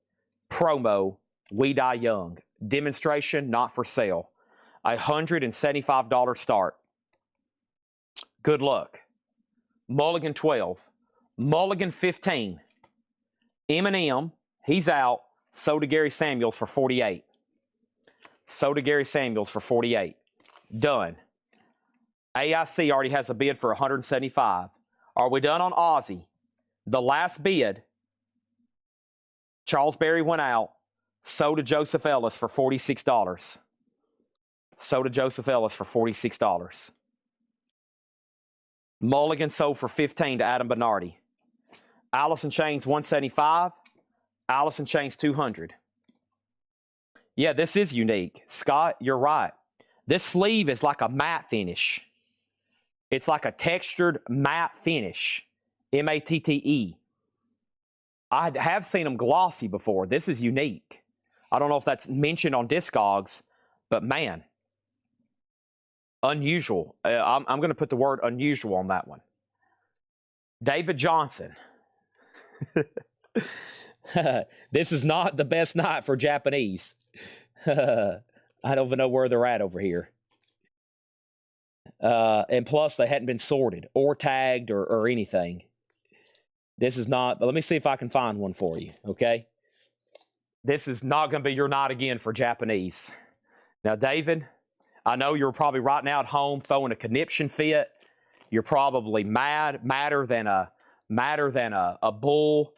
Promo. We Die Young. Demonstration not for sale. $175 start. Good luck. Mulligan 12. Mulligan 15. Eminem, he's out. So did Gary Samuels for 48. So did Gary Samuels for 48. Done. AIC already has a bid for 175. Are we done on Ozzy? The last bid, Charles Berry went out. So did Joseph Ellis for $46. So did Joseph Ellis for $46. Mulligan sold for $15 to Adam Bernardi. Alice in Chains 175. Alice in Chains 200. Yeah, this is unique. Scott, you're right. This sleeve is like a matte finish. It's like a textured matte finish. M-A-T-T-E. I have seen them glossy before. This is unique. I don't know if that's mentioned on Discogs, but man, unusual. I'm going to put the word unusual on that one. David Johnson. This is not the best night for Japanese. I don't even know where they're at over here. And plus, they hadn't been sorted or tagged or anything. This is not, but let me see if I can find one for you, okay? This is not going to be your night again for Japanese. Now, David, I know you're probably right now at home throwing a conniption fit. You're probably madder than a bull.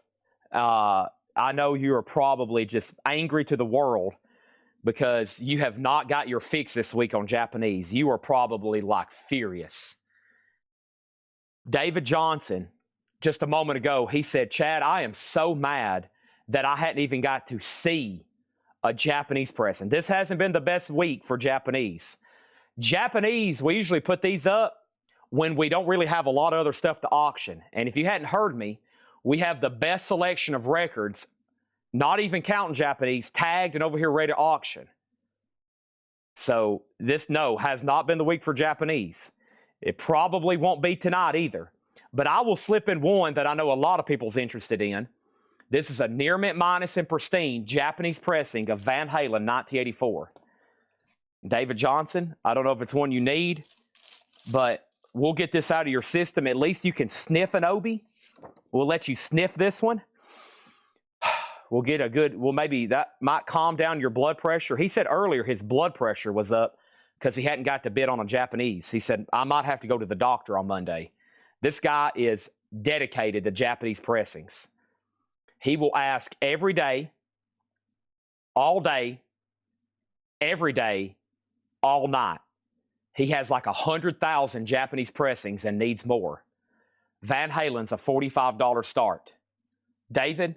I know you are probably just angry to the world because you have not got your fix this week on Japanese. You are probably like furious. David Johnson, just a moment ago, he said, Chad, I am so mad that I hadn't even got to see a Japanese press. And this hasn't been the best week for Japanese. Japanese, we usually put these up when we don't really have a lot of other stuff to auction. And if you hadn't heard me, we have the best selection of records, not even counting Japanese, tagged and over here ready to auction. So this, no, has not been the week for Japanese. It probably won't be tonight either. But I will slip in one that I know a lot of people's interested in. This is a near mint minus and pristine Japanese pressing of Van Halen 1984. David Johnson, I don't know if it's one you need, but we'll get this out of your system. At least you can sniff an Obi. We'll let you sniff this one. We'll get a good, well, maybe that might calm down your blood pressure. He said earlier his blood pressure was up because he hadn't got to bid on a Japanese. He said, I might have to go to the doctor on Monday. This guy is dedicated to Japanese pressings. He will ask every day, all day, every day, all night. He has like 100,000 Japanese pressings and needs more. Van Halen's a $45 start. David,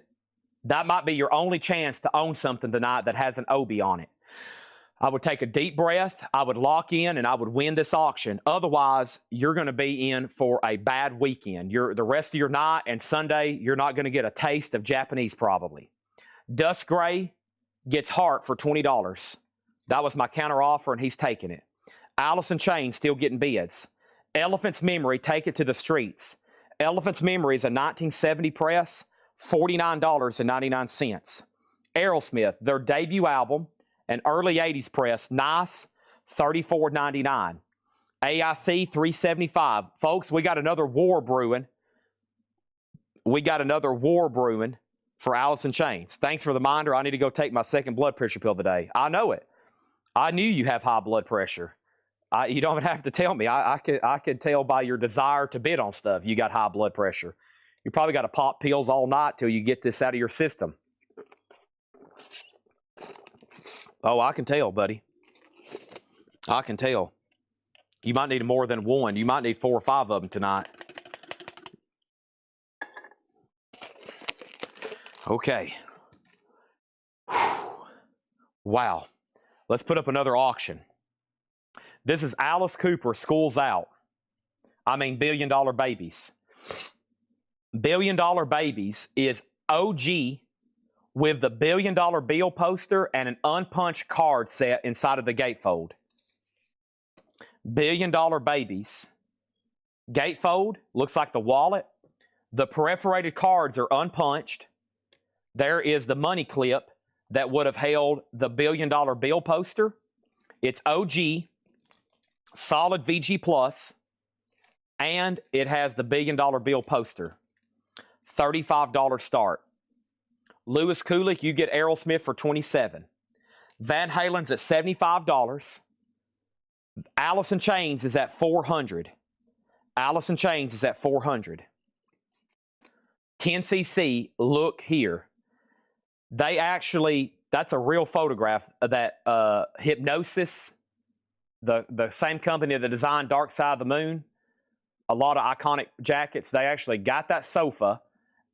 that might be your only chance to own something tonight that has an Obi on it. I would take a deep breath, I would lock in, and I would win this auction. Otherwise, you're going to be in for a bad weekend. The rest of your night and Sunday, you're not going to get a taste of Japanese probably. Dust Gray gets Heart for $20. That was my counter offer, and he's taking it. Alice in Chains still getting bids. Elephant's Memory, Take It to the Streets. Elephant's Memory is a 1970 press, $49.99. Aerosmith, their debut album, an early 80s press, nice, $34.99. AIC, $375. Folks, we got another war brewing. We got another war brewing for Alice in Chains. Thanks for the reminder. I need to go take my second blood pressure pill today. I know it. I knew you have high blood pressure. You don't even have to tell me. I could tell by your desire to bid on stuff you got high blood pressure. You probably got to pop pills all night till you get this out of your system. Oh, I can tell, buddy. I can tell. You might need more than one. You might need 4 or 5 of them tonight. Okay. Wow. Let's put up another auction. This is Alice Cooper, School's Out. I mean, $1 Billion Babies. $1 Billion Babies is OG with the $1 Billion Bill poster and an unpunched card set inside of the gatefold. $1 Billion Babies. Gatefold looks like the wallet. The perforated cards are unpunched. There is the money clip that would have held the $1 Billion Bill poster. It's OG, solid VG Plus, and it has the $1 Billion Bill poster. $35 start. Lewis Kulick, you get Aerosmith for $27. Van Halen's at $75. Alice in Chains is at $400. Alice in Chains is at $400. 10cc, look here. They actually, that's a real photograph of that Hypnosis, the same company that designed Dark Side of the Moon, a lot of iconic jackets. They actually got that sofa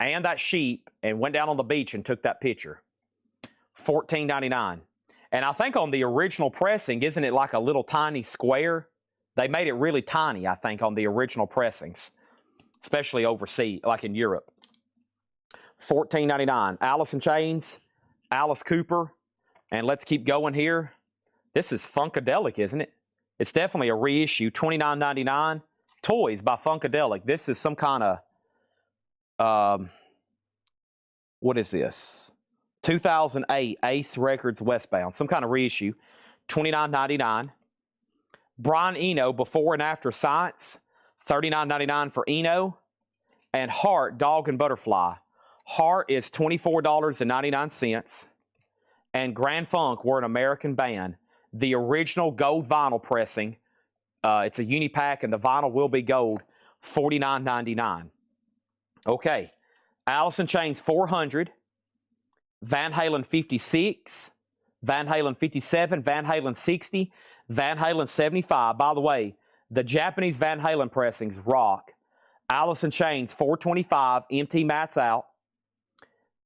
and that sheep and went down on the beach and took that picture. $14.99. And I think on the original pressing, isn't it like a little tiny square? They made it really tiny, I think, on the original pressings, especially overseas, like in Europe. $14.99. Alice in Chains, Alice Cooper, and let's keep going here. This is Funkadelic, isn't it? It's definitely a reissue. $29.99. Toys by Funkadelic. This is some kind of, what is this? 2008 Ace Records Westbound. Some kind of reissue. $29.99. Brian Eno, Before and After Science. $39.99 for Eno. And Heart, Dog and Butterfly. Heart is $24.99. And Grand Funk, We're an American Band. The original gold vinyl pressing. It's a uni-pack and the vinyl will be gold. $49.99. Okay. Alice in Chains, $400. Van Halen 56. Van Halen 57. Van Halen 60. Van Halen 75. By the way, the Japanese Van Halen pressings rock. Alice in Chains, $425. MT Mats out.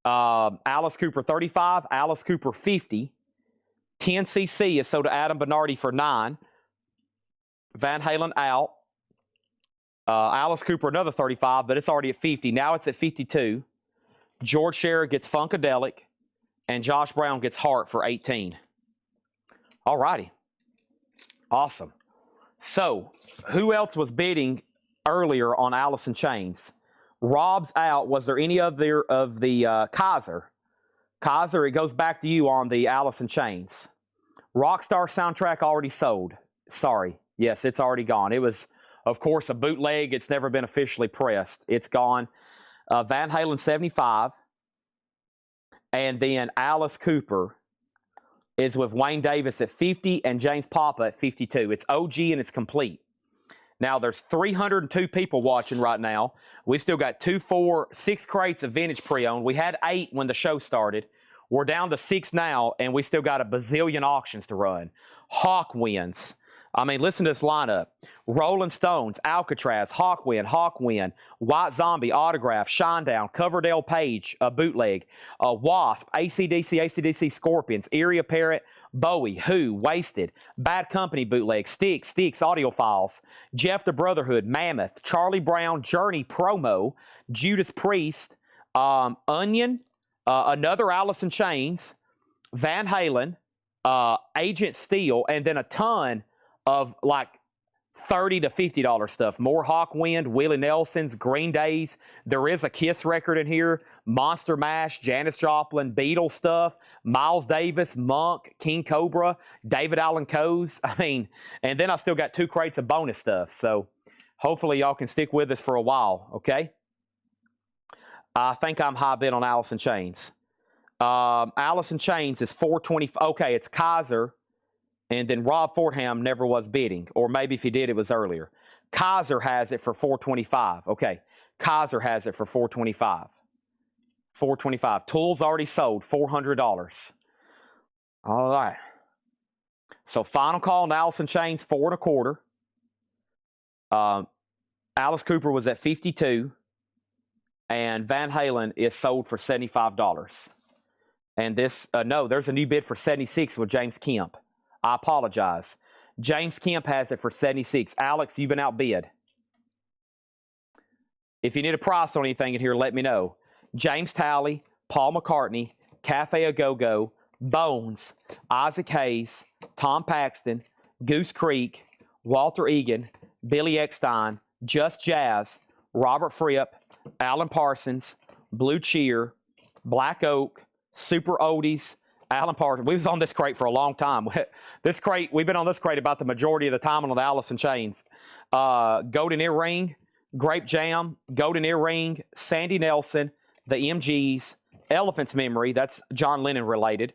Alice Cooper 35. Alice Cooper 50. 10cc is sold to Adam Bernardi for $9. Van Halen out. Alice Cooper another 35, but it's already at 50. Now it's at 52. George Sherritt gets Funkadelic, and Josh Brown gets Heart for $18. All righty. Awesome. So, who else was bidding earlier on Alice in Chains? Rob's out. Was there any of the Kaiser? Kaiser, it goes back to you on the Alice in Chains. Rockstar soundtrack already sold. Sorry. Yes, it's already gone. It was, of course, a bootleg. It's never been officially pressed. It's gone. Van Halen 75. And then Alice Cooper is with Wayne Davis at 50 and James Papa at 52. It's OG and it's complete. Now, there's 302 people watching right now. We still got 6 crates of vintage pre-owned. We had 8 when the show started. We're down to 6 now, and we still got a bazillion auctions to run. Hawk wins. I mean, listen to this lineup. Rolling Stones, Alcatraz, Hawkwind, White Zombie, Autograph, Shinedown, Coverdale Page, Bootleg, Wasp, AC/DC, Scorpions, Erie Parrot, Bowie, Who, Wasted, Bad Company Bootleg, Styx, Audiophiles, Jeff the Brotherhood, Mammoth, Charlie Brown, Journey Promo, Judas Priest, Onion, another Alice in Chains, Van Halen, Agent Steel, and then a ton of like $30 to $50 stuff. More Hawkwind, Willie Nelson's, Green Days. There is a Kiss record in here. Monster Mash, Janis Joplin, Beatles stuff, Miles Davis, Monk, King Cobra, David Allan Coe's. I mean, and then I still got 2 crates of bonus stuff. So hopefully y'all can stick with us for a while, okay? I think I'm high bid on Alice in Chains. Alice in Chains is $420. Okay, it's Kaiser. And then Rob Fordham never was bidding. Or maybe if he did, it was earlier. Kaiser has it for $425. Okay. Kaiser has it for $425. $425. Tools already sold, $400. All right. So final call on Allison Chains, 4 1/4. Alice Cooper was at 52, and Van Halen is sold for $75. And this, no, there's a new bid for 76 with James Kemp. I apologize. James Kemp has it for 76. Alex, you've been outbid. If you need a price on anything in here, let me know. James Talley, Paul McCartney, Cafe A Go-Go, Bones, Isaac Hayes, Tom Paxton, Goose Creek, Walter Egan, Billy Eckstein, Just Jazz, Robert Fripp, Alan Parsons, Blue Cheer, Black Oak, Super Oldies, Alan Parsons. We was on this crate for a long time. This crate, we've been on this crate about the majority of the time on the Allison Chains. Golden Earring, Grape Jam, Golden Earring, Sandy Nelson, the MGs, Elephant's Memory, that's John Lennon related,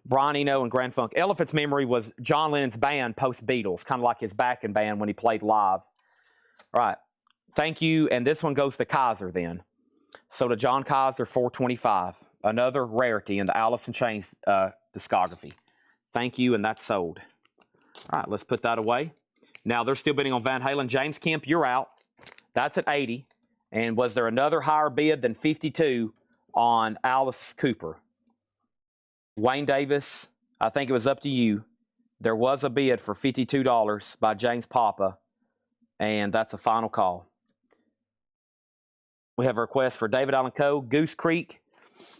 Brian Eno and Grand Funk. Elephant's Memory was John Lennon's band post-Beatles, kind of like his backing band when he played live. All right, thank you, and this one goes to Kaiser then. So to John Kaiser, $425, another rarity in the Allison Chains discography. Thank you, and that's sold. All right, let's put that away. Now, they're still bidding on Van Halen. James Kemp, you're out. That's at 80. And was there another higher bid than 52 on Alice Cooper? Wayne Davis, I think it was up to you. There was a bid for $52 by James Papa, and that's a final call. We have a request for David Allen Coe. Goose Creek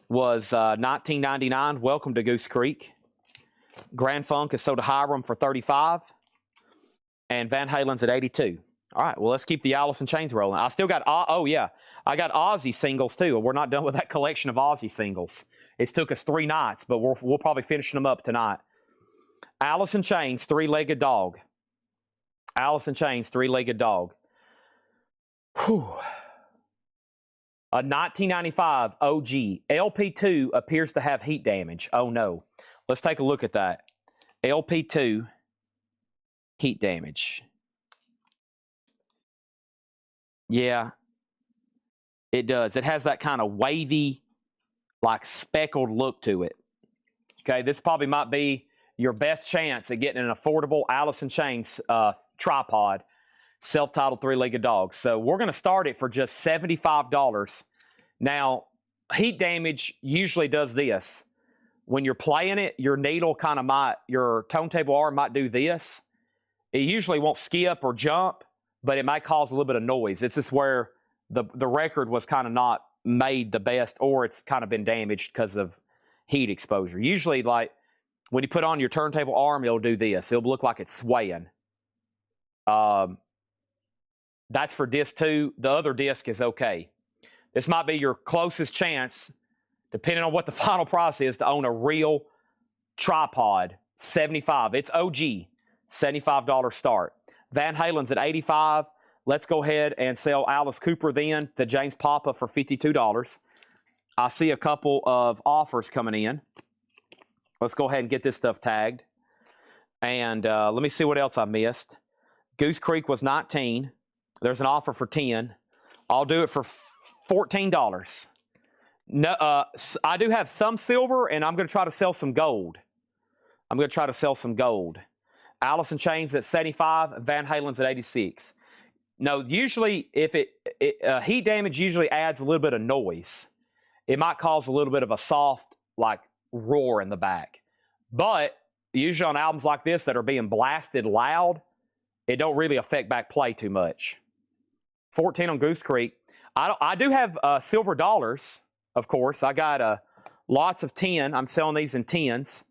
was $19.99. Welcome to Goose Creek. Grand Funk is sold to Hiram for $35. And Van Halen's at $82. All right, well, let's keep the Allison Chains rolling. I still got, oh, yeah, I got Ozzy singles, too. We're not done with that collection of Ozzy singles. It took us 3 nights, but we'll probably finish them up tonight. Allison Chains, Three-Legged Dog. Allison Chains, Three-Legged Dog. Whew. A 1995 OG. LP2 appears to have heat damage. Oh, no. Let's take a look at that. LP2, heat damage. Yeah, it does. It has that kind of wavy, like speckled look to it. Okay, this probably might be your best chance at getting an affordable Allison Chains tripod, self-titled Three-Legged Dog. So we're going to start it for just $75. Now, heat damage usually does this. When you're playing it, your needle kind of might, your turntable arm might do this. It usually won't skip or jump, but it might cause a little bit of noise. It's just where the record was kind of not made the best, or it's kind of been damaged because of heat exposure. Usually, like, when you put on your turntable arm, it'll do this. It'll look like it's swaying. That's for disc 2. The other disc is okay. This might be your closest chance, depending on what the final price is, to own a real tripod. $75. It's OG. $75 start. Van Halen's at $85. Let's go ahead and sell Alice Cooper then to James Papa for $52. I see a couple of offers coming in. Let's go ahead and get this stuff tagged. And let me see what else I missed. Goose Creek was $19. There's an offer for $10. I'll do it for $14. No, I do have some silver, and I'm going to try to sell some gold. Allison Chains at $75, Van Halen's at $86. No, usually if heat damage usually adds a little bit of noise. It might cause a little bit of a soft, like, roar in the back. But usually on albums like this that are being blasted loud, it don't really affect back play too much. 14 on Goose Creek. I do have silver dollars, of course. I got lots of 10. I'm selling these in 10s.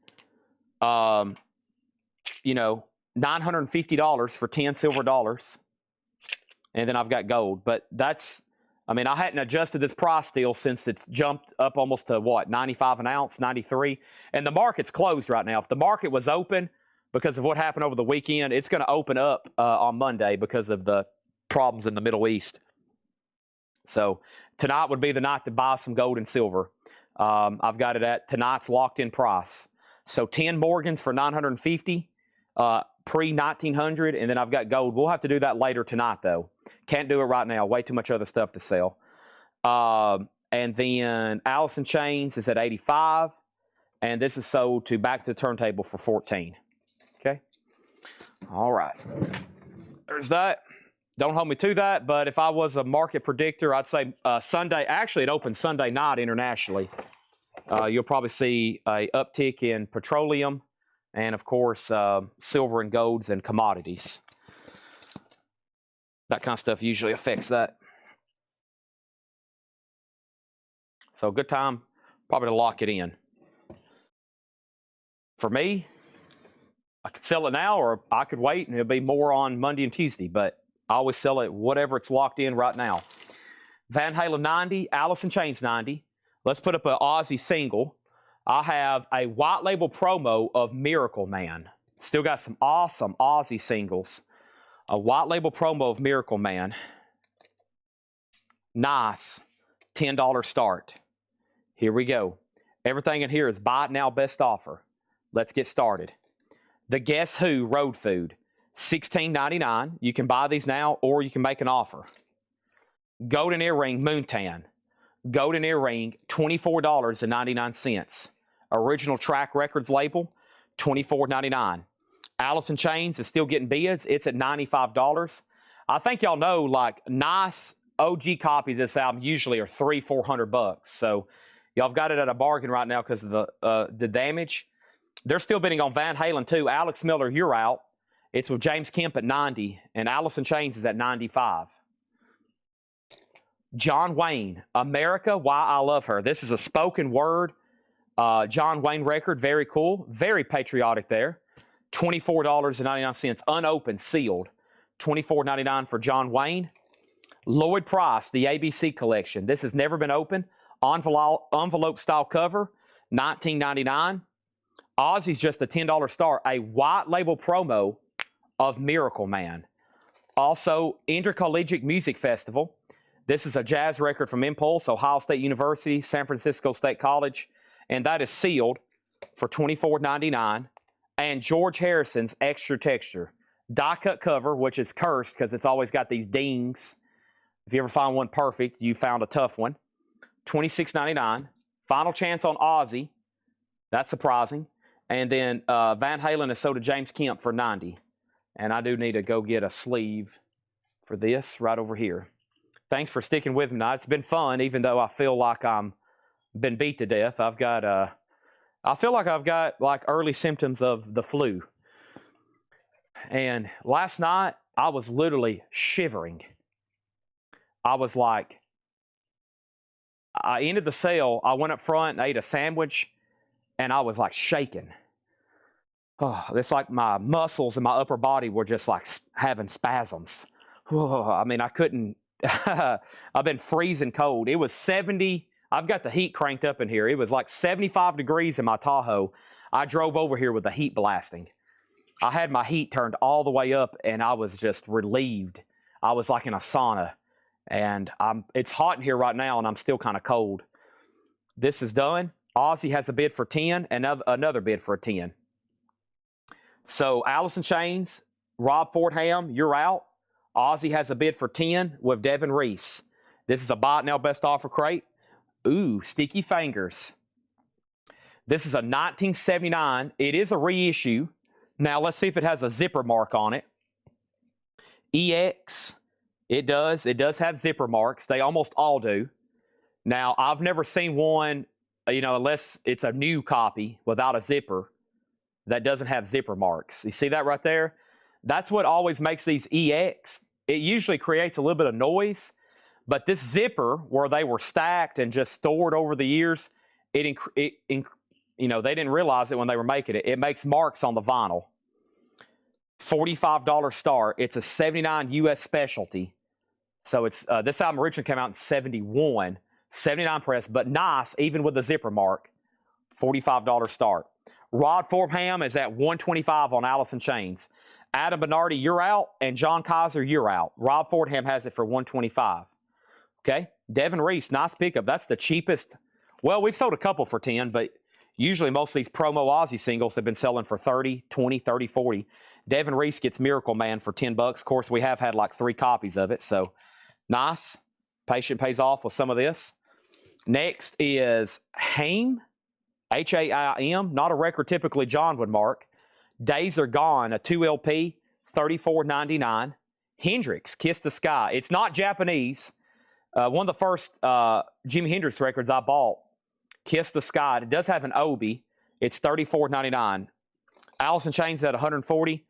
You know, $950 for 10 silver dollars. And then I've got gold. But that's, I mean, I hadn't adjusted this price still since it's jumped up almost to, what, 95 an ounce, 93? And the market's closed right now. If the market was open because of what happened over the weekend, it's going to open up on Monday because of the problems in the Middle East. So tonight would be the night to buy some gold and silver. I've got it at tonight's locked-in price. So 10 Morgans for $950, pre-1900, and then I've got gold. We'll have to do that later tonight, though. Can't do it right now. Way too much other stuff to sell. And then Alice in Chains is at 85. And this is sold to Back to the Turntable for 14. Okay. All right. There's that. Don't hold me to that, but if I was a market predictor, I'd say Sunday. Actually, it opened Sunday night internationally. You'll probably see a uptick in petroleum and, of course, silver and golds and commodities. That kind of stuff usually affects that. So good time probably to lock it in. For me, I could sell it now or I could wait and it'll be more on Monday and Tuesday, but I always sell it whatever it's locked in right now. Van Halen 90, Alice in Chains 90. Let's put up an Aussie single. I have a white label promo of Miracle Man. Still got some awesome Aussie singles. A white label promo of Miracle Man. Nice. $10 start. Here we go. Everything in here is buy it now, best offer. Let's get started. The Guess Who Road Food. $16.99. You can buy these now or you can make an offer. Golden Earring Moontan. Golden Earring, $24.99. Original Track Records label, $24.99. Alice in Chains is still getting bids. It's at $95. I think y'all know, like, nice OG copies of this album usually are $300-400. So y'all have got it at a bargain right now because of the damage. They're still bidding on Van Halen too. Alex Miller, You're Out. It's with James Kemp at 90, and Alice in Chains is at 95. John Wayne, America, Why I Love Her. This is a spoken word John Wayne record. Very cool. Very patriotic there. $24.99, unopened, sealed. $24.99 for John Wayne. Lloyd Price, the ABC collection. This has never been opened. Envelope style cover, $19.99. Ozzy's just a $10 start. A white label promo of Miracle Man. Also, Intercollegiate Music Festival. This is a jazz record from Impulse, Ohio State University, San Francisco State College, and that is sealed for $24.99. And George Harrison's Extra Texture. Die-cut cover, which is cursed because it's always got these dings. If you ever find one perfect, you found a tough one. $26.99. Final chance on Ozzy. That's surprising. And then Van Halen is sold to James Kemp for $90. And I do need to go get a sleeve for this right over here. Thanks for sticking with me tonight. It's been fun, even though I feel like I'm been beat to death. I feel like I've got like early symptoms of the flu. And last night, I was literally shivering. I was like, I ended the sale. I went up front and ate a sandwich, and I was like shaking. Oh, it's like my muscles in my upper body were just like having spasms. Oh, I mean, I couldn't. I've been freezing cold. It was 70. I've got the heat cranked up in here. It was like 75 degrees in my Tahoe. I drove over here with the heat blasting. I had my heat turned all the way up, and I was just relieved. I was like in a sauna, and it's hot in here right now, and I'm still kind of cold. This is done. Ozzy has a bid for 10, and another bid for a 10. So Alice in Chains, Rob Fordham, You're Out. Ozzy has a bid for 10 with Devin Reese. This is a buy it now best offer crate. Ooh, Sticky Fingers. This is a 1979. It is a reissue. Now let's see if it has a zipper mark on it. EX. It does. It does have zipper marks. They almost all do. Now, I've never seen one, unless it's a new copy without a zipper that doesn't have zipper marks. You see that right there? That's what always makes these EX. It usually creates a little bit of noise, but this zipper, where they were stacked and just stored over the years, they didn't realize it when they were making it. It makes marks on the vinyl. $45 start. It's a 79 US specialty. So it's this album originally came out in 71, 79 press, but nice, even with the zipper mark. $45 start. Rod Fordham is at $125 on Alice in Chains. Adam Bernardi, You're Out, and John Kaiser, You're Out. Rob Fordham has it for $125. Okay, Devin Reese, nice pickup. That's the cheapest. Well, we've sold a couple for 10, but usually most of these promo Aussie singles have been selling for 30, 20, 30, 40. Devin Reese gets Miracle Man for $10. Of course, we have had like 3 copies of it, so nice. Patient pays off with some of this. Next is Haim, Haim, not a record typically John would mark. Days Are Gone, a 2 LP, $34.99. Hendrix, Kiss the Sky. It's not Japanese. One of the first Jimi Hendrix records I bought, Kiss the Sky. It does have an Obi. It's $34.99. Alice in Chains at $140.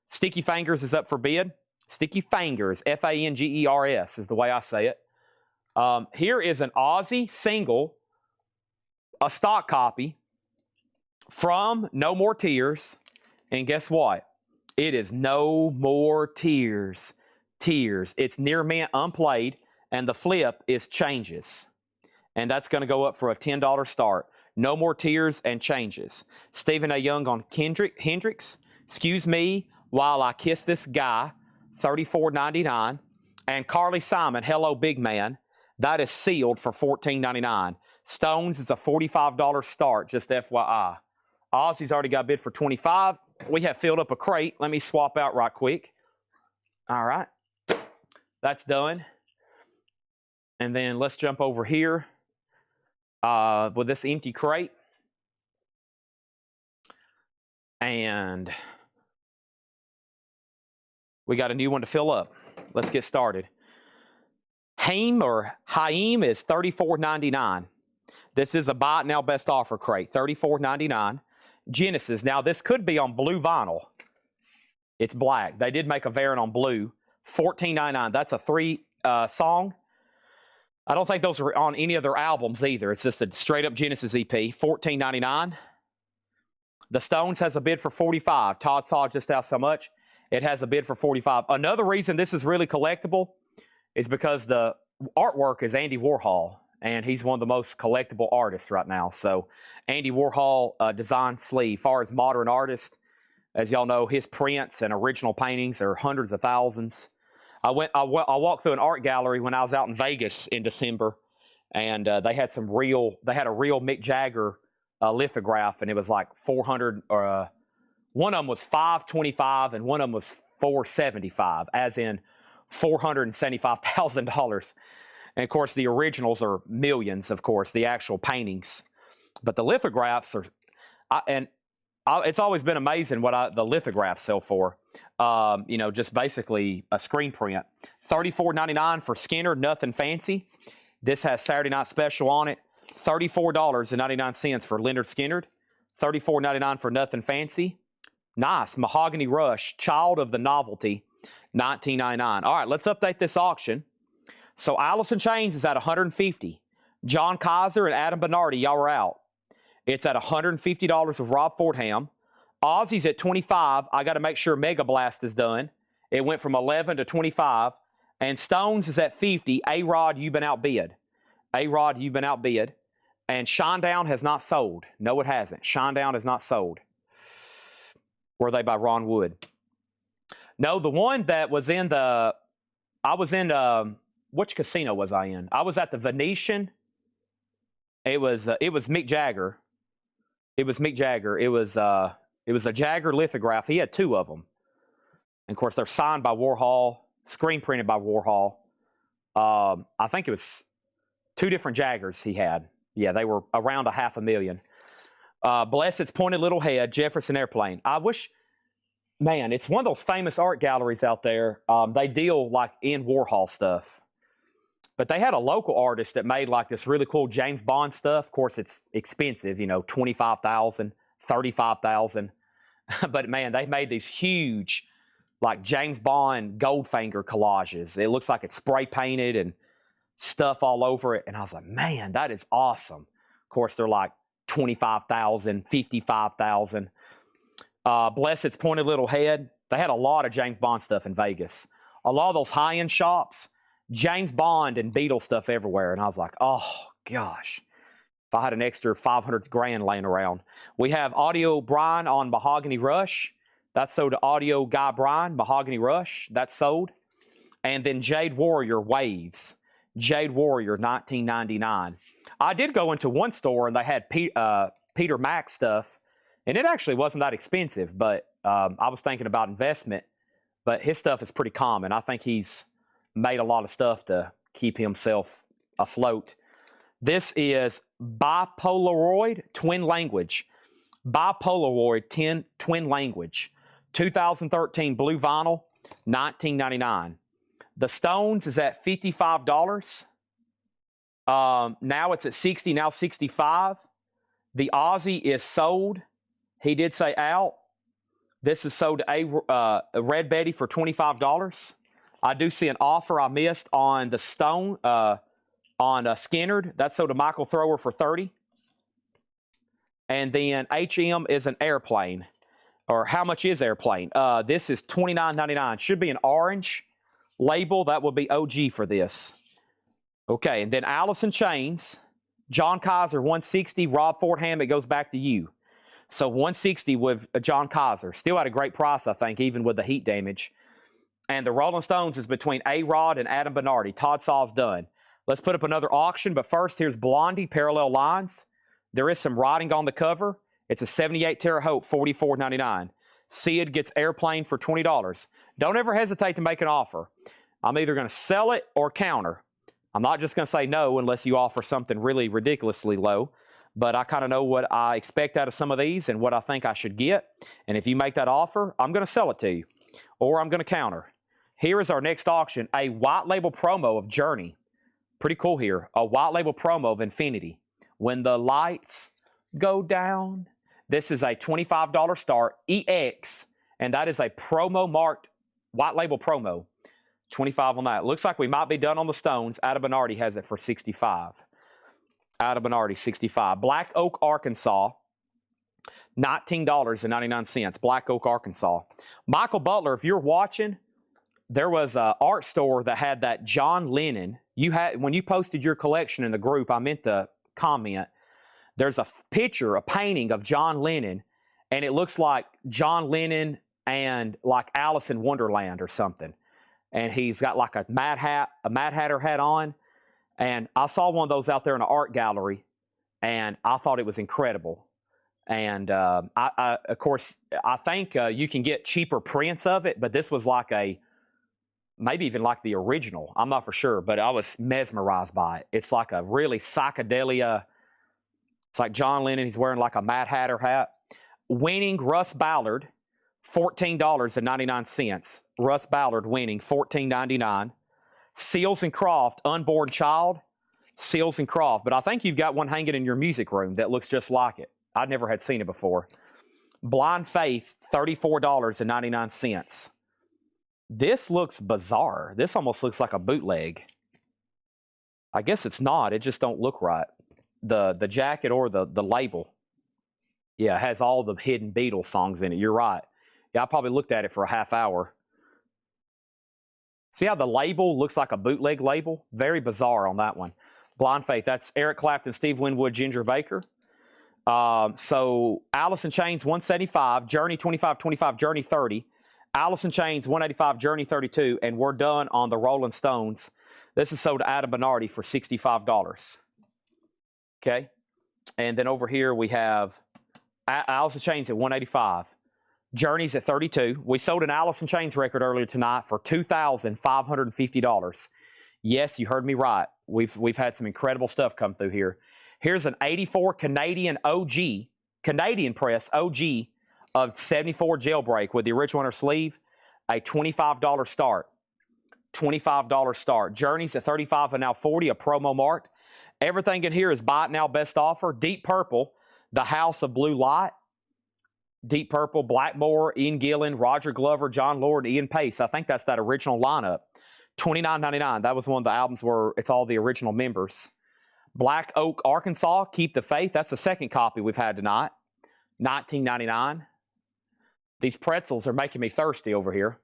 Sticky Fingers is up for bid. Sticky Fingers, Fangers is the way I say it. Here is an Ozzy single, a stock copy from No More Tears. And guess what? It is No More Tears. Tears. It's near mint unplayed, and the flip is Changes. And that's going to go up for a $10 start. No More Tears and Changes. Stephen A. Young on Hendrix. Excuse Me While I Kiss This Guy, $34.99. And Carly Simon, Hello Big Man. That is sealed for $14.99. Stones is a $45 start, just FYI. Ozzy's already got bid for $25. We have filled up a crate. Let me swap out right quick. All right. That's done. And then let's jump over here with this empty crate. And we got a new one to fill up. Let's get started. Haim is $34.99. This is a buy it now best offer crate, $34.99. Genesis. Now this could be on blue vinyl. It's black. They did make a variant on blue, $14.99. That's a 3 song. I don't think those are on any of their albums either. It's just a straight up Genesis EP, $14.99. The Stones has a bid for $45. Todd saw just asked how much. It has a bid for $45. Another reason this is really collectible is because the artwork is Andy Warhol, and he's one of the most collectible artists right now. So Andy Warhol designed sleeve. Far as modern artist, as y'all know, his prints and original paintings are hundreds of thousands. I walked through an art gallery when I was out in Vegas in December, and they had a real Mick Jagger lithograph, and it was like 400. One of them was $525, and one of them was $475, as in $475,000. And of course, the originals are millions. Of course, the actual paintings, but the lithographs are, it's always been amazing what the lithographs sell for. Just basically a screen print. $34.99 for Skinner, nothing fancy. This has Saturday Night Special on it. $34.99 for Leonard Skinner. $34.99 for nothing fancy. Nice. Mahogany Rush, Child of the Novelty, $19.99. All right, let's update this auction. So Alice in Chains is at $150. John Kaiser and Adam Bernardi, y'all are out. It's at $150 with Rob Fordham. Ozzy's at $25. I got to make sure Mega Blast is done. It went from $11 to $25. And Stones is at $50. A-Rod, you've been outbid. A-Rod, you've been outbid. And Shinedown has not sold. No, it hasn't. Shinedown has not sold. Were they by Ron Wood? No, the one that was in the... I was in... which casino was I in? I was at the Venetian. It was Mick Jagger. It was Mick Jagger. It was a Jagger lithograph. He had 2 of them. And of course, they're signed by Warhol, screen printed by Warhol. I think it was 2 different Jaggers he had. Yeah, they were around $500,000. Bless Its Pointed Little Head, Jefferson Airplane. I wish, man, it's one of those famous art galleries out there. They deal like in Warhol stuff. But they had a local artist that made like this really cool James Bond stuff. Of course, it's expensive, $25,000, $35,000. But man, they made these huge, like James Bond Goldfinger collages. It looks like it's spray painted and stuff all over it. And I was like, man, that is awesome. Of course, they're like $25,000, $55,000. Bless Its Pointed Little Head. They had a lot of James Bond stuff in Vegas. A lot of those high-end shops, James Bond and Beatles stuff everywhere. And I was like, oh, gosh. If I had an extra $500,000 laying around. We have Audio Brian on Mahogany Rush. That's sold to Audio Guy Brian, Mahogany Rush. That's sold. And then Jade Warrior Waves. Jade Warrior, $19.99. I did go into one store and they had Peter Mac stuff. And it actually wasn't that expensive. But I was thinking about investment. But his stuff is pretty common. I think he's made a lot of stuff to keep himself afloat. This is Bipolaroid Twin Language. Bipolaroid Twin Language. 2013 blue vinyl, $19.99. The Stones is at $55. Now it's at $60, now $65. The Aussie is sold. He did say out. This is sold to a Red Betty for $25. I do see an offer I missed on the Stone, on Skinnerd. That's sold to Michael Thrower for $30. And then HM is an airplane. Or how much is airplane? This is $29.99. Should be an orange label. That would be OG for this. Okay, and then Alice in Chains. John Kaiser, 160. Rob Fordham, it goes back to you. So 160 with John Kaiser. Still at a great price, I think, even with the heat damage. And the Rolling Stones is between A-Rod and Adam Bernardi. Todd Saw's done. Let's put up another auction, but first here's Blondie, Parallel Lines. There is some writing on the cover. It's a 78 Terre Haute, $44.99. Sid gets Airplane for $20. Don't ever hesitate to make an offer. I'm either going to sell it or counter. I'm not just going to say no unless you offer something really ridiculously low. But I kind of know what I expect out of some of these and what I think I should get. And if you make that offer, I'm going to sell it to you. Or I'm going to counter. Here is our next auction, a white label promo of Journey. Pretty cool here. A white label promo of Infinity. When the lights go down. This is a $25 start, EX. And that is a promo marked white label promo. 25 on that. Looks like we might be done on the Stones. Adam Bernardi has it for 65. Adam Bernardi, 65. Black Oak, Arkansas, $19.99. Black Oak, Arkansas. Michael Butler, if you're watching, there was an art store that had that John Lennon. When you posted your collection in the group, I meant to comment. There's a picture, a painting of John Lennon, and it looks like John Lennon and like Alice in Wonderland or something. And he's got like a Mad Hatter hat on. And I saw one of those out there in an art gallery, and I thought it was incredible. And of course, I think you can get cheaper prints of it, but this was like maybe even like the original. I'm not for sure, but I was mesmerized by it. It's like a really psychedelia. It's like John Lennon. He's wearing like a Mad Hatter hat. Winning Russ Ballard, $14.99. Russ Ballard winning, $14.99. Seals and Croft, Unborn Child. Seals and Croft. But I think you've got one hanging in your music room that looks just like it. I never had seen it before. Blind Faith, $34.99. This looks bizarre. This almost looks like a bootleg. I guess it's not. It just don't look right. The jacket or the label. Yeah, it has all the hidden Beatles songs in it. You're right. Yeah, I probably looked at it for a half hour. See how the label looks like a bootleg label? Very bizarre on that one. Blind Faith, that's Eric Clapton, Steve Winwood, Ginger Baker. So Alice in Chains, 175, Journey 25, Journey 30. Alice in Chains, 185, Journey 32, and we're done on the Rolling Stones. This is sold to Adam Bernardi for $65. Okay? And then over here we have Alice in Chains at 185. Journey's at 32. We sold an Alice in Chains record earlier tonight for $2,550. Yes, you heard me right. We've had some incredible stuff come through here. Here's an 84 Canadian press OG of 74 Jailbreak with the original inner sleeve, a $25 start. $25 start. Journey's at 35 and now 40, a promo marked. Everything in here is buy it now, best offer. Deep Purple, The House of Blue Light. Deep Purple, Blackmore, Ian Gillan, Roger Glover, John Lord, Ian Pace. I think that's that original lineup. $29.99. That was one of the albums where it's all the original members. Black Oak, Arkansas, Keep the Faith. That's the second copy we've had tonight. $19.99. These pretzels are making me thirsty over here.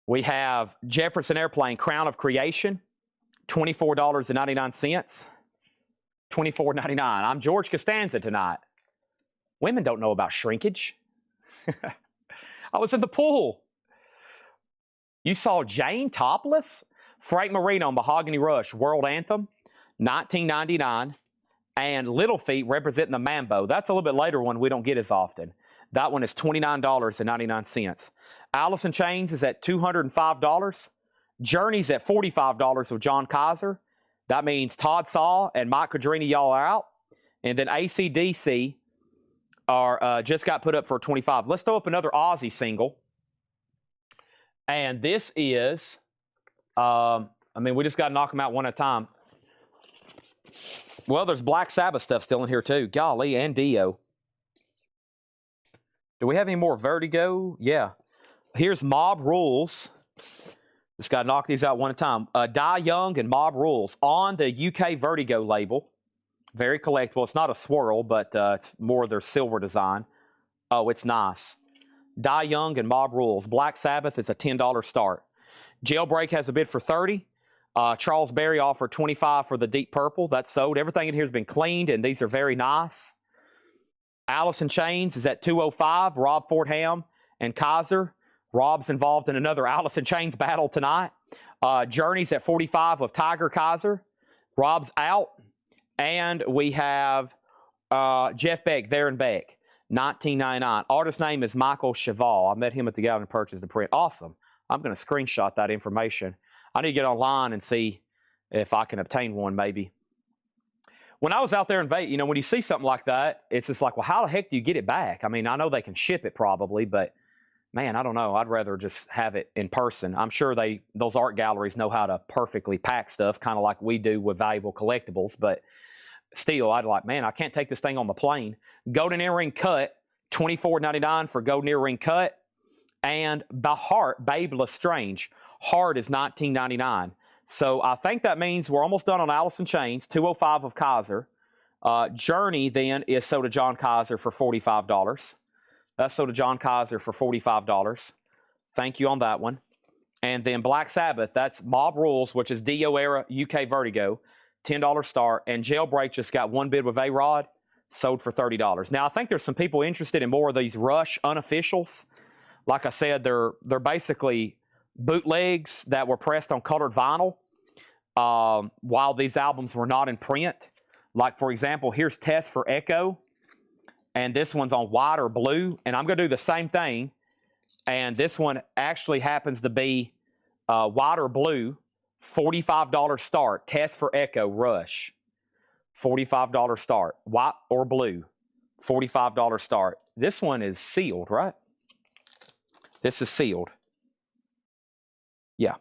We have Jefferson Airplane, Crown of Creation, $24.99. $24.99. I'm George Costanza tonight. Women don't know about shrinkage. I was in the pool. You saw Jane topless? Frank Marino, Mahogany Rush, World Anthem, $19.99. And Little Feet representing the Mambo. That's a little bit later one we don't get as often. That one is $29.99. Alice in Chains is at $205. Journey's at $45 with John Kaiser. That means Todd Saw and Mike Quadrini, y'all are out. And then AC/DC are just got put up for 25. Let's throw up another Aussie single. And this is, I mean, we just got to knock them out one at a time. Well, there's Black Sabbath stuff still in here too. Golly, and Dio. Do we have any more Vertigo? Yeah. Here's Mob Rules. Just got to knock these out one at a time. Die Young and Mob Rules on the UK Vertigo label. Very collectible. It's not a swirl, but it's more their silver design. Oh, it's nice. Die Young and Mob Rules. Black Sabbath is a $10 start. Jailbreak has a bid for $30. Charles Berry offered $25 for the Deep Purple. That's sold. Everything in here has been cleaned, and these are very nice. Alice in Chains is at $205. Rob Fordham and Kaiser. Rob's involved in another Alice in Chains battle tonight. Journey's at $45 of Tiger Kaiser. Rob's out. And we have Jeff Beck, there and Beck, $19.99. Artist name is Michael Cheval. I met him at the gallery and purchased the print. Awesome. I'm going to screenshot that information. I need to get online and see if I can obtain one maybe. When I was out there in Vegas, you know, when you see something like that, it's just like, well, how the heck do you get it back? I mean, I know they can ship it probably, but man, I don't know. I'd rather just have it in person. I'm sure those art galleries know how to perfectly pack stuff, kind of like we do with valuable collectibles, but still, I'd like, man, I can't take this thing on the plane. Golden Earring Cut, $24.99 for Golden Earring Cut. And by Heart, Babe Lestrange. Heart is $19.99. So I think that means we're almost done on Alice in Chains, $205 of Kaiser. Journey then is sold to John Kaiser for $45. That's sold to John Kaiser for $45. Thank you on that one. And then Black Sabbath, that's Mob Rules, which is Dio era UK Vertigo, $10 start. And Jailbreak just got one bid with A-Rod, sold for $30. Now, I think there's some people interested in more of these Rush unofficials. Like I said, they're basically bootlegs that were pressed on colored vinyl while these albums were not in print. Like, for example, here's Test for Echo, and this one's on white or blue, and I'm going to do the same thing, and this one actually happens to be white or blue, $45 start, Test for Echo, Rush, $45 start, white or blue, $45 start. This one is sealed, right? This is sealed. Yeah.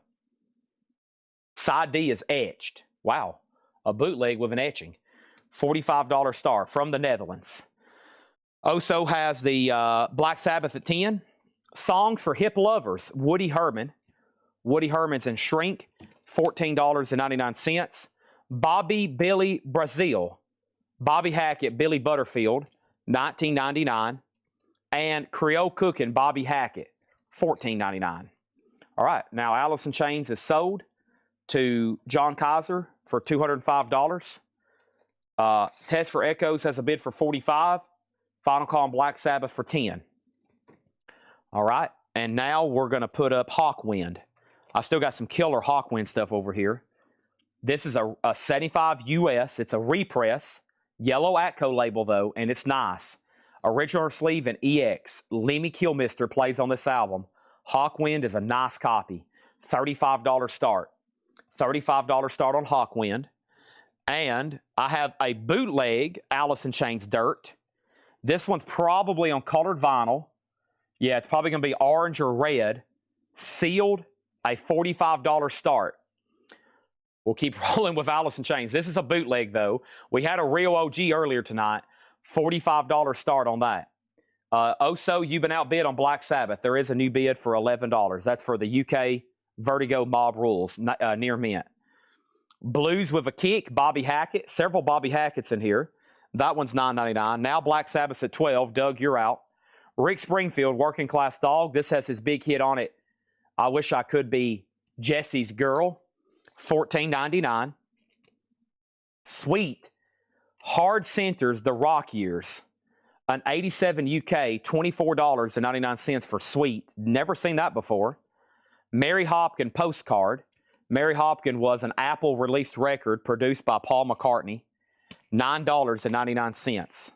Side D is etched. Wow. A bootleg with an etching. $45 star from the Netherlands. Also has the Black Sabbath at 10. Songs for Hip Lovers. Woody Herman. Woody Herman's in Shrink. $14.99. Bobby Billy Brazil. Bobby Hackett, Billy Butterfield. $19.99. And Creole Cookin', Bobby Hackett. $14.99. All right, now Alice in Chains is sold to John Kaiser for $205. Test for Echoes has a bid for $45. Final Call on Black Sabbath for $10. All right, and now we're going to put up Hawkwind. I still got some killer Hawkwind stuff over here. This is a 75 US. It's a repress. Yellow Atco label, though, and it's nice. Original sleeve and EX. Lemmy Kilmister plays on this album. Hawkwind is a nice copy. $35 start. $35 start on Hawkwind. And I have a bootleg Alice in Chains Dirt. This one's probably on colored vinyl. Yeah, it's probably going to be orange or red. Sealed, a $45 start. We'll keep rolling with Alice in Chains. This is a bootleg, though. We had a real OG earlier tonight. $45 start on that. Also, you've been outbid on Black Sabbath. There is a new bid for $11. That's for the UK Vertigo Mob Rules, near mint. Blues with a Kick, Bobby Hackett. Several Bobby Hacketts in here. That one's $9.99. Now Black Sabbath's at $12. Doug, you're out. Rick Springfield, Working Class Dog. This has his big hit on it. I Wish I Could Be Jesse's Girl. $14.99. Sweet. Hard Centers, The Rock Years. An 87 UK, $24.99 for Sweet. Never seen that before. Mary Hopkin Postcard. Mary Hopkin was an Apple released record produced by Paul McCartney. $9.99.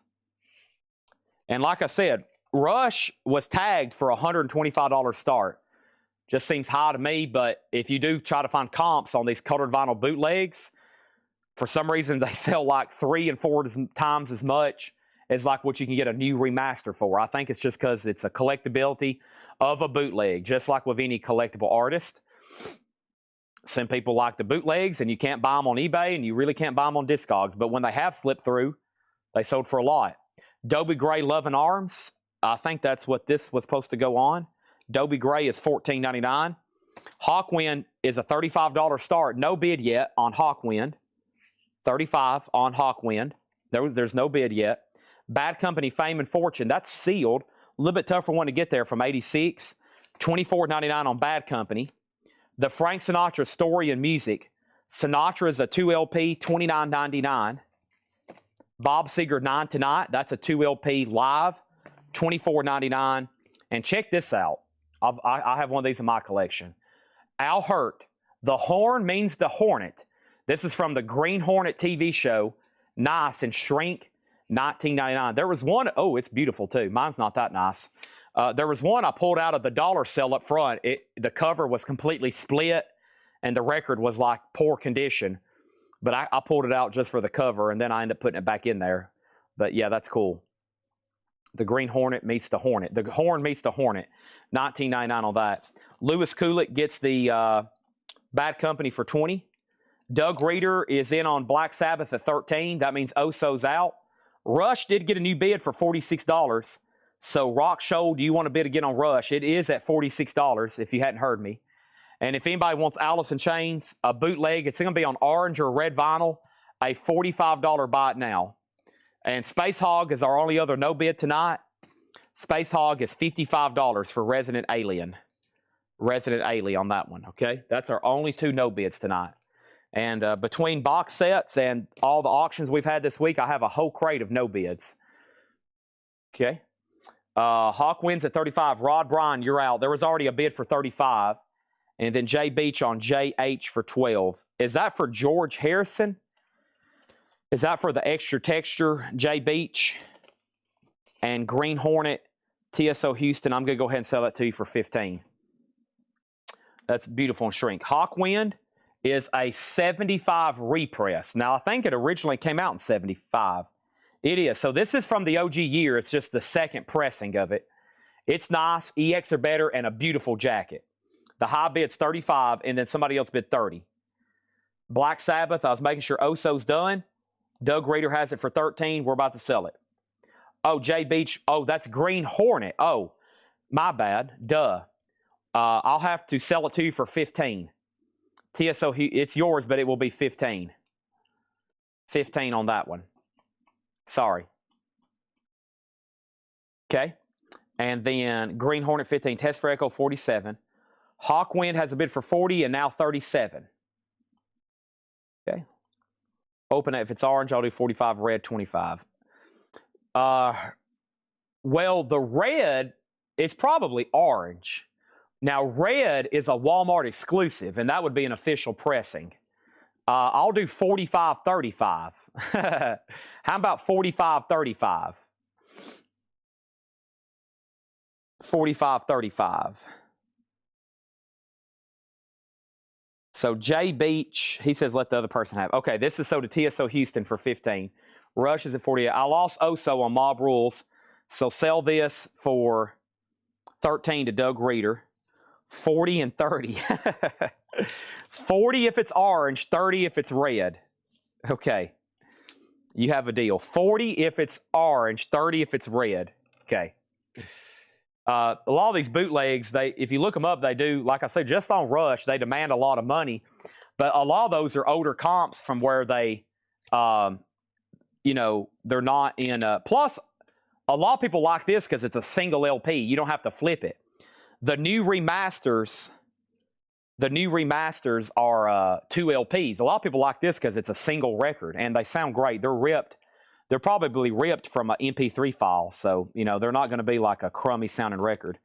And like I said, Rush was tagged for a $125 start. Just seems high to me, but if you do try to find comps on these colored vinyl bootlegs, For some reason, they sell like 3 and 4 times as much as like what you can get a new remaster for. I think it's just because it's a collectability of a bootleg, just like with any collectible artist. Some people like the bootlegs, and you can't buy them on eBay, and you really can't buy them on Discogs. But when they have slipped through, they sold for a lot. Dobie Gray Love and Arms. I think that's what this was supposed to go on. Dobie Gray is $14.99. Hawkwind is a $35 start. No bid yet on Hawkwind. $35 on Hawkwind. There's no bid yet. Bad Company Fame and Fortune. That's sealed. A little bit tougher one to get there from 86. $24.99 on Bad Company. The Frank Sinatra Story and Music. Sinatra is a 2 LP, $29.99. Bob Seger 9 Tonight. That's a 2 LP live, $24.99. And check this out. I have one of these in my collection. Al Hurt. The Horn Means the Hornet. This is from the Green Hornet TV show. Nice and Shrink, $19.99. There was one, oh, it's beautiful too. Mine's not that nice. There was one I pulled out of the dollar sale up front. The cover was completely split, and the record was like poor condition. But I pulled it out just for the cover, and then I ended up putting it back in there. But yeah, that's cool. The Green Hornet meets the Hornet. The Horn meets the Hornet. $19.99 on that. Lewis Kulick gets the Bad Company for $20. Doug Reeder is in on Black Sabbath at $13. That means Oso's out. Rush did get a new bid for $46. So, Rock Show, do you want to bid again on Rush? It is at $46, if you hadn't heard me. And if anybody wants Alice in Chains, a bootleg, it's going to be on orange or red vinyl, a $45 buy it now. And Space Hog is our only other no bid tonight. Space Hog is $55 for Resident Alien. Resident Alien on that one, okay? That's our only 2 no bids tonight. And between box sets and all the auctions we've had this week, I have a whole crate of no bids. Okay. Hawk wins at 35. Rod Bryan, you're out. There was already a bid for 35. And then Jay Beach on JH for 12. Is that for George Harrison? Is that for the extra texture, Jay Beach? And Green Hornet, TSO Houston, I'm going to go ahead and sell that to you for 15. That's beautiful and Shrink. Hawkwind is a 75 repress. Now, I think it originally came out in 75. It is. So this is from the OG year. It's just the second pressing of it. It's nice. EX are better and a beautiful jacket. The high bid's 35, and then somebody else bid 30. Black Sabbath, I was making sure Oso's done. Doug Reeder has it for 13. We're about to sell it. Oh, Jay Beach. Oh, that's Green Hornet. Oh, my bad. Duh. I'll have to sell it to you for 15. TSO, it's yours, but it will be 15. 15 on that one. Sorry. Okay. And then Green Hornet 15. Test for Echo 47. Hawkwind has a bid for 40 and now 37. Okay. Open it. If it's orange, I'll do 45. Red, 25. Well, the red is probably orange. Now, red is a Walmart exclusive, and that would be an official pressing. I'll do 45-35. How about 45-35? 45-35. So Jay Beach, he says let the other person have. Okay, this is sold to TSO Houston for 15. Rush is at 48. I lost Oso on Mob Rules, so sell this for 13 to Doug Reeder. 40 and 30. 40 if it's orange, 30 if it's red. Okay. You have a deal. 40 if it's orange, 30 if it's red. Okay. A lot of these bootlegs, if you look them up, they do, like I said, just on Rush, they demand a lot of money. But a lot of those are older comps from where they, you know, they're not in. Plus, a lot of people like this because it's a single LP. You don't have to flip it. The new remasters are 2 LPs. A lot of people like this because it's a single record, and they sound great. They're ripped. They're probably ripped from an MP3 file, so, you know, they're not going to be like a crummy sounding record.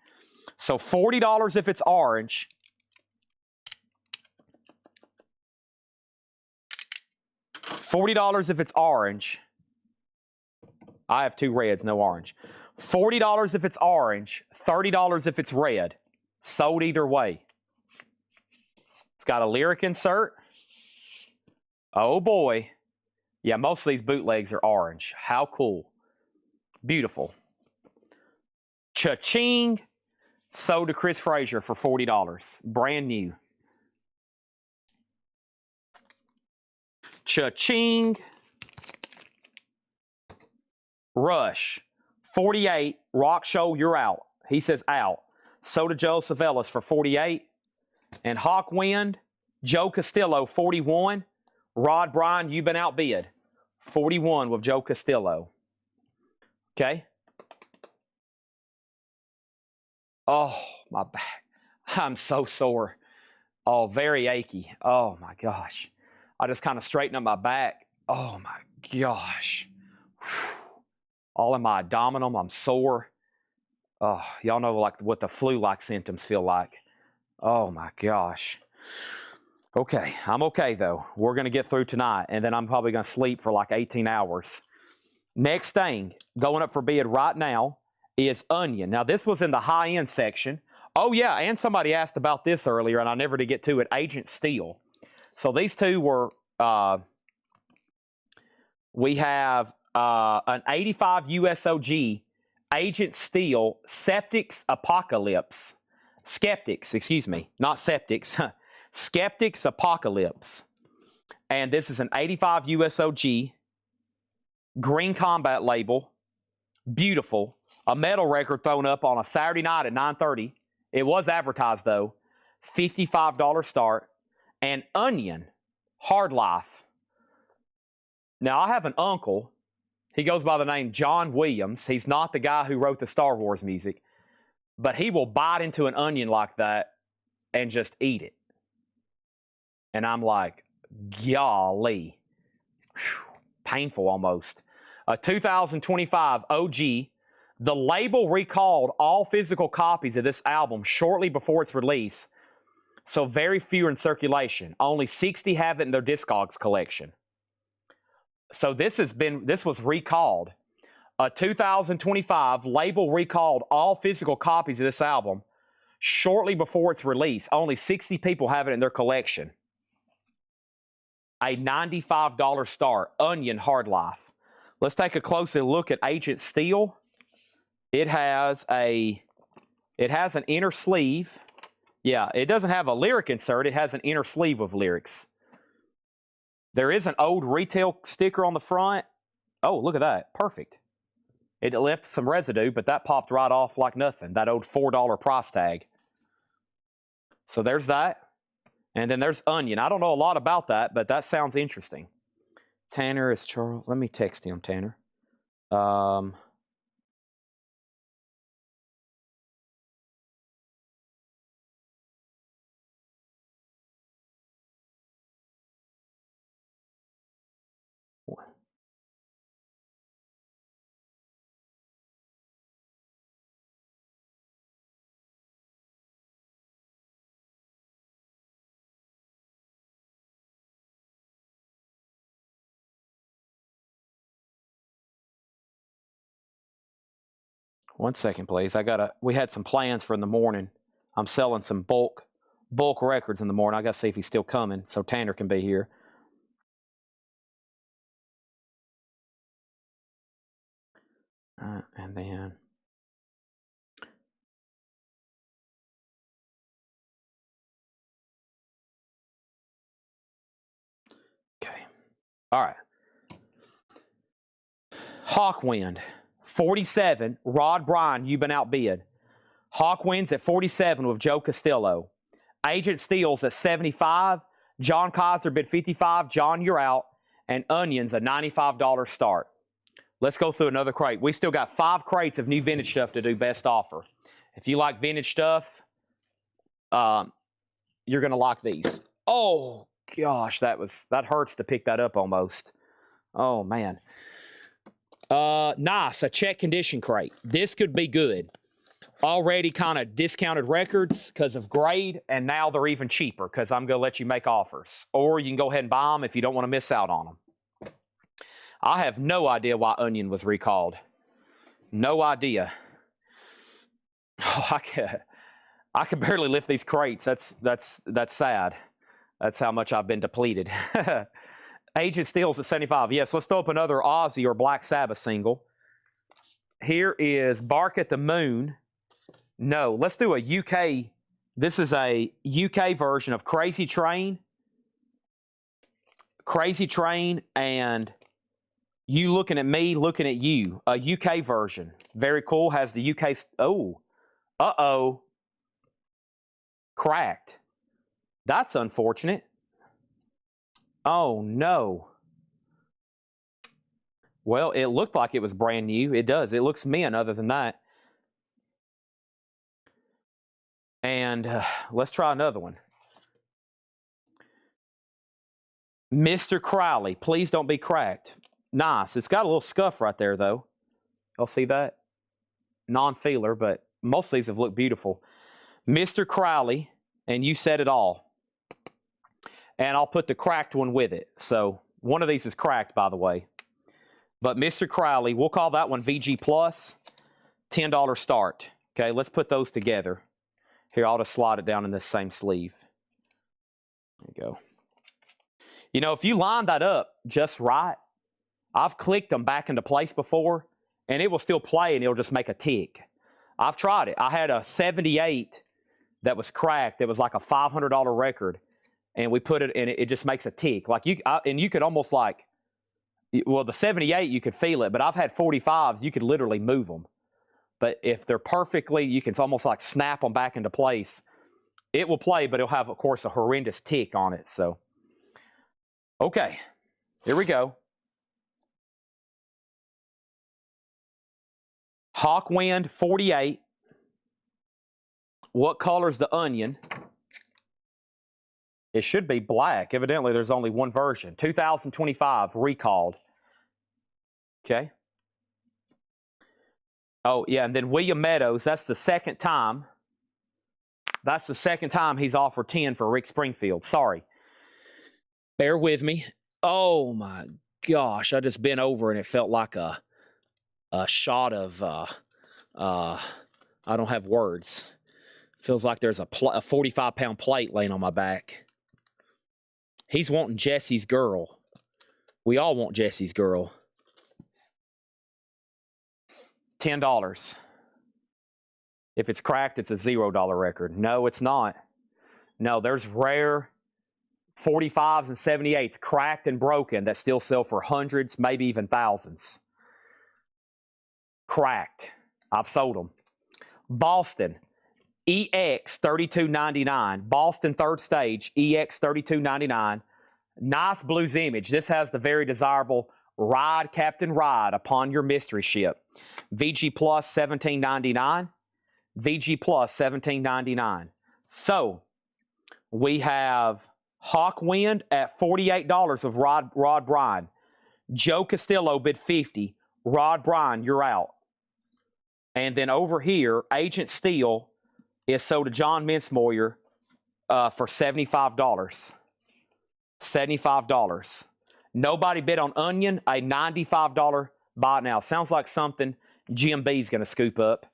So $40 if it's orange. $40 if it's orange. I have 2 reds, no orange. $40 if it's orange. $30 if it's red. Sold either way. It's got a lyric insert. Oh boy. Yeah, most of these bootlegs are orange. How cool. Beautiful. Cha-ching. Sold to Chris Frazier for $40. Brand new. Cha-ching. Rush. 48. Rock Show, you're out. He says out. Sold to Joseph Ellis for 48. And Hawkwind. Joe Castillo, 41. Rod Bryan, you've been outbid. 41 with Joe Castillo. Okay. Oh, my back. I'm so sore. Oh, very achy. Oh, my gosh. I just kind of straightened up my back. Oh, my gosh. Whew. All in my abdominal. I'm sore. Oh, y'all know like what the flu-like symptoms feel like. Oh, my gosh. Okay, I'm okay, though. We're going to get through tonight, and then I'm probably going to sleep for like 18 hours. Next thing, going up for bid right now, is onion. Now, this was in the high-end section. Oh, yeah, and somebody asked about this earlier, and I never did get to it, Agent Steel. So these two were, we have an 85 USOG Agent Steel Skeptics Apocalypse. Skeptics, excuse me, not Septics. Skeptics Apocalypse. And this is an 85 USOG green combat label. Beautiful. A metal record thrown up on a Saturday night at 9:30. It was advertised, though. $55 start. And Onion, Hard Life. Now, I have an uncle. He goes by the name John Williams. He's not the guy who wrote the Star Wars music. But he will bite into an onion like that and just eat it. And I'm like, golly. Whew, painful almost. A 2025 OG. The label recalled all physical copies of this album shortly before its release. So very few in circulation. Only 60 have it in their Discogs collection. So this was recalled. A 2025 label recalled all physical copies of this album shortly before its release. Only 60 people have it in their collection. A $95 start. Onion Hard Life. Let's take a closer look at Agent Steel. It has an inner sleeve. Yeah, it doesn't have a lyric insert. It has an inner sleeve of lyrics. There is an old retail sticker on the front. Oh, look at that. Perfect. It left some residue, but that popped right off like nothing. That old $4 price tag. So there's that. And then there's Onion. I don't know a lot about that, but that sounds interesting. Tanner is Charles. Let me text him, Tanner. One second, please. We had some plans for in the morning. I'm selling some bulk records in the morning. I got to see if he's still coming so Tanner can be here. And then okay. All right. Hawkwind, 47. Rod Bryan, you've been outbid. Hawkwind's at 47 with Joe Castillo. Agent Steel's at 75. John Kaiser bid 55. John, you're out. And Onion's a $95 start. Let's go through another crate. We still got 5 crates of new vintage stuff to do best offer. If you like vintage stuff, you're going to like these. Oh, gosh, that hurts to pick that up almost. Oh, man. Nice, a check condition crate. This could be good. Already kind of discounted records because of grade, and now they're even cheaper because I'm going to let you make offers. Or you can go ahead and buy them if you don't want to miss out on them. I have no idea why Onion was recalled. No idea. Oh, I can barely lift these crates. That's sad. That's how much I've been depleted. Agent Steele's at 75. Yes, let's throw up another Ozzy or Black Sabbath single. Here is Bark at the Moon. No, let's do a UK. This is a UK version of Crazy Train. Crazy Train and You Looking at Me, Looking at You. A UK version. Very cool. Has the UK. Oh. Uh-oh. Cracked. That's unfortunate. Oh, no. Well, it looked like it was brand new. It does. It looks mint other than that. And let's try another one. Mr. Crowley, please don't be cracked. Nice. It's got a little scuff right there, though. Y'all see that? Non-feeler, but most of these have looked beautiful. Mr. Crowley, and You Said It All. And I'll put the cracked one with it. So one of these is cracked, by the way. But Mr. Crowley, we'll call that one VG Plus, $10 start. Okay, let's put those together. Here, I'll just slide it down in this same sleeve. There you go. You know, if you line that up just right, I've clicked them back into place before, and it will still play, and it'll just make a tick. I've tried it. I had a 78 that was cracked. It was like a $500 record, and we put it, and it just makes a tick. Like and you could almost like, well, the 78, you could feel it, but I've had 45s, you could literally move them. But if they're perfectly, you can almost like snap them back into place. It will play, but it'll have, of course, a horrendous tick on it. So, okay, here we go. Hawkwind 48. What color's the onion? It should be black. Evidently, there's only one version. 2025, recalled. Okay. Oh, yeah, and then William Meadows, that's the second time. That's the second time he's offered 10 for Rick Springfield. Sorry. Bear with me. Oh, my gosh. I just bent over, and it felt like a shot of, I don't have words. Feels like there's a 45-pound plate laying on my back. He's wanting Jesse's girl. We all want Jesse's girl. $10. If it's cracked, it's a $0 record. No, it's not. No, there's rare 45s and 78s, cracked and broken, that still sell for hundreds, maybe even thousands. Cracked. I've sold them. Boston, EX $32.99. Boston third stage, EX $32.99. Nice blues image. This has the very desirable Ride, Captain Ride upon your mystery ship. VG Plus $17.99. VG Plus $17.99. So we have Hawkwind at $48 of Rod Bryan. Joe Castillo bid $50. Rod Bryan, you're out. And then over here, Agent Steele is sold to John Mincemoyer for $75. $75. Nobody bid on Onion, a $95 buy now. Sounds like something Jim B's going to scoop up.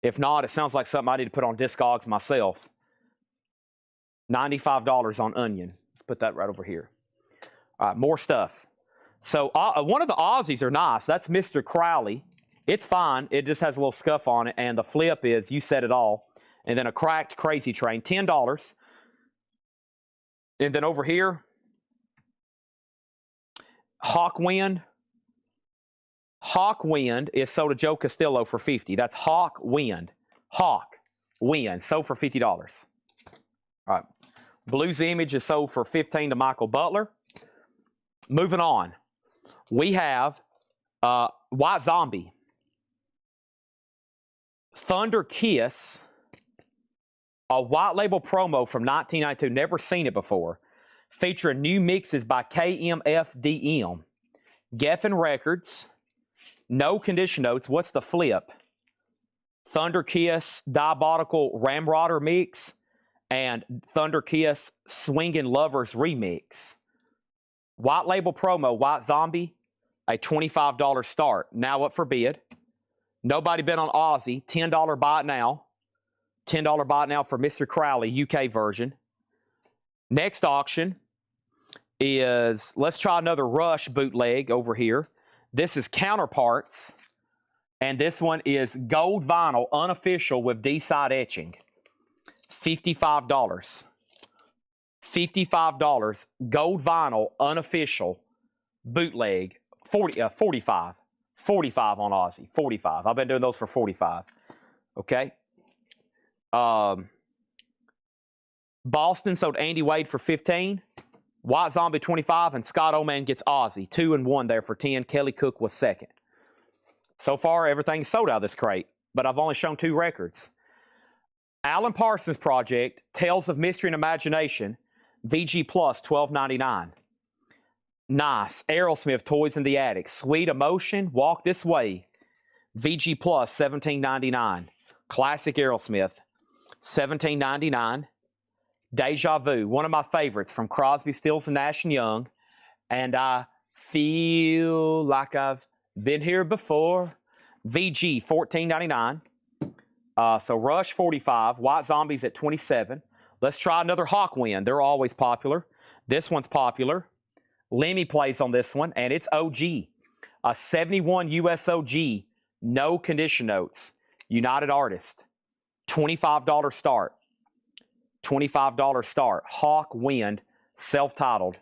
If not, it sounds like something I need to put on Discogs myself. $95 on Onion. Let's put that right over here. All right, more stuff. So one of the Aussies are nice. That's Mr. Crowley. It's fine. It just has a little scuff on it. And the flip is You Said It All. And then a cracked Crazy Train, $10. And then over here, Hawkwind. Hawkwind is sold to Joe Castillo for $50. That's Hawkwind. Hawkwind, sold for $50. All right. Blues Image is sold for $15 to Michael Butler. Moving on. We have White Zombie. Thunder Kiss, a white label promo from 1992. Never seen it before. Featuring new mixes by KMFDM. Geffen Records. No condition notes. What's the flip? Thunder Kiss Diabolical Ramrodder mix and Thunder Kiss Swingin' Lovers remix. White label promo, White Zombie, a $25 start. Now up for bid. Nobody bid on Aussie. $10 buy it now. $10 buy it now for Mr. Crowley, UK version. Next auction, is, let's try another Rush bootleg over here. This is Counterparts, and this one is gold vinyl, unofficial with D-side etching. $55. $55. Gold vinyl, unofficial, bootleg. 45. 45 on Aussie. 45. I've been doing those for 45. Okay. Boston sold Andy Wade for 15. White Zombie 25, and Scott Oman gets Aussie. 2 and 1 there for 10. Kelly Cook was second. So far, everything's sold out of this crate, but I've only shown 2 records. Alan Parsons Project, Tales of Mystery and Imagination, VG Plus, $12.99. Nice. Aerosmith, Toys in the Attic. Sweet Emotion, Walk This Way, VG Plus, $17.99. Classic Aerosmith, $17.99. Deja Vu, one of my favorites from Crosby, Stills, and Nash & Young. And I feel like I've been here before. VG, $14.99. So Rush, 45. White Zombies at 27. Let's try another Hawkwind. They're always popular. This one's popular. Lemmy plays on this one, and it's OG. A 71 US OG, no condition notes. United Artist. $25 start. $25 start. Hawkwind, self-titled.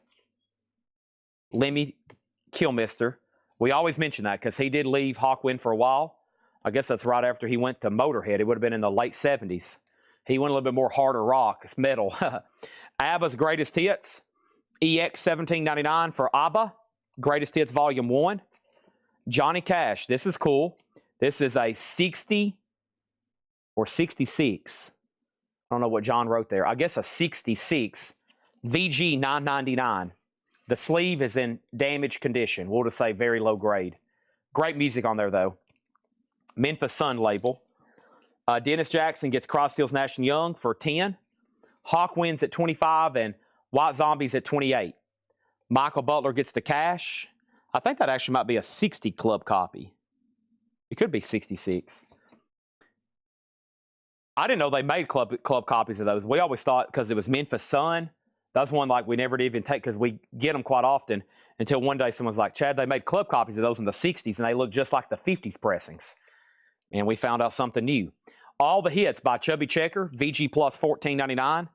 Lemmy Kilmister. We always mention that because he did leave Hawkwind for a while. I guess that's right after he went to Motorhead. It would have been in the late 70s. He went a little bit more harder rock. It's metal. ABBA's Greatest Hits. EX $17.99 for ABBA. Greatest Hits Volume 1. Johnny Cash. This is cool. This is a 60 or 66. I don't know what John wrote there. I guess a 66. VG $9.99. The sleeve is in damaged condition. We'll just say very low grade. Great music on there, though. Memphis Sun label. Dennis Jackson gets Cross Stills Nash & Young for 10. Hawkwind's at 25 and White Zombies at 28. Michael Butler gets the Cash. I think that actually might be a 60 club copy. It could be 66. I didn't know they made club copies of those. We always thought because it was Memphis Sun. That's one like we never even take because we get them quite often until one day someone's like, Chad, they made club copies of those in the 60s and they look just like the 50s pressings. And we found out something new. All the Hits by Chubby Checker, VG Plus $14.99.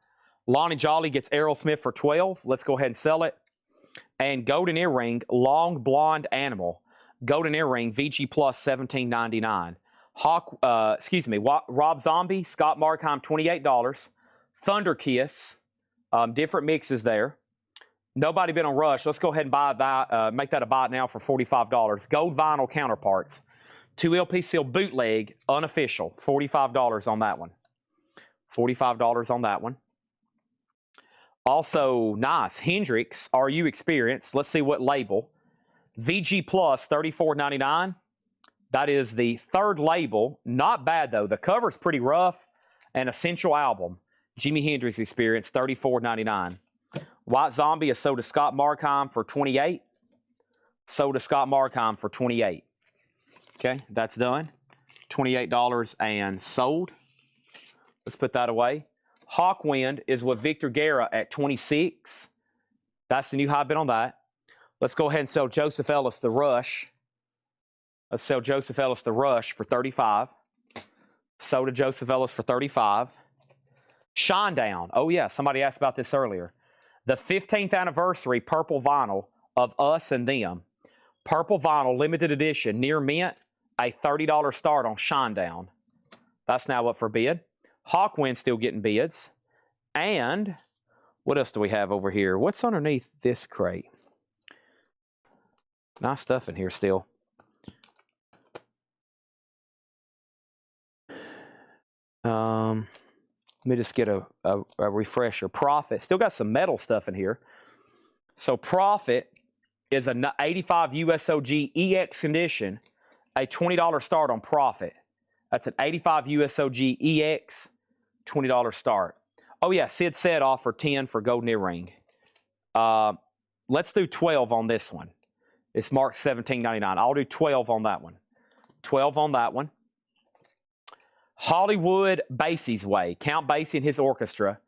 Lonnie Jolly gets Aerosmith for 12. Let's go ahead and sell it. And Golden Earring, Long Blonde Animal. Golden Earring, VG Plus $17.99. Rob Zombie, Scott Markheim, $28. Thunder Kiss, different mixes there. Nobody been on Rush. Let's go ahead and buy that. Make that a buy now for $45. Gold Vinyl Counterparts. 2 LP seal bootleg, unofficial. $45 on that one. $45 on that one. Also, nice. Hendrix, Are You Experienced? Let's see what label. VG Plus, $34.99. That is the third label. Not bad, though. The cover's pretty rough. An essential album. Jimi Hendrix Experience, $34.99. White Zombie is sold to Scott Markheim for $28. Sold to Scott Markheim for $28. Okay, that's done. $28 and sold. Let's put that away. Hawkwind is with Victor Guerra at $26. That's the new high bid on that. Let's go ahead and sell Joseph Ellis the Rush. Let's sell Joseph Ellis the Rush for $35. Sold to Joseph Ellis for $35. Shinedown. Oh, yeah, somebody asked about this earlier. The 15th anniversary purple vinyl of Us and Them. Purple vinyl, limited edition, near mint, a $30 start on Shinedown. That's now up for bid. Hawkwind still getting bids. And what else do we have over here? What's underneath this crate? Nice stuff in here still. Let me just get a refresher. Prophet. Still got some metal stuff in here. So Prophet is an 85 USOG EX condition, a $20 start on Prophet. That's an 85 USOG EX, $20 start. Oh, yeah, Sid said offer 10 for Golden Earring. Let's do 12 on this one. It's marked $17.99. I'll do 12 on that one. 12 on that one. Hollywood Basie's Way. Count Basie and his orchestra.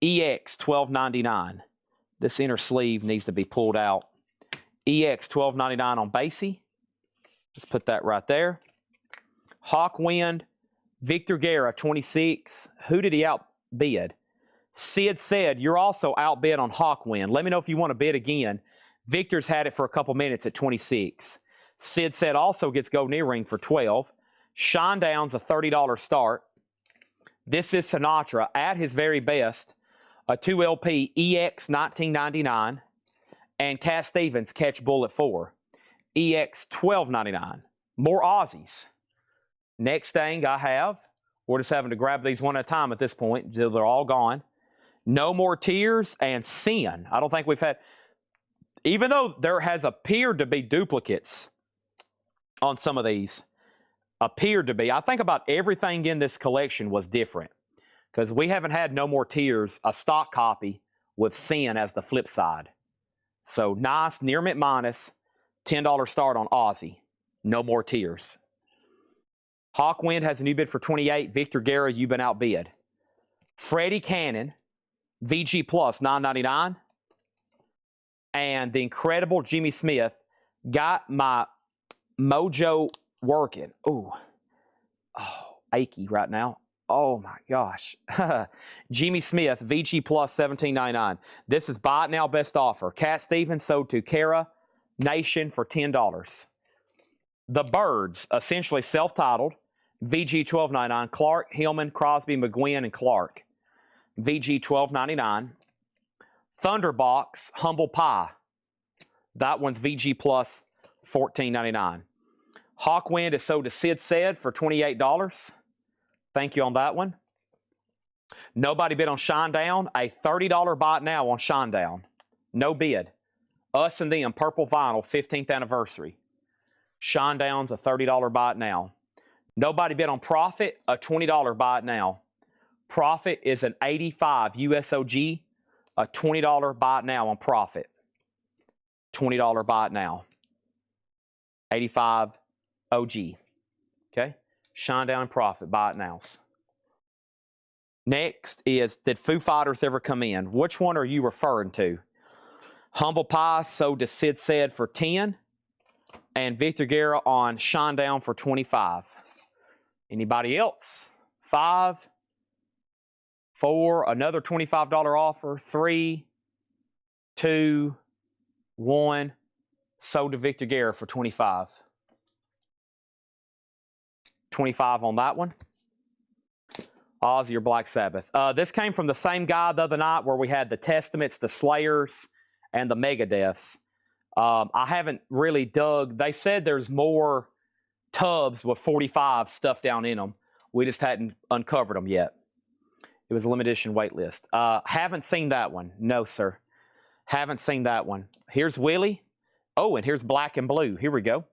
EX, $12.99. This inner sleeve needs to be pulled out. EX $12.99 on Basie. Let's put that right there. Hawkwind, Victor Guerra 26. Who did he outbid? Sid said, you're also outbid on Hawkwind. Let me know if you want to bid again. Victor's had it for a couple minutes at 26. Sid said also gets golden earring for 12. Shinedown's a $30 start. This is Sinatra at his very best. A 2LP EX 1999. And Cass Stevens Catch Bullet 4. EX $12.99. More Aussies. Next thing I have, we're just having to grab these one at a time at this point until they're all gone. No More Tears and Sin. I don't think we've had, even though there has appeared to be duplicates on some of these, appeared to be. I think about everything in this collection was different because we haven't had No More Tears, a stock copy with Sin as the flip side. So nice, near mint minus, $10 start on Aussie. No More Tears. Hawkwind has a new bid for 28. Victor Guerra, you've been outbid. Freddie Cannon, VG Plus, $9.99. And the incredible Jimmy Smith got my mojo working. Ooh. Oh, achy right now. Oh my gosh. Jimmy Smith, VG Plus, $17.99. This is buy it now best offer. Cat Stevens sold to Kara Nation for $10. The Birds, essentially self-titled, VG $12.99. Clark, Hillman, Crosby, McGuinn, and Clark. VG $12.99. Thunderbox, Humble Pie. That one's VG Plus, $14.99. Hawkwind is sold to Sid Said for $28. Thank you on that one. Nobody bid on Shinedown. A $30 buy it now on Shinedown. No bid. Us and Them, Purple Vinyl, 15th anniversary. Shinedown's a $30 buy it now. Nobody bid on Profit, a $20 buy it now. Profit is an 85 USOG, a $20 buy it now on Profit. $20 buy it now. 85 OG. Okay? Shinedown and Profit, buy it now. Next is, did Foo Fighters ever come in? Which one are you referring to? Humble Pie sold to Sid Said for 10. And Victor Guerra on Shinedown for 25. Anybody else? 5, 4, another $25 offer. 3, 2, 1. Sold to Victor Guerra for 25. 25 on that one. Ozzy or Black Sabbath. This came from the same guy the other night where we had the Testaments, the Slayers, and the Megadeths. I haven't really dug. They said there's more tubs with 45 stuff down in them. We just hadn't uncovered them yet. It was a limited edition wait list. Haven't seen that one. No, sir. Haven't seen that one. Here's Willie. Oh, and here's Black and Blue. Here we go.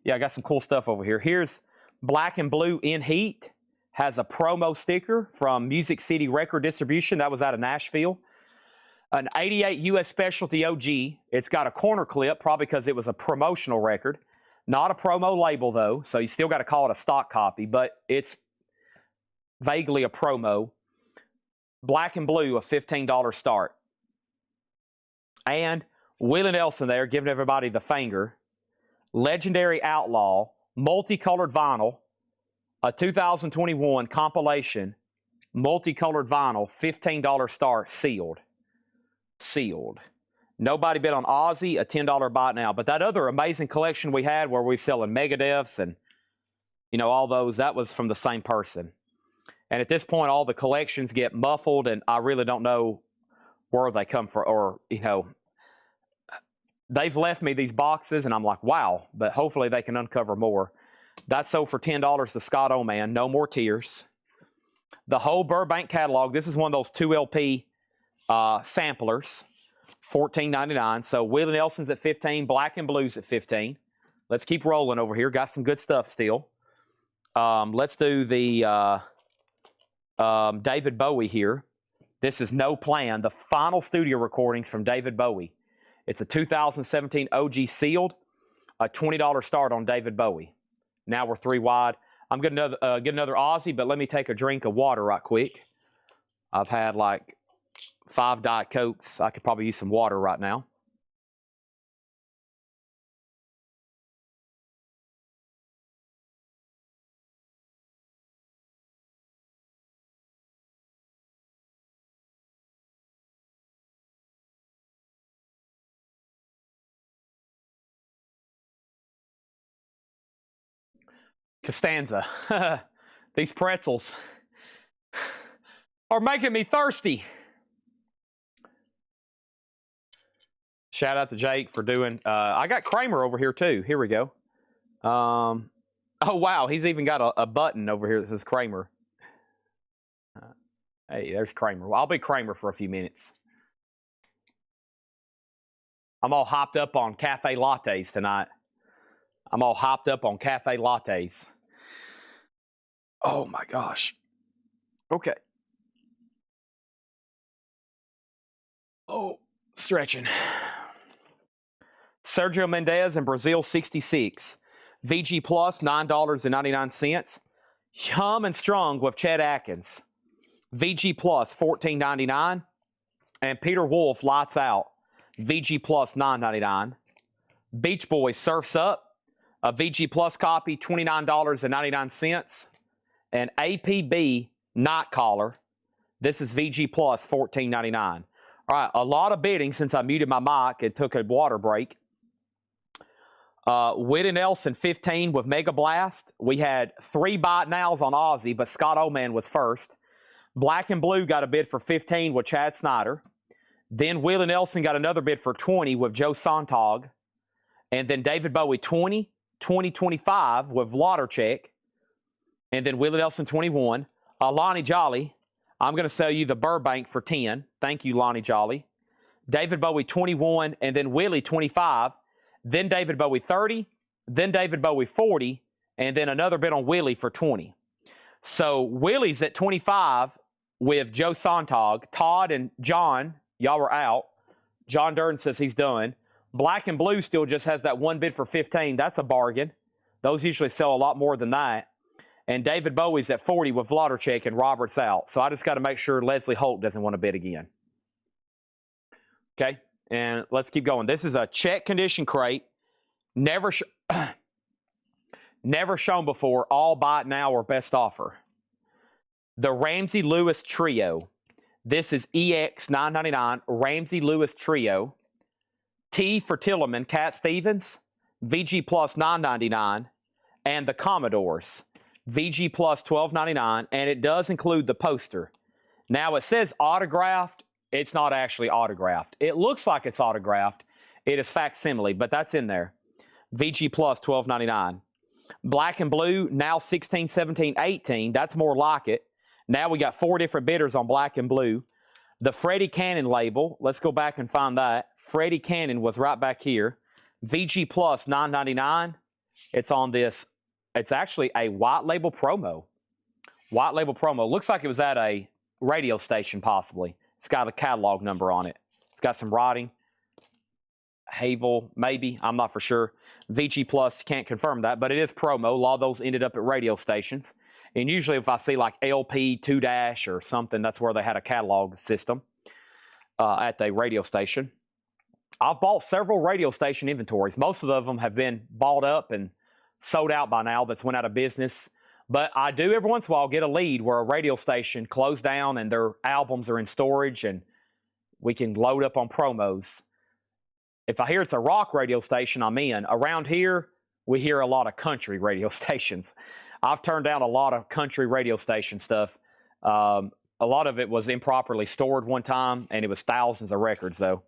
Yeah, I got some cool stuff over here. Here's Black and Blue in Heat. Has a promo sticker from Music City Record Distribution. That was out of Nashville. An 88 US Specialty OG. It's got a corner clip, probably because it was a promotional record. Not a promo label, though, so you still got to call it a stock copy, but it's vaguely a promo. Black and Blue, a $15 start. And Willie Nelson there, giving everybody the finger. Legendary Outlaw, multicolored vinyl, a 2021 compilation, multicolored vinyl, $15 start, sealed. Sealed. Nobody bid on Ozzy, a $10 buy it now. But that other amazing collection we had where we selling Megadeths and, you know, all those, that was from the same person. And at this point, all the collections get muffled, and I really don't know where they come from, or, you know, they've left me these boxes, and I'm like, wow, but hopefully they can uncover more. That sold for $10 to Scott Oman, No More Tears. The whole Burbank catalog, this is one of those 2LP samplers, $14.99. So Willie Nelson's at 15, Black and Blue's at 15. Let's keep rolling over here. Got some good stuff still. Let's do the David Bowie here. This is No Plan, the final studio recordings from David Bowie. It's a 2017 OG sealed, a $20 start on David Bowie. Now we're 3 wide. I'm going to get another Aussie, but let me take a drink of water right quick. I've had like 5 Diet Cokes. I could probably use some water right now. Costanza. These pretzels are making me thirsty. Shout out to Jake for doing. I got Kramer over here too. Here we go. Oh wow, he's even got a button over here that says Kramer. Hey, there's Kramer. Well, I'll be Kramer for a few minutes. I'm all hopped up on cafe lattes tonight. I'm all hopped up on cafe lattes. Oh my gosh. Okay. Oh, stretching. Sergio Mendes in Brazil, 66. VG Plus, $9.99. Hum and Strong with Chet Atkins. VG Plus, $14.99. And Peter Wolf, Lights Out. VG Plus, $9.99. Beach Boys, Surfs Up. A VG Plus copy, $29.99. And APB Night Collar. This is VG Plus, $14.99. All right, a lot of bidding since I muted my mic and took a water break. Whit and Nelson, 15 with Mega Blast. We had 3 bite nows on Aussie, but Scott Oman was first. Black and Blue got a bid for 15 with Chad Snyder. Then Willie Nelson got another bid for 20 with Joe Sontag. And then David Bowie, 20, 25 with Vladarchek. And then Willie Nelson, 21. Lonnie Jolly, I'm going to sell you the Burbank for 10. Thank you, Lonnie Jolly. David Bowie, 21. And then Willie, 25. Then David Bowie, 30. Then David Bowie, 40. And then another bid on Willie for 20. So Willie's at 25 with Joe Sontag. Todd and John, y'all were out. John Durden says he's done. Black and Blue still just has that one bid for 15. That's a bargain. Those usually sell a lot more than that. And David Bowie's at 40 with Vladarchek and Roberts out. So I just got to make sure Leslie Holt doesn't want to bid again. Okay, and let's keep going. This is a check condition crate. Never shown before. All buy it now or best offer. The Ramsey Lewis Trio. This is EX $9.99. Ramsey Lewis Trio. T for Tilleman, Cat Stevens. VG Plus $9.99. And the Commodores. VG Plus $12.99, and it does include the poster. Now, it says autographed. It's not actually autographed. It looks like it's autographed. It is facsimile, but that's in there. VG Plus $12.99. Black and Blue, now 16, 17, 18. That's more like it. Now we got 4 different bidders on Black and Blue. The Freddie Cannon label, let's go back and find that. Freddie Cannon was right back here. VG Plus $9.99. It's on this. It's actually a white label promo. White label promo. Looks like it was at a radio station, possibly. It's got a catalog number on it. It's got some writing. Havel, maybe. I'm not for sure. VG Plus, can't confirm that, but it is promo. A lot of those ended up at radio stations. And usually if I see like LP 2- or something, that's where they had a catalog system at the radio station. I've bought several radio station inventories. Most of them have been bought up and sold out by now, that's went out of business. But I do every once in a while get a lead where a radio station closed down and their albums are in storage and we can load up on promos. If I hear it's a rock radio station, I'm in. Around here, we hear a lot of country radio stations. I've turned down a lot of country radio station stuff. A lot of it was improperly stored one time, and it was thousands of records, though.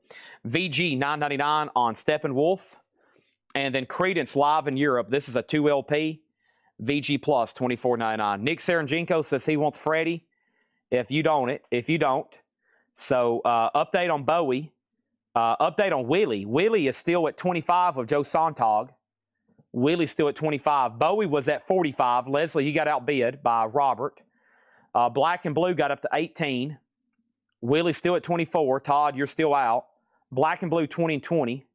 VG $9.99 on Steppenwolf. And then Creedence Live in Europe. This is a 2 LP. VG Plus $24.99. Nick Saranjenko says he wants Freddie. If you don't. So update on Bowie. Update on Willie. Willie is still at 25 with Joe Sontag. Willie's still at 25. Bowie was at 45. Leslie, you got outbid by Robert. Black and Blue got up to 18. Willie's still at 24. Todd, you're still out. Black and Blue 20 and 20.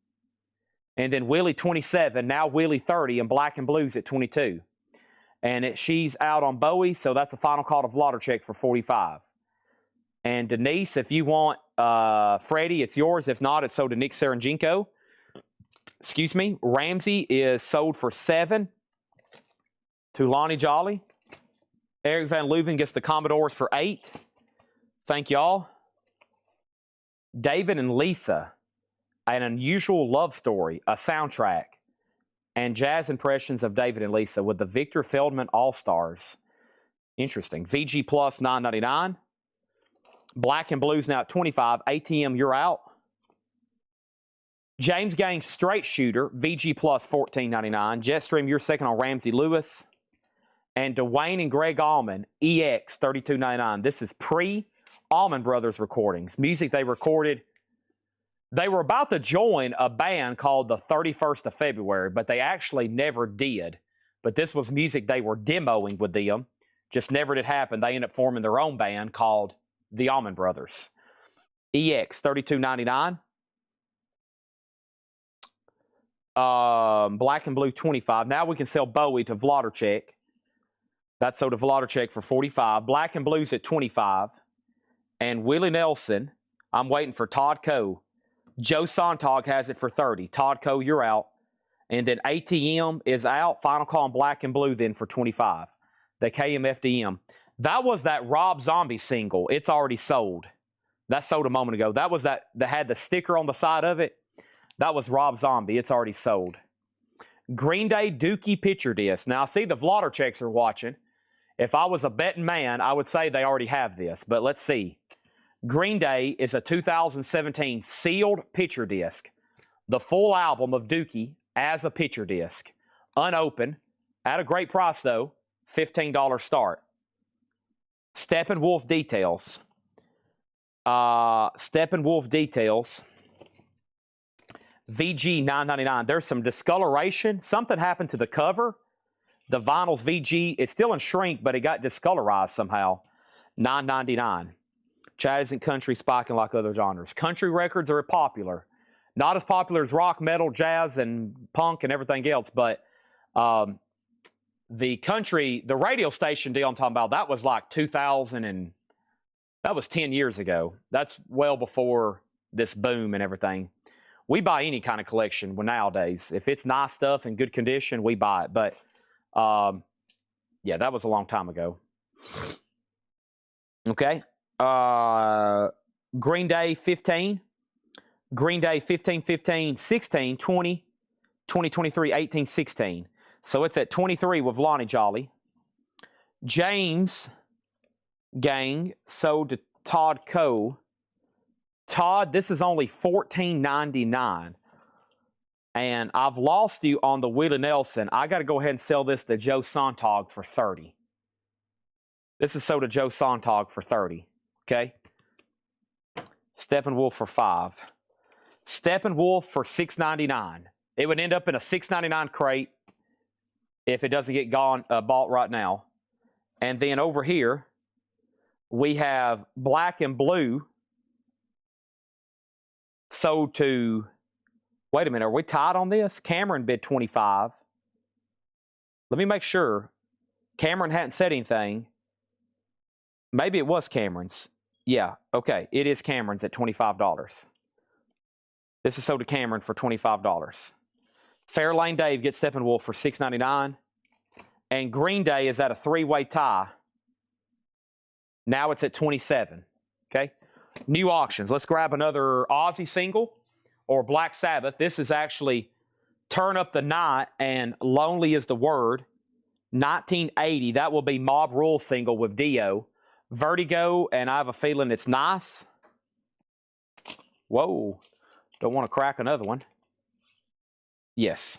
And then Willie 27, now Willie 30, and Black and Blue's at 22. And she's out on Bowie, so that's a final call to Vladarchek for 45. And Denise, if you want Freddie, it's yours. If not, it's sold to Nick Saranjenko. Excuse me. Ramsey is sold for 7 to Lonnie Jolly. Eric Van Leuven gets the Commodores for 8. Thank y'all. David and Lisa, An Unusual Love Story, a soundtrack, and Jazz Impressions of David and Lisa with the Victor Feldman All-Stars. Interesting. VG Plus, $9.99. Black and Blues now at $25. ATM, you're out. James Gang Straight Shooter, VG Plus, $14.99. Jetstream, you're second on Ramsey Lewis. And Dwayne and Greg Allman, EX, $32.99. This is pre-Allman Brothers recordings. Music they recorded. They were about to join a band called the 31st of February, but they actually never did. But this was music they were demoing with them. Just never did happen. They ended up forming their own band called the Allman Brothers. EX, $32.99. Black and Blue, $25. Now we can sell Bowie to Vladimir. That's sold to Vladimir for $45. Black and Blues at $25. And Willie Nelson, I'm waiting for Todd Coe. Joe Sontag has it for $30. Todd Coe, you're out. And then ATM is out. Final call on Black and Blue then for $25. The KMFDM. That was that Rob Zombie single. It's already sold. That sold a moment ago. That was that had the sticker on the side of it. That was Rob Zombie. It's already sold. Green Day Dookie picture disc. Now, I see the Vlotter are watching. If I was a betting man, I would say they already have this. But let's see. Green Day is a 2017 sealed picture disc. The full album of Dookie as a picture disc. Unopened. At a great price, though. $15 start. Steppenwolf Details. Steppenwolf Details. VG $9.99. There's some discoloration. Something happened to the cover. The vinyl's VG. It's still in shrink, but it got discolorized somehow. $9.99. Chad isn't country spiking like other genres. Country records are popular. Not as popular as rock, metal, jazz, and punk and everything else, but the country, the radio station deal I'm talking about, that was like 2000 and that was 10 years ago. That's well before this boom and everything. We buy any kind of collection nowadays. If it's nice stuff in good condition, we buy it. But yeah, that was a long time ago. Okay. Green Day 15. Green Day 15, 15, 16, 20, 20, 23, 18, 16. So it's at 23 with Lonnie Jolly. James Gang sold to Todd Coe. Todd, this is only $14.99. And I've lost you on the Willie Nelson. I got to go ahead and sell this to Joe Sontag for $30. This is sold to Joe Sontag for $30. Okay? Steppenwolf for $5. Steppenwolf for $6.99. It would end up in a $6.99 crate if it doesn't get bought right now. And then over here, we have Black and Blue sold to, wait a minute, are we tied on this? Cameron bid $25. Let me make sure. Cameron hadn't said anything. Maybe it was Cameron's. Yeah, okay. It is Cameron's at $25. This is sold to Cameron for $25. Fairlane Dave gets Steppenwolf for $6.99. And Green Day is at a three-way tie. Now it's at $27. Okay? New auctions. Let's grab another Ozzy single or Black Sabbath. This is actually Turn Up the Night and Lonely is the Word. 1980. That will be Mob Rule single with Dio. Vertigo, and I have a feeling it's nice. Whoa. Don't want to crack another one. Yes.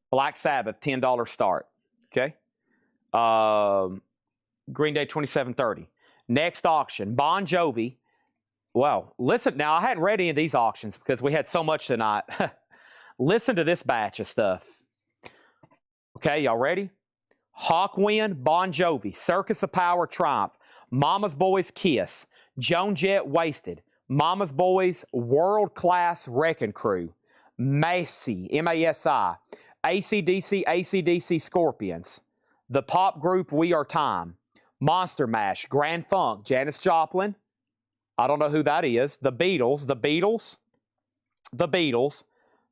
Black Sabbath, $10 start. Okay. Green Day, $27.30. Next auction, Bon Jovi. Well, listen, now I hadn't read any of these auctions because we had so much tonight. Listen to this batch of stuff. Okay, y'all ready? Hawkwind, Bon Jovi, Circus of Power, Triumph, Mama's Boys, Kiss, Joan Jett, Wasted, Mama's Boys, World Class Wrecking Crew, Macy, M-A-S-I, AC/DC, Scorpions, the pop group We Are Time, Monster Mash, Grand Funk, Janis Joplin, I don't know who that is. The Beatles, the Beatles, the Beatles,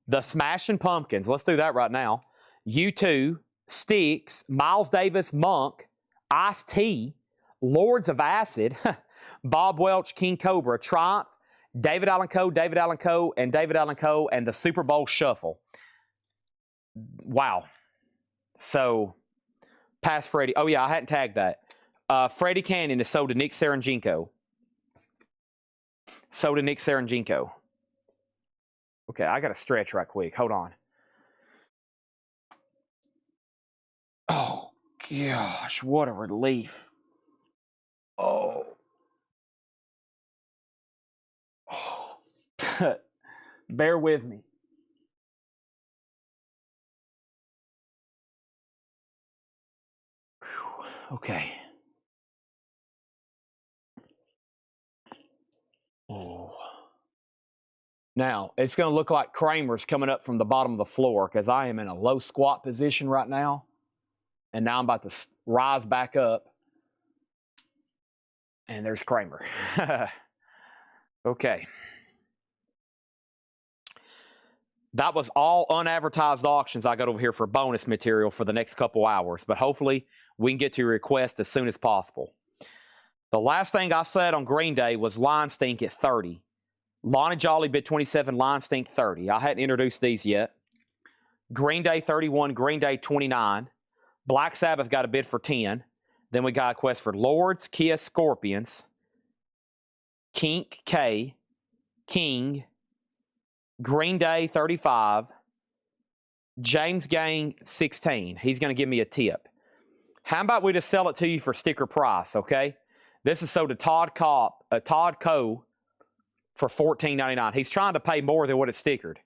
the Smashing Pumpkins. Let's do that right now. U2, Styx, Miles Davis, Monk, Ice-T, Lords of Acid, Bob Welch, King Cobra, Triumph, David Allan Coe, David Allan Coe, and David Allan Coe, and the Super Bowl Shuffle. Wow. So, past Freddie. Oh, yeah, I hadn't tagged that. Freddie Canyon is sold to Nick Saranjenko. Sold to Nick Saranjenko. Okay, I got to stretch right quick. Hold on. Oh, gosh, what a relief. Oh. Oh. Bear with me. Whew. Okay. Oh. Now, it's going to look like Kramer's coming up from the bottom of the floor because I am in a low squat position right now. And now I'm about to rise back up. And there's Kramer. Okay. That was all unadvertised auctions I got over here for bonus material for the next couple hours. But hopefully we can get to your request as soon as possible. The last thing I said on Green Day was Line Stink at 30. Lonnie Jolly bid 27, Line Stink 30. I hadn't introduced these yet. Green Day 31, Green Day 29. Black Sabbath got a bid for 10. Then we got a quest for Lords, Kiss, Scorpions, Kink, K, King, Green Day 35, James Gang 16. He's going to give me a tip. How about we just sell it to you for sticker price, okay? This is sold to Todd Coe for $14.99. He's trying to pay more than what it's stickered.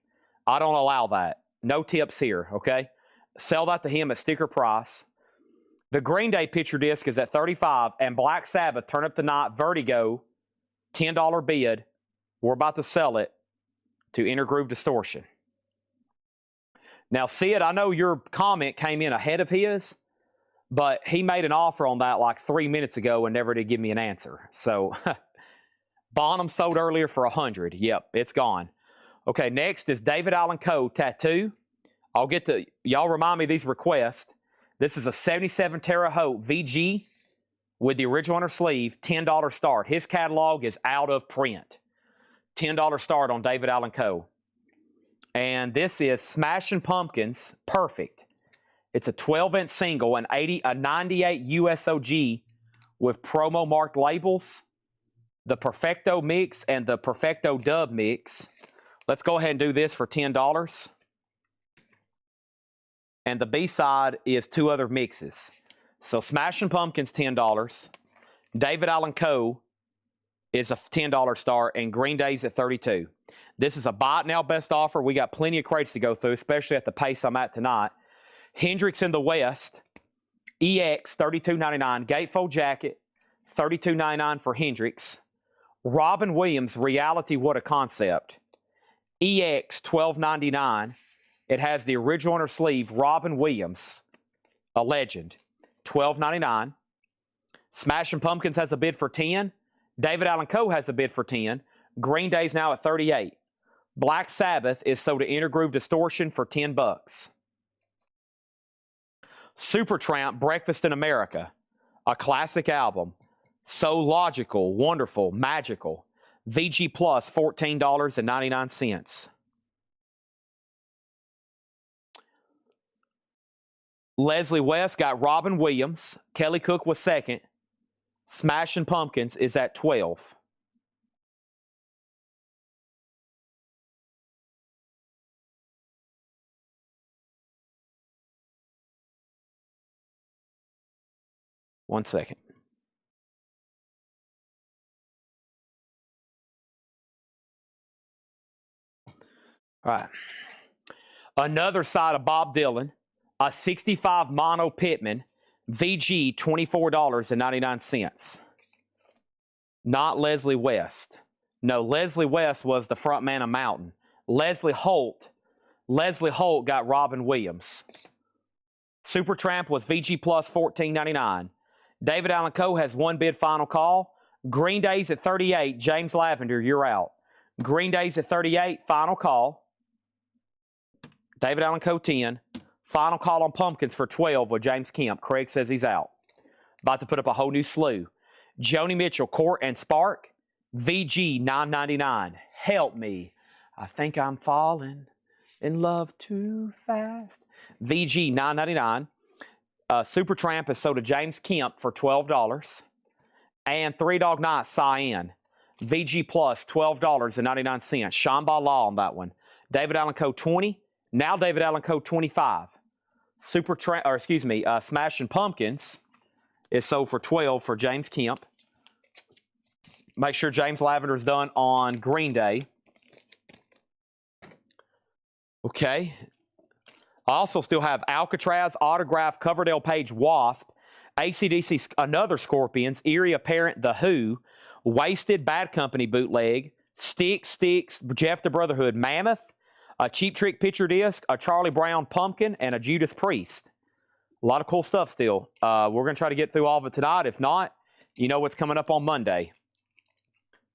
I don't allow that. No tips here, okay? Sell that to him at sticker price. The Green Day picture disc is at $35, and Black Sabbath, Turn Up the Night, Vertigo, $10 bid. We're about to sell it to Inner Groove Distortion. Now, Sid, I know your comment came in ahead of his, but he made an offer on that like 3 minutes ago and never did give me an answer. So, Bonham sold earlier for $100. Yep, it's gone. Okay, next is David Allan Coe Tattoo. I'll get to, y'all remind me of these requests. This is a 77 Terre Haute VG with the original on her sleeve, $10 start. His catalog is out of print. $10 start on David Allan Coe. And this is Smashing Pumpkins Perfect. It's a 12-inch single, a 98 USOG with promo marked labels, the Perfecto mix and the Perfecto dub mix. Let's go ahead and do this for $10. And the B-side is 2 other mixes. So Smashing Pumpkins, $10. David Allan Coe is a $10 start, and Green Day's at $32. This is a buy it now best offer. We got plenty of crates to go through, especially at the pace I'm at tonight. Hendrix in the West, EX, $32.99. Gatefold jacket, $32.99 for Hendrix. Robin Williams, Reality, What a Concept. EX, $12.99. It has the original on her sleeve, Robin Williams, a legend, $12.99. Smashing Pumpkins has a bid for $10. David Allan Coe has a bid for $10. Green Day's now at $38. Black Sabbath is sold to Inner Groove Distortion for $10. Supertramp, Breakfast in America, a classic album. So logical, wonderful, magical. VG Plus, $14.99. Leslie West got Robin Williams. Kelly Cook was second. Smashing Pumpkins is at $12. One second. All right. Another side of Bob Dylan, a 65 Mono Pittman, VG, $24.99. Not Leslie West. No, Leslie West was the front man of Mountain. Leslie Holt got Robin Williams. Supertramp was VG Plus, $14.99. David Allan Coe has one bid final call. Green Day's at 38. James Lavender, you're out. Green Day's at 38. Final call. David Allen Co. 10. Final call on pumpkins for 12 with James Kemp. Craig says he's out. About to put up a whole new slew. Joni Mitchell, Court and Spark. VG $9.99. Help me. I think I'm falling in love too fast. VG $9.99. Supertramp is sold to James Kemp for $12. And Three Dog Night Cyan. VG Plus $12.99. Shamba Law on that one. David Allen Co. 20. Now David Allen Co. 25. Smashing Pumpkins is sold for $12 for James Kemp. Make sure James Lavender is done on Green Day. Okay. I also still have Alcatraz, Autograph, Coverdale Page, Wasp, AC/DC, another Scorpions, Eerie Apparent, The Who, Wasted, Bad Company bootleg, Styx, Jeff the Brotherhood, Mammoth, a Cheap Trick picture disc, a Charlie Brown pumpkin, and a Judas Priest. A lot of cool stuff still. We're going to try to get through all of it tonight. If not, you know what's coming up on Monday.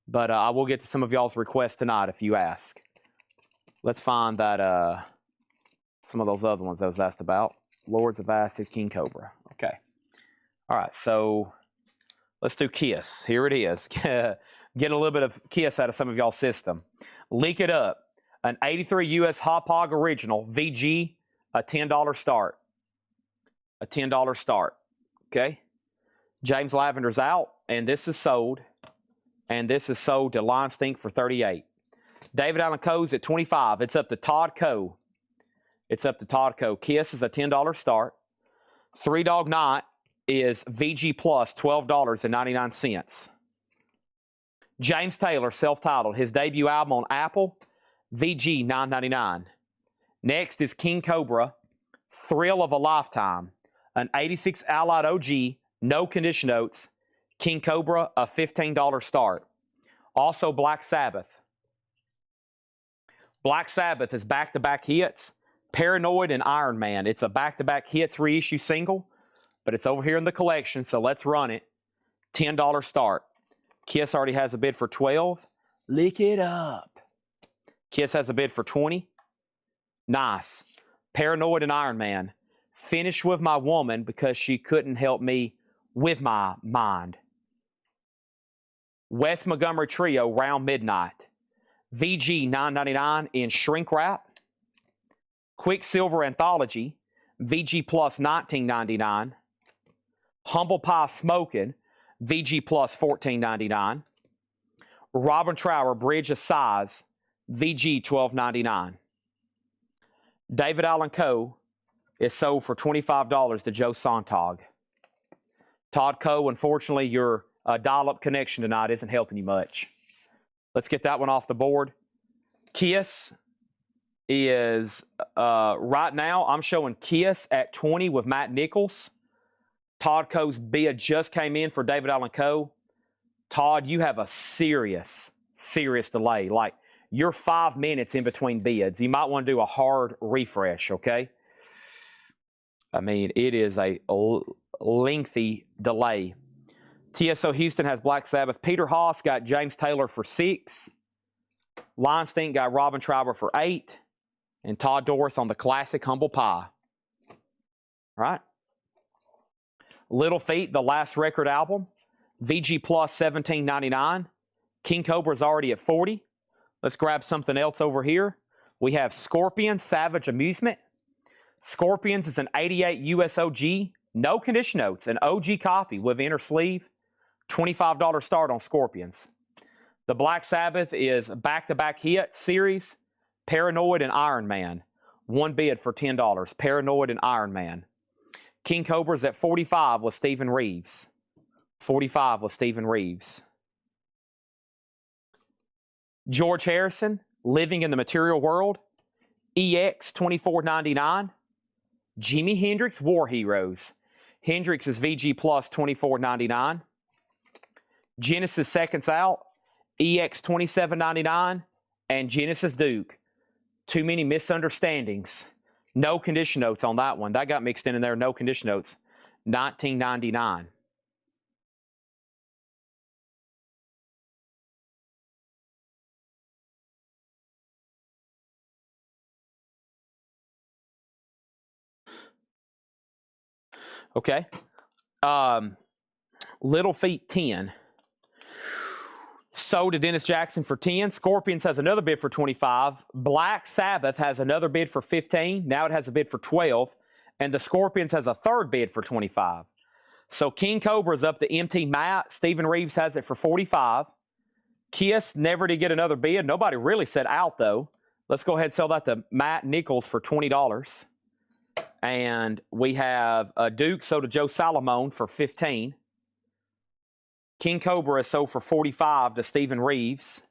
But I will get to some of y'all's requests tonight if you ask. Let's find that some of those other ones I was asked about. Lords of Acid, King Cobra. Okay. All right, so let's do Kiss. Here it is. Get a little bit of Kiss out of some of y'all's system. Leak It Up. An 83 US Hot Pog Original. VG, a $10 start. A $10 start. Okay. James Lavender's out, and this is sold. And this is sold to Lion Stink for $38. David Allen Co's at $25. It's up to Todd Co. It's up to Todd Co. Kiss is a $10 start. Three Dog Night is VG Plus, $12.99. James Taylor, self-titled, his debut album on Apple, VG $9.99. Next is King Cobra, Thrill of a Lifetime, an 86 Allied OG, no condition notes. King Cobra, a $15 start. Also Black Sabbath. Black Sabbath is back-to-back hits. Paranoid and Iron Man. It's a back-to-back hits reissue single, but it's over here in the collection, so let's run it. $10 start. Kiss already has a bid for $12. Lick It Up. Kiss has a bid for $20. Nice. Paranoid and Iron Man. Finish with my woman because she couldn't help me with my mind. Wes Montgomery Trio, Round Midnight. VG $9.99 in shrink wrap. Quicksilver Anthology, VG Plus $19.99. Humble Pie Smokin', VG Plus $14.99. Robin Trower, Bridge of Sighs, VG $12.99. David Allen Co. is sold for $25 to Joe Sontag. Todd Co., unfortunately, your dial-up connection tonight isn't helping you much. Let's get that one off the board. Kiss is, right now, I'm showing Kiss at 20 with Matt Nichols. Todd Co.'s bid just came in for David Allen Co. Todd, you have a serious delay. Like, you're 5 minutes in between bids. You might want to do a hard refresh, okay? I mean, it is a lengthy delay. TSO Houston has Black Sabbath. Peter Haas got James Taylor for $6. Lion Stink got Robin Trower for $8. And Todd Doris on the classic Humble Pie. All right. Little Feat, the last record album. VG Plus $17.99. King Cobra's already at $40. Let's grab something else over here. We have Scorpions, Savage Amusement. Scorpions is an 88 US OG. No condition notes. An OG copy with inner sleeve. $25 start on Scorpions. The Black Sabbath is back-to-back hit series. Paranoid and Iron Man. One bid for $10. Paranoid and Iron Man. King Cobra's at 45 with Stephen Reeves. 45 with Stephen Reeves. George Harrison, Living in the Material World. EX $24.99. Jimi Hendrix, War Heroes. Hendrix is VG Plus $24.99. Genesis Seconds Out, EX $27.99, and Genesis Duke. Too Many Misunderstandings. No condition notes on that one. That got mixed in there, no condition notes. $19.99. Okay. Little Feat 10. Sold to Dennis Jackson for 10. Scorpions has another bid for 25. Black Sabbath has another bid for 15. Now it has a bid for 12. And the Scorpions has a third bid for 25. So King Cobra is up to MT Matt. Stephen Reeves has it for 45. Kiss never did get another bid. Nobody really said out, though. Let's go ahead and sell that to Matt Nichols for $20. And we have Duke sold to Joe Salomone for 15. King Cobra is sold for 45 to Stephen Reeves.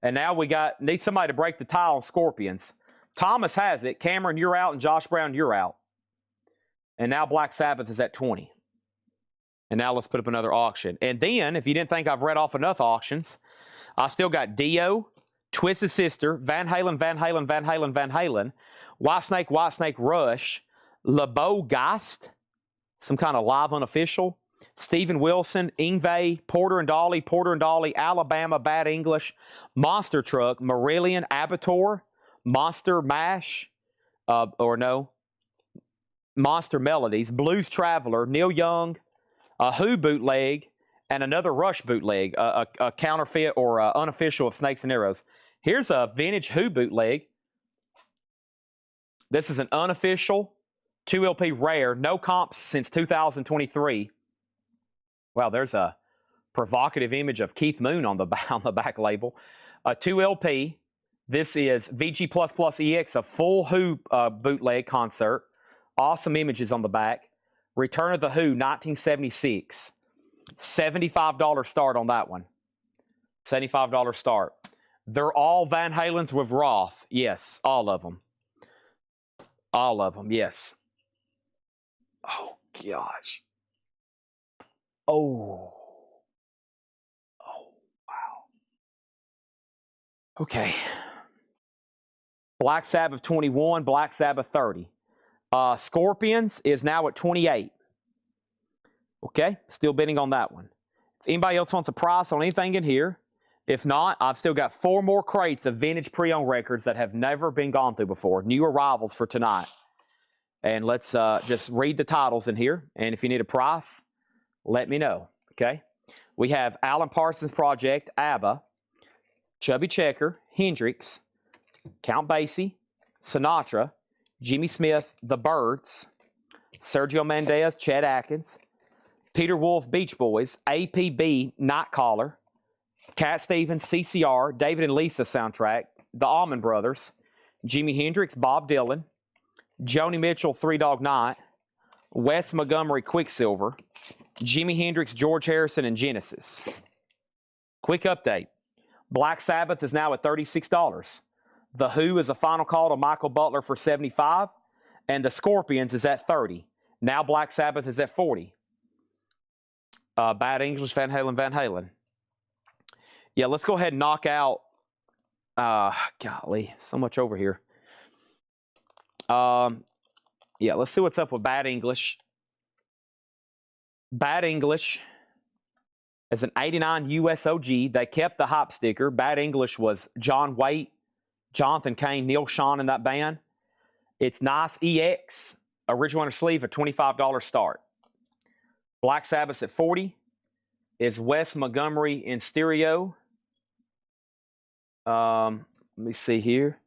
And now we need somebody to break the tie on Scorpions. Thomas has it. Cameron, you're out. And Josh Brown, you're out. And now Black Sabbath is at 20. And now let's put up another auction. And then, if you didn't think I've read off enough auctions, I still got Dio, Twisted Sister, Van Halen, Van Halen, Van Halen, Van Halen, Whitesnake, Rush, LeBeau Geist, some kind of live unofficial, Steven Wilson, Ingve, Porter and Dolly, Alabama, Bad English, Monster Truck, Marillion, Abator, Monster Mash, Monster Melodies, Blues Traveler, Neil Young, a Who bootleg, and another Rush bootleg, a counterfeit or unofficial of Snakes and Arrows. Here's a vintage Who bootleg. This is an unofficial 2LP rare, no comps since 2023. Wow, there's a provocative image of Keith Moon on the back label. A 2LP. This is VG++EX, a full Who bootleg concert. Awesome images on the back. Return of the Who, 1976. $75 start on that one. $75 start. They're all Van Halens with Roth. Yes, all of them. All of them, yes. Oh, gosh. Oh, wow. Okay. Black Sabbath 21, Black Sabbath 30. Scorpions is now at 28. Okay, still bidding on that one. If anybody else wants a price on anything in here, if not, I've still got 4 more crates of vintage pre-owned records that have never been gone through before. New arrivals for tonight. And let's just read the titles in here. And if you need a price, let me know, okay? We have Alan Parsons Project, ABBA, Chubby Checker, Hendrix, Count Basie, Sinatra, Jimmy Smith, The Byrds, Sergio Mendes, Chet Atkins, Peter Wolf, Beach Boys, APB, Nightcaller, Cat Stevens, CCR, David and Lisa soundtrack, The Allman Brothers, Jimi Hendrix, Bob Dylan, Joni Mitchell, Three Dog Night, Wes Montgomery, Quicksilver, Jimi Hendrix, George Harrison, and Genesis. Quick update. Black Sabbath is now at $36. The Who is a final call to Michael Butler for $75. And the Scorpions is at $30. Now Black Sabbath is at $40. Bad English, Van Halen. Yeah, let's go ahead and knock out. Golly, so much over here. Yeah, let's see what's up with Bad English. Bad English is an 89 USOG. They kept the hop sticker. Bad English was John Waite, Jonathan Cain, Neil Sean in that band. It's nice EX, original inner sleeve, a $25 start. Black Sabbath at 40 is Wes Montgomery in stereo. Let me see here.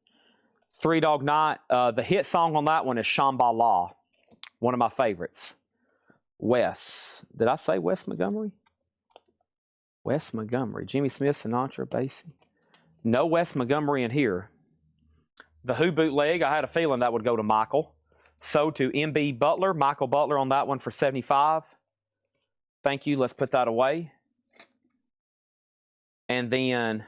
Three Dog Night. The hit song on that one is Shambhala, one of my favorites. Wes. Did I say Wes Montgomery? Wes Montgomery. Jimmy Smith, Sinatra, Basie. No Wes Montgomery in here. The Who bootleg, I had a feeling that would go to Michael. So to MB Butler. Michael Butler on that one for $75. Thank you. Let's put that away. And then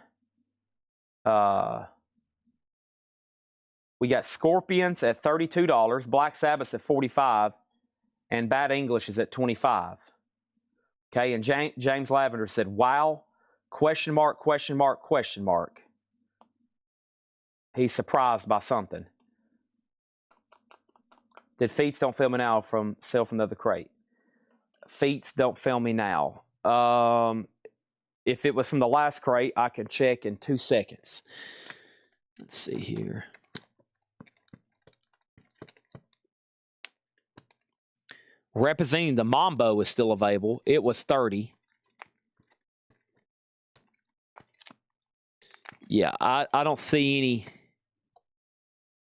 we got Scorpions at $32. Black Sabbath at $45. And Bad English is at $25. Okay, and James Lavender said, wow, question mark, question mark, question mark. He's surprised by something. Did Feats Don't Fail Me Now sell from the other crate? Feats Don't Fail Me Now. If it was from the last crate, I can check in 2 seconds. Let's see here. Representing the Mambo is still available. It was 30. Yeah, I don't see any.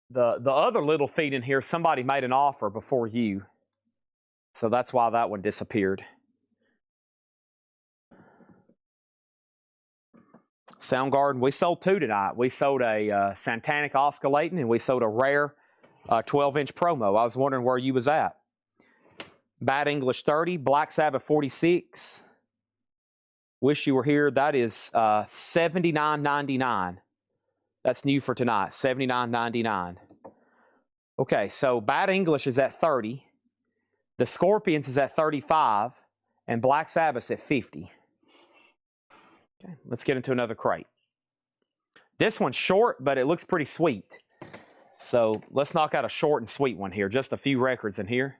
The other little feet in here, somebody made an offer before you. So that's why that one disappeared. Soundgarden, we sold 2 tonight. We sold a Santanic Oscillating, and we sold a rare 12-inch promo. I was wondering where you was at. Bad English 30, Black Sabbath 46. Wish you were here. That is $79.99. That's new for tonight, $79.99. Okay, so Bad English is at 30. The Scorpions is at 35, and Black Sabbath's at 50. Okay, let's get into another crate. This one's short, but it looks pretty sweet. So let's knock out a short and sweet one here. Just a few records in here.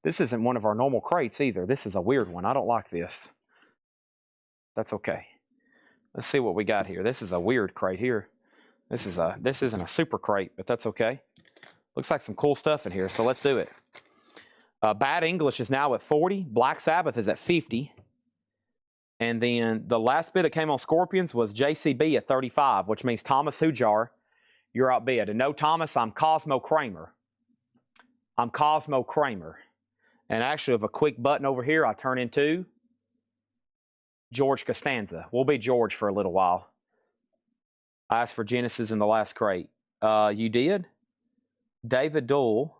This isn't one of our normal crates either. This is a weird one. I don't like this. That's okay. Let's see what we got here. This is a weird crate here. This isn't a super crate, but that's okay. Looks like some cool stuff in here, so let's do it. Bad English is now at 40. Black Sabbath is at 50. And then the last bit that came on Scorpions was JCB at 35, which means Thomas Hujar, you're outbid. And no, Thomas, I'm Cosmo Kramer. I'm Cosmo Kramer. And actually, with a quick button over here, I turn into George Costanza. We'll be George for a little while. I asked for Genesis in the last crate. You did? David Dole.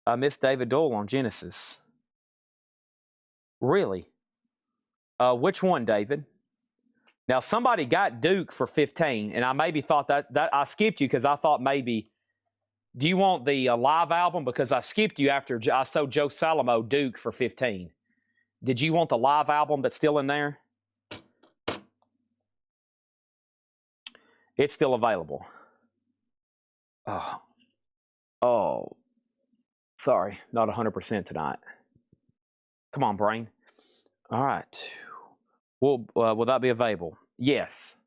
I missed David Dole on Genesis. Really? Which one, David? Now, somebody got Duke for 15, and I maybe thought that I skipped you because I thought maybe, do you want the live album? Because I skipped you after I sold Joe Salamo Duke for 15. Did you want the live album that's still in there? It's still available. Oh. Sorry, not 100% tonight. Come on, brain. All right. Will that be available? Yes.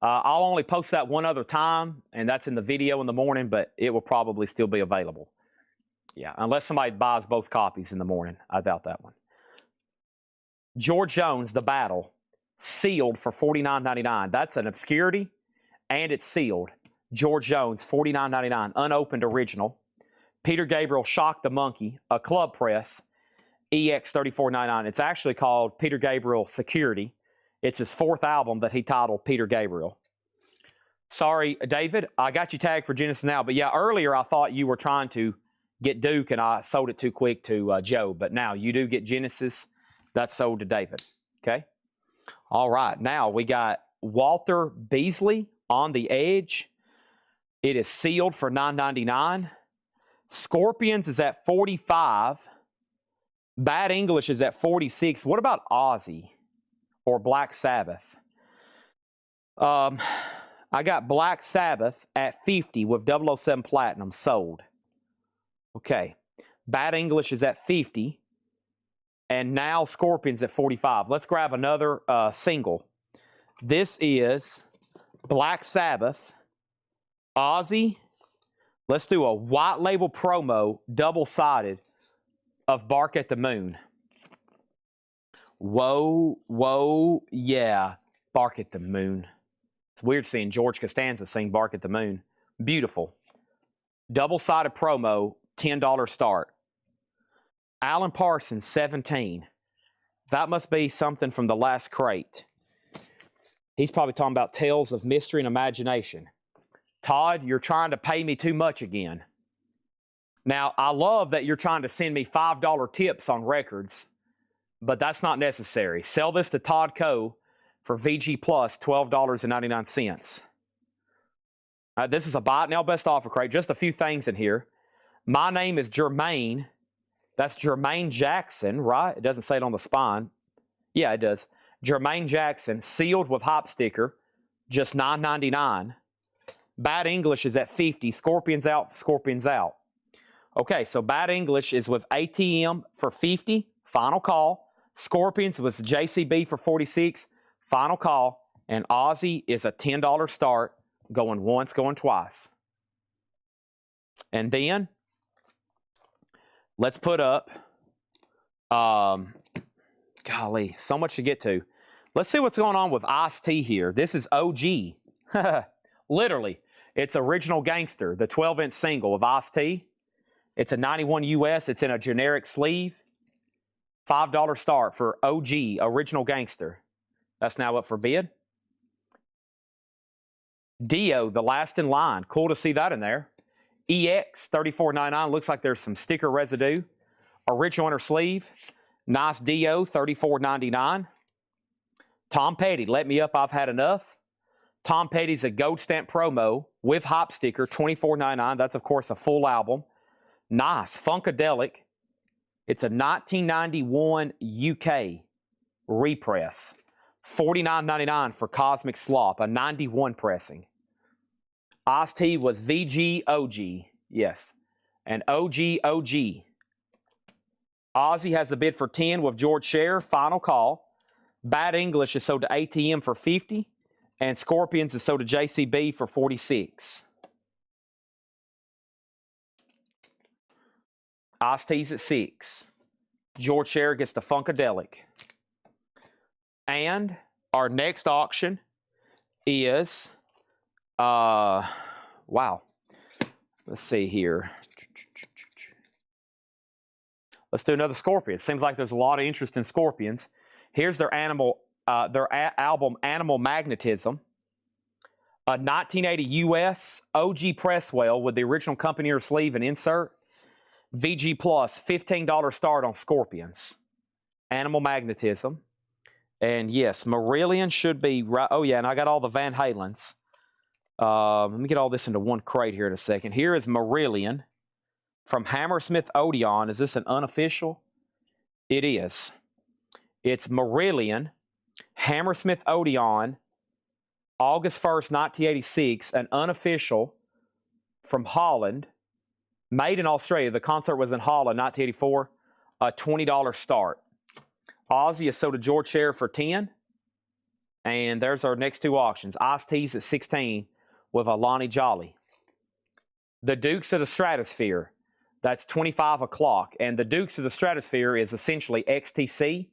I'll only post that one other time, and that's in the video in the morning, but it will probably still be available. Yeah, unless somebody buys both copies in the morning. I doubt that one. George Jones, The Battle, sealed for $49.99. That's an obscurity, and it's sealed. George Jones, $49.99, unopened original. Peter Gabriel, Shock the Monkey, a club press, EX 34.99. It's actually called Peter Gabriel Security. It's his 4th album that he titled Peter Gabriel. Sorry, David, I got you tagged for Genesis now, but yeah, earlier I thought you were trying to get Duke and I sold it too quick to Joe, but now you do get Genesis. That's sold to David. Okay? All right, now we got Walter Beasley, On the Edge. It is sealed for $9.99. Scorpions is at 45. Bad English is at 46. What about Ozzy or Black Sabbath? I got Black Sabbath at 50 with 007 Platinum sold. Okay. Bad English is at 50. And now Scorpions at 45. Let's grab another single. This is Black Sabbath, Ozzy. Let's do a white label promo, double-sided, of Bark at the Moon. Whoa, yeah, Bark at the Moon. It's weird seeing George Costanza sing Bark at the Moon. Beautiful. Double-sided promo, $10 start. Alan Parsons, 17. That must be something from the last crate. He's probably talking about Tales of Mystery and Imagination. Todd, you're trying to pay me too much again. Now, I love that you're trying to send me $5 tips on records, but that's not necessary. Sell this to Todd Coe for VG Plus, $12.99. This is a Buy It Now Best Offer crate. Just a few things in here. My name is Jermaine. That's Jermaine Jackson, right? It doesn't say it on the spine. Yeah, it does. Jermaine Jackson, sealed with hop sticker, just $9.99. Bad English is at 50. Scorpions out, Scorpions out. Okay, so Bad English is with ATM for 50. Final call. Scorpions was JCB for 46. Final call. And Ozzy is a $10 start. Going once, going twice. And then, let's put up Golly, so much to get to. Let's see what's going on with iced tea here. This is OG. Literally, it's Original Gangster, the 12-inch single of iced tea. It's a 91 US. It's in a generic sleeve. $5 start for OG, Original Gangster. That's now up for bid. Dio, the last in line. Cool to see that in there. EX, $34.99. Looks like there's some sticker residue. Original inner sleeve. Nice Dio, $34.99. Tom Petty, Let Me Up, I've Had Enough. Tom Petty's a gold stamp promo with hop sticker, $24.99. That's, of course, a full album. Nice. Funkadelic. It's a 1991 UK repress. $49.99 for Cosmic Slop, a 91 pressing. Iced Tea was VG OG. Yes. And OG OG. Ozzy has a bid for 10 with George Scher. Final call. Bad English is sold to ATM for 50. And Scorpions is sold to JCB for 46. Iced Tea's at 6. George Scher gets the Funkadelic. And our next auction is, wow. Let's see here. Let's do another Scorpion. Seems like there's a lot of interest in Scorpions. Here's their album Animal Magnetism. A 1980 US OG press whale with the original company or sleeve and insert. VG Plus, $15 start on Scorpions. Animal Magnetism. And yes, Marillion should be right. Oh, yeah, and I got all the Van Halens. Let me get all this into one crate here in a second. Here is Marillion from Hammersmith Odeon. Is this an unofficial? It is. It's Marillion, Hammersmith Odeon, August 1st, 1986, an unofficial from Holland, made in Australia. The concert was in Holland, 1984, a $20 start. Ozzy is sold to George Scher for 10. And there's our next two auctions. Iced Tea's at 16 with a Lonnie Jolly. The Dukes of the Stratosphere, that's 25 o'clock. And the Dukes of the Stratosphere is essentially XTC.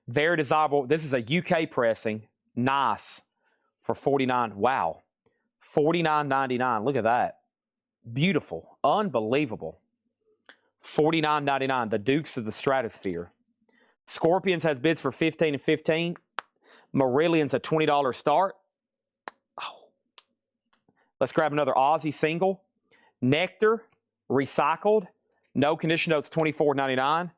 Very desirable. This is a UK pressing. Nice. For $49. Wow. $49.99. Look at that. Beautiful. Unbelievable. $49.99. The Dukes of the Stratosphere. Scorpions has bids for 15 and 15. Marillion's a $20 start. Oh. Let's grab another Aussie single. Nectar, recycled. No condition notes, $24.99.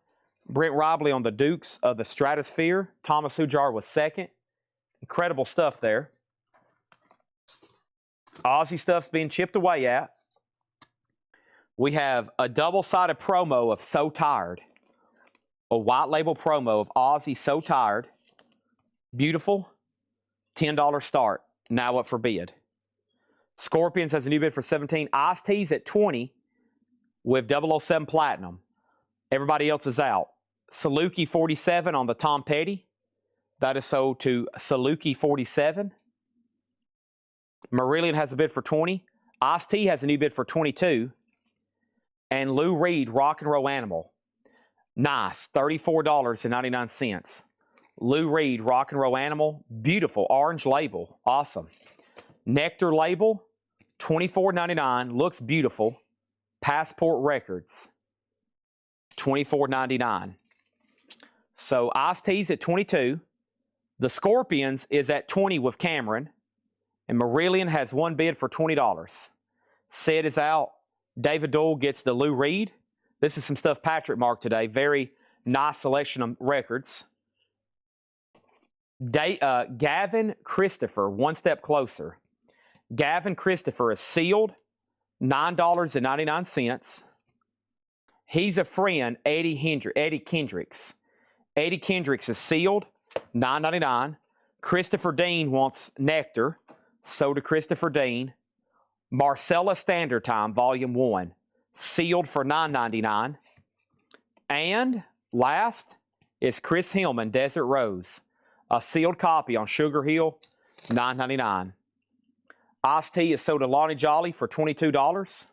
Brent Robley on the Dukes of the Stratosphere. Thomas Hujar was second. Incredible stuff there. Aussie stuff's being chipped away at. We have a double-sided promo of So Tired. A white label promo of Aussie So Tired. Beautiful. $10 start. Now up for bid. Scorpions has a new bid for 17. Iced Tea's at 20 with 007 Platinum. Everybody else is out. Saluki 47 on the Tom Petty. That is sold to Saluki 47. Marillion has a bid for 20. Iced Tea has a new bid for 22. And Lou Reed, Rock and Roll Animal. Nice, $34.99. Lou Reed, Rock and Roll Animal. Beautiful, orange label. Awesome. Nectar label, $24.99. Looks beautiful. Passport Records, $24.99. So Iced Tea's at 22. The Scorpions is at 20 with Cameron. And Marillion has one bid for $20. Sid is out. David Doyle gets the Lou Reed. This is some stuff Patrick marked today. Very nice selection of records. Gavin Christopher, One Step Closer. Gavin Christopher is sealed, $9.99. He's a friend, Eddie Kendricks. Eddie Kendricks is sealed, $9.99. Christopher Dean wants Nectar, sold to Christopher Dean. Marcella Standard Time, Volume 1, sealed for $9.99. And last is Chris Hillman, Desert Rose, a sealed copy on Sugar Hill, $9.99. Iced Tea is sold to Lonnie Jolly for $22.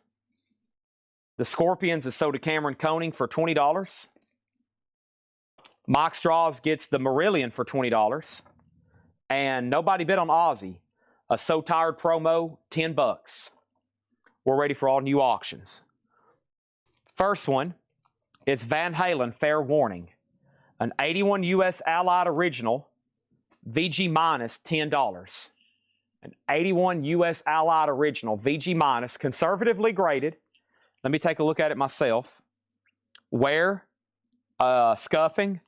The Scorpions is sold to Cameron Koenig for $20. Mike Straws gets the Marillion for $20. And nobody bid on Ozzy. A So Tired promo, $10. We're ready for all new auctions. First one is Van Halen Fair Warning. An 81 US Allied Original, VG minus $10. An 81 US Allied Original, VG minus, conservatively graded. Let me take a look at it myself. Wear, scuffing,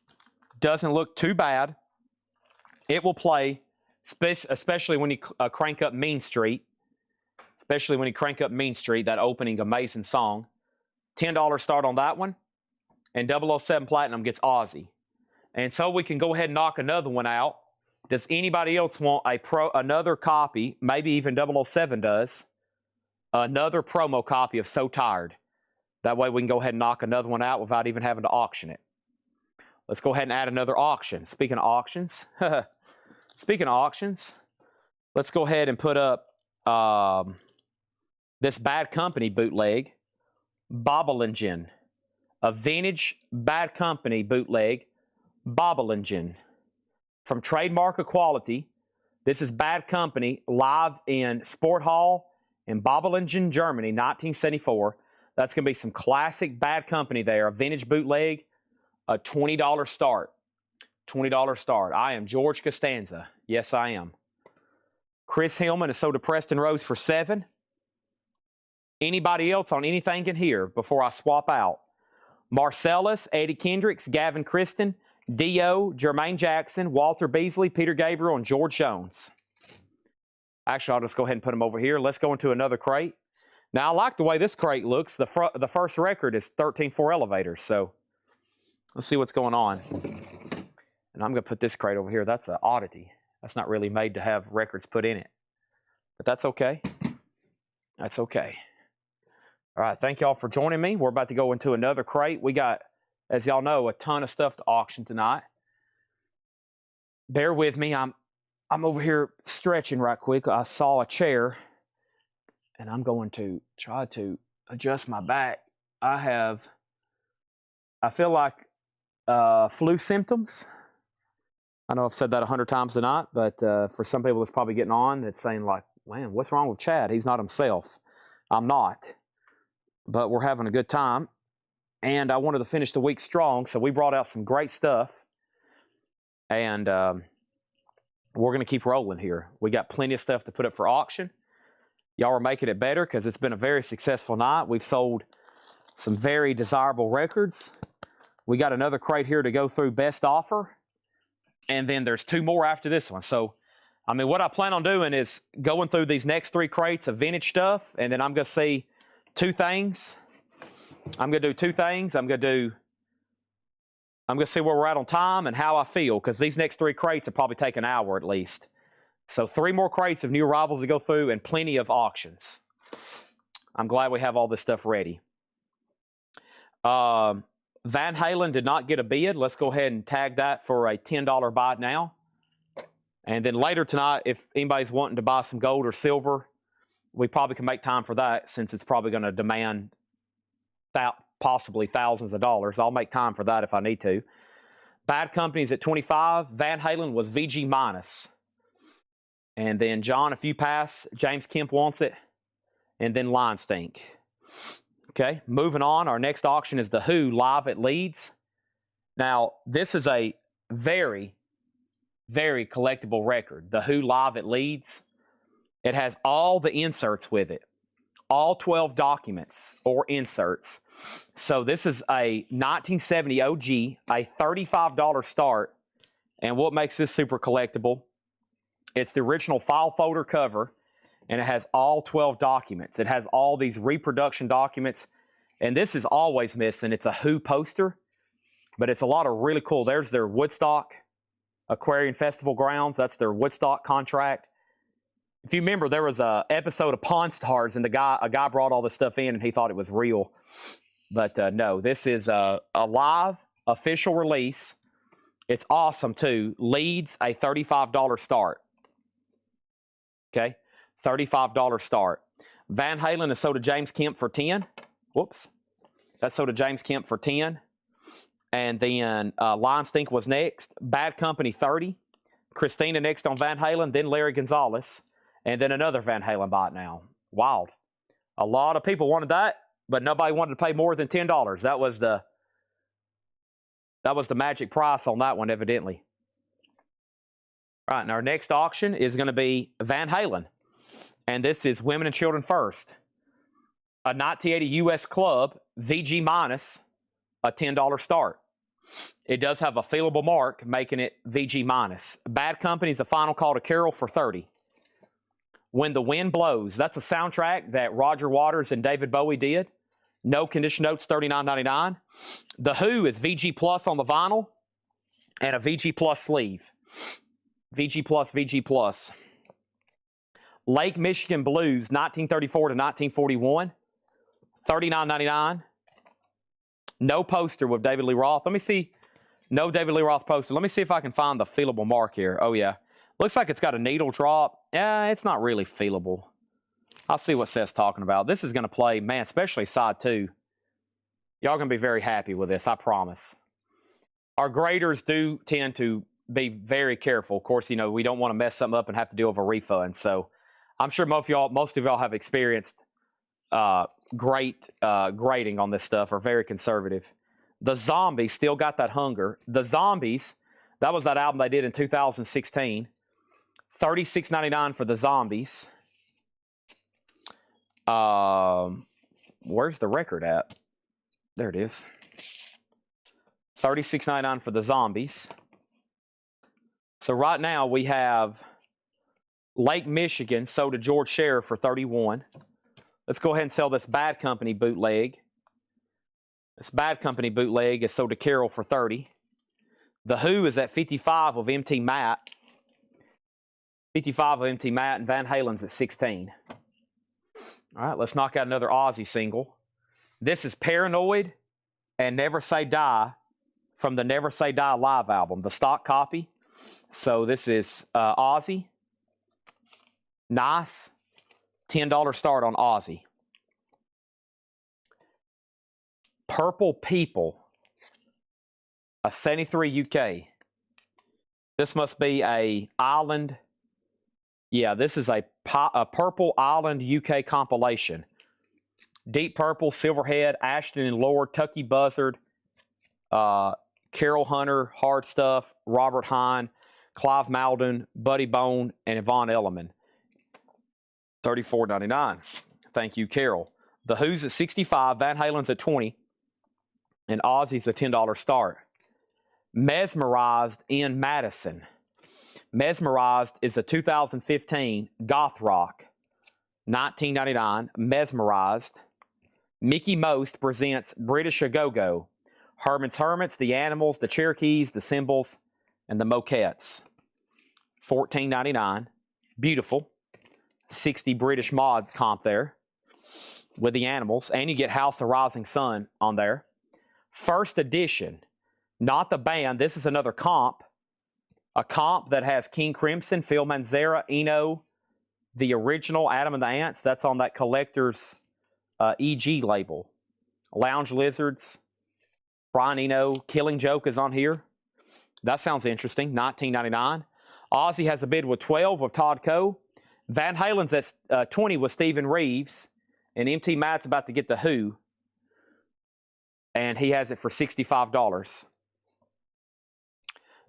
doesn't look too bad. It will play, especially when you crank up Mean Street. Especially when you crank up Mean Street, that opening amazing song. $10 start on that one. And 007 Platinum gets Ozzy. And so we can go ahead and knock another one out. Does anybody else want another copy, maybe even 007 does, another promo copy of So Tired? That way we can go ahead and knock another one out without even having to auction it. Let's go ahead and add another auction. Speaking of auctions, let's go ahead and put up this Bad Company bootleg, Bobbelingen. A vintage Bad Company bootleg, Bobbelingen. From Trademark Equality, this is Bad Company live in Sport Hall in Bobbelingen, Germany, 1974. That's going to be some classic Bad Company there. A vintage bootleg, a $20 start. $20 start. I am George Costanza. Yes, I am. Chris Hillman is So Depressed and Rose for $7. Anybody else on anything in here before I swap out? Marcellus, Eddie Kendricks, Gavin Kristen, Dio, Jermaine Jackson, Walter Beasley, Peter Gabriel, and George Jones. Actually, I'll just go ahead and put them over here. Let's go into another crate. Now, I like the way this crate looks. The first record is 13-4 Elevators, so let's see what's going on. And I'm going to put this crate over here. That's an oddity. That's not really made to have records put in it. But that's okay. That's okay. All right, thank y'all for joining me. We're about to go into another crate. We got, as y'all know, a ton of stuff to auction tonight. Bear with me. I'm over here stretching right quick. I saw a chair, and I'm going to try to adjust my back. I feel like flu symptoms. I know I've said that 100 times tonight, but for some people that's probably getting on, it's saying like, man, what's wrong with Chad? He's not himself. I'm not. But we're having a good time. And I wanted to finish the week strong, so we brought out some great stuff. And we're going to keep rolling here. We got plenty of stuff to put up for auction. Y'all are making it better because it's been a very successful night. We've sold some very desirable records. We got another crate here to go through best offer. And then there's two more after this one. So, I mean, what I plan on doing is going through these next three crates of vintage stuff, and then I'm going to see two things. I'm going to do two things. I'm going to see where we're at on time and how I feel, because these next three crates will probably take an hour at least. So 3 more crates of new arrivals to go through and plenty of auctions. I'm glad we have all this stuff ready. Van Halen did not get a bid. Let's go ahead and tag that for a $10 buy now. And then later tonight, if anybody's wanting to buy some gold or silver, we probably can make time for that since it's probably going to demand possibly thousands of dollars. I'll make time for that if I need to. Bad Company's at 25. Van Halen was VG minus. And then John, if you pass, James Kemp wants it. And then Line Stink. Okay, moving on. Our next auction is The Who live at Leeds. Now, this is a very, very collectible record. The Who live at Leeds. It has all the inserts with it. All 12 documents or inserts. So this is a 1970 OG, a $35 start. And what makes this super collectible? It's the original file folder cover, and it has all 12 documents. It has all these reproduction documents, and this is always missing. It's a Who poster, but it's a lot of really cool. There's their Woodstock Aquarium Festival grounds. That's their Woodstock contract. If you remember, there was an episode of Pawn Stars, and a guy brought all this stuff in, and he thought it was real. But no, this is a live official release. It's awesome, too. Leeds, a $35 start. Okay, $35 start. Van Halen is sold to James Kemp for $10. Whoops. That's sold to James Kemp for $10. And then Lion Stink was next. Bad Company 30. Christina next on Van Halen. Then Larry Gonzalez. And then another Van Halen bot now. Wild. A lot of people wanted that, but nobody wanted to pay more than $10. That was the magic price on that one, evidently. All right, and our next auction is going to be Van Halen. And this is Women and Children First. A 1980 US Club, VG minus, a $10 start. It does have a feelable mark, making it VG minus. Bad Company is a final call to Carol for $30. When the Wind Blows, that's a soundtrack that Roger Waters and David Bowie did. No condition notes, $39.99. The Who is VG Plus on the vinyl and a VG Plus sleeve. VG Plus, VG Plus. Lake Michigan Blues, 1934 to 1941, $39.99. No poster with David Lee Roth. Let me see. No David Lee Roth poster. Let me see if I can find the feelable mark here. Oh, yeah. Looks like it's got a needle drop. Yeah, it's not really feelable. I'll see what Seth's talking about. This is going to play, man, especially side 2. Y'all going to be very happy with this, I promise. Our graders do tend to be very careful. Of course, you know, we don't want to mess something up and have to deal with a refund. So I'm sure most of y'all have experienced great grading on this stuff, are very conservative. The Zombies still got that hunger. The Zombies, that was that album they did in 2016. $36.99 for the Zombies. Where's the record at? There it is. $36.99 for the Zombies. So right now we have Lake Michigan sold to George Sheriff for $31. Let's go ahead and sell this Bad Company bootleg. This Bad Company bootleg is sold to Carol for $30. The Who is at $55 of MT Matt. $55 of MT Matt, and Van Halen's at $16. All right, let's knock out another Ozzy single. This is Paranoid and Never Say Die from the Never Say Die live album, the stock copy. So this is Ozzy. Nice. $10 start on Ozzy. Purple People, a 73 UK. This must be a island. Yeah, this is a Purple Island UK compilation. Deep Purple, Silverhead, Ashton and Lord, Tucky Buzzard, Carol Hunter, Hard Stuff, Robert Hine, Clive Malden, Buddy Bone, and Yvonne Elliman. $34.99. Thank you, Carol. The Who's at $65, Van Halen's at $20, and Ozzy's a $10 start. Mesmerized in Madison. Mesmerized is a 2015 goth rock. $19.99. Mesmerized. Mickey Most presents British A-Go-Go. Herman's Hermits, the Animals, the Cherokees, the Symbols, and the Moquettes. $14.99. Beautiful. 60 British mod comp there with the Animals. And you get House of Rising Sun on there. First edition. Not the band. This is another comp. A comp that has King Crimson, Phil Manzara, Eno, the original Adam and the Ants. That's on that collector's EG label. Lounge Lizards, Brian Eno, Killing Joke is on here. That sounds interesting. $19.99. Ozzy has a bid with 12 of Todd Coe. Van Halen's at 20 with Stephen Reeves. And MT Matt's about to get the Who. And he has it for $65.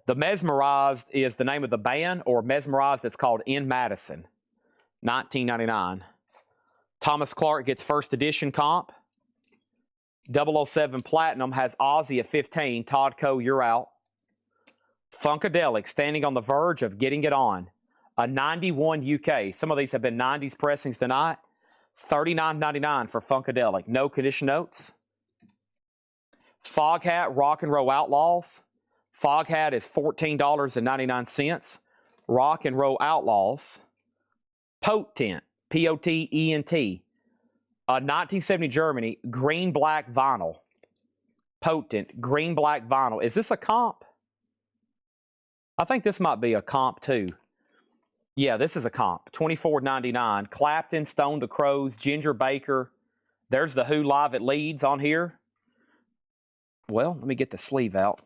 The Mesmerized is the name of the band, or Mesmerized, it's called In Madison. $19.99. Thomas Clark gets first edition comp. 007 Platinum has Ozzy at 15. Todd Coe, you're out. Funkadelic, standing on the verge of getting it on. A 91 UK. Some of these have been 90s pressings tonight. $39.99 for Funkadelic. No condition notes. Foghat, Rock and Roll Outlaws. Foghat is $14.99. Rock and Roll Outlaws. Potent, P-O-T-E-N-T. 1970 Germany, green-black vinyl. Potent, green-black vinyl. Is this a comp? I think this might be a comp too. Yeah, this is a comp. $24.99. Clapton, Stone the Crows, Ginger Baker. There's the Who live at Leeds on here. well, let me get the sleeve out.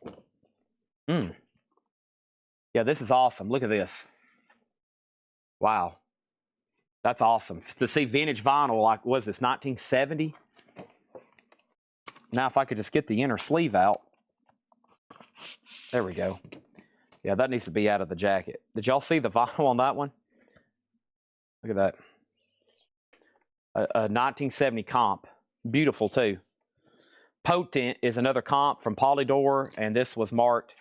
Yeah, this is awesome. Look at this. Wow. That's awesome. To see vintage vinyl, like, what is this, 1970? Now, if I could just get the inner sleeve out. There we go. Yeah, that needs to be out of the jacket. Did y'all see the vinyl on that one? Look at that. A 1970 comp. Beautiful, too. Potent is another comp from Polydor, and this was marked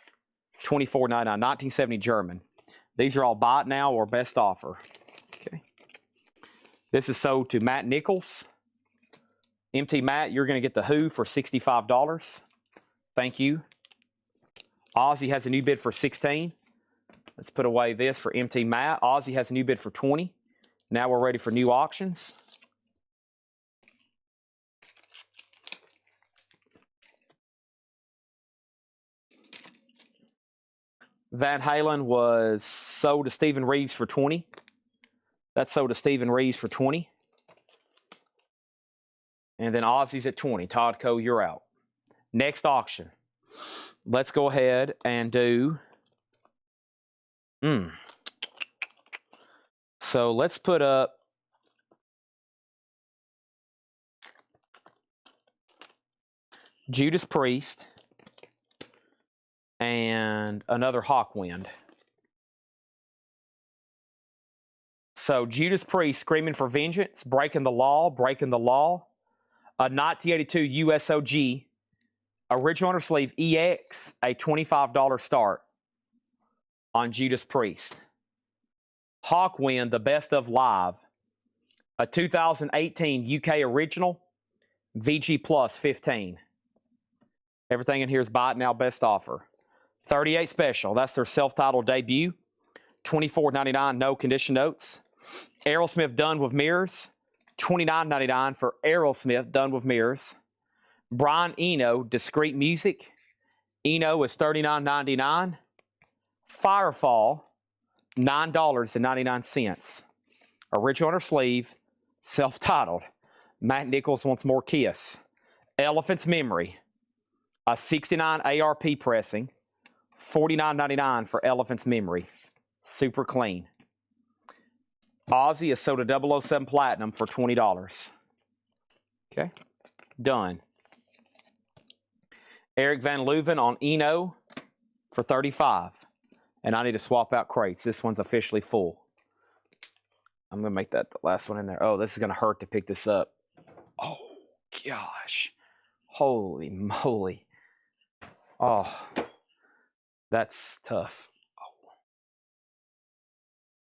$24.99, 1970 German. These are all buy it now or best offer. Okay. This is sold to Matt Nichols. MT Matt, you're going to get the Who for $65. Thank you. Ozzy has a new bid for $16. Let's put away this for MT Matt. Ozzy has a new bid for $20. Now we're ready for new auctions. Van Halen was sold to Stephen Reeves for $20. That's sold to Stephen Reeves for $20. And then Ozzy's at $20. Todd Coe, you're out. Next auction. Let's go ahead and do... So let's put up... Judas Priest and another Hawkwind. So Judas Priest, Screaming for Vengeance, Breaking the Law, Breaking the Law. A 1982 USOG, original under sleeve EX, a $25 start on Judas Priest. Hawkwind, The Best of Live, a 2018 UK original, VG Plus 15. Everything in here is buy it now, best offer. 38 special, that's their self-titled debut. $24.99, no condition notes. Aerosmith Done with Mirrors, $29.99 for Aerosmith Done with Mirrors. Brian Eno, Discreet Music. Eno is $39.99. Firefall, $9.99. Original under sleeve, self-titled. Matt Nichols Wants More Kiss. Elephant's Memory, a 69 ARP pressing, $49.99 for Elephant's Memory. Super clean. Ozzy is sold a 007 Platinum for $20. Okay, done. Eric Van Leuven on Eno for $35. And I need to swap out crates. This one's officially full. I'm going to make that the last one in there. Oh, this is going to hurt to pick this up. Oh, gosh. Holy moly. Oh, that's tough. Oh.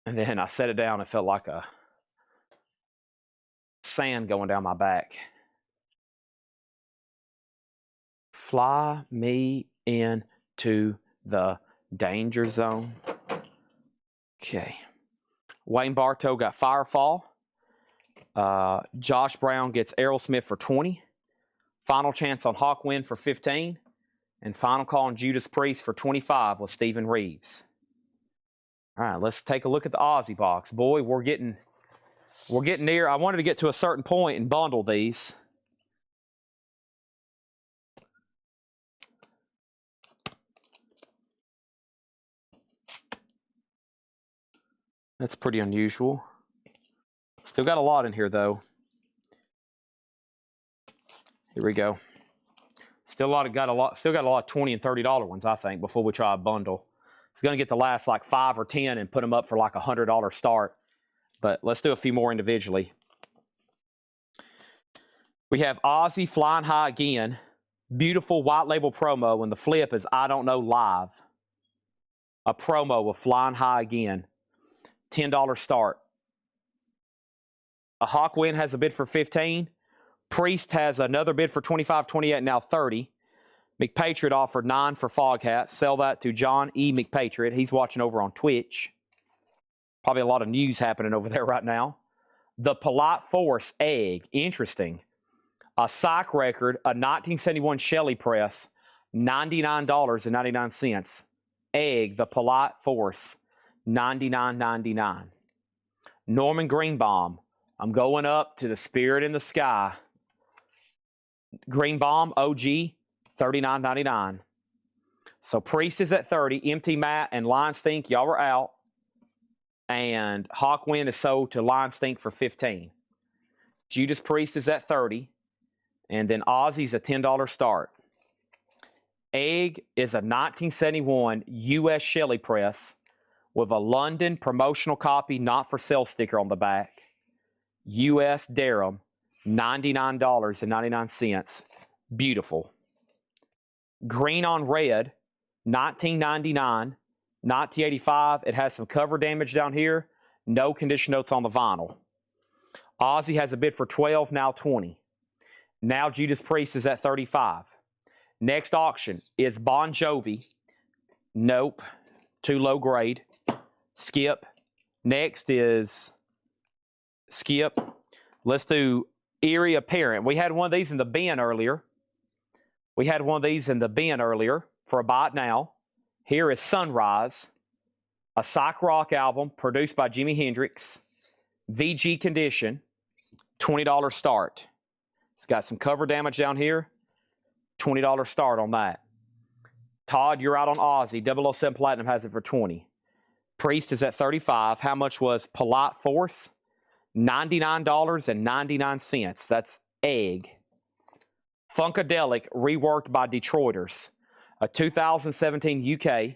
And then I set it down. It felt like a sand going down my back. Fly me into the danger zone. Okay. Wayne Bartow got Firefall. Josh Brown gets Aerosmith for $20. Final chance on Hawkwind for $15. And final call on Judas Priest for $25 with Stephen Reeves. All right, let's take a look at the Ozzy box. Boy, we're getting near. I wanted to get to a certain point and bundle these. That's pretty unusual. Still got a lot in here, though. Here we go. Still got a lot of $20 and $30 ones, I think, before we try a bundle. It's going to get the last like 5 or 10 and put them up for like $100 start. But let's do a few more individually. We have Ozzy Flying High Again. Beautiful white label promo, and the flip is I Don't Know Live. A promo with Flying High Again. $10 start. A Hawkwind has a bid for $15. Priest has another bid for $25, $28, now $30. McPatriot offered $9 for Foghat. Sell that to John E. McPatriot. He's watching over on Twitch. Probably a lot of news happening over there right now. The Polite Force Egg. Interesting. A Psych record, a 1971 Shelley press, $99.99. Egg, the Polite Force, $99.99. Norman Greenbaum. I'm going up to the Spirit in the Sky. Greenbaum, OG, $39.99. So Priest is at 30, Empty Mat and Lion Stink, y'all were out. And Hawkwind is sold to Lion Stink for 15. Judas Priest is at 30. And then Ozzy's a $10 start. Egg is a 1971 U.S. Shelley press with a London promotional copy, not for sale sticker on the back. U.S. Durham, $99.99. Beautiful. Green on red, 1999, 1985. It has some cover damage down here. No condition notes on the vinyl. Ozzy has a bid for 12, now 20. Now Judas Priest is at 35. Next auction is Bon Jovi. Nope. Too low grade. Skip. Next is skip. Let's do Eerie Apparent. We had one of these in the bin earlier. For a buy it now. Here is Sunrise, a psych rock album produced by Jimi Hendrix. VG condition, $20 start. It's got some cover damage down here. $20 start on that. Todd, you're out on Ozzy. 007 Platinum has it for 20. Priest is at 35. How much was Polite Force? $99.99. That's Egg. Funkadelic, reworked by Detroiters. A 2017 UK,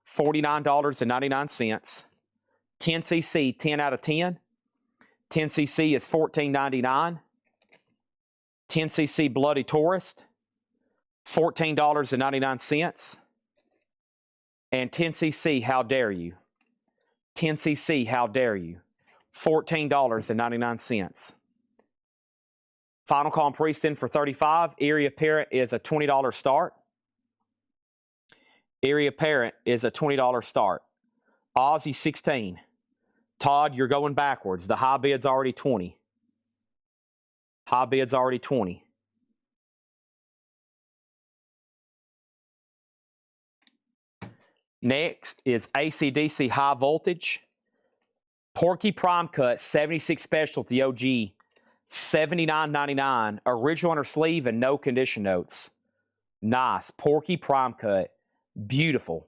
$49.99. 10cc, 10 out of 10. 10cc is $14.99. 10cc Bloody Tourist, $14.99. And 10cc How Dare You. 10cc How Dare You, $14.99. Final Call and Priest in for 35. Eerie Apparent is a $20 start. Eerie Apparent is a $20 start. Ozzy 16. Todd, you're going backwards. The high bid's already 20. High bid's already 20. Next is AC/DC High Voltage. Porky Prime Cut 76 Specialty OG, $79.99. Original under sleeve and no condition notes. Nice. Porky Prime Cut. Beautiful.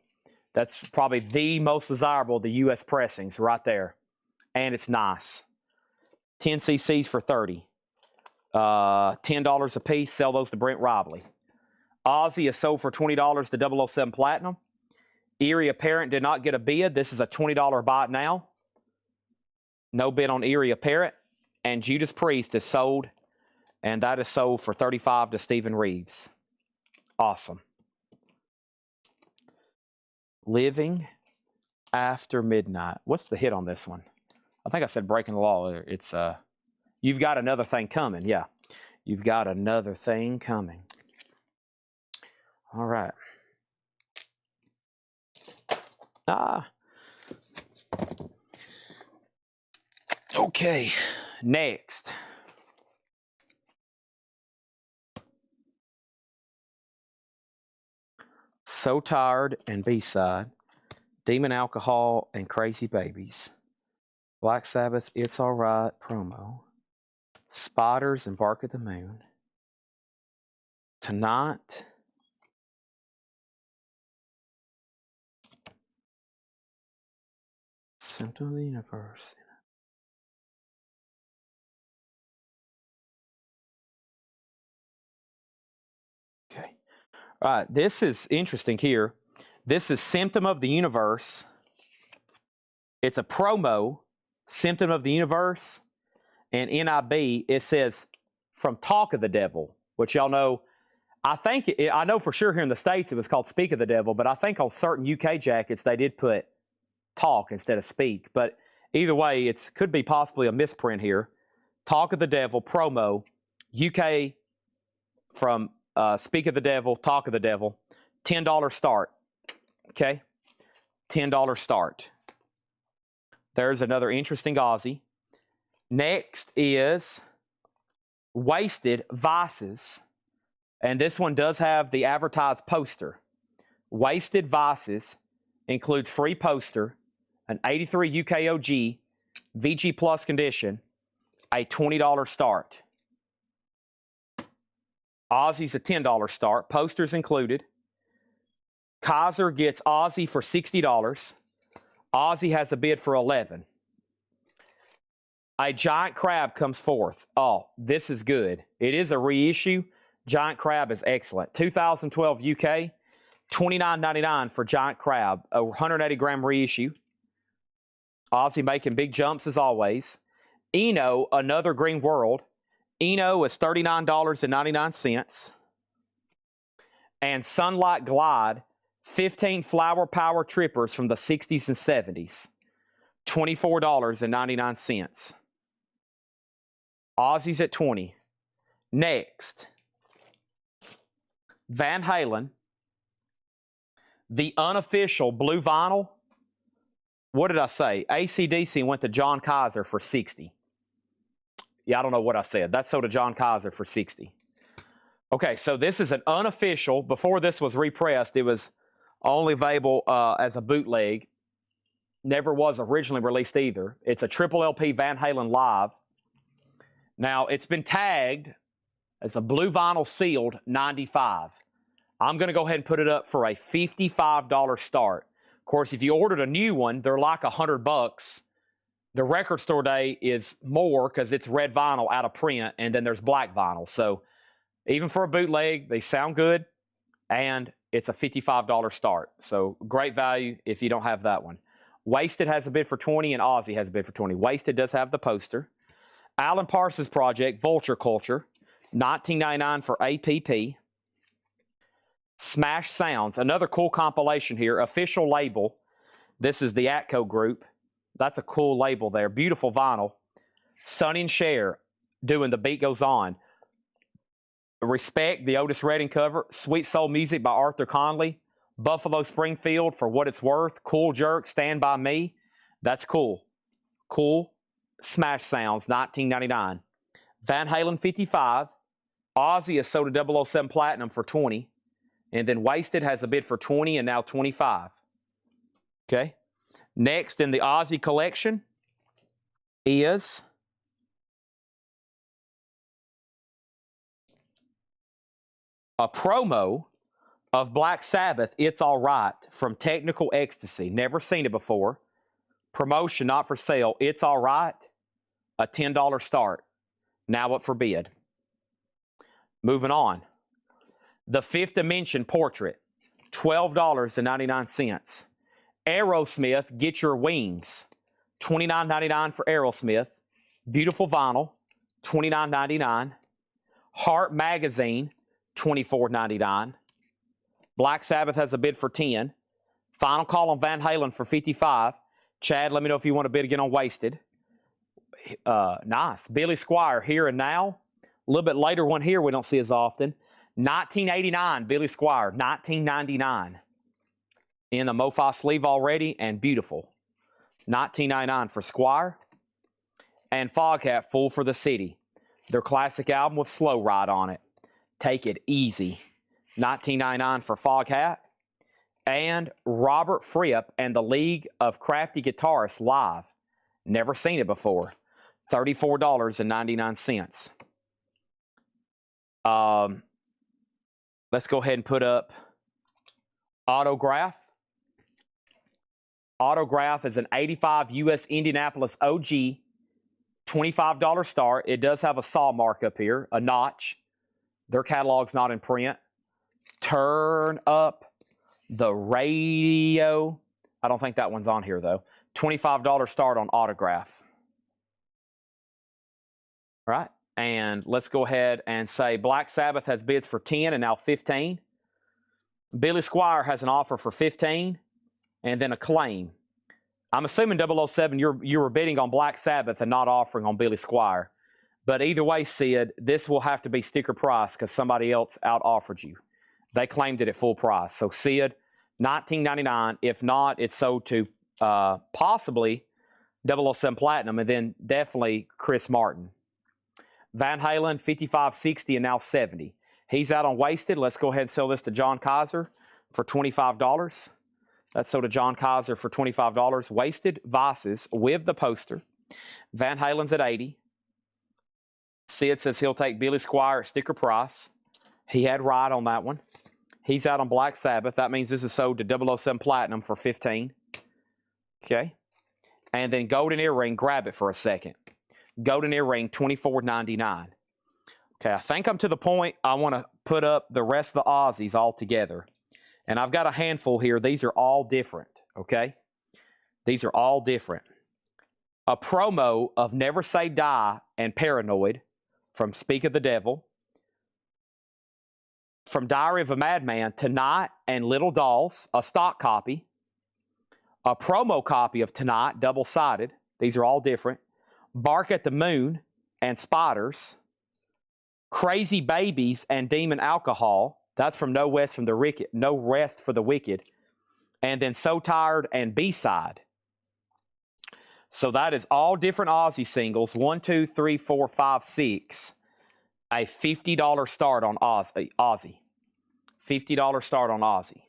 That's probably the most desirable of the U.S. pressings right there. And it's nice. 10 cc's for 30. $10 a piece. Sell those to Brent Robley. Ozzy is sold for $20 to 007 Platinum. Eerie Apparent did not get a bid. This is a $20 buy it now. No bid on Eerie Apparent. And Judas Priest is sold. And that is sold for $35 to Stephen Reeves. Awesome. Living After Midnight. What's the hit on this one? I think I said Breaking the Law. It's You've Got Another Thing Coming. Yeah. You've Got Another Thing Coming. All right. Okay. Next. So Tired and B-side. Demon Alcohol and Crazy Babies. Black Sabbath, It's Alright promo. Spiders and Bark at the Moon. Tonight. Symptom of the Universe. Okay. All right, this is interesting here. This is Symptom of the Universe. It's a promo, Symptom of the Universe, and NIB, it says from Talk of the Devil, which y'all know, I know for sure here in the States it was called Speak of the Devil, but I think on certain UK jackets they did put Talk instead of Speak. But either way, it could be possibly a misprint here. Talk of the Devil, promo, UK from Speak of the Devil, Talk of the Devil, $10 start. Okay? $10 start. There's another interesting Aussie. Next is Wasted Vices. And this one does have the advertised poster. Wasted Vices includes free poster, an 83 UKOG, VG Plus condition, a $20 start. Ozzy's a $10 start. Posters included. Kaiser gets Ozzy for $60. Ozzy has a bid for $11. A Giant Crab comes forth. Oh, this is good. It is a reissue. Giant Crab is excellent. 2012 UK, $29.99 for Giant Crab. A 180-gram reissue. Ozzy making big jumps as always. Eno, Another Green World. Eno is $39.99. And Sunlight Glide, 15 flower power trippers from the 60s and 70s. $24.99. Ozzy's at $20. Next, Van Halen, the unofficial blue vinyl. What did I say? AC/DC went to John Kaiser for $60. Yeah, I don't know what I said. That's sold to John Kaiser for $60. Okay, so this is an unofficial. Before this was repressed, it was only available as a bootleg. Never was originally released either. It's a triple LP Van Halen Live. Now, it's been tagged as a blue vinyl sealed 95. I'm going to go ahead and put it up for a $55 start. Of course, if you ordered a new one, they're like $100. The record store day is more because it's red vinyl out of print, and then there's black vinyl. So even for a bootleg, they sound good, and it's a $55 start. So great value if you don't have that one. Wasted has a bid for $20, and Ozzy has a bid for $20. Wasted does have the poster. Alan Parsons Project, Vulture Culture, $19.99 for APP. Smash Sounds, another cool compilation here. Official label. This is the Atco group. That's a cool label there. Beautiful vinyl. Sonny and Cher doing The Beat Goes On. Respect, the Otis Redding cover. Sweet Soul Music by Arthur Conley. Buffalo Springfield, For What It's Worth. Cool Jerk, Stand By Me. That's cool. Cool. Smash Sounds, $19.99. Van Halen, $55. Ozzy is sold to 007 Platinum for $20. And then Wasted has a bid for $20 and now $25. Okay. Next in the Ozzy collection is a promo of Black Sabbath, It's All Right, from Technical Ecstasy. Never seen it before. Promotion, not for sale. It's All Right, a $10 start. Now up for bid. Moving on. The Fifth Dimension Portrait, $12.99. Aerosmith, Get Your Wings, $29.99 for Aerosmith. Beautiful vinyl, $29.99. Heart Magazine, $24.99. Black Sabbath has a bid for $10. Final call on Van Halen for $55. Chad, let me know if you want to bid again on Wasted. Nice. Billy Squier, Here and Now. A little bit later one here we don't see as often. 1989, Billy Squier, $19.99. In the MoFi sleeve already, and beautiful. $19.99 for Squier. And Foghat, Fool for the City. Their classic album with Slow Ride on it. Take It Easy. $19.99 for Foghat. And Robert Fripp and the League of Crafty Guitarists live. Never seen it before. $34.99. Let's go ahead and put up Autograph. Autograph is an 85 US Indianapolis OG, $25 start. It does have a saw mark up here, a notch. Their catalog's not in print. Turn Up the Radio. I don't think that one's on here, though. $25 start on Autograph. All right. And let's go ahead and say Black Sabbath has bids for $10 and now $15. Billy Squier has an offer for $15 and then a claim. I'm assuming 007 you were bidding on Black Sabbath and not offering on Billy Squier. But either way, Sid, this will have to be sticker price because somebody else out-offered you. They claimed it at full price. So Sid, $19.99. If not, it's sold to possibly 007 Platinum and then definitely Chris Martin. Van Halen, $55.60 and now $70. He's out on Wasted. Let's go ahead and sell this to John Kaiser for $25. That's sold to John Kaiser for $25. Wasted Vices with the poster. Van Halen's at $80. Sid says he'll take Billy Squier at sticker price. He had right on that one. He's out on Black Sabbath. That means this is sold to 007 Platinum for 15. Okay. And then golden earring, grab it for a second. Golden earring, $24.99. Okay, I think I'm to the point I want to put up the rest of the Aussies all together. And I've got a handful here. These are all different, okay? These are all different. A promo of Never Say Die and Paranoid from Speak of the Devil. From Diary of a Madman, Tonight and Little Dolls, a stock copy. A promo copy of Tonight, double-sided. These are all different. Bark at the Moon and Spiders. Crazy Babies and Demon Alcohol. That's from No Rest for the Wicked. And then So Tired and B-Side. So that is all different Aussie singles. 1, 2, 3, 4, 5, 6. A $50 start on Aussie. $50 start on Aussie.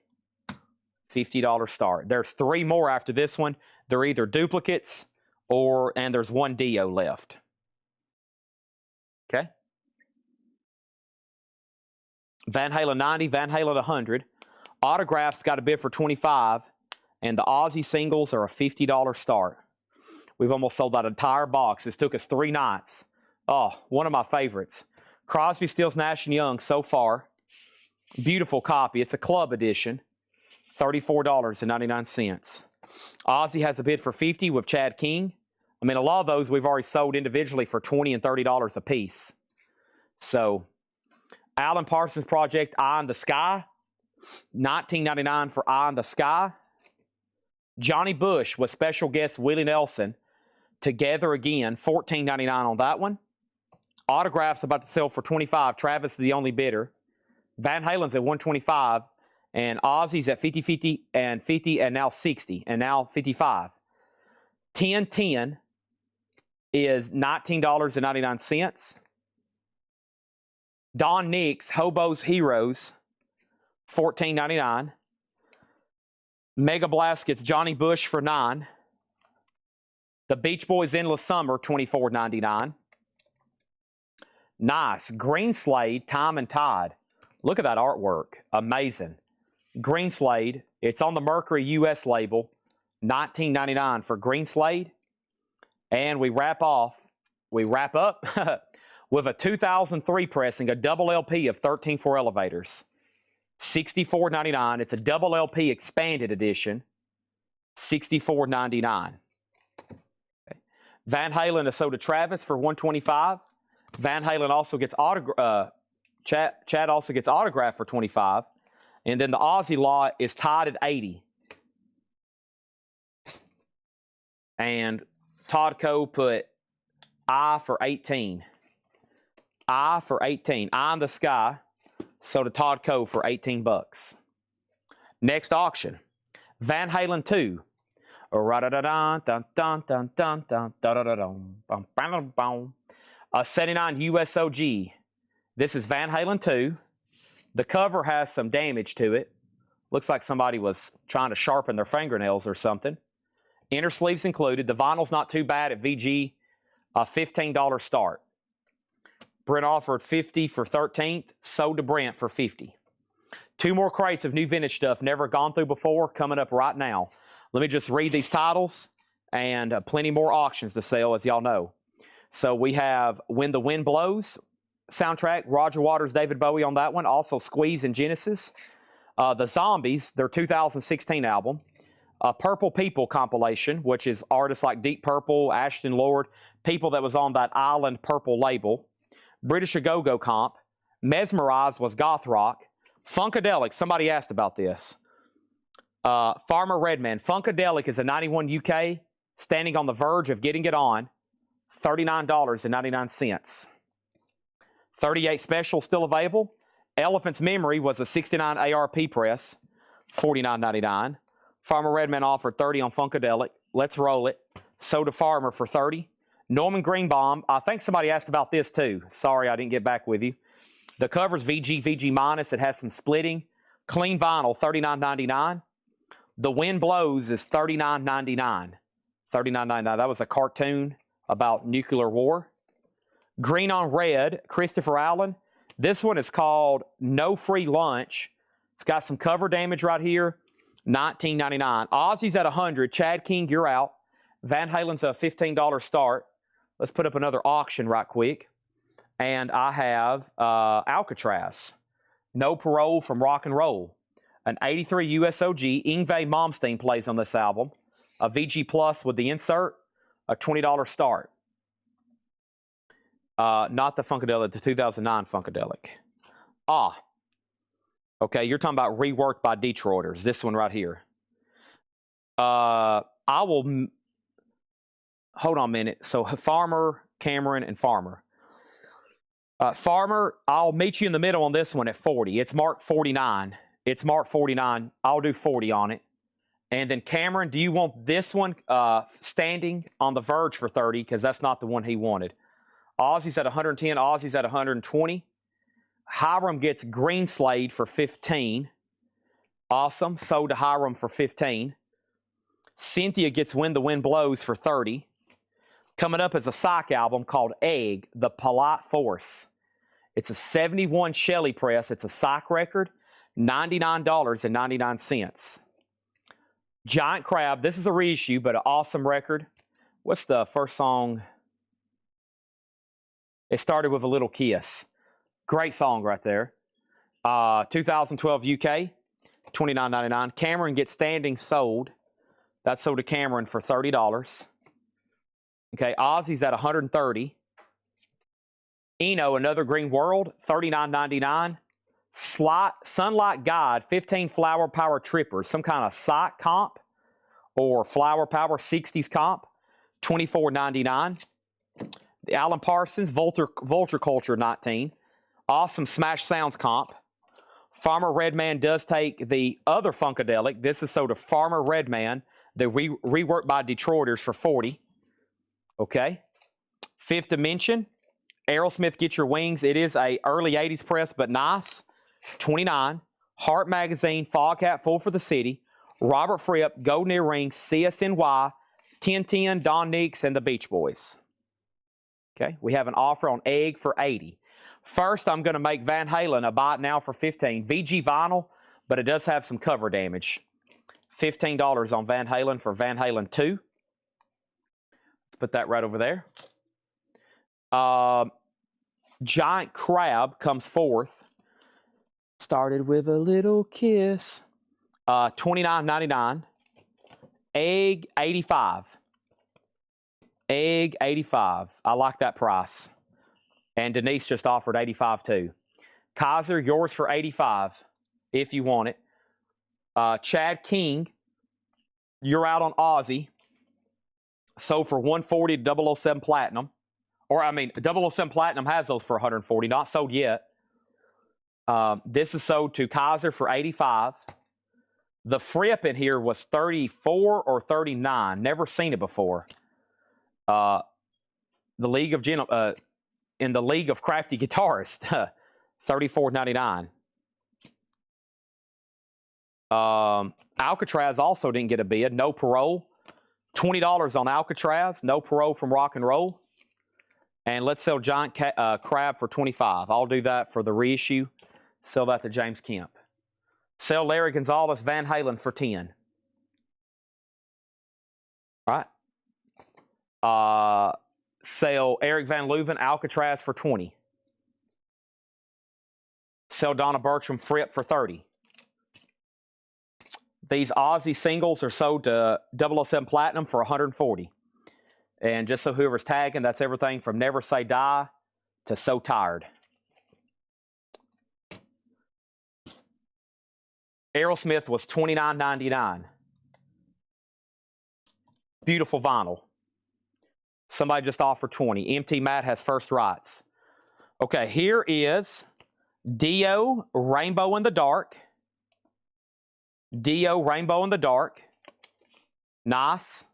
$50 start. There's 3 more after this one. They're either duplicates and there's 1 Dio left. Okay. Van Halen 90, Van Halen 100. Autographs got a bid for 25, and the Aussie singles are a $50 start. We've almost sold that entire box. This took us 3 nights. Oh, one of my favorites. Crosby, Stills, Nash & Young so far. Beautiful copy. It's a club edition. $34.99. Aussie has a bid for 50 with Chad King. I mean, a lot of those we've already sold individually for $20 and $30 a piece. So, Alan Parsons Project, Eye in the Sky. $19.99 for Eye in the Sky. Johnny Bush with special guest Willie Nelson. Together Again, $14.99 on that one. Autographs about to sell for $25. Travis is the only bidder. Van Halen's at $125. And Aussie's at 50, 50, and 50, and now 60, and now 55. 1010 is $19.99. Don Nix, Hobo's Heroes, $14.99. Mega Blast gets Johnny Bush for $9. The Beach Boys Endless Summer, $24.99. Nice. Green Slade, Time and Tide. Look at that artwork. Amazing. Green Slade. It's on the Mercury US label. $19.99 for Green Slade. And we wrap up with a 2003 pressing, a double LP of 13-4 Elevators. $64.99. It's a double LP expanded edition. $64.99. Okay. Van Halen is sold to Travis for $125. Van Halen also gets Chad also gets autographed for $25. And then the Aussie lot is tied at $80. And Todd Coe put I for $18. I for $18. Eye in the Sky. So to Todd Coe for $18. Next auction. Van Halen 2. A 79 USOG. This is Van Halen 2. The cover has some damage to it. Looks like somebody was trying to sharpen their fingernails or something. Inner sleeves included. The vinyl's not too bad at VG. A $15 start. Brent offered 50 for 13th. Sold to Brent for 50. 2 more crates of new vintage stuff never gone through before coming up right now. Let me just read these titles and plenty more auctions to sell, as y'all know. So we have When the Wind Blows soundtrack, Roger Waters, David Bowie on that one. Also Squeeze and Genesis. The Zombies, their 2016 album. Purple People compilation, which is artists like Deep Purple, Ashton Lord, people that was on that Island Purple label. British A-Go-Go comp. Mesmerized was goth rock. Funkadelic, somebody asked about this. Farmer Redman. Funkadelic is a 91 UK, standing on the verge of getting it on. $39.99. 38 Special still available. Elephant's Memory was a 69 ARP press, $49.99. Farmer Redman offered 30 on Funkadelic. Let's roll it. Soda Farmer for 30. Norman Greenbaum. I think somebody asked about this too. Sorry I didn't get back with you. The cover's VG minus. It has some splitting. Clean vinyl, $39.99. The Wind Blows is $39.99. $39.99. That was a cartoon about nuclear war. Green on Red, Christopher Allen. This one is called No Free Lunch. It's got some cover damage right here. $19.99. Ozzy's at 100. Chad King, you're out. Van Halen's a $15 start. Let's put up another auction right quick. And I have Alcatraz. No Parole from Rock and Roll. An 83 USOG. Yngwie Malmsteen plays on this album. A VG Plus with the insert. A $20 start. Not the Funkadelic, the 2009 Funkadelic. Okay, you're talking about reworked by Detroiters. This one right here. I will... Hold on a minute. So Farmer, Cameron, and Farmer. Farmer, I'll meet you in the middle on this one at 40. It's marked 49. It's marked 49. I'll do 40 on it. And then Cameron, do you want this one standing on the verge for 30? Because that's not the one he wanted. Ozzy's at 110. Ozzy's at 120. Hiram gets Green Slade for 15. Awesome. Sold to Hiram for 15. Cynthia gets When the Wind Blows for 30. Coming up is a psych album called Egg, The Polite Force. It's a 71 Shelley press. It's a psych record, $99.99. Giant Crab, this is a reissue, but an awesome record. What's the first song? It started with A Little Kiss. Great song right there. 2012 UK, $29.99. Cameron gets Standing Sold. That's sold to Cameron for $30. Okay, Ozzy's at 130. Eno, Another Green World, $39.99. Sunlight Guide, 15 Flower Power Trippers, some kind of psych comp or Flower Power 60s comp, $24.99. The Alan Parsons, Vulture Culture 19. Awesome Smash Sounds comp. Farmer Redman does take the other Funkadelic. This is sold to Farmer Redman, the reworked by Detroiters for 40. Okay. Fifth Dimension. Aerosmith, Get Your Wings. It is a early 80s press, but nice. 29. Heart Magazine, Foghat, Full for the City. Robert Fripp, Golden Earrings, CSNY, 1010, Don Nix, and the Beach Boys. Okay. We have an offer on Egg for 80. First, I'm going to make Van Halen a buy it now for 15. VG vinyl, but it does have some cover damage. $15 on Van Halen for Van Halen 2. Put that right over there. Giant Crab comes fourth. Started with A Little Kiss. $29.99. Egg, 85. Egg, 85. I like that price. And Denise just offered 85 too. Kaiser, yours for 85 if you want it. Chad King, you're out on Ozzy. Sold for 140 007 Platinum. Or, I mean, 007 Platinum has those for 140. Not sold yet. This is sold to Kaiser for 85. The Fripp in here was 34 or 39. Never seen it before. The League of in the League of Crafty Guitarists, $34.99. Alcatraz also didn't get a bid. No Parole. $20 on Alcatraz. No Parole from Rock and Roll. And let's sell Giant Crab for $25. I'll do that for the reissue. Sell that to James Kemp. Sell Larry Gonzalez Van Halen for 10. All right. Sell Eric Van Leuven Alcatraz for 20. Sell Donna Bertram Fripp for 30. These Ozzy singles are sold to 007 Platinum for 140. And just so whoever's tagging, that's everything from Never Say Die to So Tired. Aerosmith was $29.99. Beautiful vinyl. Somebody just offered 20. MT Matt has first rights. Okay, here is Dio Rainbow in the Dark. Dio Rainbow in the Dark. Nice.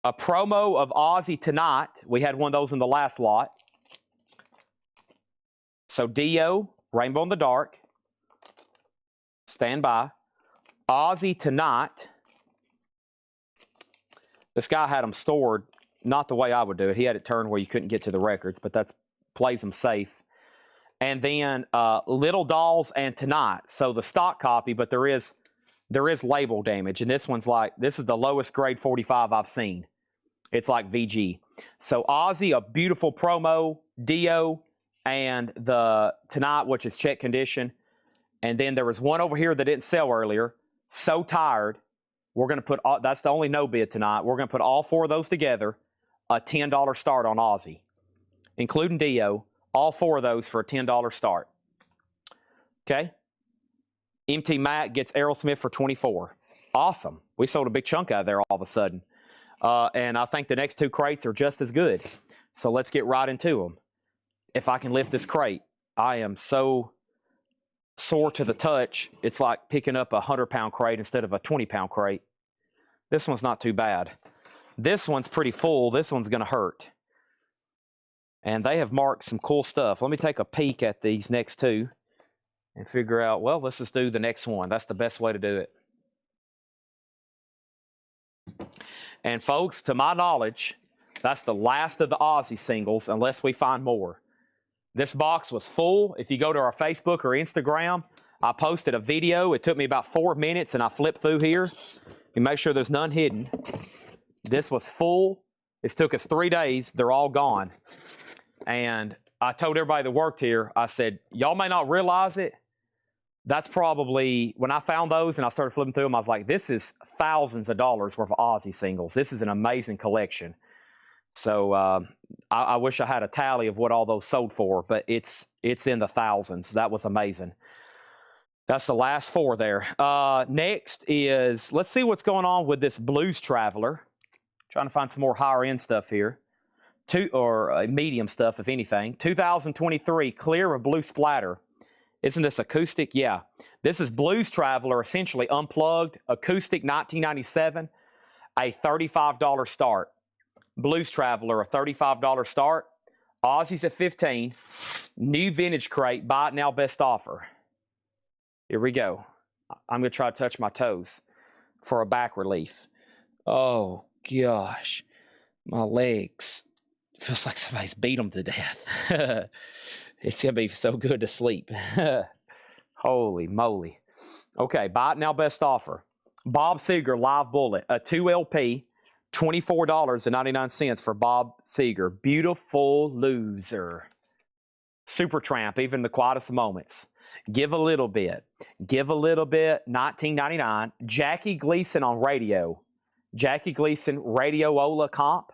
A promo of Ozzy Tonight. We had one of those in the last lot. So Dio Rainbow in the Dark. Stand by. Ozzy Tonight. This guy had them stored not the way I would do it. He had it turned where you couldn't get to the records, but that plays them safe. and then Little Dolls and Tonight. So the stock copy, but there is label damage, and this one's like, this is the lowest grade 45 I've seen. It's like VG. So Ozzy, a beautiful promo, Dio, and the Tonight, which is check condition. And then there was one over here that didn't sell earlier. So Tired. We're going to put, that's the only no bid tonight. We're going to put all 4 of those together, a $10 start on Ozzy, including Dio. All 4 of those for a $10 start. Okay. MT Mac gets Aerosmith for $24. Awesome. We sold a big chunk out of there all of a sudden. And I think the next 2 crates are just as good. So let's get right into them. If I can lift this crate, I am so sore to the touch. It's like picking up a 100-pound crate instead of a 20-pound crate. This one's not too bad. This one's pretty full. This one's going to hurt. And they have marked some cool stuff. Let me take a peek at these next 2 and figure out, well, let's just do the next one. That's the best way to do it. And folks, to my knowledge, that's the last of the Ozzy singles unless we find more. This box was full. If you go to our Facebook or Instagram, I posted a video. It took me about 4 minutes, and I flipped through here and make sure there's none hidden. This was full. This took us 3 days. They're all gone. And I told everybody that worked here, I said, y'all may not realize it. That's probably, when I found those and I started flipping through them, I was like, this is thousands of dollars worth of Ozzy singles. This is an amazing collection. So I wish I had a tally of what all those sold for, but it's in the thousands. That was amazing. That's the last 4 there. Next is, let's see what's going on with this Blues Traveler. Trying to find some more higher end stuff here. Medium stuff, if anything. 2023 Clear of Blue Splatter. Isn't this acoustic? Yeah. This is Blues Traveler, essentially unplugged, acoustic 1997, a $35 start. Blues Traveler, a $35 start. Ozzy's at $15. New vintage crate, buy it now, best offer. Here we go. I'm going to try to touch my toes for a back relief. Oh, gosh. My legs. Feels like somebody's beat them to death. It's going to be so good to sleep. Holy moly. Okay, buy it now, best offer. Bob Seger Live Bullet, a 2 LP, $24.99 for Bob Seger. Beautiful Loser. Supertramp, even the quietest moments. Give a Little Bit. Give a Little Bit, $19.99. Jackie Gleason on radio. Jackie Gleason Radio Ola comp.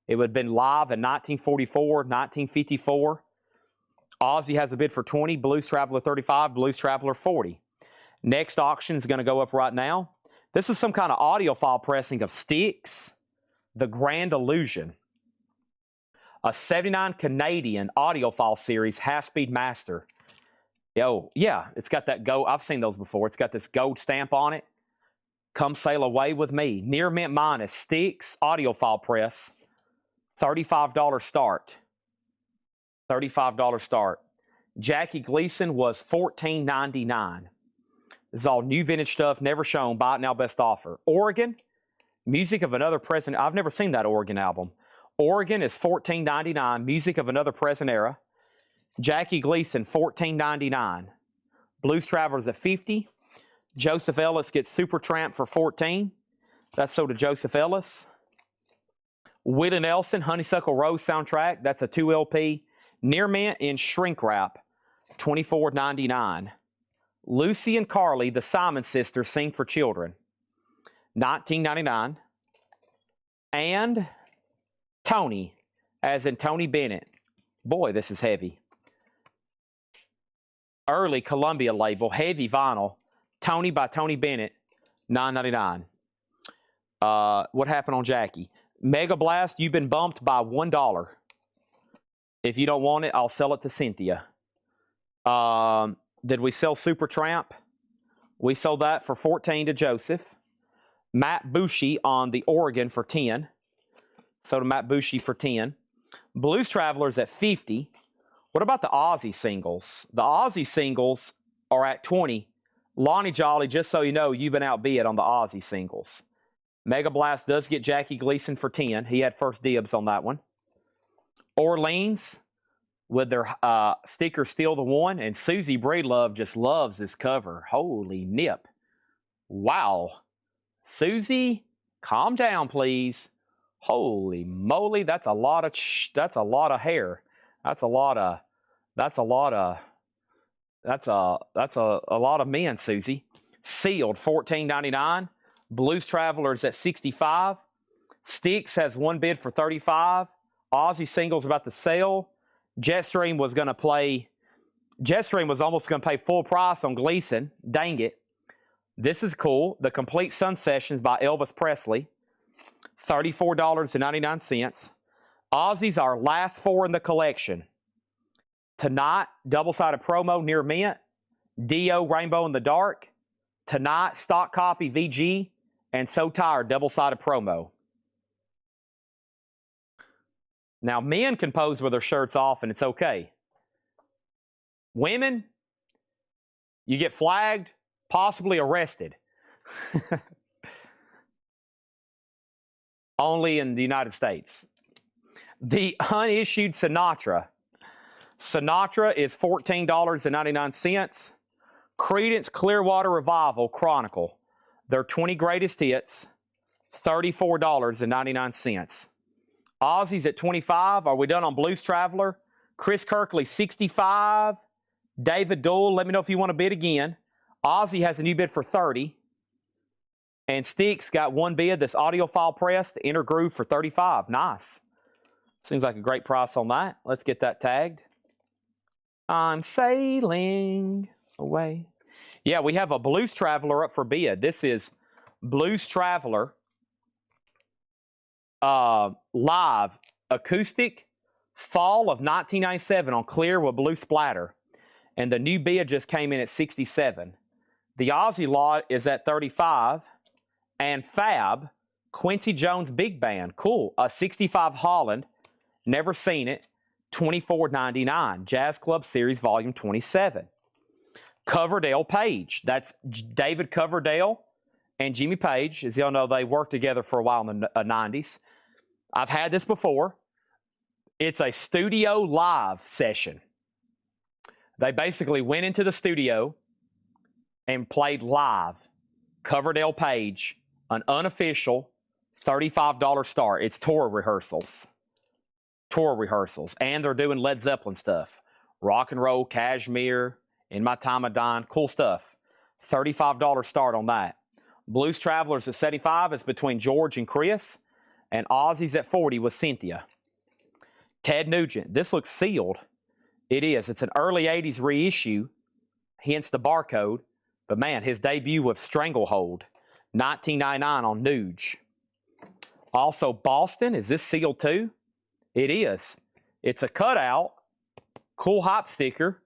It would have been live in 1944, 1954. Ozzy has a bid for $20, Blues Traveler $35, Blues Traveler $40. Next auction is going to go up right now. This is some kind of audiophile pressing of Styx, The Grand Illusion. A 79 Canadian audiophile series, half-speed master. Yo, yeah, it's got that gold. I've seen those before. It's got this gold stamp on it. Come Sail Away With Me. Near Mint Minus, Styx audiophile press. $35 start. $35 start. Jackie Gleason was $14.99. This is all new vintage stuff, never shown. Buy it now, best offer. Oregon, Music of Another Present. I've never seen that Oregon album. Oregon is $14.99. Music of Another Present Era. Jackie Gleason, $14.99. Blues Travelers at $50. Joseph Ellis gets Supertramp for $14. That's sold to Joseph Ellis. Willie Nelson, Honeysuckle Rose soundtrack. That's a 2 LP. Near Mint in shrink wrap, $24.99. Lucy and Carly, the Simon Sisters, Sing for Children, $19.99. And Tony, as in Tony Bennett. Boy, this is heavy. Early Columbia label, heavy vinyl. Tony by Tony Bennett, $9.99. What happened on Jackie? Mega Blast, you've been bumped by $1. If you don't want it, I'll sell it to Cynthia. Did we sell Supertramp? We sold that for $14 to Joseph. Matt Bushy on the Oregon for $10. Sold to Matt Bushy for $10. Blues Travelers at $50. What about the Ozzy singles? The Ozzy singles are at $20. Lonnie Jolly, just so you know, you've been outbid on the Ozzy singles. Mega Blast does get Jackie Gleason for $10. He had first dibs on that one. Orleans, with their sticker Still the One. And Susie Breedlove just loves this cover. Holy nip. Wow. Susie, calm down, please. Holy moly, that's a lot of hair. That's a lot of men, Susie. Sealed, $14.99. Blues Travelers at $65. Sticks has one bid for $35. Aussie Singles about to sell. Jetstream was almost going to pay full price on Gleason. Dang it. This is cool. The Complete Sun Sessions by Elvis Presley. $34.99. Aussies, our last four in the collection. Tonight, double-sided promo near mint. Dio Rainbow in the Dark. Tonight, stock copy VG. And So Tired double-sided promo. Now, men can pose with their shirts off, and it's okay. Women, you get flagged, possibly arrested. Only in the United States. The unissued Sinatra. Sinatra is $14.99. Creedence Clearwater Revival Chronicle. Their 20 greatest hits, $34.99. Aussies at $25. Are we done on Blues Traveler? Chris Kirkley, $65. David Doyle, let me know if you want to bid again. Aussie has a new bid for $30. And Sticks got one bid, this audiophile pressed, Inner Groove for $35. Nice. Seems like a great price on that. Let's get that tagged. I'm sailing away. Yeah, we have a Blues Traveler up for bid. This is Blues Traveler live acoustic fall of 1997 on clear with blue splatter. And the new bid just came in at $67. The Aussie lot is at $35. And Fab, Quincy Jones Big Band. Cool. A 65 Holland. Never seen it. $24.99. Jazz Club Series Volume 27. Coverdale Page. That's David Coverdale and Jimmy Page. As y'all know, they worked together for a while in the 90s. I've had this before. It's a studio live session. They basically went into the studio and played live. Coverdale Page, an unofficial $35 start. It's tour rehearsals. And they're doing Led Zeppelin stuff. Rock and roll, Cashmere, In My Time of Dying. Cool stuff. $35 start on that. Blues Travelers at $75 is between George and Chris. And Aussies at $40 with Cynthia. Ted Nugent. This looks sealed. It is. It's an early 80s reissue. Hence the barcode. But man, his debut with Stranglehold. $19.99 on Nuge. Also, Boston. Is this sealed too? It is. It's a cutout. Cool hop sticker.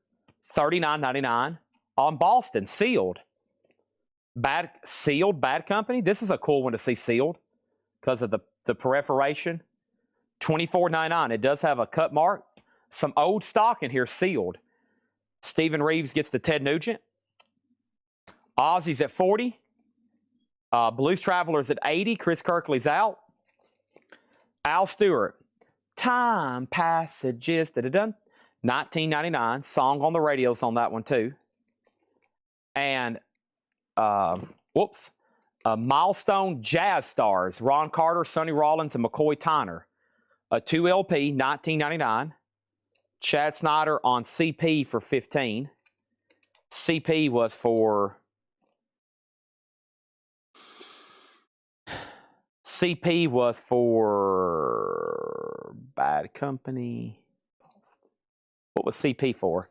$39.99 on Boston. Sealed. Bad Company. This is a cool one to see sealed because of the perforation. $24.99. It does have a cut mark. Some old stock in here sealed. Stephen Reeves gets the Ted Nugent. Aussies at $40. Blues Travelers at $80. Chris Kirkley's out. Al Stewart. Time Passages. Da-da-dun. $19.99. Song on the radios on that one too. And Milestone Jazz Stars. Ron Carter, Sonny Rollins, and McCoy Tyner. A 2 LP, $19.99. Chad Snyder on CP for $15. CP was for Bad Company. What was CP for?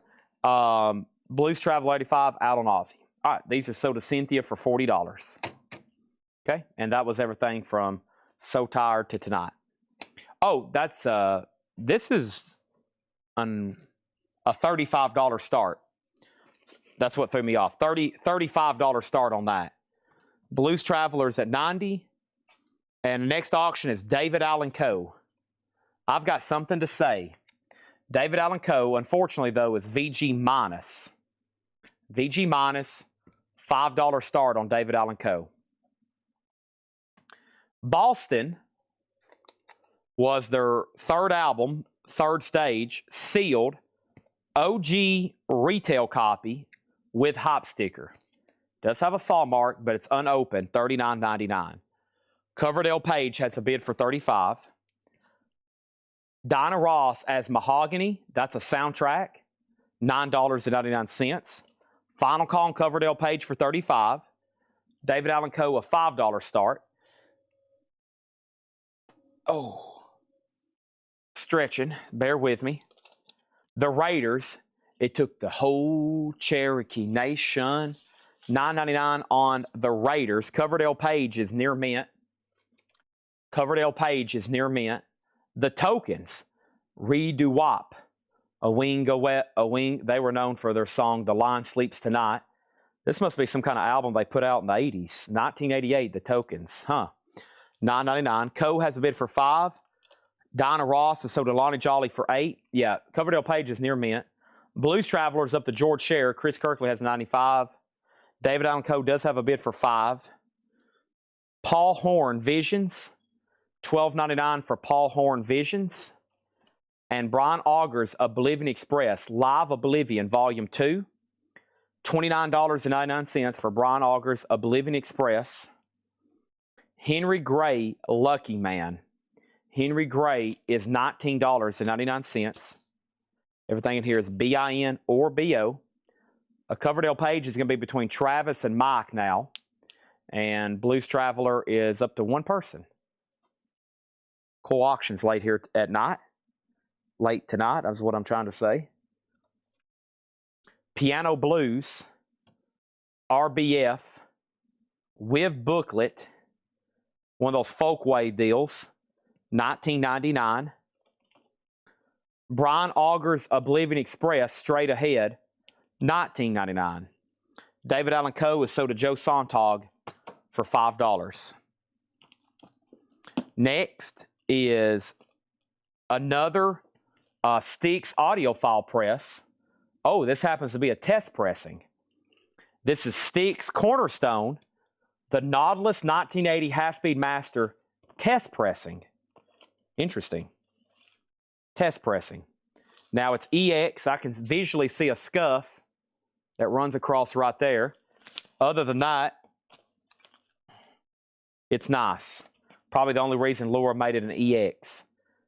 Blues Travel 85 out on Aussie. All right, these are sold to Cynthia for $40. Okay, and that was everything from So Tired to Tonight. Oh, that's this is a $35 start. That's what threw me off. $35 start on that. Blues Travelers at $90. And the next auction is David Allen Co. I've got something to say. David Allen Co., unfortunately, though, is VG minus. VG minus, $5 start on David Allen Co. Boston was their third album, third stage, sealed, OG retail copy with hop sticker. Does have a saw mark, but it's unopened, $39.99. Coverdale Page has a bid for $35. Dinah Ross as Mahogany, that's a soundtrack, $9.99. Final Call on Coverdale Page for $35. David Allen Co. a $5 start. Oh, stretching, bear with me. The Raiders, it took the whole Cherokee Nation, $9.99 on the Raiders. Coverdale Page is near mint. Coverdale Page is near mint. The Tokens, Re-Do-Wop, a wing, they were known for their song, The Lion Sleeps Tonight. This must be some kind of album they put out in the 80s. 1988, The Tokens, huh? $9.99. Co has a bid for $5. Dinah Ross and so Delaney Jolly for $8. Yeah, Coverdale Page is near mint. Blues Travelers up to George Scher. Chris Kirkley has $95. David Allen Co. does have a bid for $5. Paul Horn Visions, $12.99 for Paul Horn Visions. And Brian Auger's Oblivion Express, Live Oblivion Volume 2, $29.99 for Brian Auger's Oblivion Express. Henry Gray, Lucky Man. Henry Gray is $19.99. Everything in here is BIN or BO. A Coverdale Page is going to be between Travis and Mike now. And Blues Traveler is up to one person. Cool auctions late here at night. Late tonight, that's what I'm trying to say. Piano Blues, RBF, with booklet, one of those Folkway deals, $19.99. Brian Auger's Oblivion Express, straight ahead, $19.99. David Allen Co. is sold to Joe Sontag for $5. Next is another Steaks audiophile press. Oh, this happens to be a test pressing. This is Steaks Cornerstone, the Nautilus 1980 Half-Speed Master test pressing. Interesting. Test pressing. Now it's EX. I can visually see a scuff that runs across right there. Other than that, it's nice. Probably the only reason Laura made it an EX.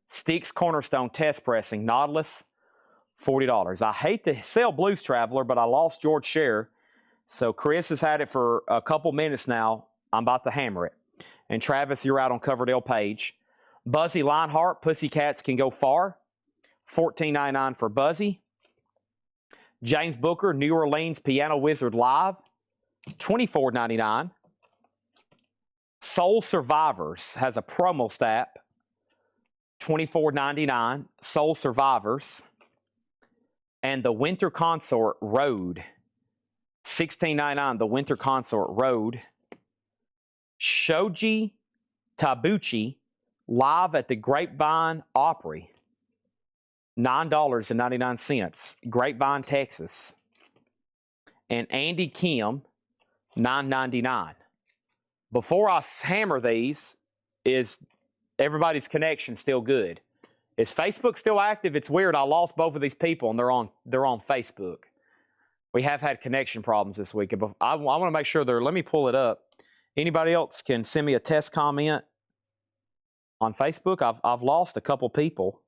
Steaks Cornerstone test pressing, Nautilus, $40. I hate to sell Blues Traveler, but I lost George Scher. So Chris has had it for a couple minutes now. I'm about to hammer it. And Travis, you're out on Coverdale Page. Buzzy Lionheart, Pussycats Can Go Far, $14.99 for Buzzy. James Booker, New Orleans Piano Wizard Live, $24.99. Soul Survivors has a promo stat, $24.99. Soul Survivors. And the Winter Consort Road, $16.99. The Winter Consort Road. Shoji Tabuchi live at the Grapevine Opry, $9.99. Grapevine, Texas. And Andy Kim, $9.99. Before I hammer these, is everybody's connection still good? Is Facebook still active? It's weird. I lost both of these people, and they're on Facebook. We have had connection problems this week. I want to make sure they're. Let me pull it up. Anybody else can send me a test comment on Facebook. I've lost a couple people,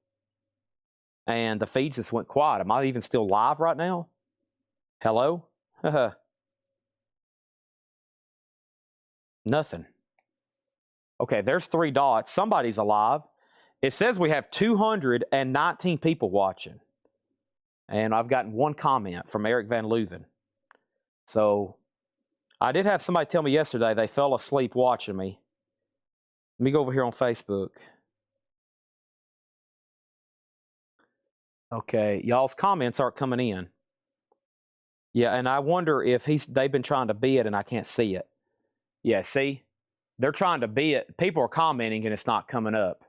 and the feeds just went quiet. Am I even still live right now? Hello? Nothing. Okay, there's 3 dots. Somebody's alive. It says we have 219 people watching. And I've gotten 1 comment from Eric Van Leuven. So I did have somebody tell me yesterday they fell asleep watching me. Let me go over here on Facebook. Okay, y'all's comments aren't coming in. Yeah, and I wonder if they've been trying to bid and I can't see it. Yeah, see? They're trying to bid. People are commenting and it's not coming up.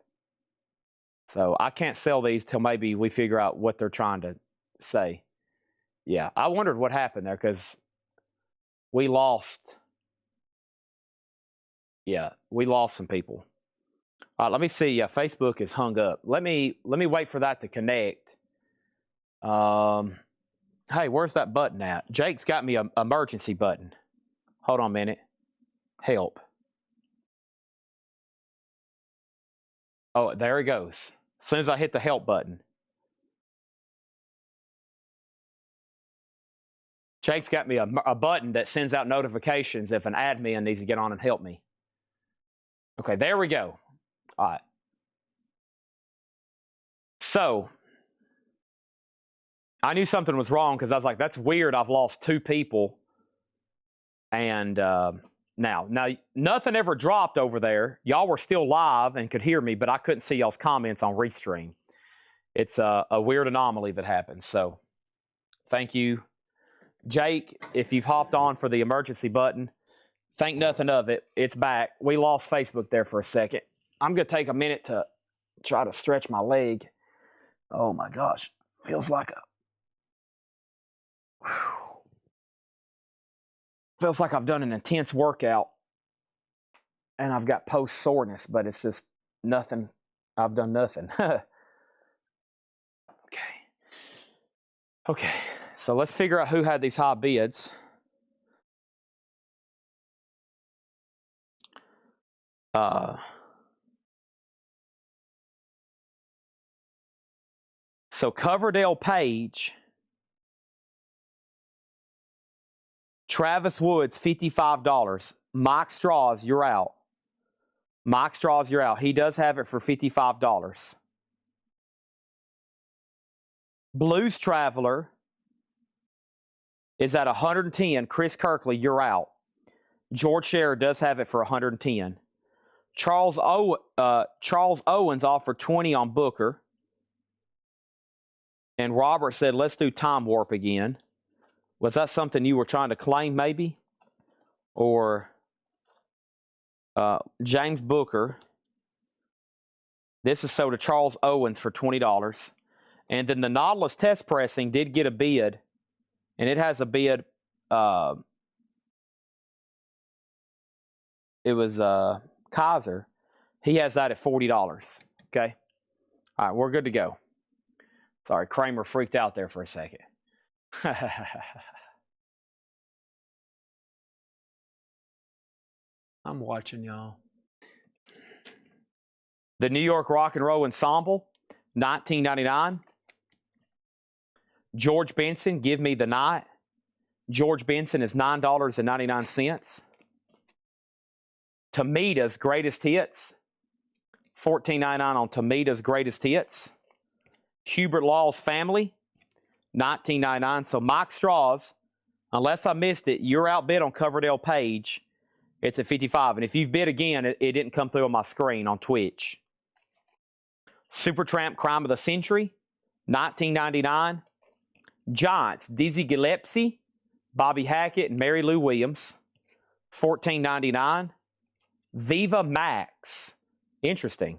So I can't sell these till maybe we figure out what they're trying to say. Yeah, I wondered what happened there because we lost. Yeah, we lost some people. Let me see. Facebook is hung up. Let me wait for that to connect. Hey, where's that button at? Jake's got me an emergency button. Hold on a minute. Help. Oh, there he goes. As soon as I hit the help button. Jake's got me a button that sends out notifications if an admin needs to get on and help me. Okay, there we go. All right. So, I knew something was wrong because I was like, that's weird. I've lost 2 people. And now, nothing ever dropped over there. Y'all were still live and could hear me, but I couldn't see y'all's comments on Restream. It's a weird anomaly that happened. So, thank you. Jake, if you've hopped on for the emergency button, think nothing of it. It's back. We lost Facebook there for a second. I'm going to take a minute to try to stretch my leg. Oh my gosh. Feels like I've done an intense workout and I've got post soreness, but it's just nothing. I've done nothing. Okay. So let's figure out who had these high bids. So Coverdale Page, Travis Woods, $55. Mike Straws, you're out. Mike Straws, you're out. He does have it for $55. Blues Traveler is at 110. Chris Kirkley, you're out. George Scherer does have it for 110. Charles Owens offered 20 on Booker. And Robert said, let's do Time Warp again. Was that something you were trying to claim, maybe? Or James Booker. This is sold to Charles Owens for $20. And then the Nautilus test pressing did get a bid. And it has a bid. It was Kaiser. He has that at $40. Okay. All right, we're good to go. Sorry, Kramer freaked out there for a second. I'm watching y'all. The New York Rock and Roll Ensemble, $19.99. George Benson, Give Me the Night. George Benson is $9.99. Tomita's Greatest Hits, $14.99 on Tomita's Greatest Hits. Hubert Law's Family, $19.99. So Mike Straws, unless I missed it, you're outbid on Coverdale Page. It's at $55. And if you've bid again, it didn't come through on my screen on Twitch. Supertramp Crime of the Century, $19.99. Giants, Dizzy Gillespie, Bobby Hackett, and Mary Lou Williams, $14.99. Viva Max, interesting,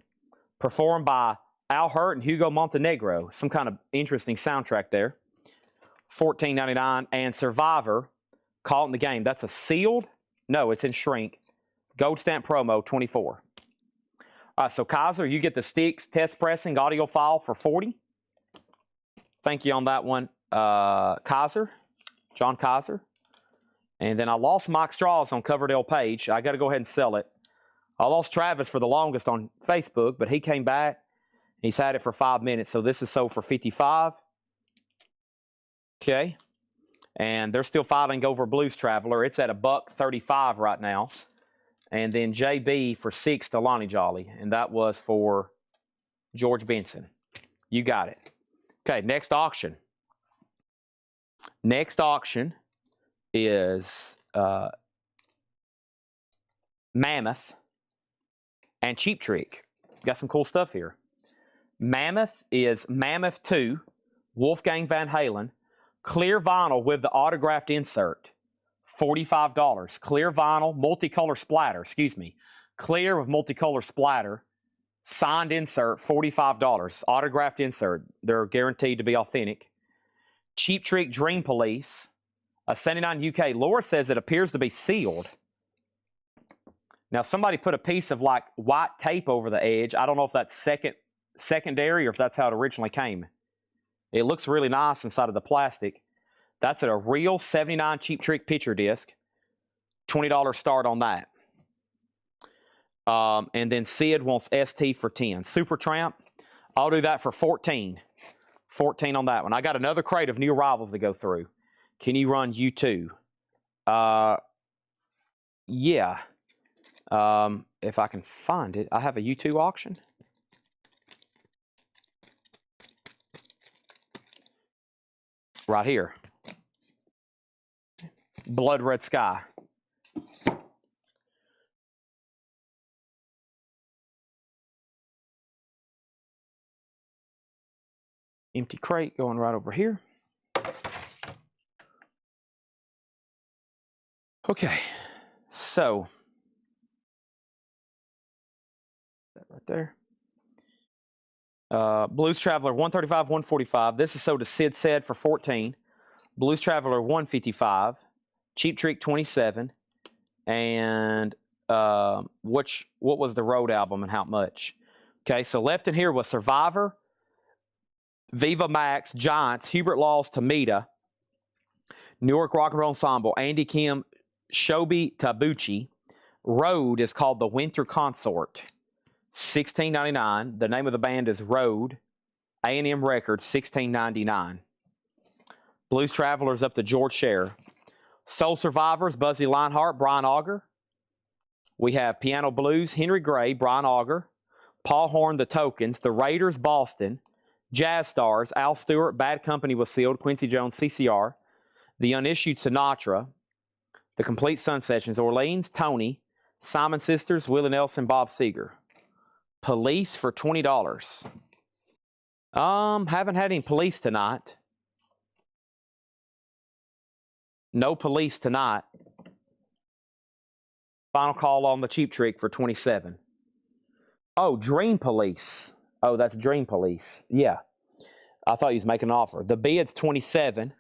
performed by Al Hurt and Hugo Montenegro. Some kind of interesting soundtrack there. $14.99. And Survivor, Caught in the Game. That's a sealed? No, it's in shrink. Gold stamp promo, $24. So Kaiser, you get the Sticks test pressing audio file for $40. Thank you on that one, Kaiser, John Kaiser. And then I lost Mike Straws on Coverdale Page. I got to go ahead and sell it. I lost Travis for the longest on Facebook, but he came back. He's had it for 5 minutes, so this is sold for $55. Okay. And they're still fighting over Blues Traveler. It's at $135 right now. And then JB for $6 to Lonnie Jolly, and that was for George Benson. You got it. Okay, next auction. Next auction is Mammoth and Cheap Trick. Got some cool stuff here. Mammoth is Mammoth 2, Wolfgang Van Halen, clear vinyl with the autographed insert, $45. Clear vinyl, multicolor splatter, clear with multicolor splatter, signed insert, $45. Autographed insert, they're guaranteed to be authentic. Cheap Trick Dream Police, a 79 UK. Laura says it appears to be sealed. Now, somebody put a piece of like white tape over the edge. I don't know if that's secondary or if that's how it originally came. It looks really nice inside of the plastic. That's a real 79 Cheap Trick picture disc. $20 start on that. And then Sid wants ST for 10. Super Tramp, I'll do that for 14. 14 on that one. I got another crate of new arrivals to go through. Can you run U2? Yeah. If I can find it. I have a U2 auction. Right here. Blood Red Sky. Empty crate going right over here. Okay, so that right there. Blues Traveler 135, 145. This is sold to Sid Said for 14. Blues Traveler 155. Cheap Trick 27. And what was the Road album and how much? Okay, so left in here was Survivor, Viva Max, Giants, Hubert Law's Tomita, Newark Rock and Roll Ensemble, Andy Kim, Shobi Tabuchi. Road is called the Winter Consort, $16.99. The name of the band is Road. A&M Records, $16.99. Blues Travelers up to George Scher. Soul Survivors, Buzzy Lionheart, Brian Auger. We have Piano Blues, Henry Gray, Brian Auger. Paul Horn, The Tokens. The Raiders, Boston. Jazz Stars, Al Stewart, Bad Company was sealed, Quincy Jones, CCR. The Unissued Sinatra. The Complete Sun Sessions, Orleans, Tony. Simon Sisters, Willie Nelson, Bob Seger. Police for $20. Haven't had any police tonight. No police tonight. Final call on the Cheap Trick for 27. Oh, Dream Police. Oh, that's Dream Police. Yeah. I thought he was making an offer. The bid's 27,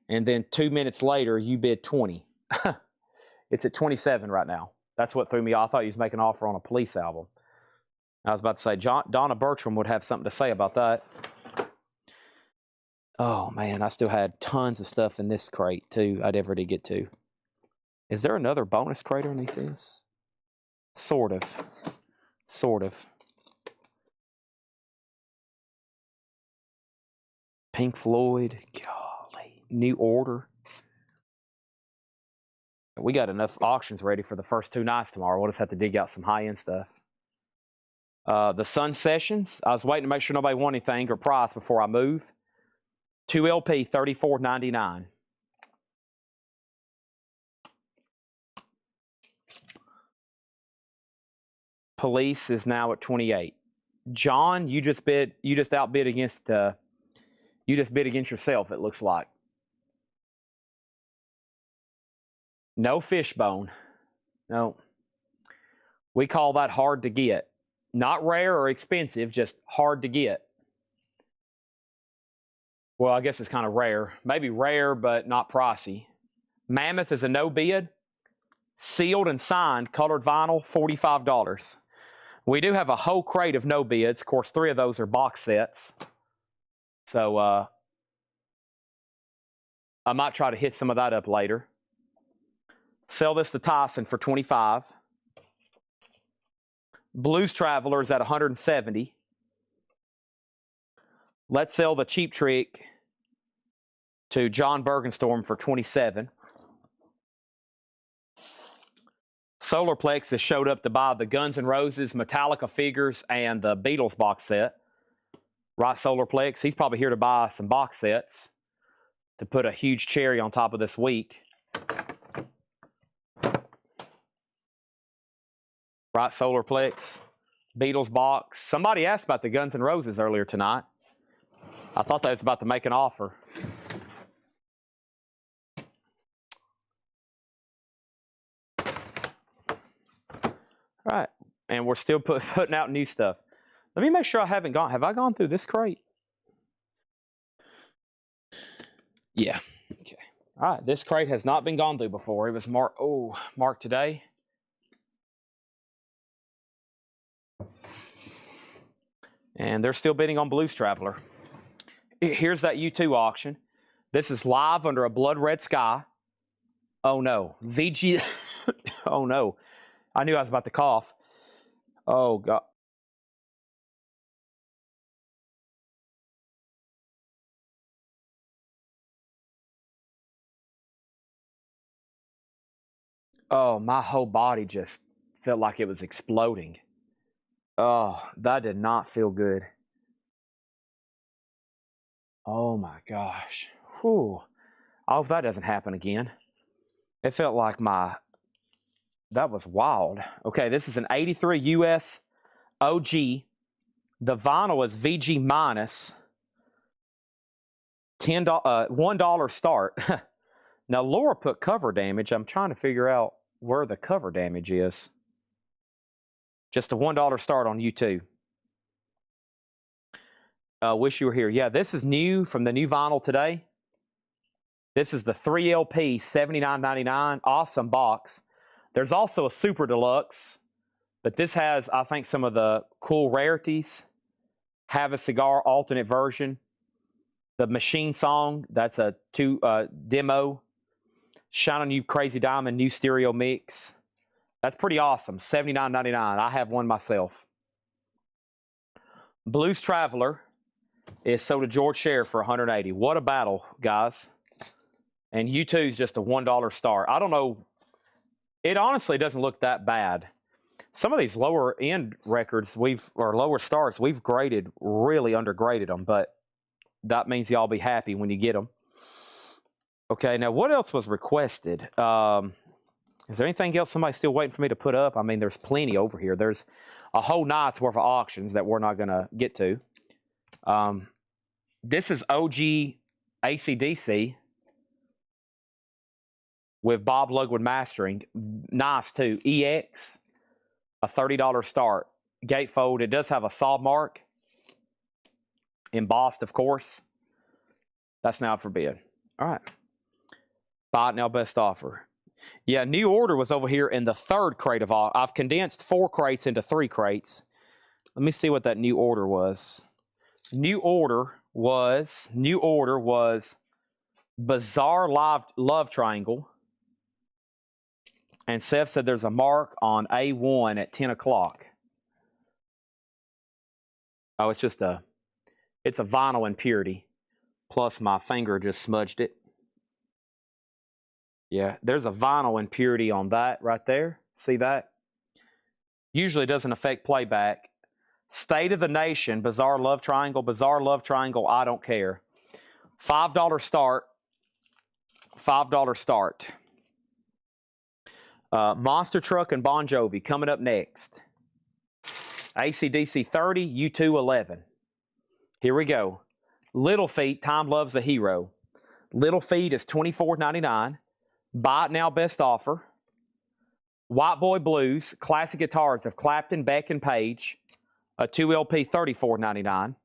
and then 2 minutes later, you bid 20. It's at 27 right now. That's what threw me off. I thought he was making an offer on a Police album. I was about to say, Donna Bertram would have something to say about that. Oh, man, I still had tons of stuff in this crate, too, I never did get to. Is there another bonus crate underneath this? Sort of. Sort of. Pink Floyd. Golly. New Order. We got enough auctions ready for the first 2 nights tomorrow. We'll just have to dig out some high-end stuff. The Sun Sessions. I was waiting to make sure nobody wanted anything or price before I move. 2 LP, $34.99. Police is now at 28. John, you just outbid against yourself, it looks like. No Fishbone. No. We call that hard to get. Not rare or expensive, just hard to get. Well, I guess it's kind of rare. Maybe rare, but not pricey. Mammoth is a no bid. Sealed and signed, colored vinyl, $45. We do have a whole crate of no bids. Of course, 3 of those are box sets. So I might try to hit some of that up later. Sell this to Tyson for 25. Blues Travelers at 170. Let's sell the Cheap Trick to John Bergenstorm for 27. Solarplex has showed up to buy the Guns N' Roses, Metallica figures, and the Beatles box set. Right, Solarplex? He's probably here to buy some box sets to put a huge cherry on top of this week. Right, Solarplex? Beatles box. Somebody asked about the Guns N' Roses earlier tonight. I thought they was about to make an offer. All right, and we're still putting out new stuff. Let me make sure I haven't gone. Have I gone through this crate? Yeah. Okay. All right, this crate has not been gone through before. It was marked today. And they're still bidding on Blues Traveler. Here's that U2 auction. This is live under a blood red sky. Oh no, VG. Oh no, I knew I was about to cough. Oh God. Oh, my whole body just felt like it was exploding. Oh, that did not feel good. Oh my gosh. Whew. I hope that doesn't happen again. It felt like that was wild. Okay, this is an 83 US OG. The vinyl is VG minus. $1 start. Now, Laura put cover damage. I'm trying to figure out where the cover damage is. Just a $1 start on U2. Wish you were here. Yeah, this is new from the new vinyl today. This is the 3LP, $79.99. Awesome box. There's also a Super Deluxe, but this has, I think, some of the cool rarities. Have a Cigar alternate version. The Machine Song, that's a demo. Shine on You Crazy Diamond, new stereo mix. That's pretty awesome. $79.99. I have one myself. Blues Traveler is sold to George Sheriff for $180. What a battle, guys. And U2 is just a $1 start. I don't know. It honestly doesn't look that bad. Some of these lower end records or lower starts, we've really undergraded them, but that means y'all be happy when you get them. Okay, now what else was requested? Is there anything else somebody's still waiting for me to put up? I mean, there's plenty over here. There's a whole night's worth of auctions that we're not going to get to. This is OG AC/DC with Bob Lugwood mastering. Nice, too. EX, a $30 start. Gatefold. It does have a saw mark. Embossed, of course. That's now for bid. All right. Buy it now, best offer. Yeah, new order was over here in the third crate of all. I've condensed 4 crates into 3 crates. Let me see what that new order was. New order was Bizarre Love Triangle. And Seth said there's a mark on A1 at 10 o'clock. Oh, it's a vinyl impurity. Plus my finger just smudged it. Yeah, there's a vinyl impurity on that right there. See that? Usually doesn't affect playback. State of the Nation, Bizarre Love Triangle, I don't care. $5 start. $5 start. Monster Truck and Bon Jovi coming up next. AC/DC 30, U2 11. Here we go. Little Feat, Time Loves a Hero. Little Feat is $24.99. Buy it now, best offer. White Boy Blues, classic guitars of Clapton, Beck, and Page. A 2LP, $34.99.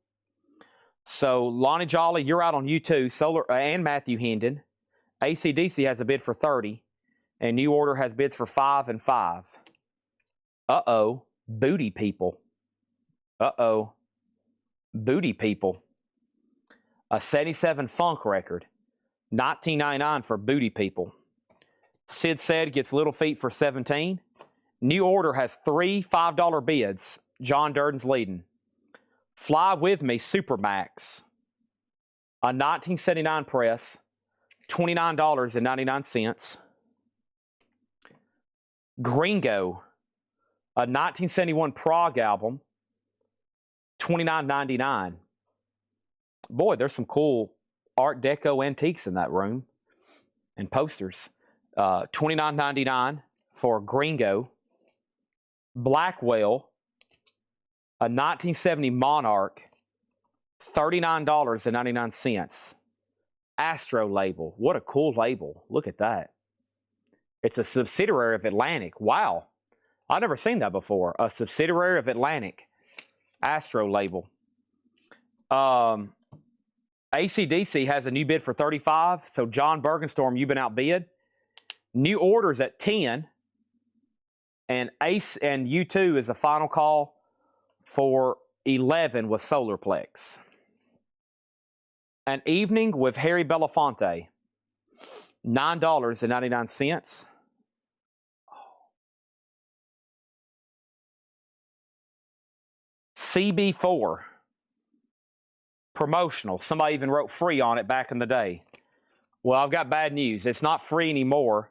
So, Lonnie Jolly, you're out on U2. Solar and Matthew Hendon. AC/DC has a bid for $30. And New Order has bids for $5 and $5. Uh-oh. Booty People. Uh-oh. Booty People. A 77 funk record. $19.99 for Booty People. Sid Said gets Little Feat for $17. New Order has 3 $5 bids. John Durden's leading. Fly With Me Supermax. A 1979 press. $29.99. Gringo. A 1971 prog album. $29.99. Boy, there's some cool Art Deco antiques in that room. And posters. $29.99 for Gringo. Blackwell, a 1970 Monarch, $39.99. Astro label. What a cool label. Look at that. It's a subsidiary of Atlantic. Wow. I've never seen that before. A subsidiary of Atlantic. Astro label. AC/DC has a new bid for $35. So John Bergenstorm, you've been outbid. New Orders at 10. And Ace and U2 is a final call for 11 was Solarplex. An Evening with Harry Belafonte, $9.99. CB4, promotional. Somebody even wrote free on it back in the day. Well, I've got bad news. It's not free anymore.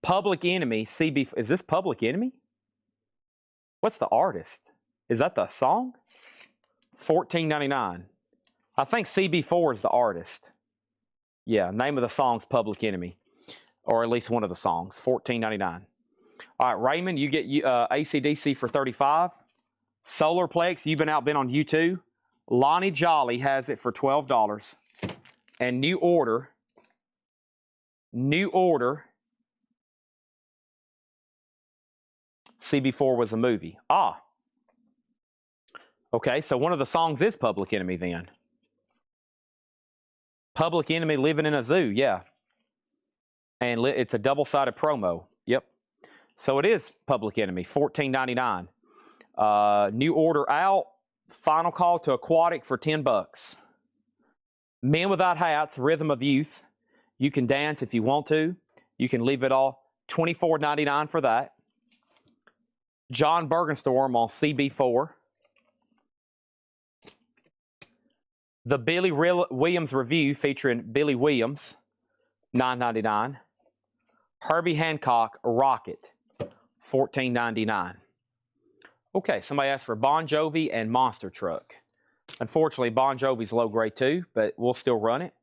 Public Enemy, CB, is this Public Enemy? What's the artist? Is that the song? $14.99. I think CB4 is the artist. Yeah, name of the song's Public Enemy. Or at least one of the songs, $14.99. All right, Raymond, you get AC/DC for $35. Solarplex, you've been outbid on U2. Lonnie Jolly has it for $12. And New Order, CB4 was a movie. Ah. Okay, so one of the songs is Public Enemy then. Public Enemy, Living in a Zoo, yeah. And it's a double-sided promo. Yep. So it is Public Enemy, $14.99. New Order out. Final Call to Aquatic for $10. Men Without Hats, Rhythm of Youth. You can dance if you want to. You can leave it all. $24.99 for that. John Bergenstorm on CB4. The Billy Williams Review featuring Billy Williams, $9.99. Herbie Hancock, Rocket, $14.99. Okay, somebody asked for Bon Jovi and Monster Truck. Unfortunately, Bon Jovi's low grade too, but we'll still run it.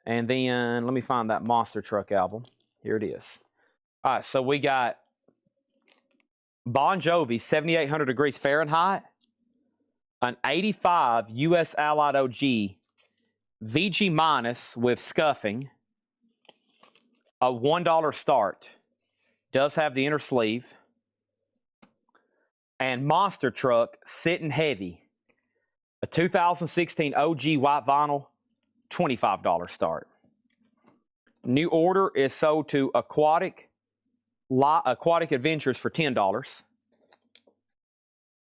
And then, let me find that Monster Truck album. Here it is. All right, so we got Bon Jovi, 7,800 degrees Fahrenheit. An 85 U.S. Allied OG VG minus with scuffing. A $1 start. Does have the inner sleeve. And Monster Truck Sitting Heavy. A 2016 OG white vinyl, $25 start. New Order is sold to Aquatic Adventures for $10.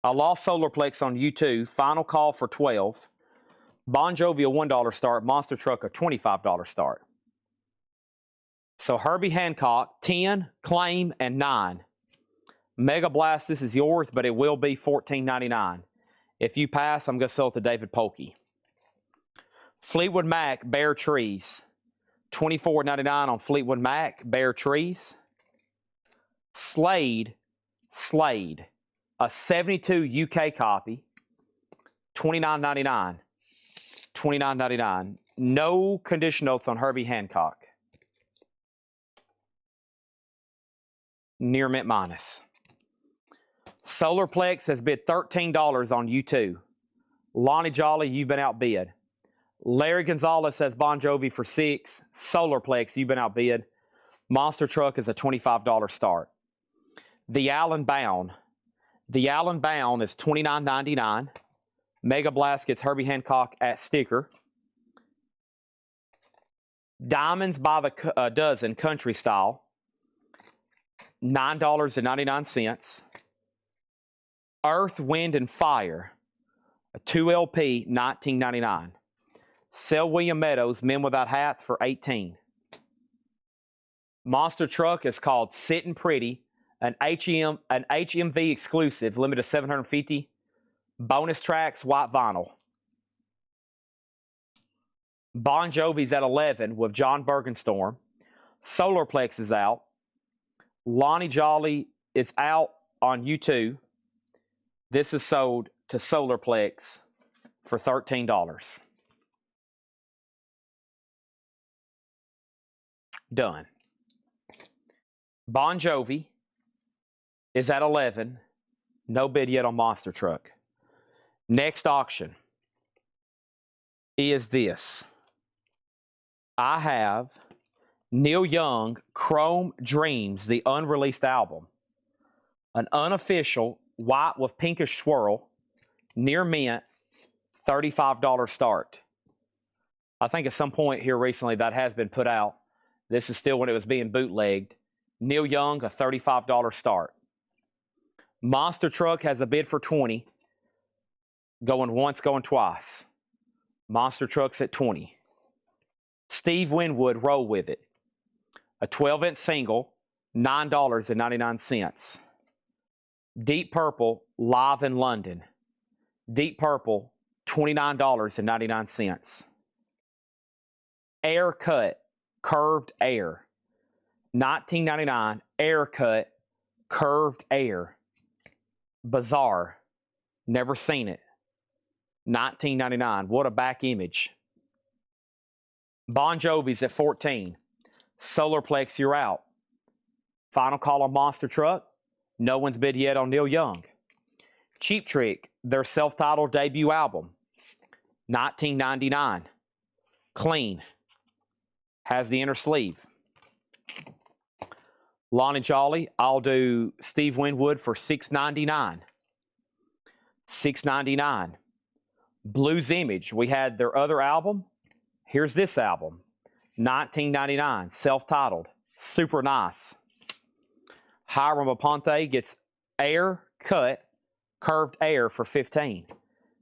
I lost Solarplex on U2. Final Call for $12. Bon Jovi a $1 start. Monster Truck a $25 start. So Herbie Hancock, 10, Claim, and 9. Mega Blast, this is yours, but it will be $14.99. If you pass, I'm going to sell it to David Polkey. Fleetwood Mac, Bare Trees. $24.99 on Fleetwood Mac, Bare Trees. Slade. A 72 UK copy, $29.99. $29.99. No condition notes on Herbie Hancock. Near mint minus. Solarplex has bid $13 on U2. Lonnie Jolly, you've been outbid. Larry Gonzalez says Bon Jovi for $6. Solarplex, you've been outbid. Monster Truck is a $25 start. The Allen Bound. The Allen Bound is $29.99. Mega Blast gets Herbie Hancock at sticker. Diamonds by the dozen, country style, $9.99. Earth, Wind, and Fire, a 2LP, $19.99. Sell William Meadows, Men Without Hats for $18. Monster Truck is called Sitting Pretty, an HMV exclusive, limited to 750. Bonus tracks, white vinyl. Bon Jovi's at 11 with John Bergenstorm. Solarplex is out. Lonnie Jolly is out on U2. This is sold to Solarplex for $13. Done. Bon Jovi is at 11. No bid yet on Monster Truck. Next auction is this. I have Neil Young, Chrome Dreams, the unreleased album. An unofficial white with pinkish swirl, near mint, $35 start. I think at some point here recently that has been put out. This is still when it was being bootlegged. Neil Young, a $35 start. Monster Truck has a bid for $20. Going once, going twice. Monster Trucks at 20. Steve Winwood, Roll With It. A 12-inch single, $9.99. Deep Purple, Live in London. Deep Purple, $29.99. Air Cut, Curved Air. $19.99. Air Cut, Curved Air. Bizarre. Never seen it. $19.99. What a back image. Bon Jovi's at 14. Solarplex, you're out. Final call on Monster Truck. No one's bid yet on Neil Young. Cheap Trick, their self-titled debut album. $19.99. Clean. Has the inner sleeve. Lonnie Jolly, I'll do Steve Winwood for $6.99. $6.99. Blues Image, we had their other album. Here's this album. $19.99. Self-titled. Super nice. Hiram Aponte gets Air Cut, Curved Air for $15.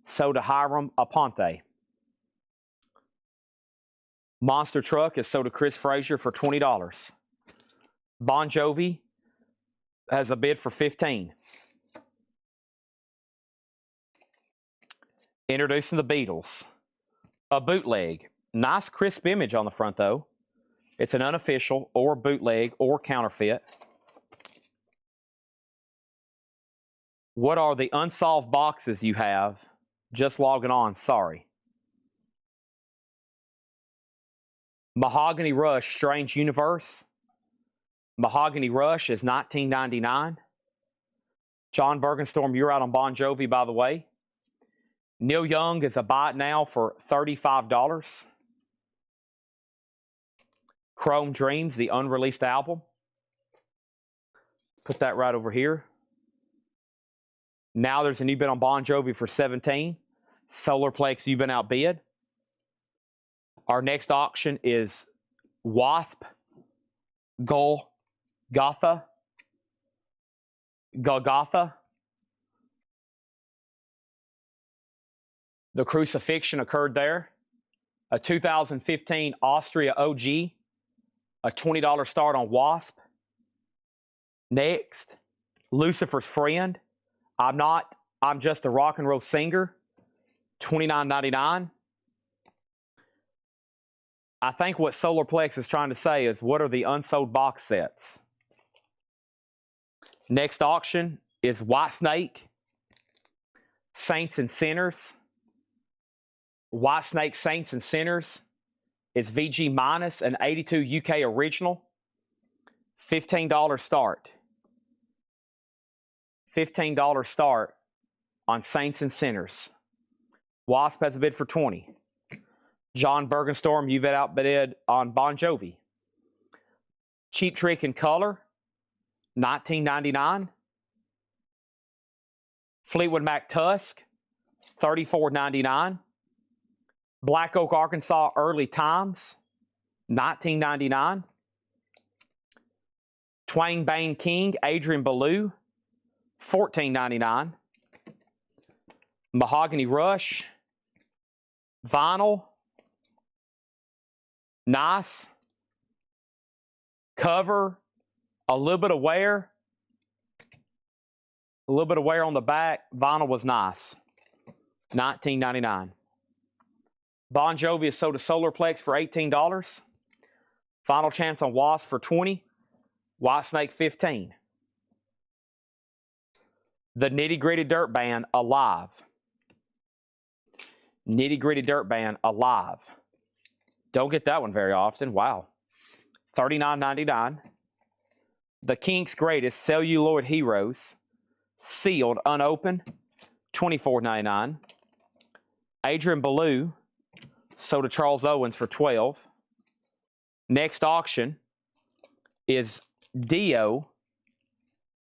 So to Hiram Aponte. Monster Truck is sold to Chris Frazier for $20. Bon Jovi has a bid for $15. Introducing the Beatles. A bootleg. Nice crisp image on the front though. It's an unofficial or bootleg or counterfeit. What are the unsolved boxes you have? Just logging on, sorry. Mahogany Rush, Strange Universe. Mahogany Rush is $19.99. John Bergenstorm, you're out on Bon Jovi, by the way. Neil Young is a buy it now for $35. Chrome Dreams, the unreleased album. Put that right over here. Now there's a new bid on Bon Jovi for $17. Solarplex, you've been outbid. Our next auction is Wasp, Golgotha. The crucifixion occurred there. A 2015 Austria OG. A $20 start on Wasp. Next, Lucifer's Friend. I'm just a rock and roll singer. $29.99. I think what Solarplex is trying to say is, what are the unsold box sets? Next auction is Whitesnake, Saints and Sinners. Whitesnake, Saints and Sinners is VG minus an 82 UK original. $15 start. $15 start on Saints and Sinners. Wasp has a bid for $20. John Bergenstorm, you've outbid on Bon Jovi. Cheap Trick in Color, $19.99. Fleetwood Mac Tusk, $34.99. Black Oak, Arkansas, Early Times, $19.99. Twang Bang King, Adrian Belew, $14.99. Mahogany Rush, vinyl, nice. Cover, a little bit of wear. A little bit of wear on the back. Vinyl was nice. $19.99. Bon Jovi is sold to Solarplex for $18. Final chance on Wasp for $20. Whitesnake, $15. The Nitty Gritty Dirt Band, Alive. Nitty Gritty Dirt Band, Alive. Don't get that one very often. Wow. $39.99. The Kinks' Greatest Celluloid Heroes, sealed, unopened, $24.99. Adrian Belew, sold to Charles Owens for $12. Next auction is Dio,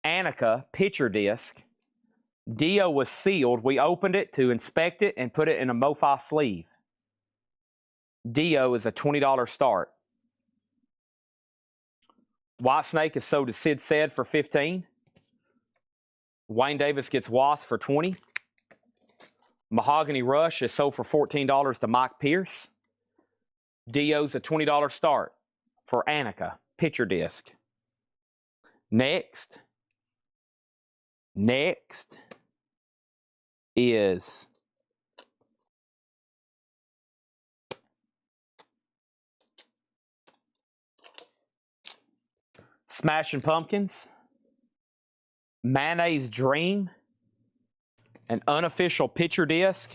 Annika picture disc. Dio was sealed. We opened it to inspect it and put it in a MoFi sleeve. Dio is a $20 start. Whitesnake is sold to Sid Said for $15. Wayne Davis gets Wasp for $20. Mahogany Rush is sold for $14 to Mike Pierce. Dio's a $20 start for Annika picture disc. Next is Smashing Pumpkins, Mayonnaise Dream, an unofficial picture disc,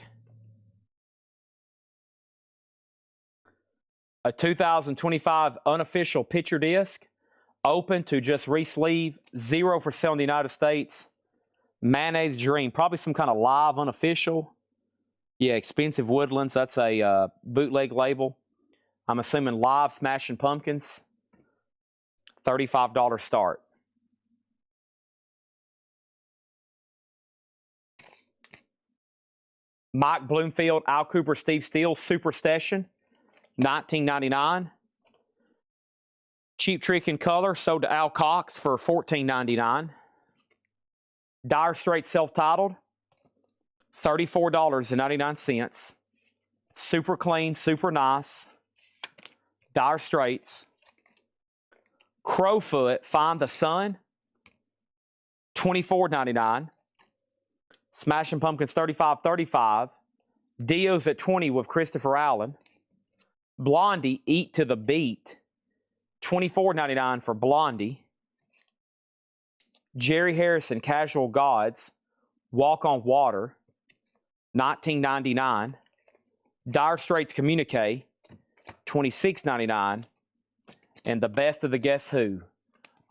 a 2025 unofficial picture disc, open to just re-sleeve, 0 for sale in the United States. Mayonnaise Dream, probably some kind of live unofficial. Yeah, Expensive Woodlands, that's a bootleg label. I'm assuming live Smashing Pumpkins, $35 start. Mike Bloomfield, Al Cooper, Steve Steele, Superstition, $19.99. Cheap Trick in Color, sold to Al Cox for $14.99. Dire Straits self-titled, $34.99. Super clean, super nice. Dire Straits. Crowfoot, Find the Sun, $24.99. Smashing Pumpkins, $35.35. Dio's at $20 with Christopher Allen. Blondie, Eat to the Beat, $24.99 for Blondie. Jerry Harrison, Casual Gods, Walk on Water, $19.99. Dire Straits Communique, $26.99. And the best of the Guess Who,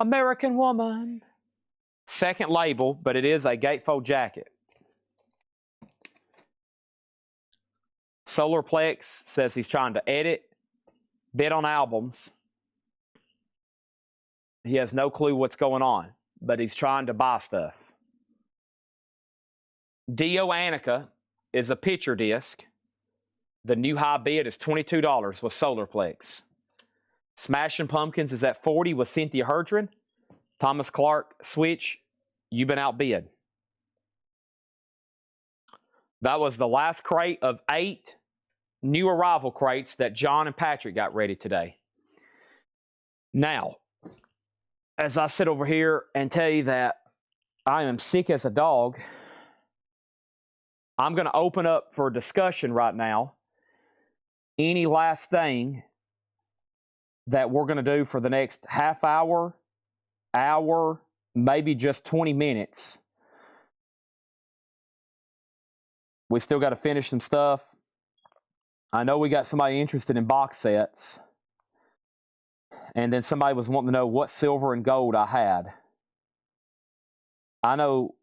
American Woman. Second label, but it is a gatefold jacket. Solarplex says he's trying to edit, bid on albums. He has no clue what's going on, but he's trying to buy stuff. Dio Annika is a picture disc. The new high bid is $22 with Solarplex. Smashing Pumpkins is at $40 with Cynthia Herdron. Thomas Clark Switch, you've been outbid. That was the last crate of 8 new arrival crates that John and Patrick got ready today. Now, as I sit over here and tell you that I am sick as a dog, I'm going to open up for discussion right now. Any last thing that we're going to do for the next half hour, maybe just 20 minutes. We still got to finish some stuff. I know we got somebody interested in box sets. And then somebody was wanting to know what silver and gold I had. I know,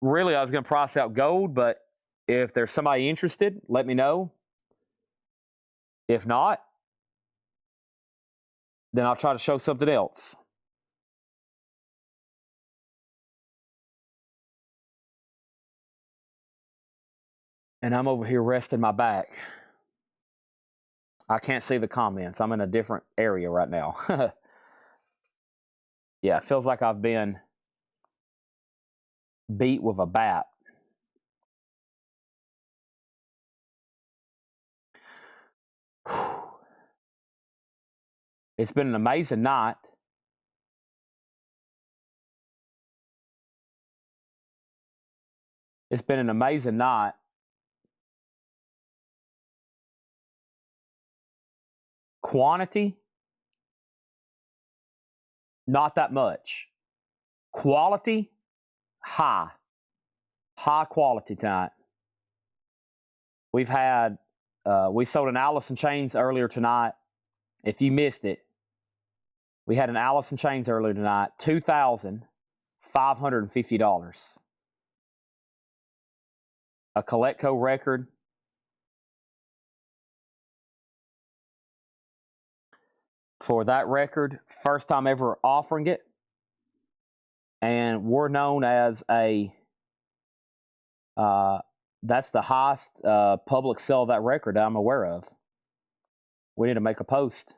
really, I was going to price out gold, but if there's somebody interested, let me know. If not, then I'll try to show something else. And I'm over here resting my back. I can't see the comments. I'm in a different area right now. Yeah, it feels like I've been beat with a bat. It's been an amazing night. It's been an amazing night. Quantity, not that much. Quality, high. High quality tonight. We've had, we sold an Allison Chains earlier tonight. If you missed it, we had an Allison Chains earlier tonight, $2,550. A Colectco record. For that record, first time ever offering it. And we're known as a, that's the highest public sale of that record that I'm aware of. We need to make a post.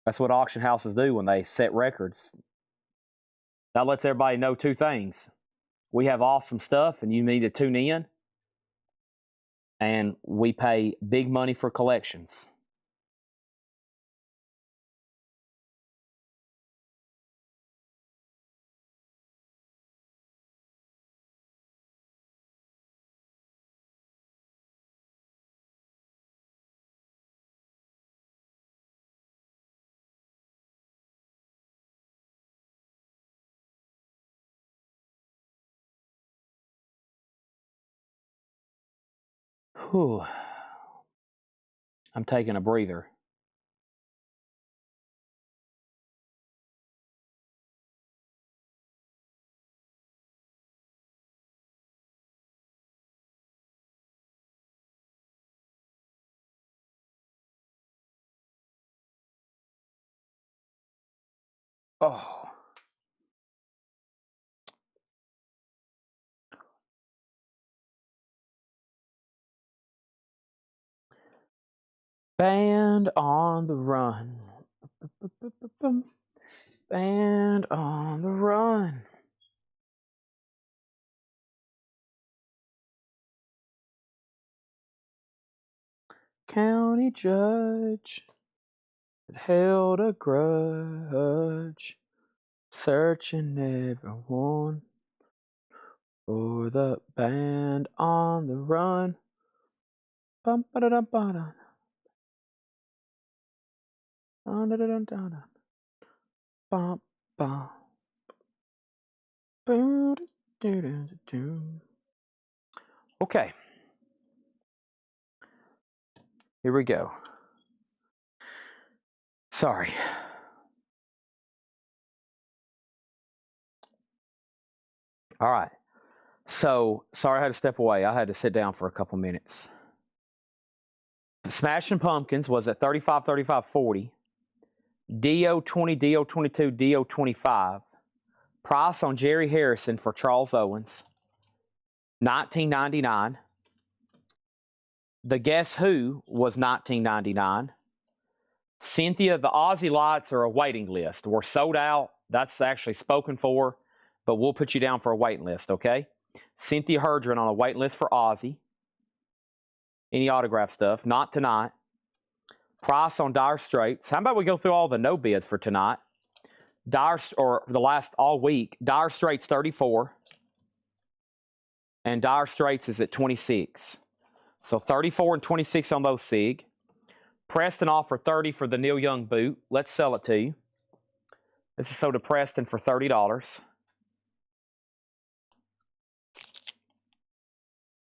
That's what auction houses do when they set records. That lets everybody know two things. we have awesome stuff and you need to tune in. And we pay big money for collections. Whew. I'm taking a breather. Oh. Band on the run. Band on the run. County judge held a grudge, searching everyone for the band on the run. Bum, ba-da-dum, ba-da. Dun-dun-dun-dun-dun. Bum, bum. Okay. Here we go. Sorry. All right. So, sorry I had to step away. I had to sit down for a couple minutes. Smashing Pumpkins was at 35, 35, 40. DO 20, DO 22, DO 25. Price on Jerry Harrison for Charles Owens, $19.99. The Guess Who was $19.99. Cynthia, the Aussie Lights are a waiting list. We're sold out. That's actually spoken for, but we'll put you down for a waiting list, okay? Cynthia Herdron on a waiting list for Aussie. Any autograph stuff? Not tonight. Price on Dire Straits. How about we go through all the no bids for tonight? Or the last all week. Dire Straits 34. And Dire Straits is at 26. So 34 and 26 on those SIG. Preston offer 30 for the Neil Young boot. Let's sell it to you. This is sold to Preston for $30.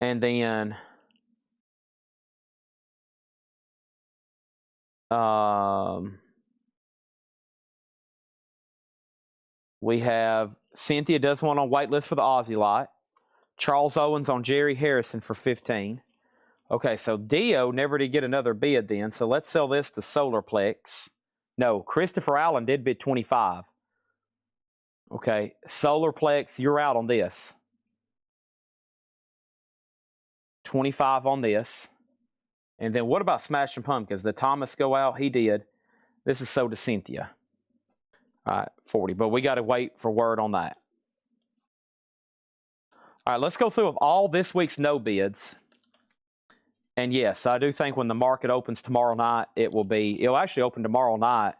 And then we have Cynthia does one on whitelist for the Aussie lot. Charles Owens on Jerry Harrison for 15. Okay, so Dio never did get another bid then, so let's sell this to Solarplex. No, Christopher Allen did bid 25. Okay, Solarplex, you're out on this. 25 on this. And then what about Smashing Pumpkins? Did Thomas go out? He did. This is sold to Cynthia. All right, 40. But we got to wait for word on that. All right, let's go through all this week's no bids. And yes, I do think when the market opens tomorrow night, it'll actually open tomorrow night.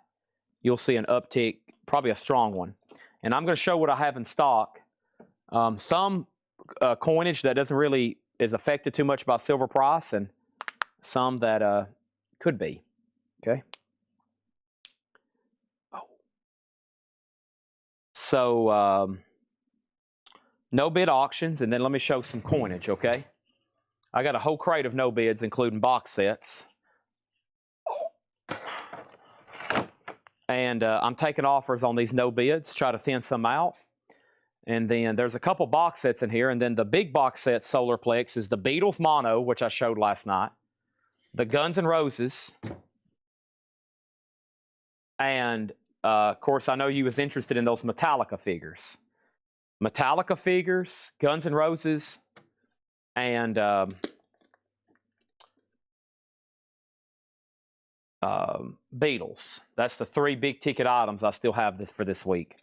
You'll see an uptick, probably a strong one. And I'm going to show what I have in stock. Some coinage that doesn't really is affected too much by silver price, and some that could be. Okay. So no bid auctions, and then let me show some coinage. Okay. I got a whole crate of no bids, including box sets. And I'm taking offers on these no bids, try to thin some out. And then there's a couple box sets in here. And then the big box set Solarplex is the Beatles Mono, which I showed last night. The Guns N' Roses. And, of course, I know you was interested in those Metallica figures. Metallica figures, Guns N' Roses, and Beatles. That's the three big ticket items I still have for this week.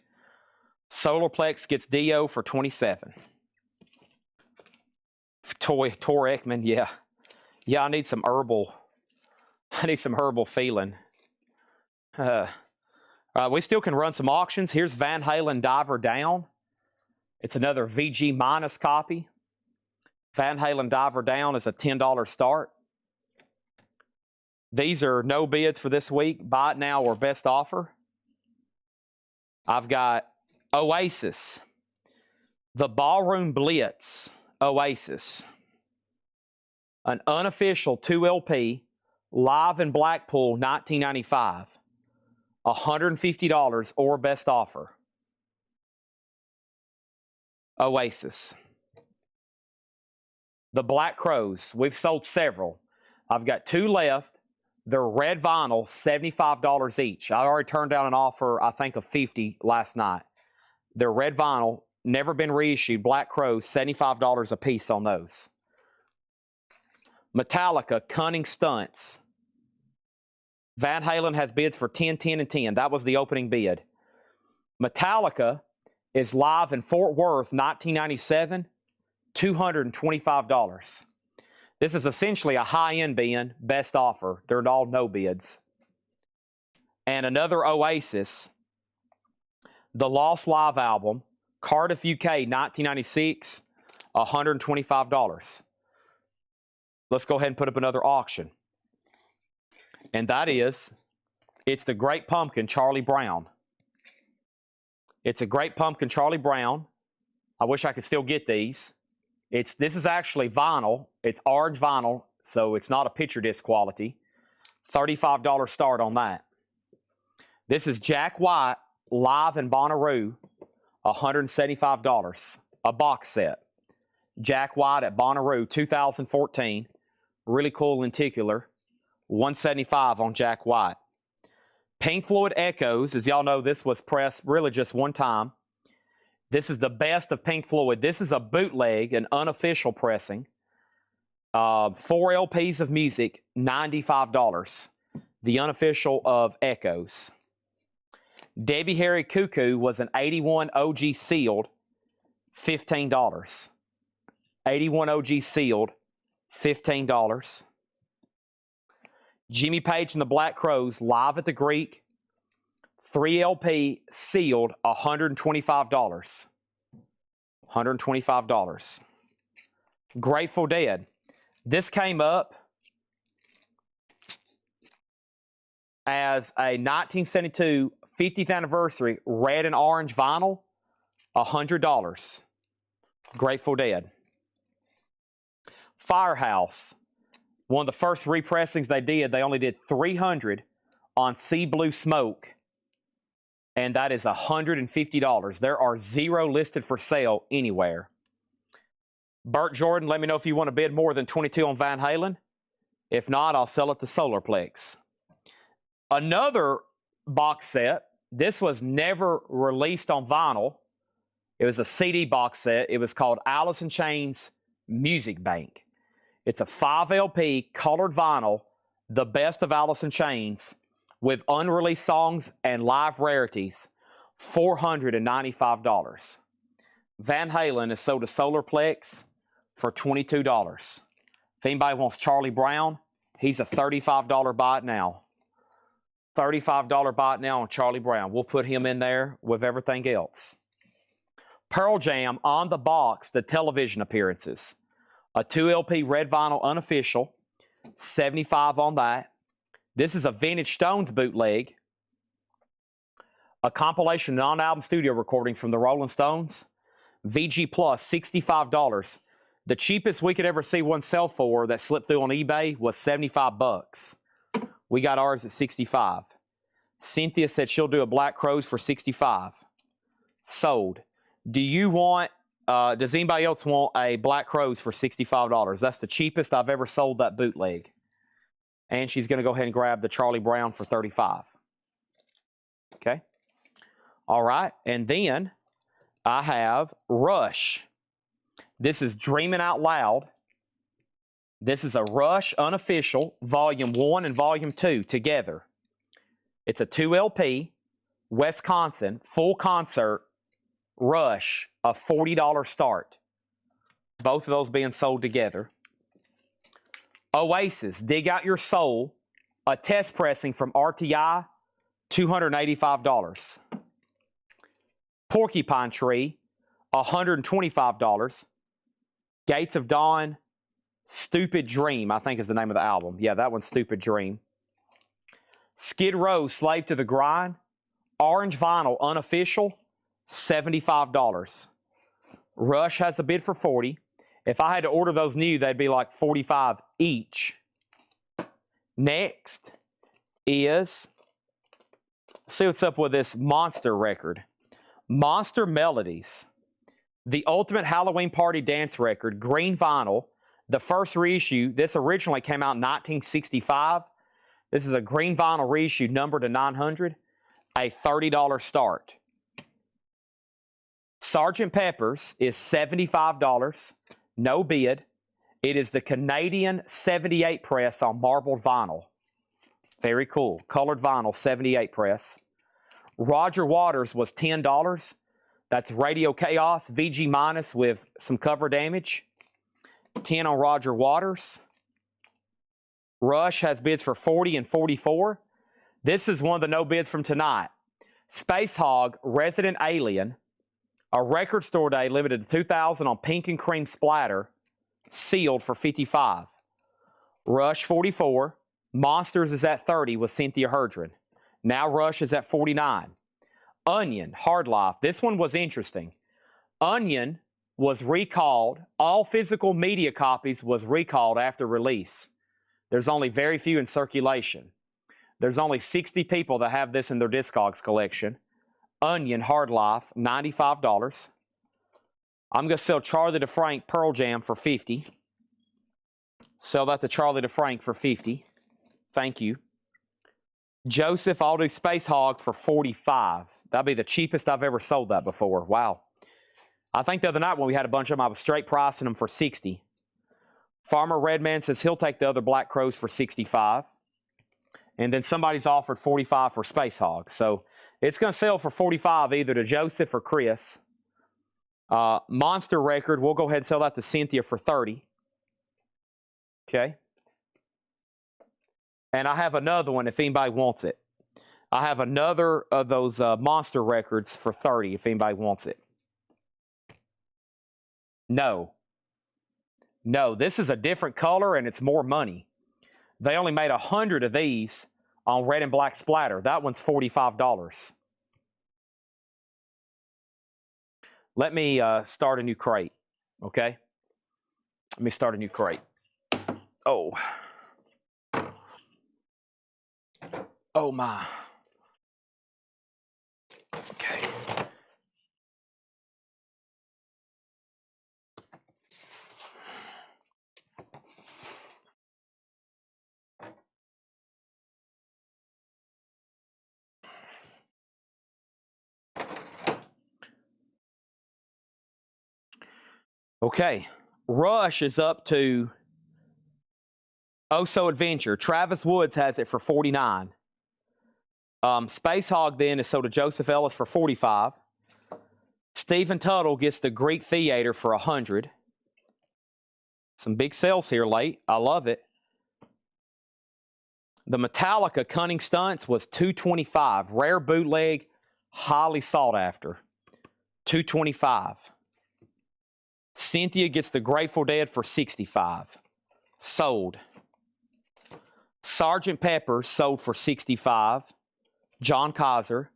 Solarplex gets Dio for 27. Tor Ekman, yeah. Yeah, I need some herbal feeling. We still can run some auctions. Here's Van Halen Diver Down. It's another VG minus copy. Van Halen Diver Down is a $10 start. These are no bids for this week. Buy it now or best offer. I've got Oasis. The Ballroom Blitz Oasis. An unofficial 2 LP, live in Blackpool, 1995. $150 or best offer. Oasis. The Black Crowes. We've sold several. I've got 2 left. They're red vinyl, $75 each. I already turned down an offer, I think, of $50 last night. They're red vinyl, never been reissued. Black Crowes, $75 a piece on those. Metallica, Cunning Stunts. Van Halen has bids for 10, 10, and 10. That was the opening bid. Metallica is live in Fort Worth, 1997, $225. This is essentially a high-end bin, best offer. They're all no bids. And another Oasis, the Lost Live album, Cardiff, UK, 1996, $125. Let's go ahead and put up another auction. And that is, it's the Great Pumpkin, Charlie Brown. It's a Great Pumpkin, Charlie Brown. I wish I could still get these. This is actually vinyl. It's orange vinyl, so it's not a picture disc quality. $35 start on that. This is Jack White, live in Bonnaroo, $175. A box set. Jack White at Bonnaroo, 2014. Really cool lenticular. $175 on Jack White. Pink Floyd Echoes. As y'all know, this was pressed really just one time. This is the best of Pink Floyd. This is a bootleg, an unofficial pressing. 4 LPs of music, $95. The unofficial of Echoes. Debbie Harry Cuckoo was an 81 OG sealed, $15. 81 OG sealed, $15. Jimmy Page and the Black Crowes, live at the Greek, 3 LP sealed, $125. $125. Grateful Dead. This came up as a 1972 50th anniversary red and orange vinyl, $100. Grateful Dead. Firehouse. One of the first repressings they did, they only did 300 on Sea Blue Smoke. And that is $150. There are 0 listed for sale anywhere. Burt Jordan, let me know if you want to bid more than 22 on Van Halen. If not, I'll sell it to Solarplex. Another box set. This was never released on vinyl. It was a CD box set. It was called Alice in Chains Music Bank. It's a 5 LP colored vinyl, the best of Alice in Chains, with unreleased songs and live rarities, $495. Van Halen is sold to Solarplex for $22. If anybody wants Charlie Brown, he's a $35 buy it now. $35 buy it now on Charlie Brown. We'll put him in there with everything else. Pearl Jam on the box, the television appearances. A 2 LP red vinyl unofficial, $75 on that. This is a Vintage Stones bootleg. A compilation non-album studio recordings from the Rolling Stones. VG Plus, $65. The cheapest we could ever see one sell for that slipped through on eBay was $75. We got ours at $65. Cynthia said she'll do a Black Crowes for $65. Sold. Do you want, does anybody else want a Black Crowes for $65? That's the cheapest I've ever sold that bootleg. And she's going to go ahead and grab the Charlie Brown for $35. Okay. All right. And then I have Rush. This is Dreaming Out Loud. This is a Rush unofficial, Volume 1 and Volume 2 together. It's a 2 LP, Wisconsin, full concert, Rush, a $40 start. Both of those being sold together. Oasis, Dig Out Your Soul, a test pressing from RTI, $285. Porcupine Tree, $125. Gates of Dawn, Stupid Dream, I think is the name of the album. Yeah, that one's Stupid Dream. Skid Row, Slave to the Grind, orange vinyl, unofficial, $75. Rush has a bid for $40. If I had to order those new, they'd be like $45 each. Next is, see what's up with this Monster record. Monster Melodies, the Ultimate Halloween Party Dance record, green vinyl, the first reissue. This originally came out in 1965. This is a green vinyl reissue numbered to 900, a $30 start. Sgt. Pepper's is $75, no bid. It is the Canadian 78 press on marbled vinyl. Very cool. Colored vinyl, 78 press. Roger Waters was $10. That's Radio Chaos, VG minus with some cover damage. 10 on Roger Waters. Rush has bids for $40 and $44. This is one of the no bids from tonight. Space Hog, Resident Alien, a record store day limited to 2,000 on pink and cream splatter, sealed for $55. Rush, $44. Monsters is at $30 with Cynthia Herdron. Now Rush is at $49. Onion, Hard Life. This one was interesting. Onion was recalled. All physical media copies was recalled after release. There's only very few in circulation. There's only 60 people that have this in their Discogs collection. Onion, Hard Life, $95. I'm going to sell Charlie DeFrank Pearl Jam for $50. Sell that to Charlie DeFrank for $50. Thank you. Joseph, I'll do Space Hog for $45. That'd be the cheapest I've ever sold that before. Wow. I think the other night when we had a bunch of them, I was straight pricing them for $60. Farmer Redman says he'll take the other Black Crows for $65. And then somebody's offered $45 for Space Hog. So it's going to sell for $45 either to Joseph or Chris. Monster record, we'll go ahead and sell that to Cynthia for $30. Okay. And I have another one if anybody wants it. I have another of those Monster records for $30 if anybody wants it. No. No, this is a different color and it's more money. They only made 100 of these on red and black splatter. That one's $45. Let me start a new crate, okay? Let me start a new crate. Oh. Oh, my. Okay. Okay, Rush is up to Oh So Adventure. Travis Woods has it for $49. Space Hog then is sold to Joseph Ellis for $45. Stephen Tuttle gets the Greek Theater for $100. Some big sales here late. I love it. The Metallica Cunning Stunts was $225. Rare bootleg, highly sought after. $225. Cynthia gets the Grateful Dead for $65. Sold. Sgt. Pepper sold for $65. John Kaiser.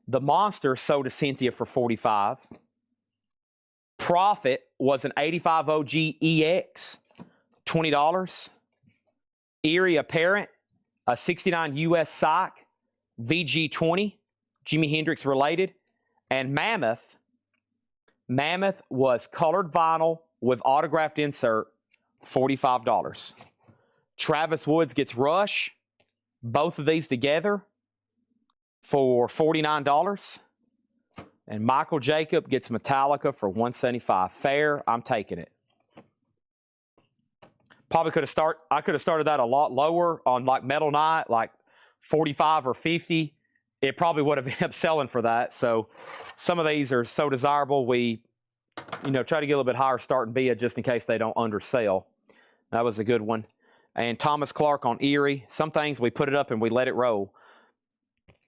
The Monster sold to Cynthia for $45. Prophet was an 85 OG EX, $20. Eerie Apparent, a 69 US Psych, VG20, Jimi Hendrix related. And Mammoth was colored vinyl with autographed insert, $45. Travis Woods gets Rush, both of these together for $49. And Michael Jacob gets Metallica for $175. Fair, I'm taking it. Probably I could have started that a lot lower on like Metal Night, like 45 or 50. It probably would have ended up selling for that. So some of these are so desirable, we you know, try to get a little bit higher starting bid just in case they don't undersell. That was a good one. And Thomas Clark on Erie. Some things we put it up and we let it roll.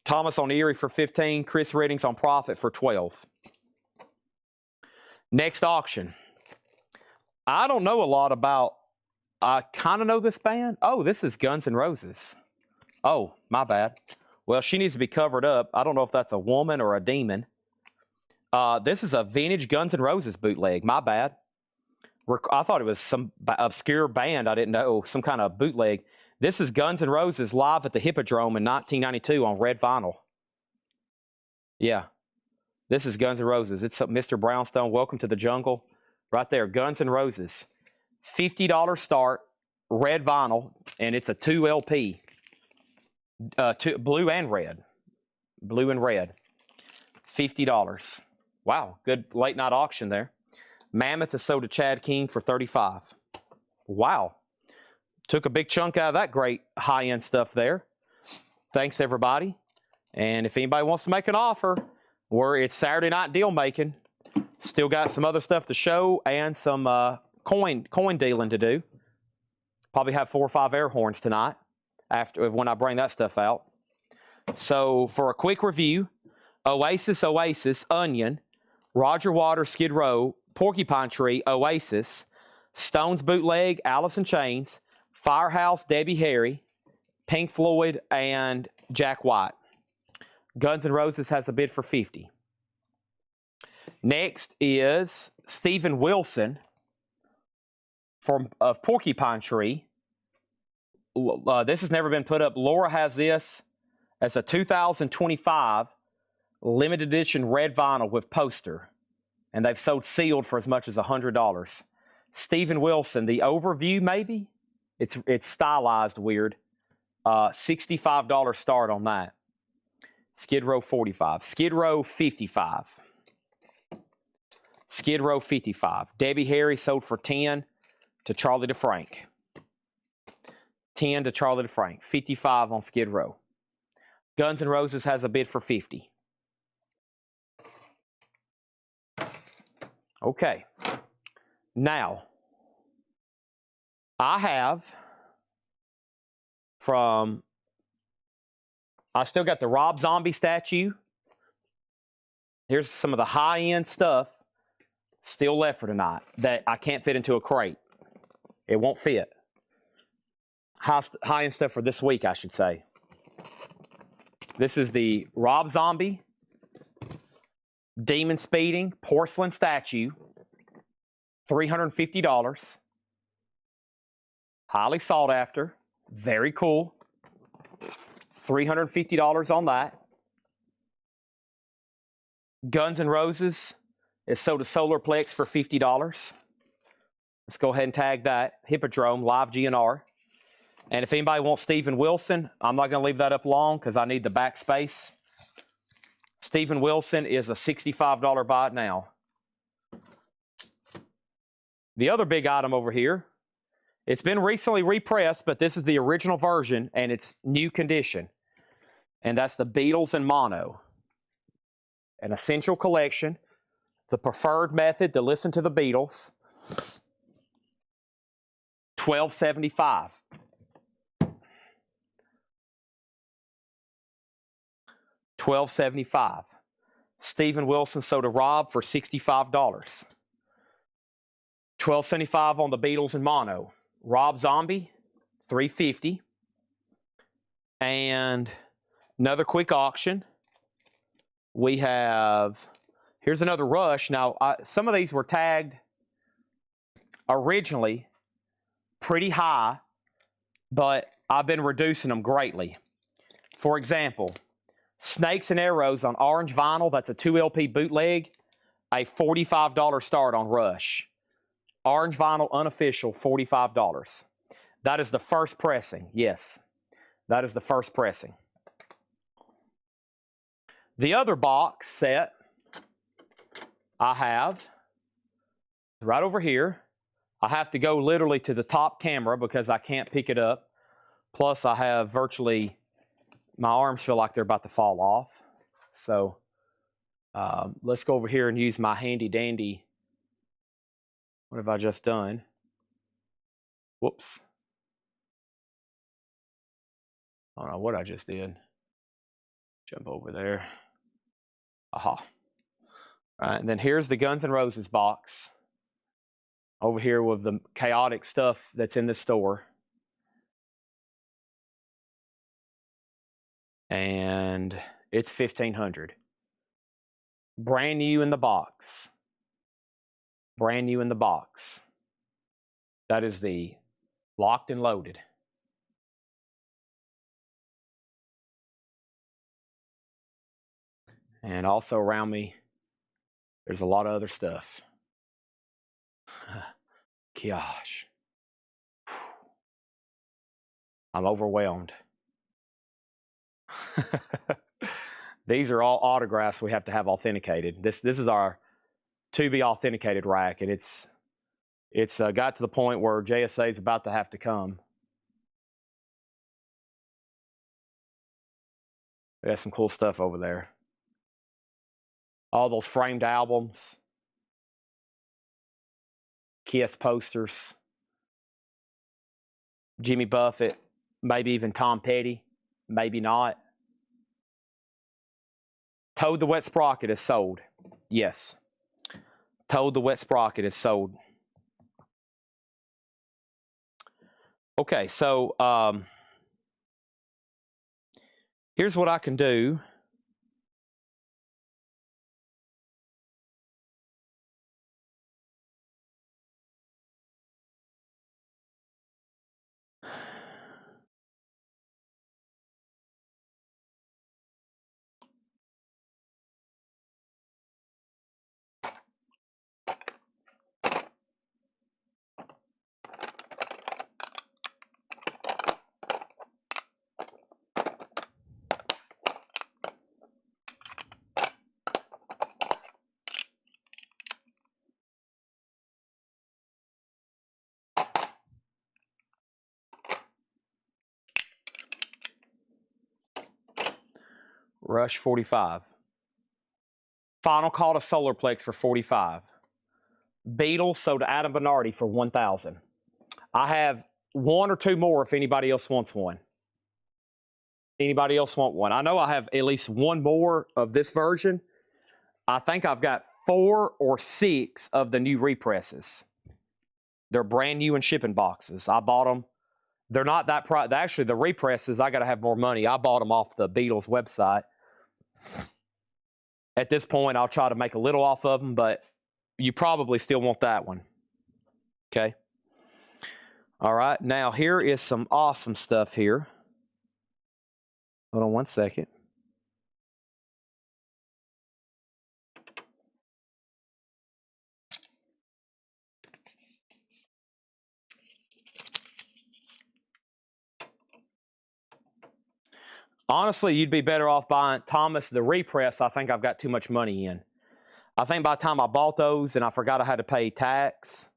Thomas on Erie for 15. Chris Reddings on Profit for 12. Next auction. I don't know a lot about, I kind of know this band. Oh, this is Guns N' Roses. Oh, my bad. Well, she needs to be covered up. I don't know if that's a woman or a demon. This is a vintage Guns N' Roses bootleg. My bad. I thought it was some obscure band. I didn't know. Some kind of bootleg. This is Guns N' Roses live at the Hippodrome in 1992 on red vinyl. Yeah. This is Guns N' Roses. It's Mr. Brownstone. Welcome to the jungle. Right there. Guns N' Roses. $50 start. Red vinyl. And it's a 2 LP. Blue and red. Blue and red. $50. Wow. Good late night auction there. Mammoth is sold to Chad King for $35. Wow. Took a big chunk out of that great high-end stuff there. Thanks, everybody. And if anybody wants to make an offer, it's Saturday night deal making. Still got some other stuff to show and some coin dealing to do. Probably have 4 or 5 air horns tonight when I bring that stuff out. So for a quick review, Oasis, Onion, Roger Waters, Skid Row, Porcupine Tree, Oasis, Stones Bootleg, Alice in Chains, Firehouse, Debbie Harry, Pink Floyd, and Jack White. Guns N' Roses has a bid for $50. Next is Steven Wilson of Porcupine Tree. This has never been put up. Laura has this as a 2025 limited edition red vinyl with poster. And they've sold sealed for as much as $100. Steven Wilson, the overview maybe? It's stylized weird. $65 start on that. Skid Row 45. Skid Row 55. Skid Row 55. Debbie Harry sold for 10 to Charlie DeFrank. 10 to Charlie DeFrank. 55 on Skid Row. Guns N' Roses has a bid for 50. Okay. Now, I still got the Rob Zombie statue. Here's some of the high-end stuff still left for tonight that I can't fit into a crate. It won't fit. High-end stuff for this week, I should say. This is the Rob Zombie Demon Speeding porcelain statue. $350. Highly sought after. Very cool. $350 on that. Guns N' Roses is sold to Solarplex for $50. Let's go ahead and tag that. Hippodrome, live GNR. And if anybody wants Steven Wilson, I'm not going to leave that up long because I need the back space. Steven Wilson is a $65 buy it now. The other big item over here, it's been recently repressed, but this is the original version, and it's new condition. And that's the Beatles in mono. An essential collection, the preferred method to listen to the Beatles. $12.75. $12.75. Steven Wilson sold to Rob for $65. $12.75 on the Beatles in mono. Rob Zombie, $350. And another quick auction. We have, here's another Rush. Now, some of these were tagged originally pretty high, but I've been reducing them greatly. For example, Snakes and Arrows on orange vinyl, that's a 2 LP bootleg, a $45 start on Rush. Orange vinyl unofficial, $45. That is the first pressing, yes. That is the first pressing. The other box set I have right over here. I have to go literally to the top camera because I can't pick it up. Plus, I have virtually, my arms feel like they're about to fall off. So let's go over here and use my handy dandy What have I just done? Whoops. I don't know what I just did. Jump over there. Aha. All right, and then here's the Guns N' Roses box. Over here with the chaotic stuff that's in the store. And it's $1,500. Brand new in the box. Brand new in the box. That is the locked and loaded. And also around me, there's a lot of other stuff. Gosh. I'm overwhelmed. These are all autographs we have to have authenticated. This is our to be authenticated rack, and it's got to the point where JSA is about to have to come. We have some cool stuff over there. All those framed albums, Kiss posters, Jimmy Buffett, maybe even Tom Petty, maybe not. Toad the Wet Sprocket is sold. Yes. Toad the Wet Sprocket is sold. Okay, so here's what I can do. Rush 45. Final Call to Solarplex for 45. Beatles sold to Adam Bernardi for 1,000. I have one or two more if anybody else wants one. Anybody else want one? I know I have at least one more of this version. I think I've got 4 or 6 of the new represses. They're brand new in shipping boxes. I bought them. They're not that price. Actually, the represses, I got to have more money. I bought them off the Beatles website. At this point, I'll try to make a little off of them, but you probably still want that one. Okay. All right. Now, here is some awesome stuff here. Hold on one second. Honestly, you'd be better off buying Thomas the repress. I think I've got too much money in. I think by the time I bought those and I forgot I had to pay tax,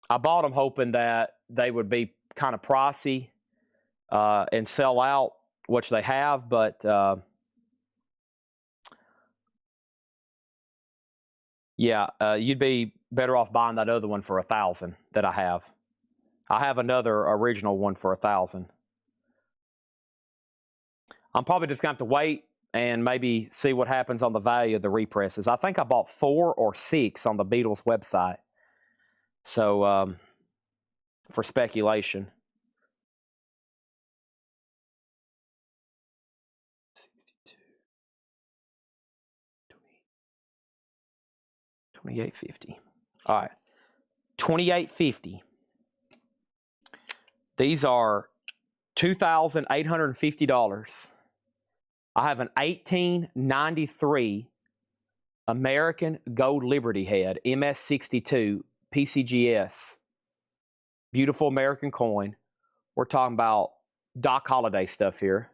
I bought them hoping that they would be kind of pricey and sell out, which they have, but yeah, you'd be better off buying that other one for 1,000 that I have. I have another original one for 1,000. I'm probably just going to have to wait and maybe see what happens on the value of the represses. I think I bought 4 or 6 on the Beatles website. So, for speculation. 62, 28.50. All right, 28.50. These are $2,850. I have an 1893 American Gold Liberty Head, MS62 PCGS. Beautiful American coin. We're talking about Doc Holliday stuff here.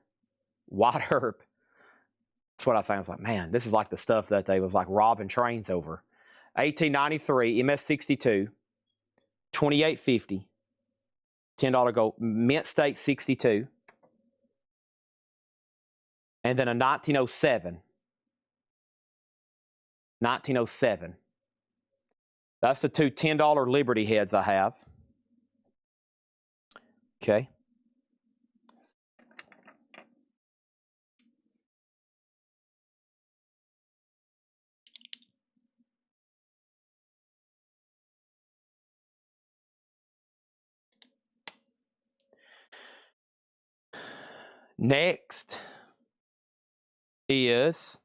White herb. That's what I think. I was like, man, this is like the stuff that they was like robbing trains over. 1893 MS62, 28.50, $10 gold, mint state 62, and then a 1907. 1907. That's the two $10 Liberty heads I have. Okay. Next is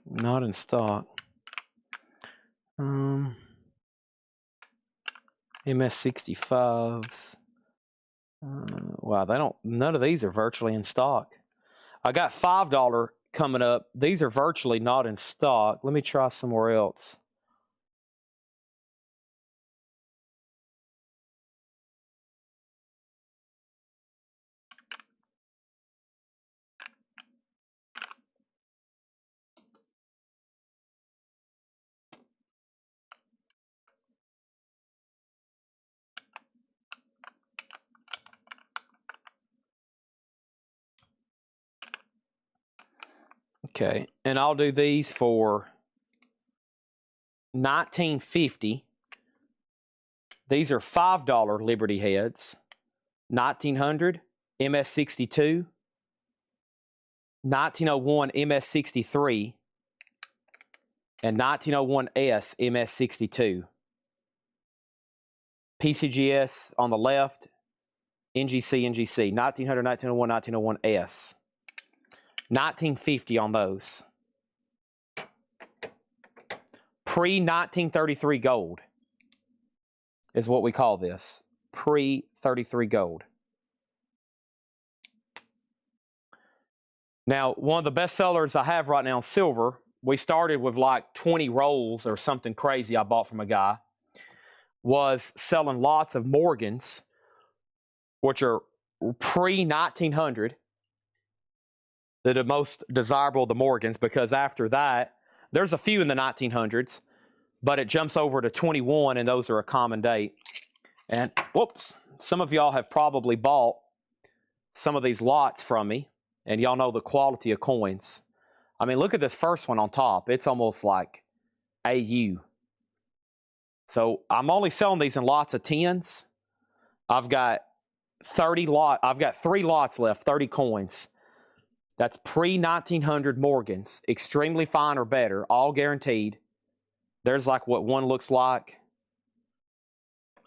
not in stock. MS65s. Wow, none of these are virtually in stock. I got $5 coming up. These are virtually not in stock. Let me try somewhere else. Okay, and I'll do these for $19.50. These are $5 Liberty heads. 1900 MS62, 1901 MS63, and 1901S MS62. PCGS on the left, NGC, 1900, 1901, 1901S. 1950 on those. Pre-1933 gold is what we call this. Pre-33 gold. Now, one of the best sellers I have right now in silver, we started with like 20 rolls or something crazy I bought from a guy, was selling lots of Morgans, which are pre-1900. They're the most desirable of the Morgans, because after that, there's a few in the 1900s, but it jumps over to 21, and those are a common date. And, whoops, some of y'all have probably bought some of these lots from me, and y'all know the quality of coins. I mean, look at this first one on top. It's almost like AU. So I'm only selling these in lots of 10s. I've got 3 lots left, 30 coins. That's pre-1900 Morgans, extremely fine or better, all guaranteed. There's like what one looks like.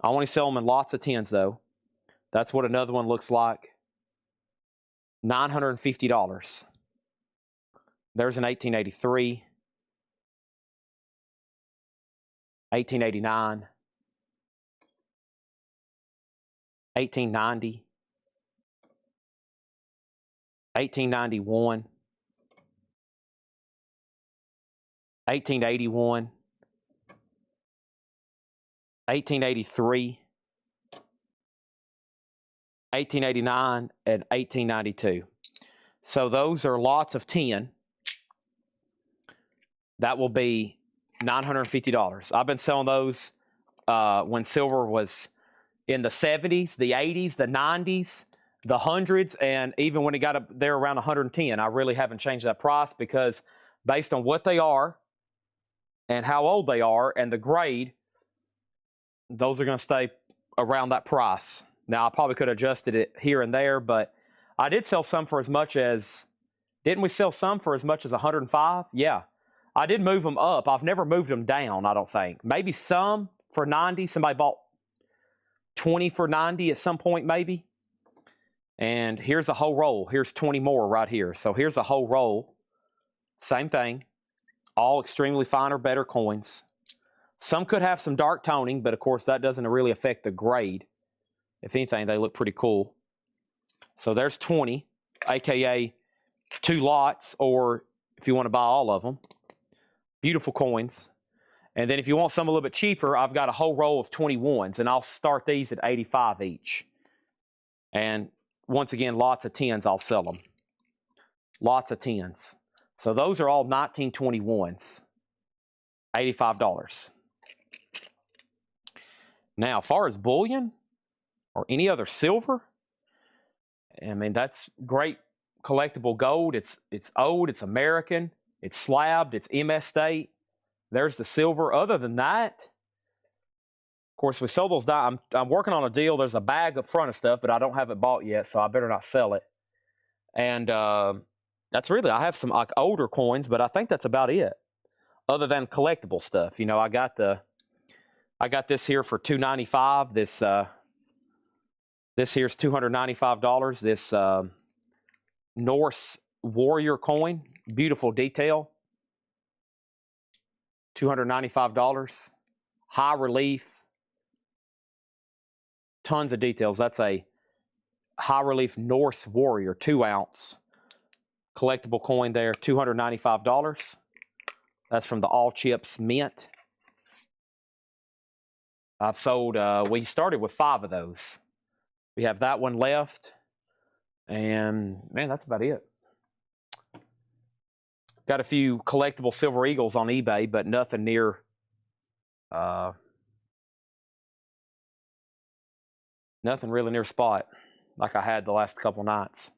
I only sell them in lots of 10s though. That's what another one looks like. $950. There's an 1883, 1889, 1890, 1891, 1881, 1883, 1889, and 1892. So those are lots of 10. That will be $950. I've been selling those when silver was in the 70s, the 80s, the 90s, the hundreds, and even when it got up there around 110. I really haven't changed that price, because based on what they are and how old they are and the grade, those are going to stay around that price. Now, I probably could have adjusted it here and there, but I did sell some for as much as, didn't we sell some for as much as 105? Yeah. I did move them up. I've never moved them down, I don't think. Maybe some for 90. Somebody bought 20 for 90 at some point, maybe. And here's a whole roll. Here's 20 more right here. So here's a whole roll. Same thing. All extremely fine or better coins. Some could have some dark toning, but of course that doesn't really affect the grade. If anything, they look pretty cool. So there's 20, aka 2 lots, or if you want to buy all of them, Beautiful coins. And then if you want some a little bit cheaper, I've got a whole row of 21s, and I'll start these at 85 each. And once again, lots of 10s, I'll sell them. Lots of 10s. So those are all 1921s. $85. Now, as far as bullion or any other silver, I mean, that's great collectible gold. It's old, it's American, it's slabbed, it's MS state. There's the silver. Other than that, of course, we sold those diamonds. I'm working on a deal. There's a bag up front of stuff, but I don't have it bought yet, so I better not sell it. And that's really, I have some like older coins, but I think that's about it. Other than collectible stuff, you know, I got this here for $295. This here's $295. This Norse warrior coin, beautiful detail. $295. High relief. Tons of details. That's a high relief Norse warrior, 2-ounce collectible coin there, $295. That's from the All Chips Mint. I've sold, we started with 5 of those. We have that one left. And man, that's about it. Got a few collectible Silver Eagles on eBay, but nothing near nothing really near spot like I had the last couple nights.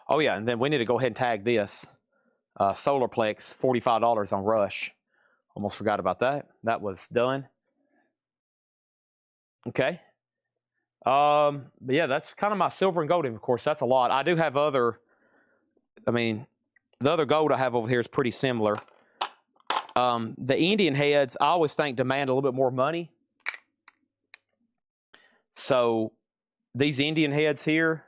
Oh yeah, and then we need to go ahead and tag this. Solarplex, $45 on Rush. Almost forgot about that. That was done. Okay. But yeah, that's kind of my silver and gold. Of course, that's a lot. I do have other, I mean, the other gold I have over here is pretty similar. The Indian heads, I always think demand a little bit more money. So these Indian heads here,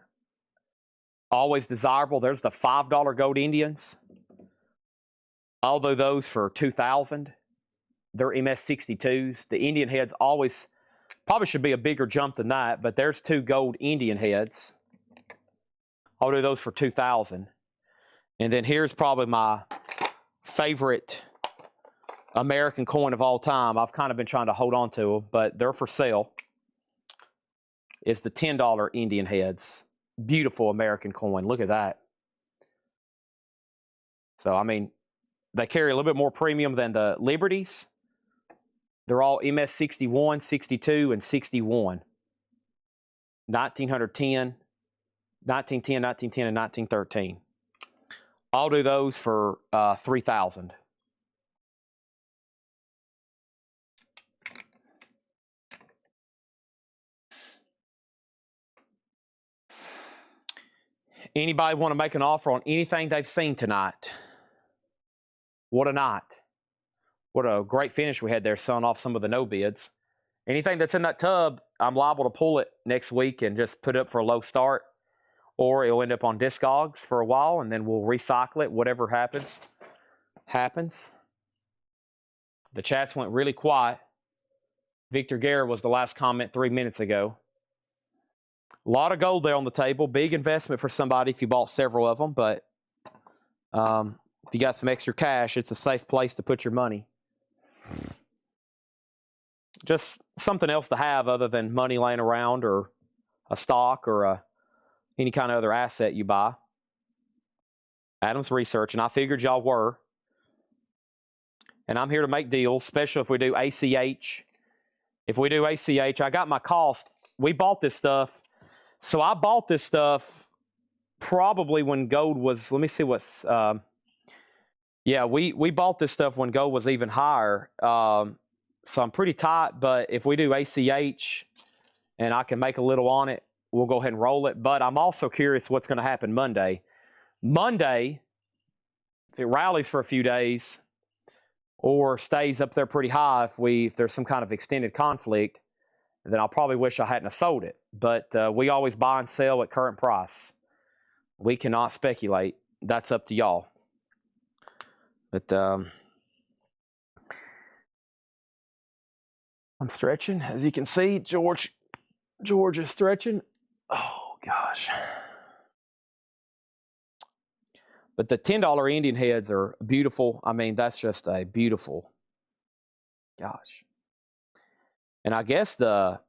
always desirable. There's the $5 gold Indians. Although those for $2,000, they're MS62s. The Indian heads always probably should be a bigger jump than that, but there's 2 gold Indian heads. I'll do those for $2,000. And then here's probably my favorite American coin of all time. I've kind of been trying to hold on to them, but they're for sale. It's the $10 Indian heads. Beautiful American coin. Look at that. So, I mean, they carry a little bit more premium than the Liberties. They're all MS61, 62, and 61. 1910, 1910, 1910, and 1913. I'll do those for $3,000. Anybody want to make an offer on anything they've seen tonight? What a night. What a great finish we had there, selling off some of the no bids. Anything that's in that tub, I'm liable to pull it next week and just put it up for a low start. Or it'll end up on Discogs for a while, and then we'll recycle it. Whatever happens, happens. The chats went really quiet. Victor Guerra was the last comment 3 minutes ago. A lot of gold there on the table. Big investment for somebody if you bought several of them. But if you got some extra cash, it's a safe place to put your money. Just something else to have other than money laying around or a stock or any kind of other asset you buy. Adam's Research, and I figured y'all were. And I'm here to make deals, especially if we do ACH. If we do ACH, I got my cost. We bought this stuff. So I bought this stuff probably when gold was, let me see what's, yeah, we bought this stuff when gold was even higher. So I'm pretty tight, but if we do ACH and I can make a little on it, we'll go ahead and roll it. But I'm also curious what's going to happen Monday. Monday, if it rallies for a few days or stays up there pretty high, if there's some kind of extended conflict, then I'll probably wish I hadn't have sold it. But we always buy and sell at current price. We cannot speculate. That's up to y'all. But I'm stretching. As you can see, George is stretching. Oh, gosh. But the $10 Indian heads are beautiful. I mean, that's just a beautiful, gosh. And I guess the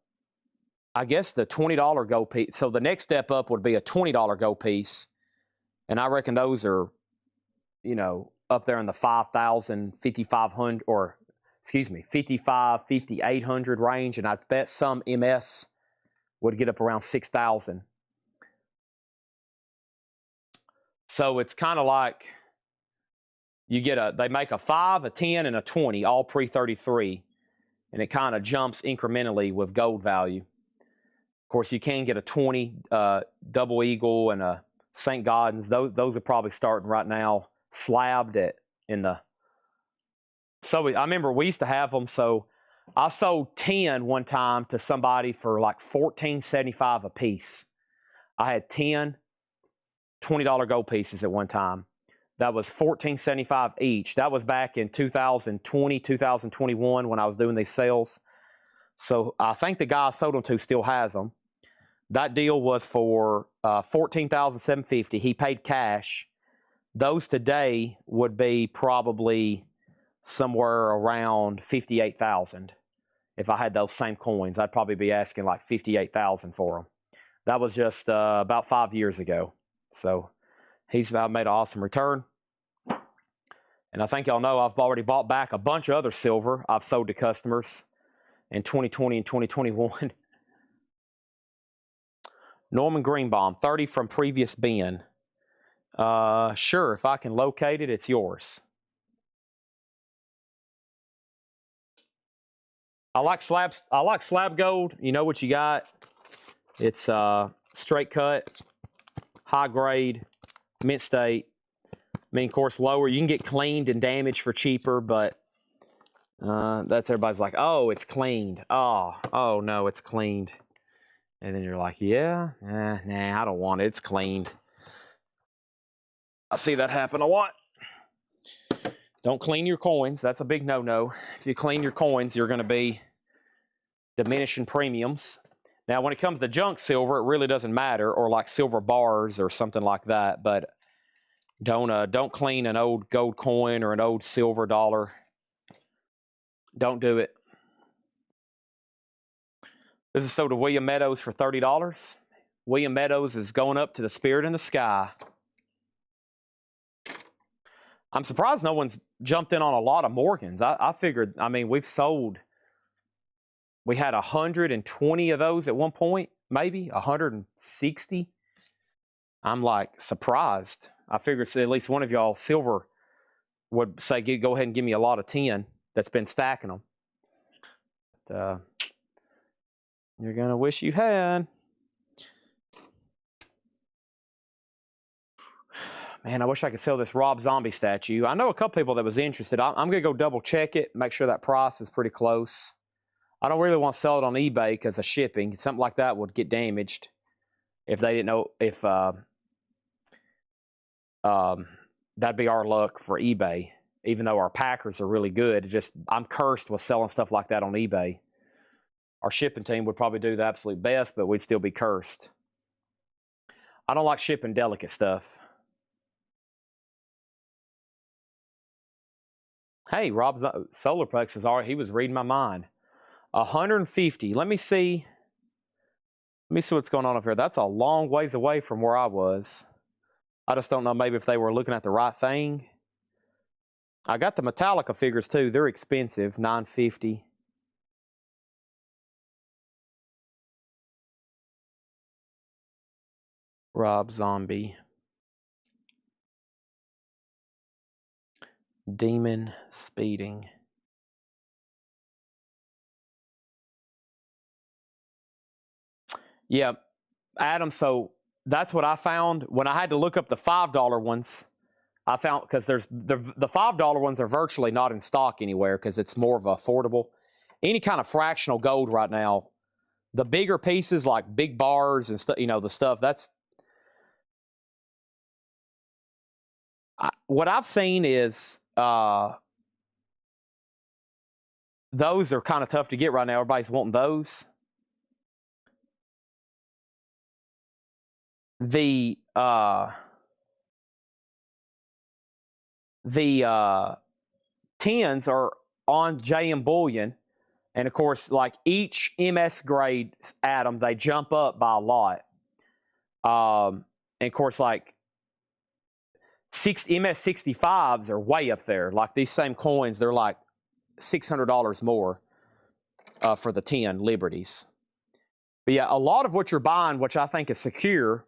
$20 gold piece. So the next step up would be a $20 gold piece, and I reckon those are, you know, up there in the 5,000, 5,500, or excuse me, 55, 5,800 range, and I bet some MS would get up around 6,000. So it's kind of like you get they make a 5, a 10, and a 20, all pre-33, and it kind of jumps incrementally with gold value. Of course, you can get a 20 double eagle and a St. Gaudens. Those are probably starting right now, slabbed in the. So I remember we used to have them. So I sold 10 one time to somebody for like $14.75 a piece. I had 10 $20 gold pieces at one time. That was $14.75 each. That was back in 2020, 2021 when I was doing these sales. So I think the guy I sold them to still has them. That deal was for $14,750. He paid cash. Those today would be probably somewhere around $58,000. If I had those same coins, I'd probably be asking like $58,000 for them. That was just about 5 years ago. So he's about made an awesome return. And I think y'all know I've already bought back a bunch of other silver I've sold to customers in 2020 and 2021. Norman Greenbaum, 30 from previous bin. Sure, if I can locate it, it's yours. I like slab gold. You know what you got? It's straight cut, high grade, mint state. I mean, of course, lower. You can get cleaned and damaged for cheaper, but that's everybody's like, oh, it's cleaned. Oh no, it's cleaned. And then you're like, yeah, nah, I don't want it. It's cleaned. I see that happen a lot. Don't clean your coins. That's a big no-no. If you clean your coins, you're going to be diminishing premiums. Now, when it comes to junk silver, it really doesn't matter, or like silver bars or something like that. But don't clean an old gold coin or an old silver dollar. Don't do it. This is sold to William Meadows for $30. William Meadows is going up to the spirit in the sky. I'm surprised no one's jumped in on a lot of Morgans. I figured, I mean, we had 120 of those at one point, maybe 160. I'm like surprised. I figured at least one of y'all silver would say, go ahead and give me a lot of 10 that's been stacking them. But, you're going to wish you had. Man, I wish I could sell this Rob Zombie statue. I know a couple people that was interested. I'm going to go double check it, make sure that price is pretty close. I don't really want to sell it on eBay because of shipping. Something like that would get damaged if they didn't know if that'd be our luck for eBay. Even though our packers are really good, it's just I'm cursed with selling stuff like that on eBay. Our shipping team would probably do the absolute best, but we'd still be cursed. I don't like shipping delicate stuff. Hey, Rob's Solarplex is already, he was reading my mind. 150. Let me see what's going on over here. That's a long ways away from where I was. I just don't know maybe if they were looking at the right thing. I got the Metallica figures too. They're expensive, $950. Rob Zombie. Demon speeding. Yeah, Adam, so that's what I found when I had to look up the $5 ones. I found because the $5 ones are virtually not in stock anywhere because it's more of affordable. Any kind of fractional gold right now, the bigger pieces like big bars and stuff, the stuff that's what I've seen is those are kind of tough to get right now. Everybody's wanting those. The the 10s are on JM Bullion. And of course, like each MS grade atom, they jump up by a lot. And of course, like MS 65s are way up there. Like these same coins, they're like $600 more for the 10 Liberties. But yeah, a lot of what you're buying, which I think is secure,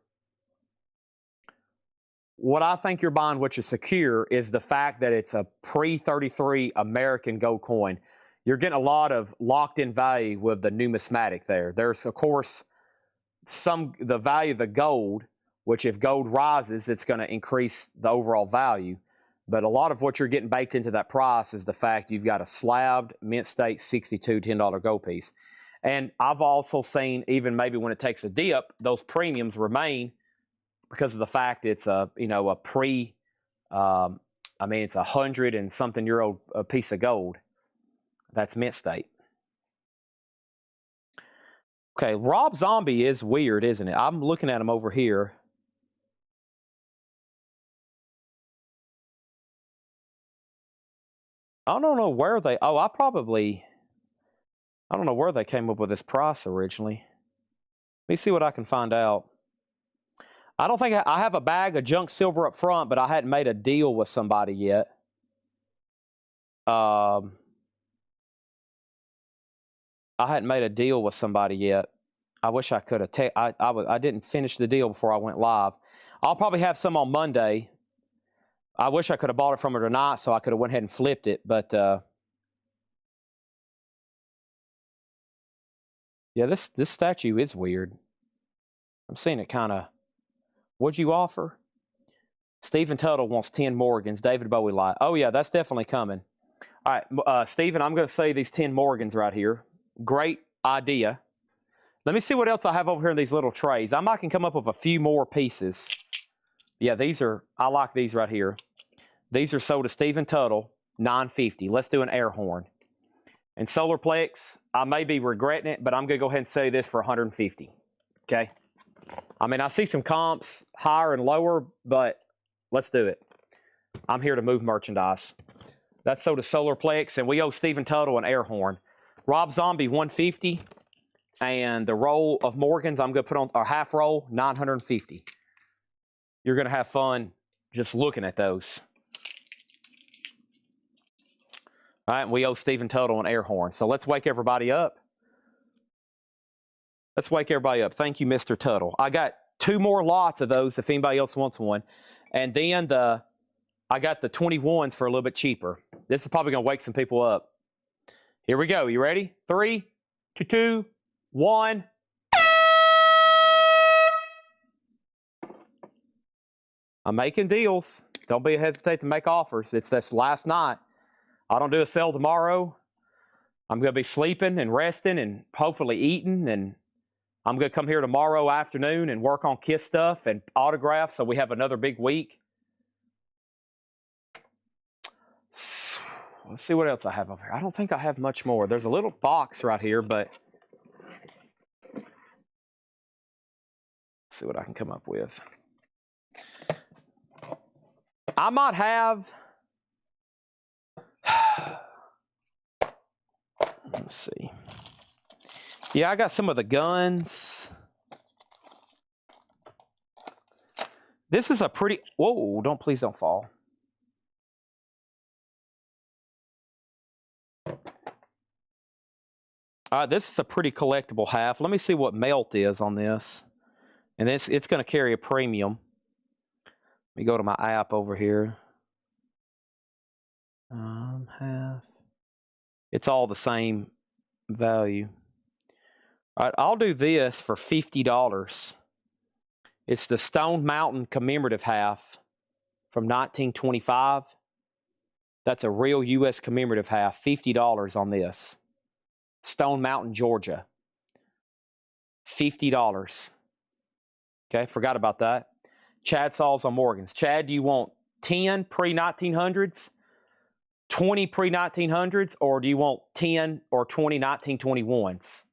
which is secure, is the fact that it's a pre-33 American gold coin. You're getting a lot of locked-in value with the numismatic there. There's, of course, the value of the gold, which if gold rises, it's going to increase the overall value. But a lot of what you're getting baked into that price is the fact you've got a slabbed mint state 62 $10 gold piece. And I've also seen, even maybe when it takes a dip, those premiums remain because of the fact it's a, you know, a it's 100 and something year old piece of gold. That's mint state. Okay, Rob Zombie is weird, isn't it? I'm looking at him over here. I don't know where they, I don't know where they came up with this price originally. Let me see what I can find out. I don't think I have a bag of junk silver up front, but I hadn't made a deal with somebody yet. I hadn't made a deal with somebody yet. I wish I could have. I didn't finish the deal before I went live. I'll probably have some on Monday. I wish I could have bought it from her tonight, so I could have went ahead and flipped it. But yeah, this statue is weird. I'm seeing it kind of. What'd you offer? Stephen Tuttle wants 10 Morgans. David Bowie lied. Oh yeah, that's definitely coming. All right, Stephen, I'm going to say these 10 Morgans right here. Great idea. Let me see what else I have over here in these little trays. I might can come up with a few more pieces. Yeah, I like these right here. These are sold to Stephen Tuttle, $9.50. Let's do an air horn. And Solarplex, I may be regretting it, but I'm going to go ahead and say this for $150. Okay? I mean, I see some comps higher and lower, but let's do it. I'm here to move merchandise. That's sold to Solarplex, and we owe Stephen Tuttle an air horn. Rob Zombie, $150. And the roll of Morgans, I'm going to put on a half roll, $950. You're going to have fun just looking at those. All right, we owe Stephen Tuttle an air horn. So let's wake everybody up. Let's wake everybody up. Thank you, Mr. Tuttle. I got 2 more lots of those if anybody else wants one. And then I got the 21s for a little bit cheaper. This is probably going to wake some people up. Here we go. You ready? 3, 2, 1. I'm making deals. Don't be hesitate to make offers. It's this last night. I don't do a sale tomorrow. I'm going to be sleeping and resting and hopefully eating. And I'm going to come here tomorrow afternoon and work on KISS stuff and autographs so we have another big week. Let's see what else I have over here. I don't think I have much more. There's a little box right here, but let's see what I can come up with. I might have, let's see. Yeah, I got some of the guns. This is a pretty, whoa, please don't fall. All right, this is a pretty collectible half. Let me see what melt is on this. And it's going to carry a premium. Let me go to my app over here. Half. It's all the same value. All right, I'll do this for $50. It's the Stone Mountain commemorative half from 1925. That's a real U.S. commemorative half. $50 on this. Stone Mountain, Georgia. $50. Okay, forgot about that. Chad Sauls on Morgans. Chad, do you want 10 pre-1900s, 20 pre-1900s, or do you want 10 or 20 1921s?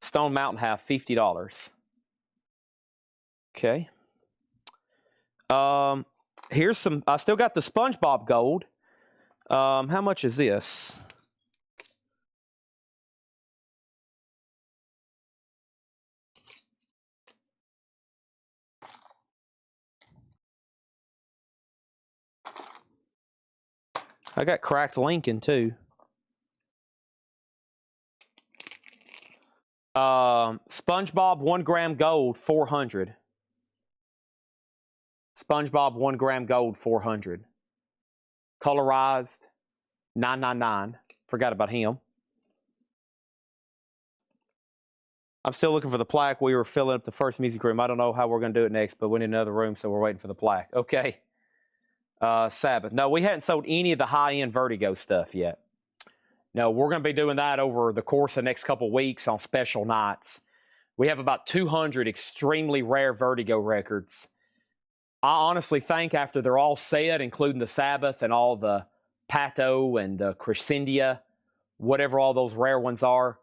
Stone Mountain half, $50. Okay. Here's some. I still got the SpongeBob gold. How much is this? I got cracked Lincoln too. SpongeBob 1 gram gold 400. SpongeBob 1 gram gold 400. Colorized 999. Forgot about him. I'm still looking for the plaque. We were filling up the first music room. I don't know how we're going to do it next, but we need another room, so we're waiting for the plaque. Okay. Sabbath. No, we hadn't sold any of the high-end Vertigo stuff yet. No, we're going to be doing that over the course of the next couple of weeks on special nights. We have about 200 extremely rare Vertigo records. I honestly think after they're all set, including the Sabbath and all the Pato and the Crescendia, whatever all those rare ones are,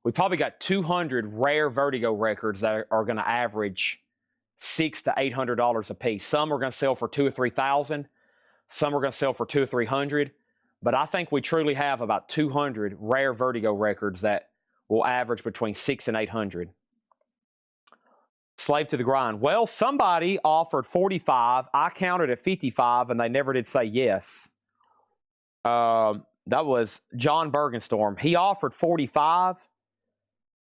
we probably got 200 rare Vertigo records that are going to average $600 to $800 a piece. Some are going to sell for $2,000 or $3,000. Some are going to sell for $200 or $300. But I think we truly have about 200 rare Vertigo records that will average between $600 and $800. Slave to the grind. Well, somebody offered 45. I counted at 55, and they never did say yes. That was John Bergenstorm. He offered 45.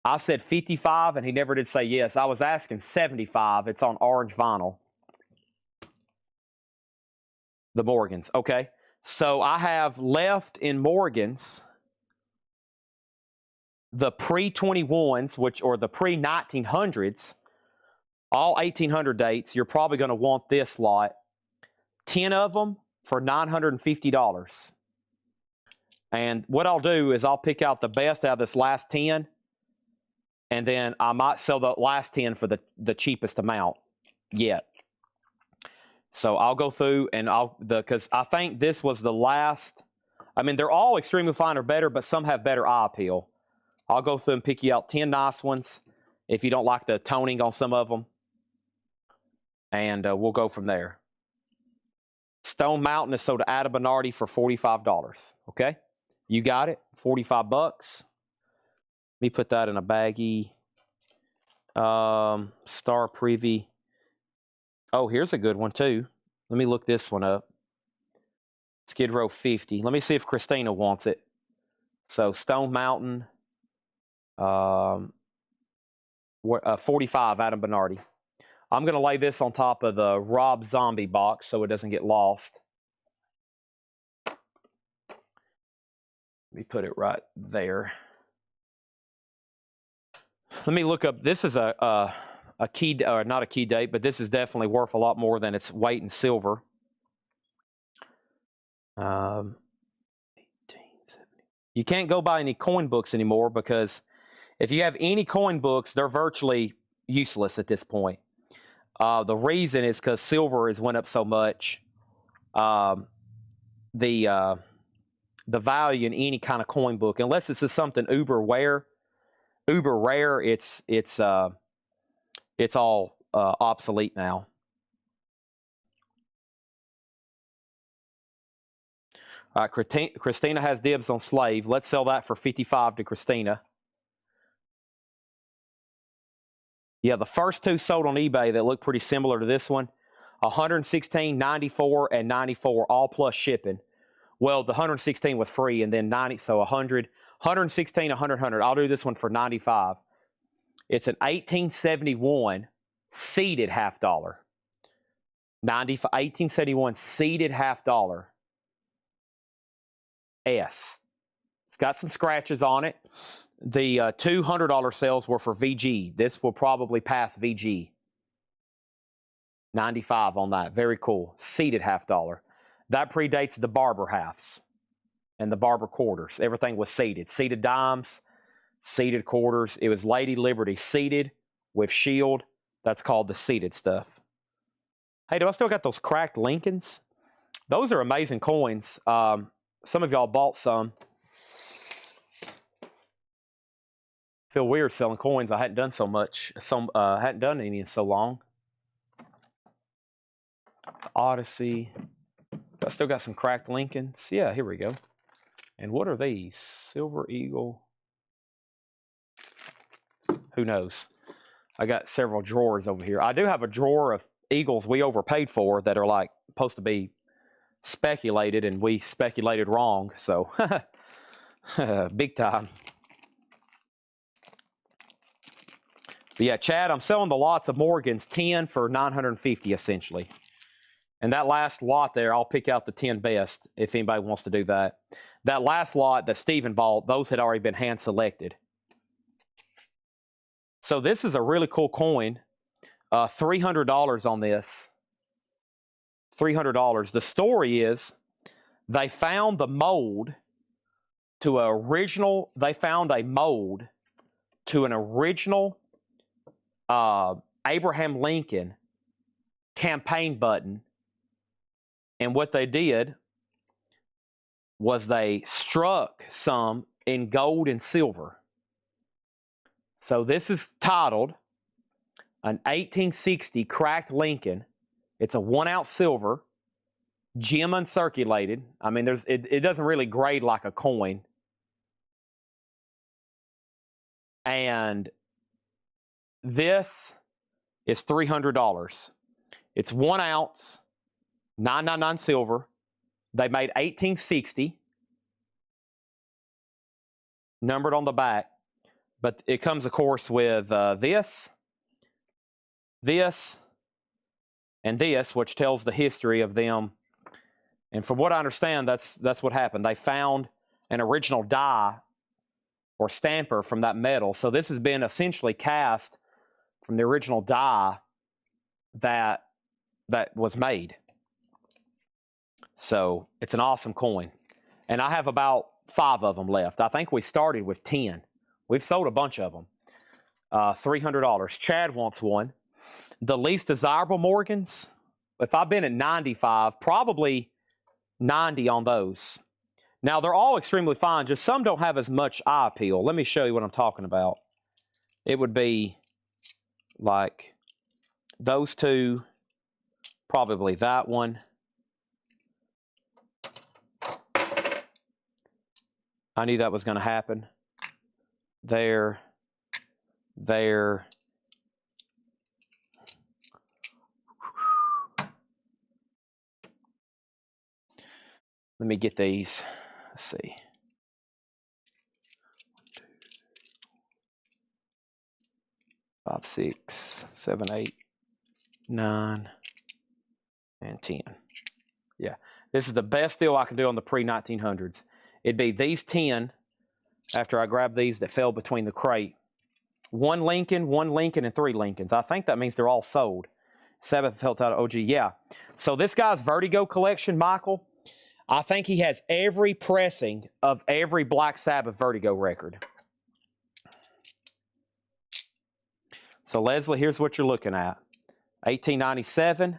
I said 55, and he never did say yes. I was asking 75. It's on orange vinyl. The Morgans. Okay. So I have left in Morgans the pre-21s, or the pre-1900s, all 1800 dates. You're probably going to want this lot. 10 of them for $950. And what I'll do is I'll pick out the best out of this last 10, and then I might sell the last 10 for the cheapest amount yet. So I'll go through and because I think this was the last. I mean, they're all extremely fine or better, but some have better eye appeal. I'll go through and pick you out 10 nice ones if you don't like the toning on some of them. And we'll go from there. Stone Mountain is sold to Adam Bernardi for $45. Okay? You got it? 45 bucks. Let me put that in a baggie. Star Privy. Oh, here's a good one too. Let me look this one up. Skid Row 50. Let me see if Christina wants it. So Stone Mountain. 45 Adam Bernardi. I'm going to lay this on top of the Rob Zombie box so it doesn't get lost. Let me put it right there. Let me look up. This is a key, or not a key date, but this is definitely worth a lot more than its weight in silver. 1870. You can't go buy any coin books anymore because if you have any coin books, they're virtually useless at this point. The reason is because silver has went up so much. The value in any kind of coin book, unless it's just something uber rare, it's all obsolete now. All right, Christina has dibs on Slave. Let's sell that for 55 to Christina. Yeah, the first two sold on eBay that look pretty similar to this one. 116, 94, and 94, all plus shipping. Well, the 116 was free, and then 90, so 100, 116, 100. I'll do this one for 95. It's an 1871 seeded half dollar. 1871 seeded half dollar. S. It's got some scratches on it. The $200 sales were for VG. This will probably pass VG. 95 on that. Very cool. Seeded half dollar. That predates the Barber halves and the Barber quarters. Everything was seeded. Seeded dimes, seeded quarters. It was Lady Liberty seeded with shield. That's called the seeded stuff. Hey, do I still got those cracked Lincolns? Those are amazing coins. Some of y'all bought some. Feel weird selling coins. I hadn't done so much. Hadn't done any in so long. Odyssey. I still got some cracked Lincolns. Yeah, here we go. And what are these? Silver Eagle. Who knows? I got several drawers over here. I do have a drawer of Eagles we overpaid for that are like supposed to be speculated, and we speculated wrong. So, big time. But yeah, Chad, I'm selling the lots of Morgans, 10 for $950 essentially. And that last lot there, I'll pick out the 10 best if anybody wants to do that. That last lot that Steven bought, those had already been hand selected. So this is a really cool coin. $300 on this. $300. The story is they found the mold to an original, they found a mold to an original Abraham Lincoln campaign button. And what they did was they struck some in gold and silver. So this is titled an 1860 cracked Lincoln. It's a 1 ounce silver, gem uncirculated. I mean, it doesn't really grade like a coin. And this is $300. It's 1 ounce, 999 silver. They made 1860, numbered on the back. But it comes, of course, with this, and this, which tells the history of them. And from what I understand, that's what happened. They found an original die or stamper from that metal. So this has been essentially cast from the original die that was made. So it's an awesome coin. And I have about 5 of them left. I think we started with 10. We've sold a bunch of them. $300. Chad wants one. The least desirable Morgans, if I've been at 95, probably 90 on those. Now, they're all extremely fine, just some don't have as much eye appeal. Let me show you what I'm talking about. It would be like those two, probably that one. I knew that was going to happen. There. Let me get these. Let's see. 5, 6, 7, 8, 9, and 10. Yeah, this is the best deal I can do on the pre-1900s. It'd be these 10 after I grab these that fell between the crate. 1 Lincoln, and 3 Lincolns. I think that means they're all sold. 7 felt out of OG, yeah. So this guy's Vertigo collection, Michael, I think he has every pressing of every Black Sabbath Vertigo record. So Leslie, here's what you're looking at. 1897.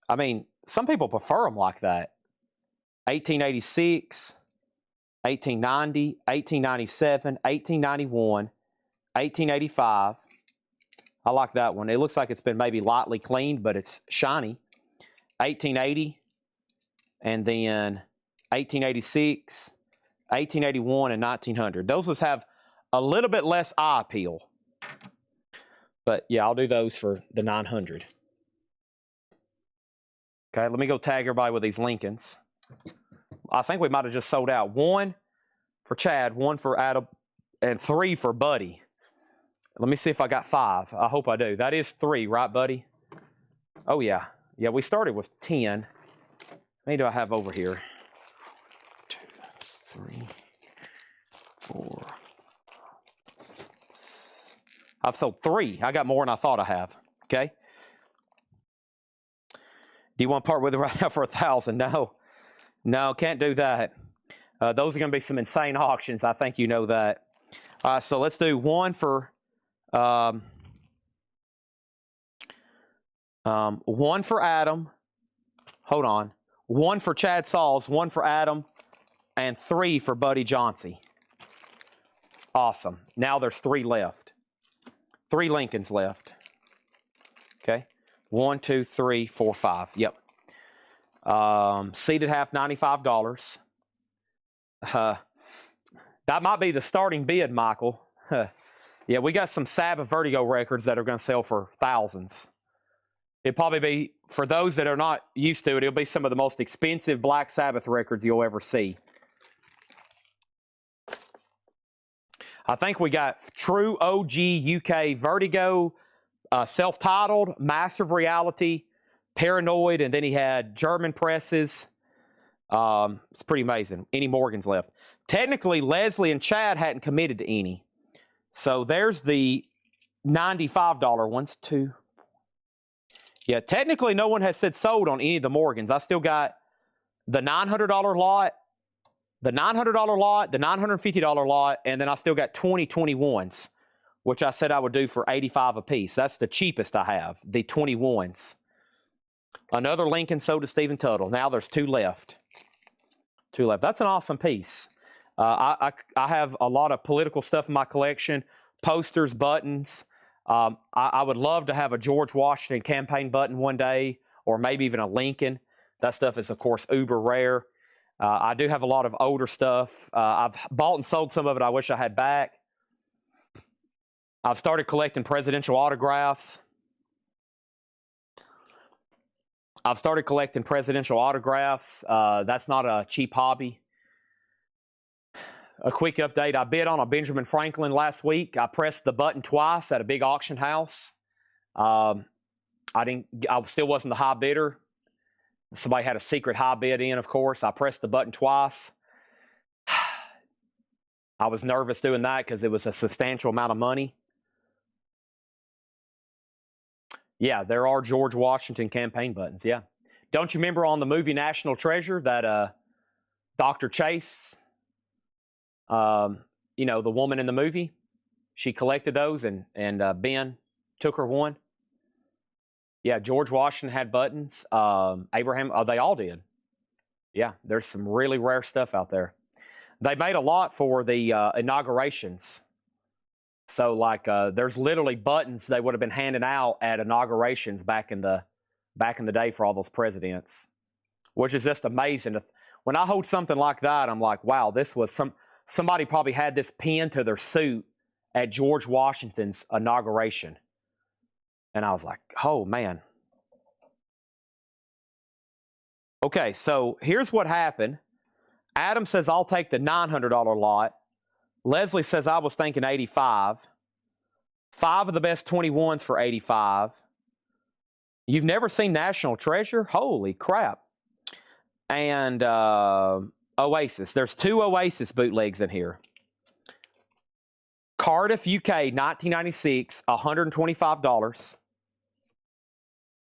I mean, some people prefer them like that. 1886, 1890, 1897, 1891, 1885. I like that one. It looks like it's been maybe lightly cleaned, but it's shiny. 1880, and then 1886, 1881, and 1900. Those ones have a little bit less eye appeal. But yeah, I'll do those for the 900. Okay, let me go tag everybody with these Lincolns. I think we might have just sold out. 1 for Chad, 1 for Adam, and 3 for Buddy. Let me see if I got 5. I hope I do. That is 3, right, Buddy? Oh, yeah. Yeah, we started with 10. How many do I have over here? 2, 3, 4. I've sold 3. I got more than I thought I have. Okay? Do you want to part with it right now for $1,000? No. No, can't do that. Those are going to be some insane auctions. I think you know that. So let's do 1 for 1 for Adam. Hold on. 1 for Chad Sauls, 1 for Adam, and 3 for Buddy Johnsey. Awesome. Now there's 3 left. 3 Lincolns left. Okay. 1, 2, 3, 4, 5. Yep. Seated half, $95. That might be the starting bid, Michael. Yeah, we got some Sabbath Vertigo records that are going to sell for thousands. It'll probably be, for those that are not used to it, it'll be some of the most expensive Black Sabbath records you'll ever see. I think we got true OG UK Vertigo, self-titled, Master of Reality, Paranoid, and then he had German presses. It's pretty amazing. Any Morgans left. Technically, Leslie and Chad hadn't committed to any. So there's the $95 ones, too. Yeah, technically no one has said sold on any of the Morgans. I still got the $900 lot, the $900 lot, the $950 lot, and then I still got 2021s, which I said I would do for $85 a piece. That's the cheapest I have, the 21s. Another Lincoln sold to Stephen Tuttle. Now there's 2 left. 2 left. That's an awesome piece. I have a lot of political stuff in my collection, posters, buttons. I would love to have a George Washington campaign button one day, or maybe even a Lincoln. That stuff is, of course, uber rare. I do have a lot of older stuff. I've bought and sold some of it I wish I had back. I've started collecting presidential autographs. That's not a cheap hobby. A quick update, I bid on a Benjamin Franklin last week. I pressed the button twice at a big auction house. I still wasn't the high bidder. Somebody had a secret high bid in, of course. I pressed the button twice. I was nervous doing that because it was a substantial amount of money. Yeah, there are George Washington campaign buttons, yeah. Don't you remember on the movie National Treasure that Dr. Chase, you know, the woman in the movie, she collected those and Ben took her one? Yeah, George Washington had buttons. Abraham, they all did. Yeah, there's some really rare stuff out there. They made a lot for the inaugurations. So, like, there's literally buttons they would have been handing out at inaugurations back in the day for all those presidents, which is just amazing. When I hold something like that, I'm like, wow, this was somebody probably had this pinned to their suit at George Washington's inauguration. And I was like, oh, man. Okay, so here's what happened. Adam says, I'll take the $900 lot. Leslie says, I was thinking 85. 5 of the best 21s for 85. You've never seen National Treasure? Holy crap. And Oasis. There's 2 Oasis bootlegs in here. Cardiff, UK, 1996, $125.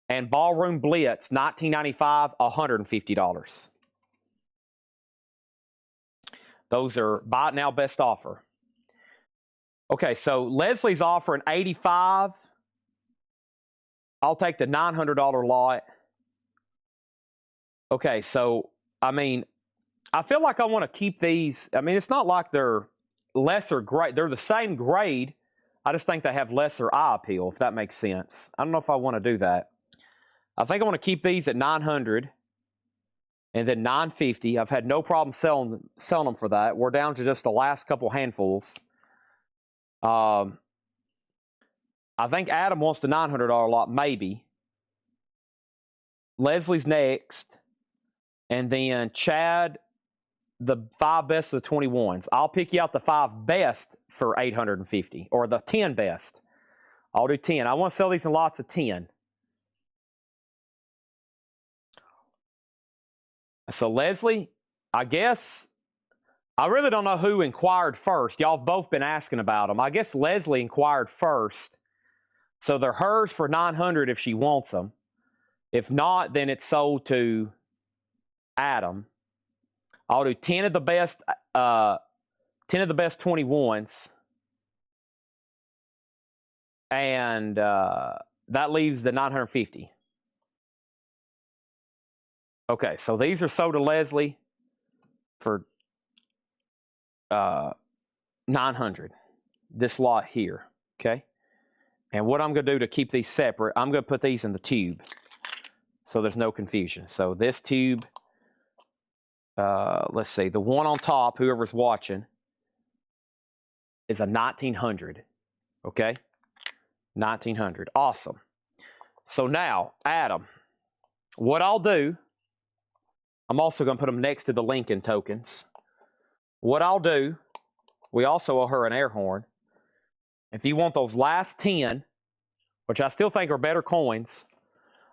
And Ballroom Blitz, 1995, $150. Those are buy it now, best offer. Okay, so Leslie's offering 85. I'll take the $900 lot. Okay, so, I mean, I feel like I want to keep these. I mean, it's not like they're lesser grade. They're the same grade. I just think they have lesser eye appeal, if that makes sense. I don't know if I want to do that. I think I want to keep these at 900 and then 950. I've had no problem selling them for that. We're down to just the last couple handfuls. I think Adam wants the $900 lot, maybe. Leslie's next. And then Chad, the 5 best of the 21s. I'll pick you out the 5 best for $850, or the 10 best. I'll do 10. I want to sell these in lots of 10. So Leslie, I guess, I really don't know who inquired first. Y'all have both been asking about them. I guess Leslie inquired first. So they're hers for $900 if she wants them. If not, then it's sold to Adam. I'll do 10 of the best 21s. And that leaves the 950. Okay, so these are sold to Leslie for 900. This lot here, okay? And what I'm going to do to keep these separate, I'm going to put these in the tube so there's no confusion. So this tube, let's see, the one on top, whoever's watching, is a 1900, okay? 1900, awesome. So now, Adam, what I'll do, I'm also going to put them next to the Lincoln tokens. What I'll do, we also owe her an air horn. If you want those last 10, which I still think are better coins,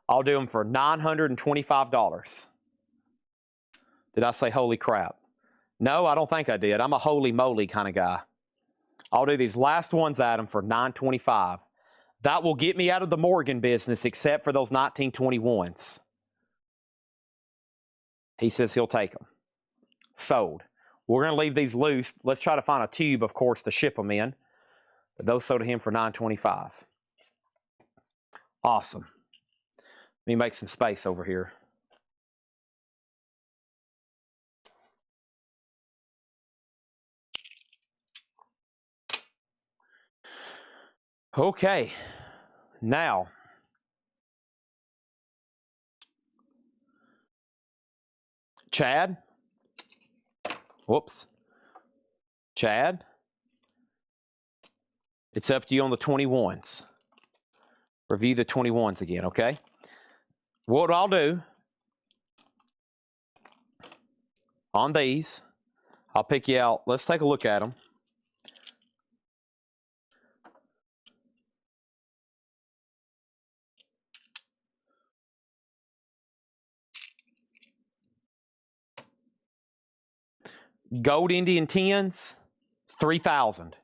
I'll do them for $925. Did I say holy crap? No, I don't think I did. I'm a holy moly kind of guy. I'll do these last ones, Adam, for $925. That will get me out of the Morgan business except for those 1921s. He says he'll take them. Sold. We're going to leave these loose. Let's try to find a tube, of course, to ship them in. But those sold to him for $925. Awesome. Let me make some space over here. Okay. Now, Chad. Whoops. Chad. It's up to you on the 21s. Review the 21s again, okay? What I'll do on these, I'll pick you out. Let's take a look at them. Gold Indian 10s, 3,000.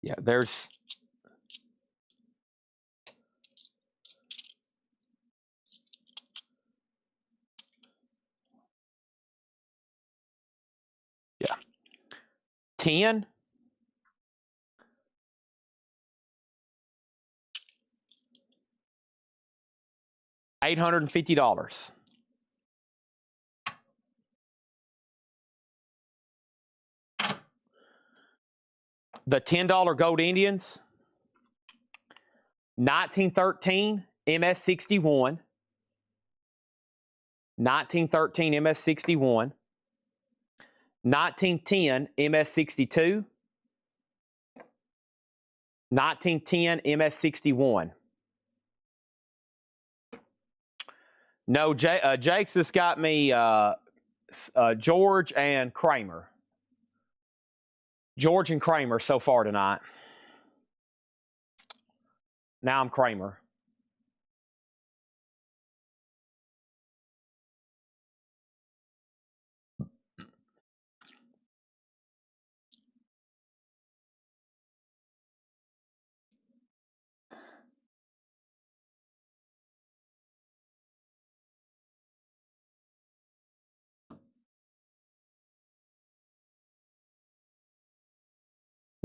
Yeah, there's yeah. 10, $850. The $10 Gold Indians, 1913 MS61, 1913 MS61, 1910 MS62, 1910 MS61. No, Jake's just got me George and Kramer. George and Kramer so far tonight. Now I'm Kramer.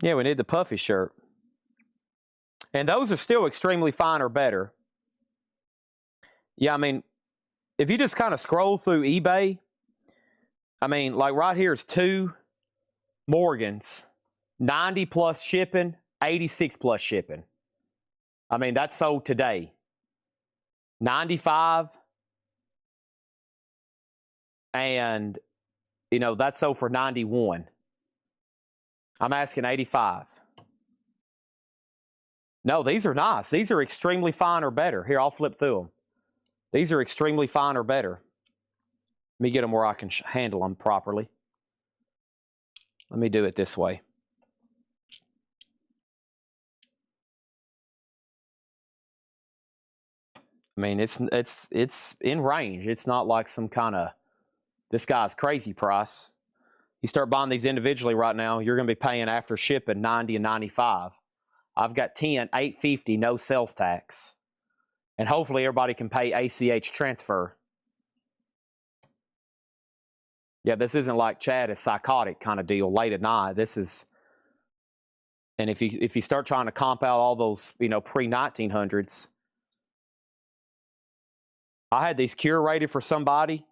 Yeah, we need the puffy shirt. And those are still extremely fine or better. Yeah, I mean, if you just kind of scroll through eBay, I mean, like right here is 2 Morgans, 90 plus shipping, 86 plus shipping. I mean, that's sold today. 95, and, you know, that's sold for 91. I'm asking 85. No, these are nice. These are extremely fine or better. Here, I'll flip through them. These are extremely fine or better. Let me get them where I can handle them properly. Let me do it this way. I mean, it's in range. It's not like some kind of this guy's crazy price. You start buying these individually right now, you're going to be paying after shipping 90 and 95. I've got 10, $850, no sales tax. And hopefully everybody can pay ACH transfer. Yeah, this isn't like Chad is psychotic kind of deal late at night. This is, and if you start trying to comp out all those, you know, pre-1900s. I had these curated for somebody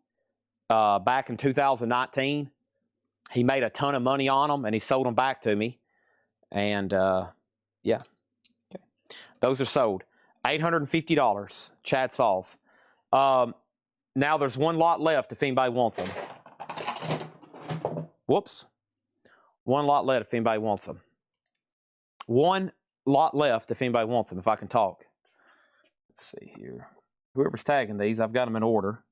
back in 2019. he made a ton of money on them, and he sold them back to me. And yeah, okay. Those are sold. $850, Chad Sauls. Now there's one lot left if anybody wants them. Whoops. One lot left if anybody wants them. One lot left if anybody wants them, if I can talk. Let's see here. Whoever's tagging these, I've got them in order.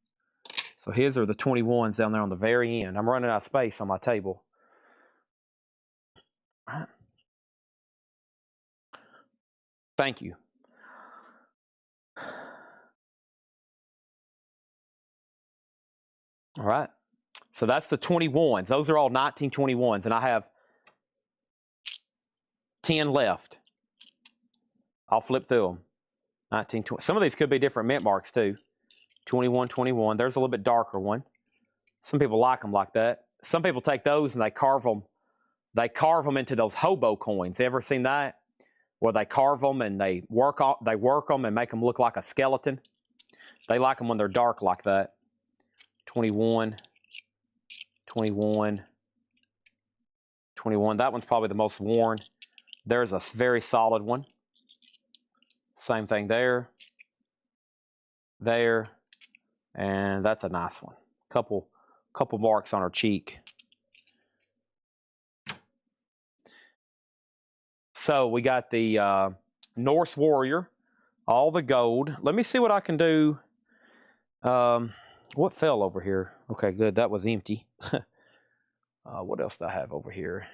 So his are the 21s down there on the very end. I'm running out of space on my table. All right. Thank you. All right. So that's the 21s. Those are all 1921s, and I have 10 left. I'll flip through them. 1920. Some of these could be different mint marks too. 21, 21. There's a little bit darker one. Some people like them like that. Some people take those and they carve them. They carve them into those hobo coins. Ever seen that? Where they carve them and they work them and make them look like a skeleton. They like them when they're dark like that. 21, 21, 21. That one's probably the most worn. There's a very solid one. Same thing there. There. And that's a nice one. Couple marks on her cheek. So we got the Norse Warrior, all the gold. Let me see what I can do. What fell over here? Okay, good. That was empty. What else do I have over here?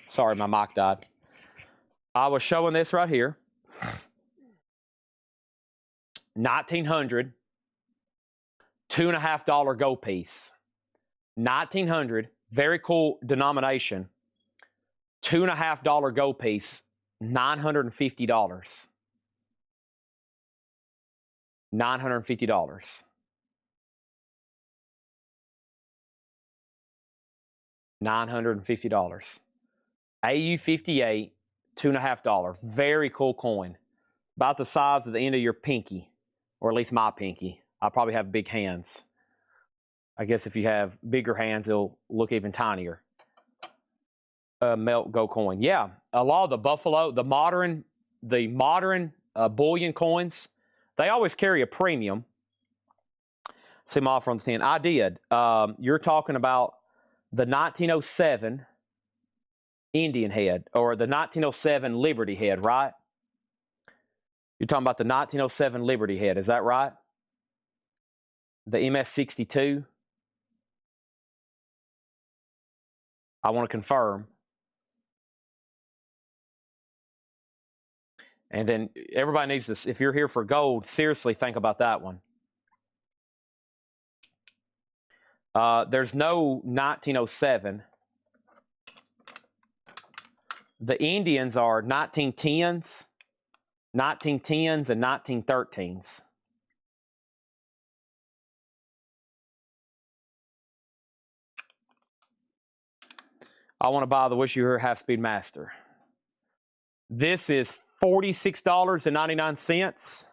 Sorry, my mic died. I was showing this right here. 1900, $2.50 gold piece. 1900, very cool denomination. $2.50 gold piece, $950. $950. $950. AU58, $2.50. Very cool coin. About the size of the end of your pinky, or at least my pinky. I probably have big hands. I guess if you have bigger hands, it'll look even tinier. Melt gold coin. Yeah, a lot of the Buffalo, the modern bullion coins, they always carry a premium. See my offer on the 10. I did. You're talking about the 1907 Indian head, or the 1907 Liberty head, right? You're talking about the 1907 Liberty head, is that right? The MS62. I want to confirm. And then everybody needs this. If you're here for gold, seriously think about that one. There's no 1907. The Indians are 1910s, 1910s, and 1913s. I want to buy the Wish You Were Half-Speed Master. This is $46.99.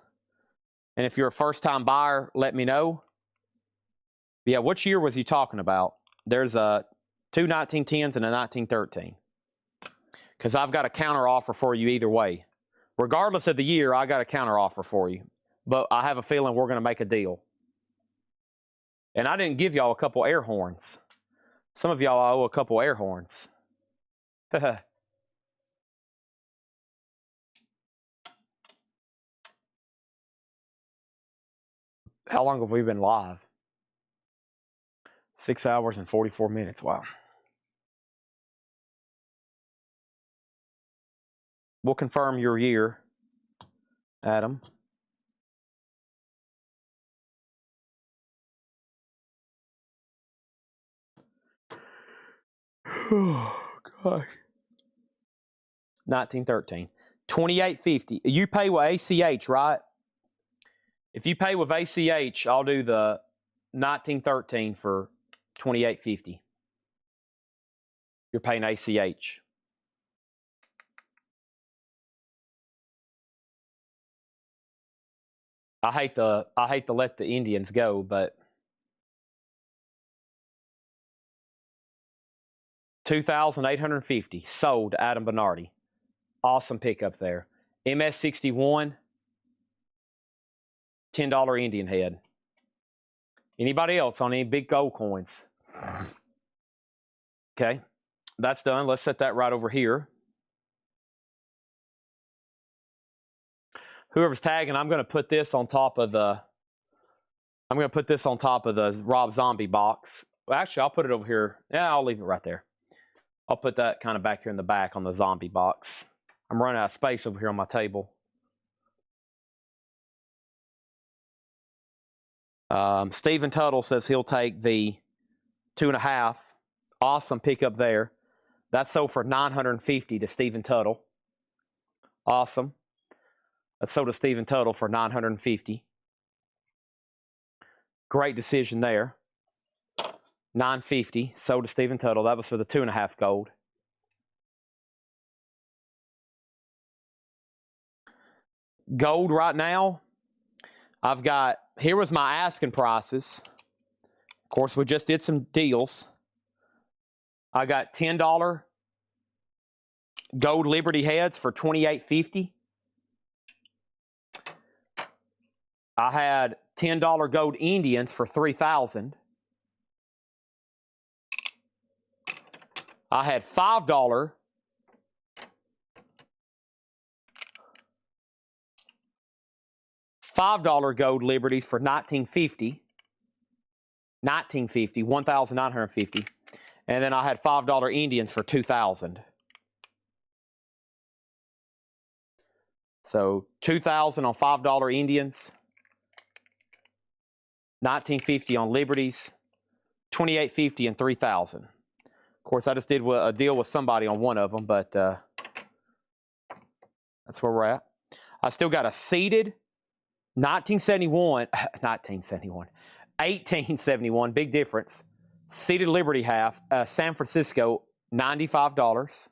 And if you're a first-time buyer, let me know. Yeah, which year was he talking about? There's two 1910s and a 1913. Because I've got a counter offer for you either way. Regardless of the year, I got a counter offer for you. But I have a feeling we're going to make a deal. And I didn't give y'all a couple air horns. Some of y'all owe a couple air horns. How long have we been live? 6 hours and 44 minutes. Wow. We'll confirm your year, Adam. Oh, gosh. 1913. $28.50. You pay with ACH, right? If you pay with ACH, I'll do the 1913 for $28.50. You're paying ACH. I hate to let the Indians go, but $2,850 sold to Adam Bernardi. Awesome pickup there. MS61, $10 Indian head. Anybody else on any big gold coins? Okay, that's done. Let's set that right over here. Whoever's tagging, I'm going to put this on top of the Rob Zombie box. Well, actually, I'll put it over here. Yeah, I'll leave it right there. I'll put that kind of back here in the back on the zombie box. I'm running out of space over here on my table. Stephen Tuttle says he'll take the 2.5. Awesome pickup there. That's sold for $950 to Stephen Tuttle. Awesome. That's sold to Stephen Tuttle for $950. Great decision there. $950 sold to Stephen Tuttle. That was for the 2.5 gold. Gold right now, I've got, here was my asking prices. Of course, we just did some deals. I got $10 gold Liberty heads for $28.50. I had $10 gold Indians for $3,000. I had $5 gold Liberties for $19.50. $1,950. And then I had $5 Indians for $2,000. So $2,000 on $5 Indians, $19.50 on Liberties, $28.50 and $3,000. Of course, I just did a deal with somebody on one of them, but that's where we're at. I still got a seated 1871, big difference. Seated Liberty half, San Francisco, $95.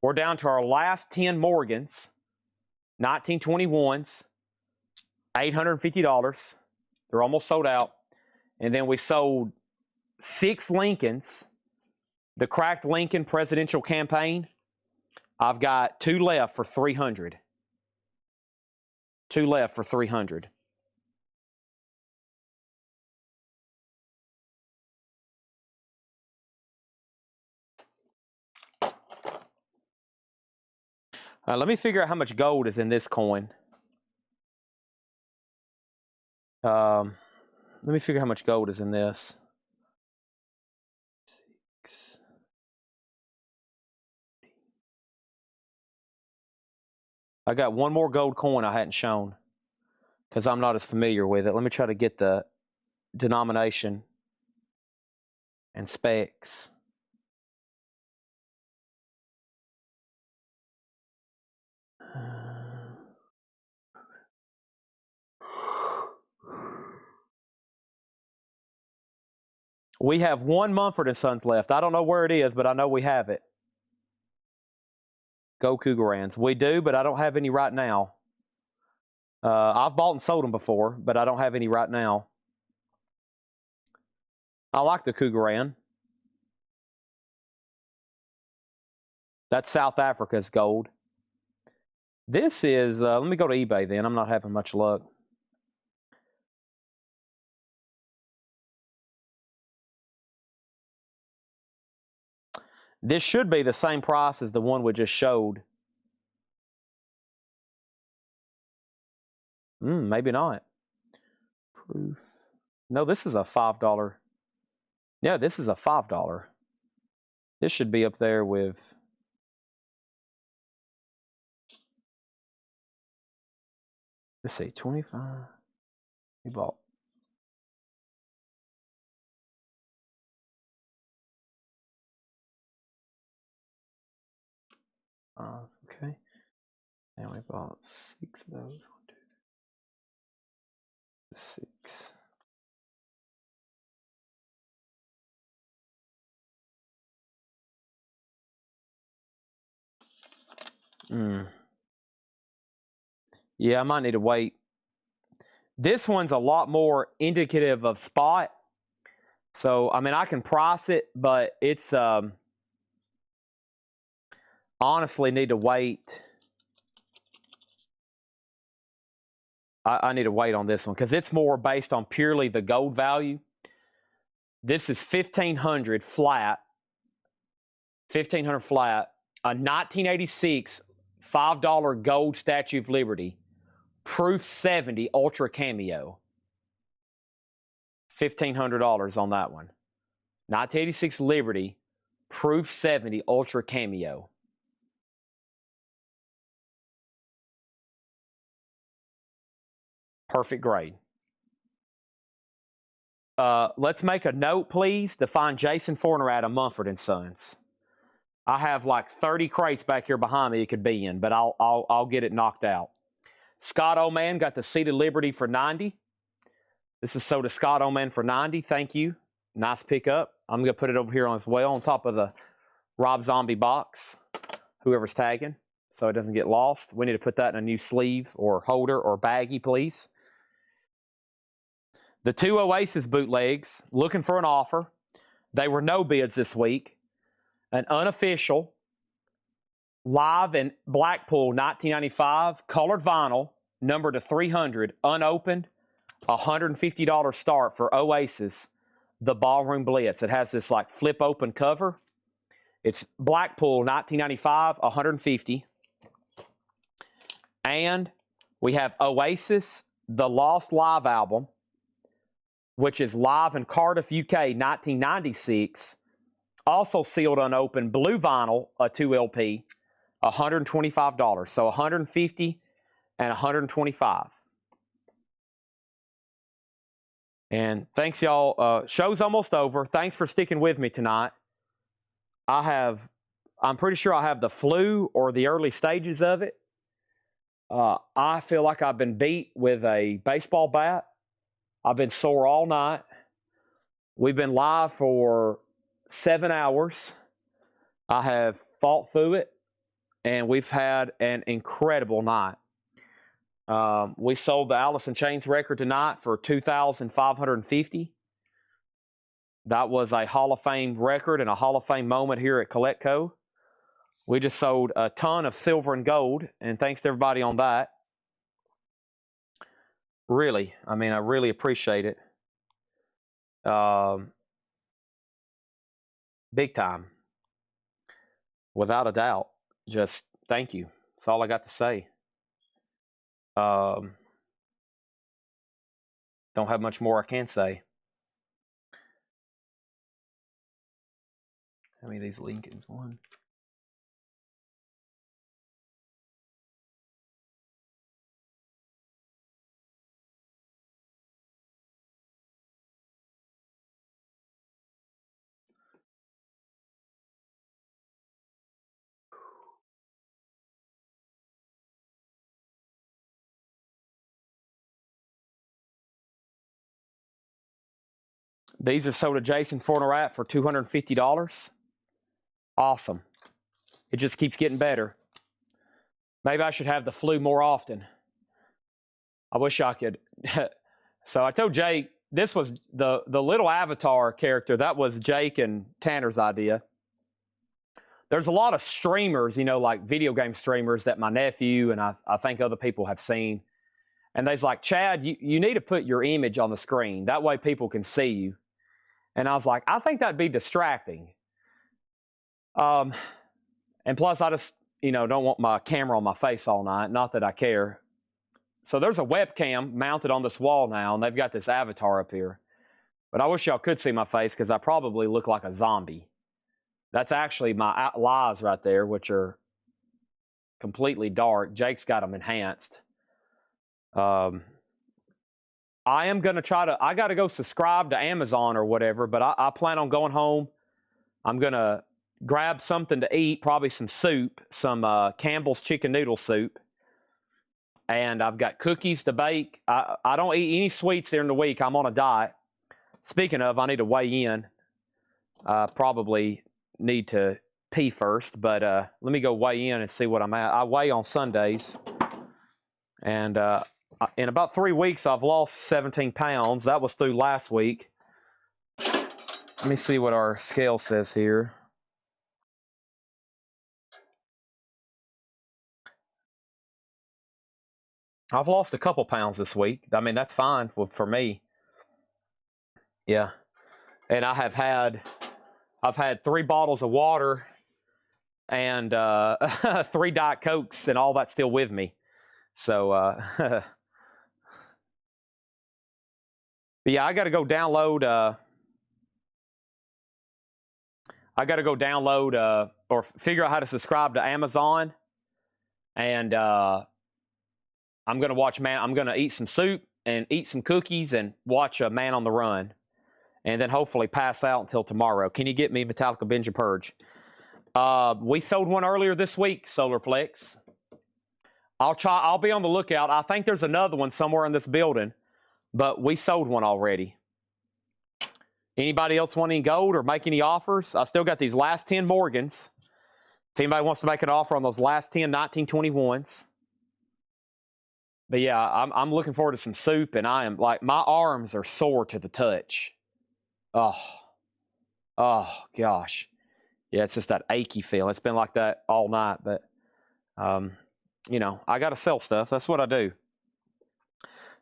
We're down to our last 10 Morgans, 1921s, $850. They're almost sold out. And then we sold 6 Lincolns, the cracked Lincoln presidential campaign. I've got 2 left for $300. 2 left for $300. Let me figure out how much gold is in this coin. Let me figure how much gold is in this. 6. I got one more gold coin I hadn't shown because I'm not as familiar with it. Let me try to get the denomination and specs. We have one Mumford & Sons left. I don't know where it is, but I know we have it. Go Cougarans. We do, but I don't have any right now. I've bought and sold them before, but I don't have any right now. I like the Cougaran. That's South Africa's gold. This is, let me go to eBay then. I'm not having much luck. This should be the same price as the one we just showed. Maybe not. Proof. No, this is a $5. Yeah, this is a $5. This should be up there with... Let's see, 25. We bought. Okay. And we bought 6 of those. 1, 2, 3, 6. Yeah, I might need to wait. This one's a lot more indicative of spot. So, I mean, I can price it, but it's honestly need to wait. I need to wait on this one because it's more based on purely the gold value. This is 1,500 flat. 1,500 flat. A 1986 $5 gold Statue of Liberty. Proof 70 Ultra Cameo. $1,500 on that one. 1986 Liberty. Proof 70 Ultra Cameo. Perfect grade. Let's make a note, please, to find Jason Forner at Mumford & Sons. I have like 30 crates back here behind me it could be in, but I'll get it knocked out. Scott Oman got the Seated Liberty for $90. This is sold to Scott Oman for $90. Thank you. Nice pickup. I'm going to put it over here as well on top of the Rob Zombie box, whoever's tagging, so it doesn't get lost. We need to put that in a new sleeve or holder or baggie, please. The 2 Oasis bootlegs, looking for an offer. They were no bids this week. An unofficial, live in Blackpool, 1995, colored vinyl, numbered to 300, unopened, $150 start for Oasis, the Ballroom Blitz. It has this like flip open cover. It's Blackpool, 1995, $150. And we have Oasis, the Lost Live album, which is live in Cardiff, UK, 1996. Also sealed unopened, blue vinyl, a 2 LP, $125. So $150 and $125. And thanks, y'all. Show's almost over. Thanks for sticking with me tonight. I'm pretty sure I have the flu or the early stages of it. I feel like I've been beat with a baseball bat. I've been sore all night. We've been live for 7 hours. I have fought through it, and we've had an incredible night. We sold the Alice in Chains record tonight for $2,550. That was a Hall of Fame record and a Hall of Fame moment here at Collectco. We just sold a ton of silver and gold, and thanks to everybody on that. Really, I mean, I really appreciate it. Big time. Without a doubt. Just thank you. That's all I got to say. Don't have much more I can say. How many of these Lincolns? One. These are sold to Jason Fornerat for $250. Awesome. It just keeps getting better. Maybe I should have the flu more often. I wish I could. So I told Jake, this was the little avatar character. That was Jake and Tanner's idea. There's a lot of streamers, you know, like video game streamers that my nephew and I think other people have seen. And they's like, Chad, you need to put your image on the screen. That way people can see you. And I was like, I think that'd be distracting. And plus, I just, you know, don't want my camera on my face all night. Not that I care. So there's a webcam mounted on this wall now, and they've got this avatar up here. But I wish y'all could see my face because I probably look like a zombie. That's actually my eyes right there, which are completely dark. Jake's got them enhanced. I am going to I got to go subscribe to Amazon or whatever, but I plan on going home. I'm going to grab something to eat, probably some soup, some Campbell's chicken noodle soup. And I've got cookies to bake. I don't eat any sweets during the week. I'm on a diet. Speaking of, I need to weigh in. Probably need to pee first, but let me go weigh in and see what I'm at. I weigh on Sundays. And in about 3 weeks, I've lost 17 pounds. That was through last week. Let me see what our scale says here. I've lost a couple pounds this week. I mean, that's fine for me. Yeah. And I've had 3 bottles of water and 3 Diet Cokes, and all that's still with me. So, but yeah, I got to go download. Or figure out how to subscribe to Amazon, and I'm going to eat some soup and eat some cookies and watch a Man on the Run, and then hopefully pass out until tomorrow. Can you get me Metallica Binge and Purge? We sold one earlier this week, Solarplex. I'll be on the lookout. I think there's another one somewhere in this building, but we sold one already. Anybody else want any gold or make any offers? I still got these last 10 Morgans. If anybody wants to make an offer on those last 10 1921s. But yeah, I'm looking forward to some soup, and I am like, my arms are sore to the touch. Oh gosh. Yeah, it's just that achy feeling. It's been like that all night, but you know, I got to sell stuff. That's what I do.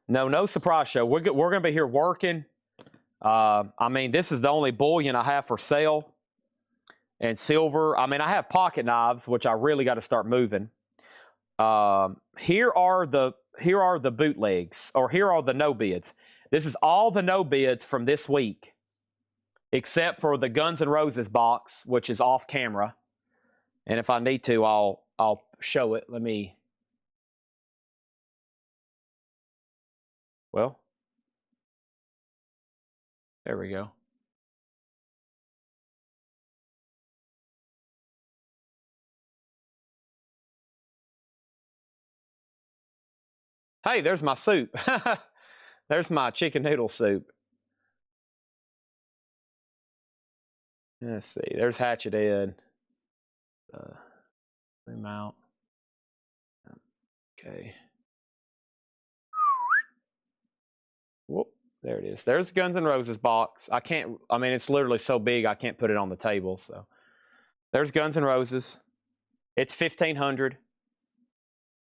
No surprise show. We're going to be here working. I mean, this is the only bullion I have for sale. And silver. I mean, I have pocket knives, which I really got to start moving. Here are the bootlegs, or here are the no bids. This is all the no bids from this week, except for the Guns N' Roses box, which is off camera. And if I need to, I'll show it. Well, there we go. Hey, there's my soup. There's my chicken noodle soup. Let's see. There's Hatchet Ed. Zoom out. Okay. Whoop. There it is. There's the Guns N' Roses box. I mean, it's literally so big I can't put it on the table. So there's Guns N' Roses. It's $1,500.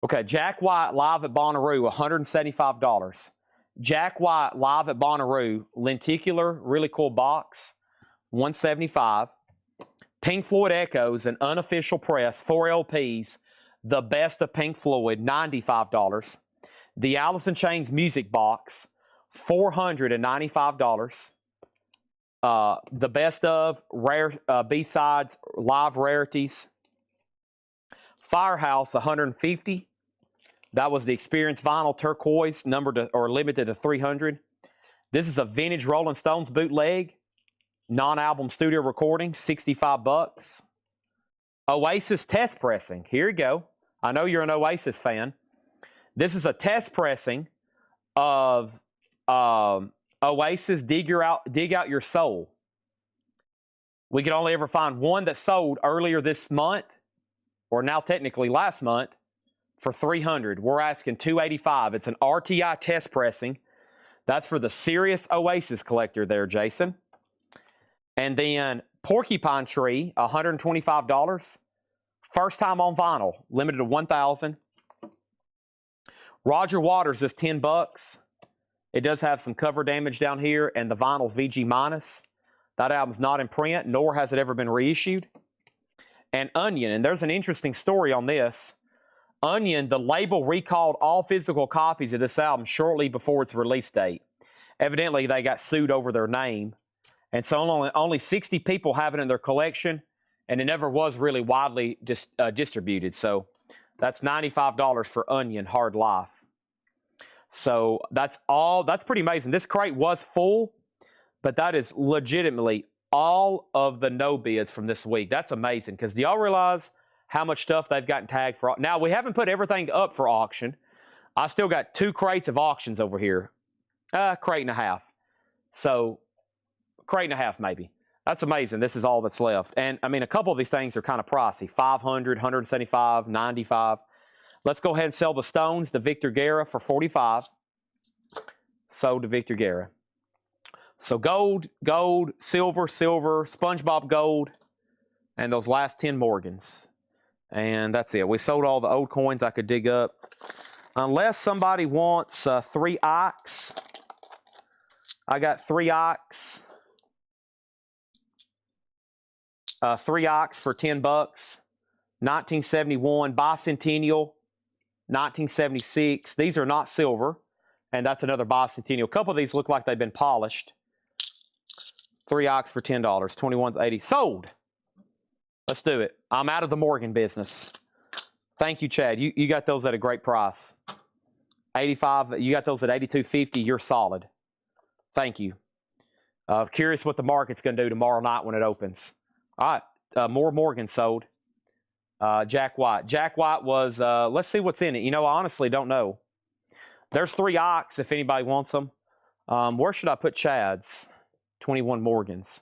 Okay, Jack White live at Bonnaroo, $175. Jack White live at Bonnaroo, lenticular, really cool box, $175. Pink Floyd Echoes, an unofficial press, 4 LPs, the best of Pink Floyd, $95. The Alice in Chains music box, $495. The best of rare B-sides, live rarities. Firehouse, $150. That was the Experience vinyl turquoise, numbered or limited to 300. This is a vintage Rolling Stones bootleg, non-album studio recording, $65. Oasis test pressing. Here you go. I know you're an Oasis fan. This is a test pressing of Oasis, dig out your soul. We could only ever find one that sold earlier this month, or now technically last month, for $300. We're asking $285. It's an RTI test pressing. That's for the serious Oasis collector there, Jason. And then Porcupine Tree, $125. First time on vinyl, limited to 1,000. Roger Waters is $10. It does have some cover damage down here, and the vinyl's VG minus. That album's not in print, nor has it ever been reissued. And Onion, and there's an interesting story on this. Onion, the label recalled all physical copies of this album shortly before its release date. Evidently, they got sued over their name. And so only 60 people have it in their collection, and it never was really widely distributed. So that's $95 for Onion Hard Life. So that's pretty amazing. This crate was full, but that is legitimately all of the no bids from this week. That's amazing, because do y'all realize how much stuff they've gotten tagged for? Now, we haven't put everything up for auction. I still got 2 crates of auctions over here. Crate and a half. So, crate and a half maybe. That's amazing. This is all that's left. And, I mean, a couple of these things are kind of pricey. $500, $175, $95. Let's go ahead and sell the Stones to Victor Guerra for $45. Sold to Victor Guerra. So gold, silver, SpongeBob gold, and those last 10 Morgans. And that's it. We sold all the old coins I could dig up. Unless somebody wants 3 Ox. I got 3 Ox. 3 Ox for $10. 1971 Bicentennial. 1976. These are not silver. And that's another Bicentennial. A couple of these look like they've been polished. 3 Ox for $10. 21's 80. Sold. Let's do it. I'm out of the Morgan business. Thank you, Chad. You got those at a great price. 85. You got those at $82.50. You're solid. Thank you. Curious what the market's going to do tomorrow night when it opens. All right. More Morgan sold. Jack White. Jack White was, let's see what's in it. You know, I honestly don't know. There's 3 Ox if anybody wants them. Where should I put Chad's? 21 Morgans.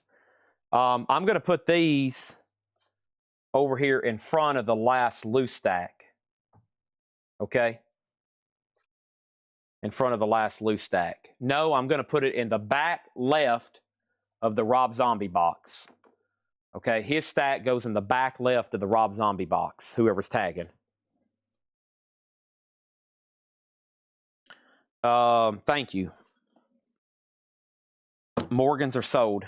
I'm going to put these over here in front of the last loose stack. Okay? In front of the last loose stack. No, I'm going to put it in the back left of the Rob Zombie box. Okay? His stack goes in the back left of the Rob Zombie box, whoever's tagging. Thank you. Morgans are sold.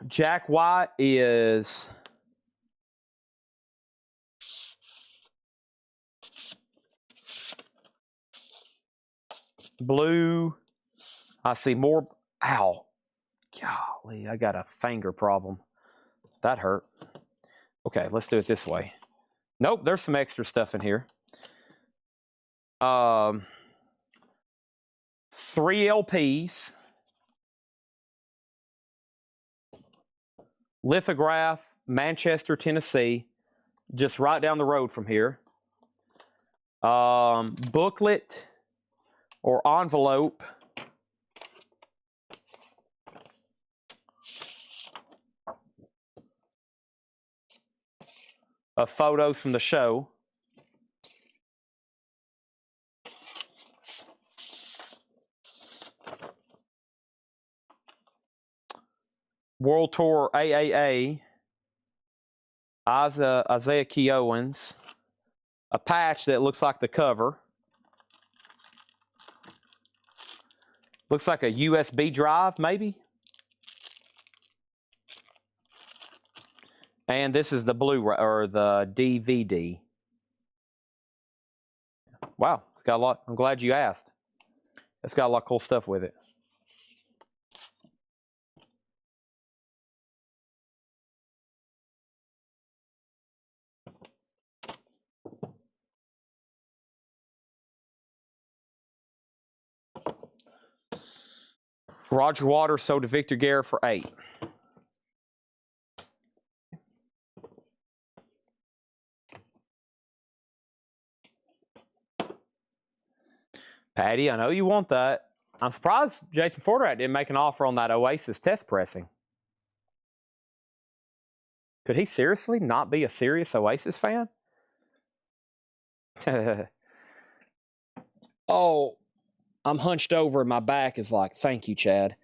Jack White is blue. I see more. Ow. Golly, I got a finger problem. That hurt. Okay, let's do it this way. Nope, there's some extra stuff in here. 3 LPs. Lithograph, Manchester, Tennessee. Just right down the road from here. Booklet or envelope. Of photos from the show. World Tour AAA. Isaiah Keowans. A patch that looks like the cover. Looks like a USB drive, maybe. And this is the Blu-ray or the DVD. Wow, it's got a lot. I'm glad you asked. It's got a lot of cool stuff with it. Roger Waters sold to Victor Guerra for $8. Patty, I know you want that. I'm surprised Jason Forderat didn't make an offer on that Oasis test pressing. Could he seriously not be a serious Oasis fan? Oh, I'm hunched over and my back is like, thank you, Chad.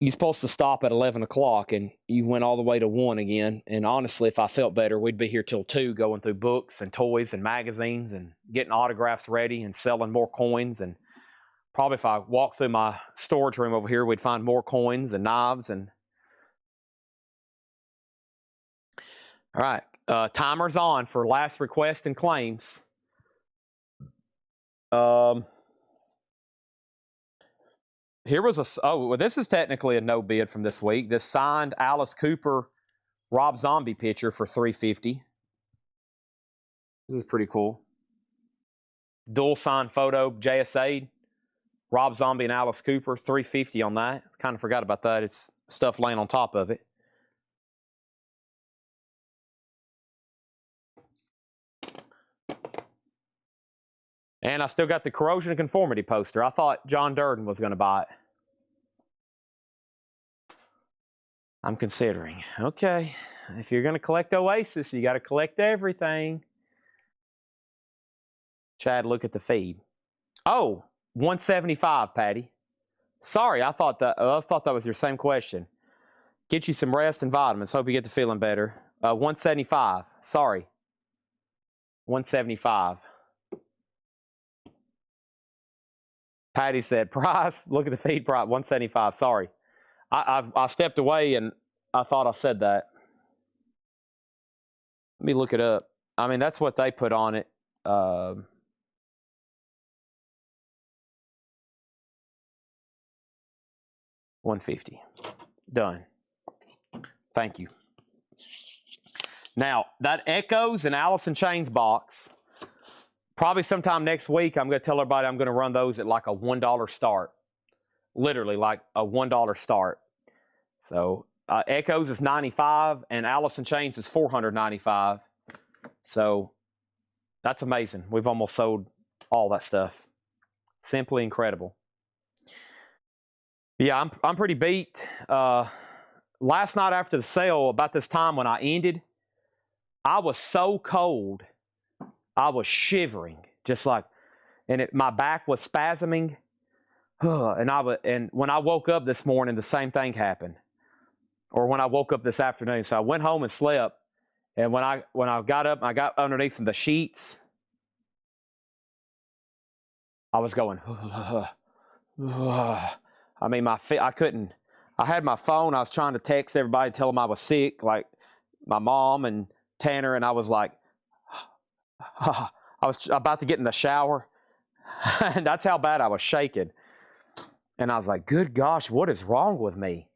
You're supposed to stop at 11 o'clock and you went all the way to 1 again. And honestly, if I felt better, we'd be here till 2 going through books and toys and magazines and getting autographs ready and selling more coins. And probably if I walked through my storage room over here, we'd find more coins and knives. And all right, timer's on for last request and claims. Here was this is technically a no bid from this week. This signed Alice Cooper Rob Zombie picture for $350. This is pretty cool. Dual signed photo, JSA, Rob Zombie and Alice Cooper, $350 on that. Kind of forgot about that. It's stuff laying on top of it. And I still got the corrosion and conformity poster. I thought John Durden was going to buy it. I'm considering. Okay, if you're going to collect Oasis, you got to collect everything. Chad, look at the feed. Oh, 175, Patty. Sorry, I thought that was your same question. Get you some rest and vitamins. Hope you get to feeling better. 175. Sorry. 175. Patty said, price, look at the feed price, 175. Sorry. I stepped away and I thought I said that. Let me look it up. I mean, that's what they put on it. 150. Done. Thank you. Now, that Echoes and Alice in Chains box, probably sometime next week, I'm going to tell everybody I'm going to run those at like a $1 start. Literally, like a $1 start. So, Echoes is $95 and Alice in Chains is $495. So, that's amazing. We've almost sold all that stuff. Simply incredible. Yeah, I'm pretty beat. Last night after the sale, about this time when I ended, I was so cold. I was shivering, and my back was spasming. And when I woke up this morning, the same thing happened. Or when I woke up this afternoon. So I went home and slept. And when I got up, I got underneath the sheets. I was going. I mean, I couldn't. I had my phone. I was trying to text everybody, tell them I was sick, like my mom and Tanner, and I was like, I was about to get in the shower, and that's how bad I was shaking. And I was like, good gosh, what is wrong with me?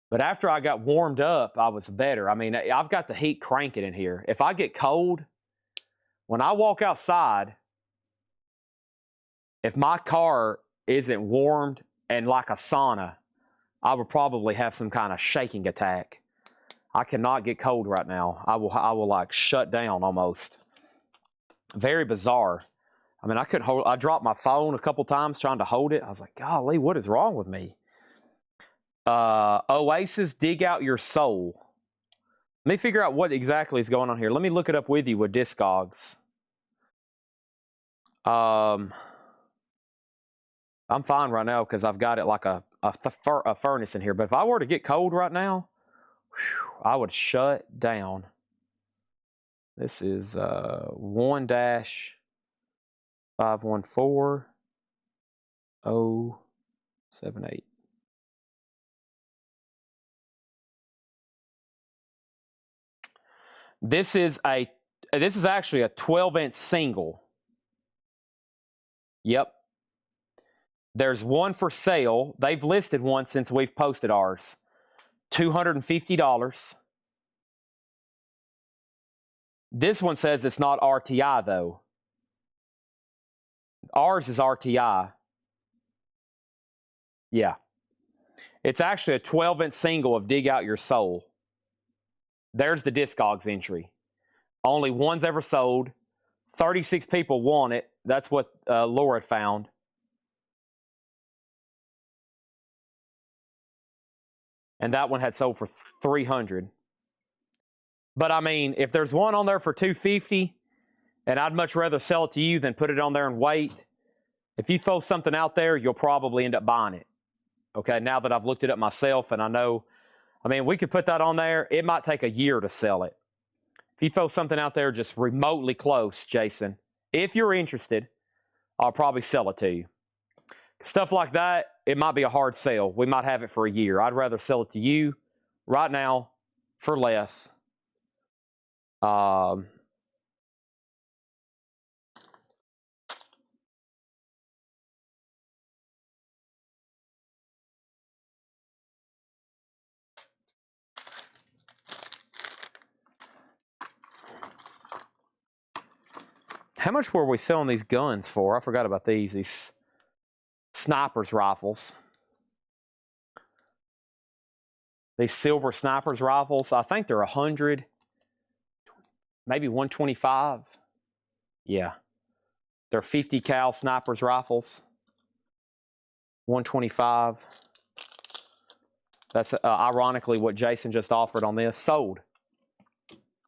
But after I got warmed up, I was better. I mean, I've got the heat cranking in here. If I get cold, when I walk outside, if my car isn't warmed and like a sauna, I would probably have some kind of shaking attack. I cannot get cold right now. I will like shut down almost. Very bizarre. I mean, I dropped my phone a couple times trying to hold it. I was like, golly, what is wrong with me? Oasis, Dig Out Your Soul. Let me figure out what exactly is going on here. Let me look it up with you with Discogs. I'm fine right now because I've got it like a furnace in here. But if I were to get cold right now, I would shut down. This is 1-514078. This is actually a 12-inch single. Yep. There's one for sale. They've listed one since we've posted ours. $250. This one says it's not RTI, though. Ours is RTI. Yeah. It's actually a 12-inch single of Dig Out Your Soul. There's the Discogs entry. Only one's ever sold. 36 people want it. That's what Laura had found. And that one had sold for $300. But I mean, if there's one on there for $250, and I'd much rather sell it to you than put it on there and wait, if you throw something out there, you'll probably end up buying it. Okay, now that I've looked it up myself and I know, I mean, we could put that on there. It might take a year to sell it. If you throw something out there just remotely close, Jason, if you're interested, I'll probably sell it to you. Stuff like that, it might be a hard sell. We might have it for a year. I'd rather sell it to you right now for less. How much were we selling these guns for? I forgot about these snipers rifles. These silver snipers rifles, I think they're 100, maybe 125. Yeah. They're 50 cal snipers rifles. 125. That's ironically what Jason just offered on this. Sold.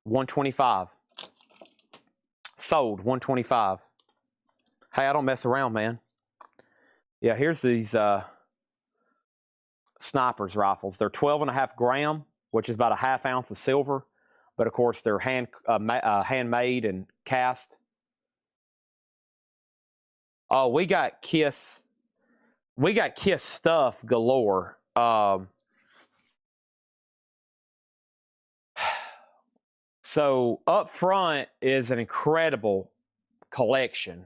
125. Sold. 125. Hey, I don't mess around, man. Yeah, here's these snipers rifles. They're 12.5 gram, which is about a ½ ounce of silver. But of course, they're handmade and cast. Oh, we got Kiss. We got Kiss stuff galore. So up front is an incredible collection.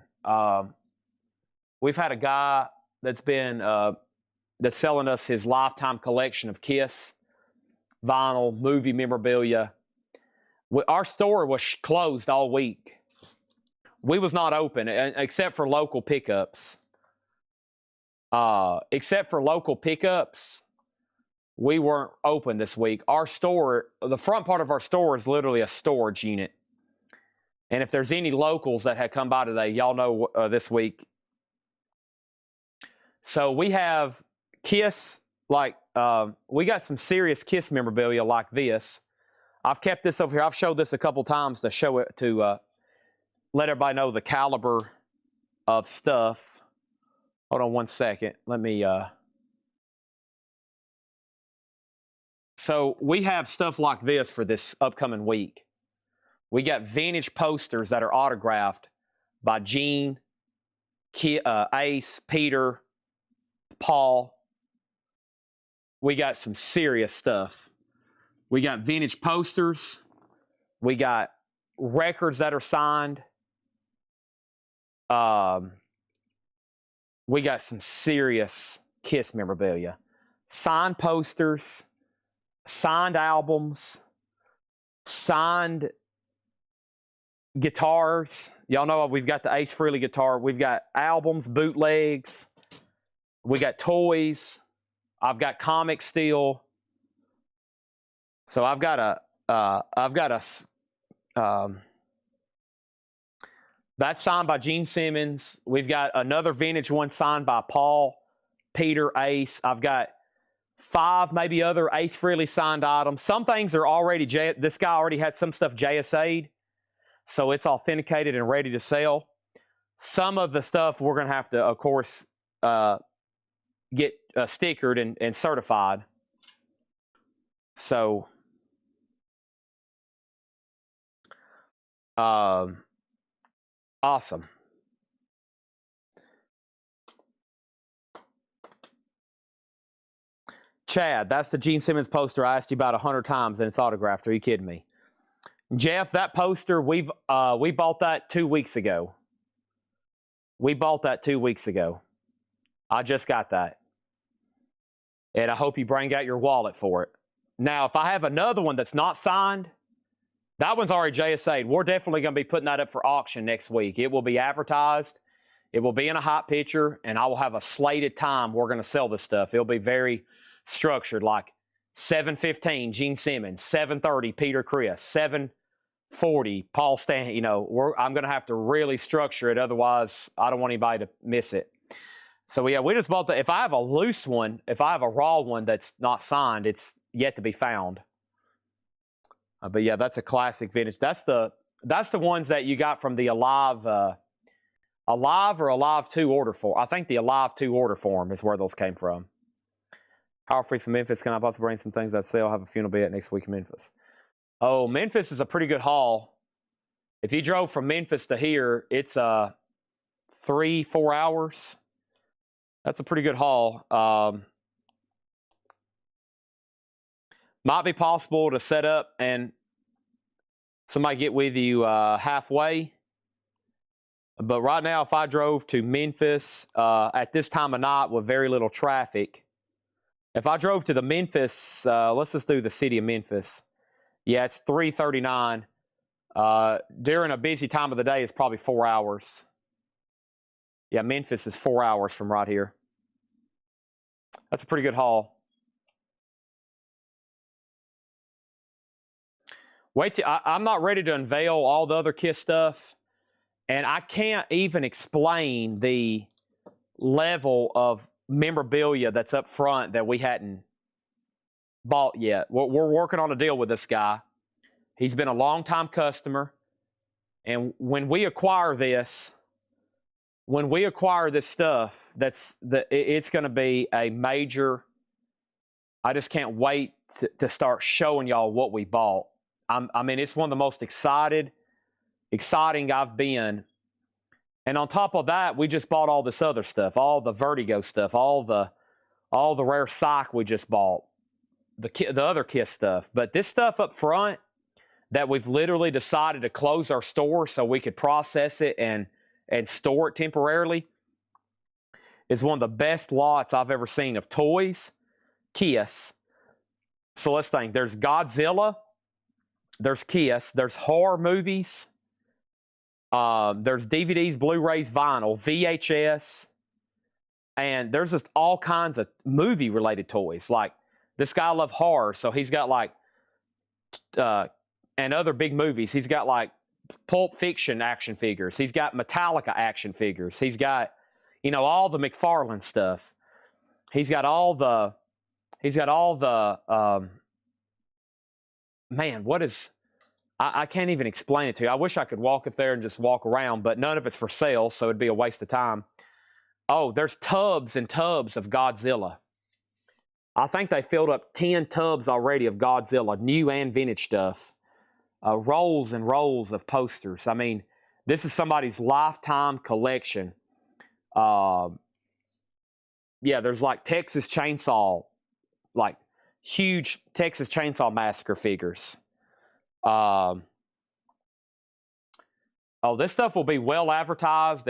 We've had a guy that's been that's selling us his lifetime collection of Kiss vinyl, movie memorabilia. Our store was closed all week. We was not open except for local pickups. Except for local pickups, we weren't open this week. Our store, the front part of our store is literally a storage unit. And if there's any locals that had come by today, y'all know this week. So we have Kiss, like, we got some serious Kiss memorabilia like this. I've kept this over here. I've showed this a couple times to show it, to let everybody know the caliber of stuff. Hold on one second. Let me... So we have stuff like this for this upcoming week. We got vintage posters that are autographed by Gene, Ace, Peter, Paul. We got some serious stuff. We got vintage posters. We got records that are signed. We got some serious Kiss memorabilia. Signed posters, signed albums, signed guitars. Y'all know we've got the Ace Frehley guitar. We've got albums, bootlegs. We got toys. I've got comics still. So I've got a that's signed by Gene Simmons. We've got another vintage one signed by Paul, Peter, Ace. I've got 5 maybe other Ace Frehley signed items. Some things are already, this guy already had some stuff JSA'd, so it's authenticated and ready to sell. Some of the stuff we're going to have to, of course, get stickered and certified. So, awesome. Chad, that's the Gene Simmons poster I asked you about 100 times and it's autographed. Are you kidding me? Jeff, that poster, we bought that 2 weeks ago. We bought that 2 weeks ago. I just got that. And I hope you bring out your wallet for it. Now, if I have another one that's not signed, that one's already JSA'd. We're definitely going to be putting that up for auction next week. It will be advertised. It will be in a hot picture, and I will have a slated time we're going to sell this stuff. It'll be very structured, like 7:15, Gene Simmons, 7:30, Peter Criss, 7:45, 40. Paul Stan, I'm going to have to really structure it. Otherwise, I don't want anybody to miss it. So, yeah, we just bought if I have a loose one, if I have a raw one that's not signed, it's yet to be found. But, yeah, that's a classic vintage. That's the ones that you got from the Alive or Alive 2 order form. I think the Alive 2 order form is where those came from. How free from Memphis? Can I possibly bring some things that sell? Have a funeral bed next week in Memphis. Oh, Memphis is a pretty good haul. If you drove from Memphis to here, it's 3-4 hours. That's a pretty good haul. Might be possible to set up and somebody get with you halfway. But right now, if I drove to Memphis at this time of night with very little traffic, if I drove to the Memphis, let's just do the city of Memphis. Yeah, it's 3:39. During a busy time of the day, it's probably 4 hours. Yeah, Memphis is 4 hours from right here. That's a pretty good haul. Wait till I'm not ready to unveil all the other KISS stuff, and I can't even explain the level of memorabilia that's up front that we hadn't bought yet. We're working on a deal with this guy. He's been a long-time customer, and when we acquire this stuff, it's going to be a major. I just can't wait to start showing y'all what we bought. I mean, it's one of the most exciting I've been. And on top of that, we just bought all this other stuff, all the Vertigo stuff, all the rare psych we just bought, the other KISS stuff. But this stuff up front that we've literally decided to close our store so we could process it and store it temporarily is one of the best lots I've ever seen of toys, KISS. So let's think. There's Godzilla. There's KISS. There's horror movies. There's DVDs, Blu-rays, vinyl, VHS. And there's just all kinds of movie-related toys. Like, this guy loves horror, so he's got like, and other big movies. He's got like Pulp Fiction action figures. He's got Metallica action figures. He's got, all the McFarlane stuff. He's got all the, man, what is, I can't even explain it to you. I wish I could walk up there and just walk around, but none of it's for sale, so it'd be a waste of time. Oh, there's tubs and tubs of Godzilla. I think they filled up 10 tubs already of Godzilla, new and vintage stuff. Rolls and rolls of posters. I mean, this is somebody's lifetime collection. Yeah, there's like Texas Chainsaw, like huge Texas Chainsaw Massacre figures. Oh, this stuff will be well advertised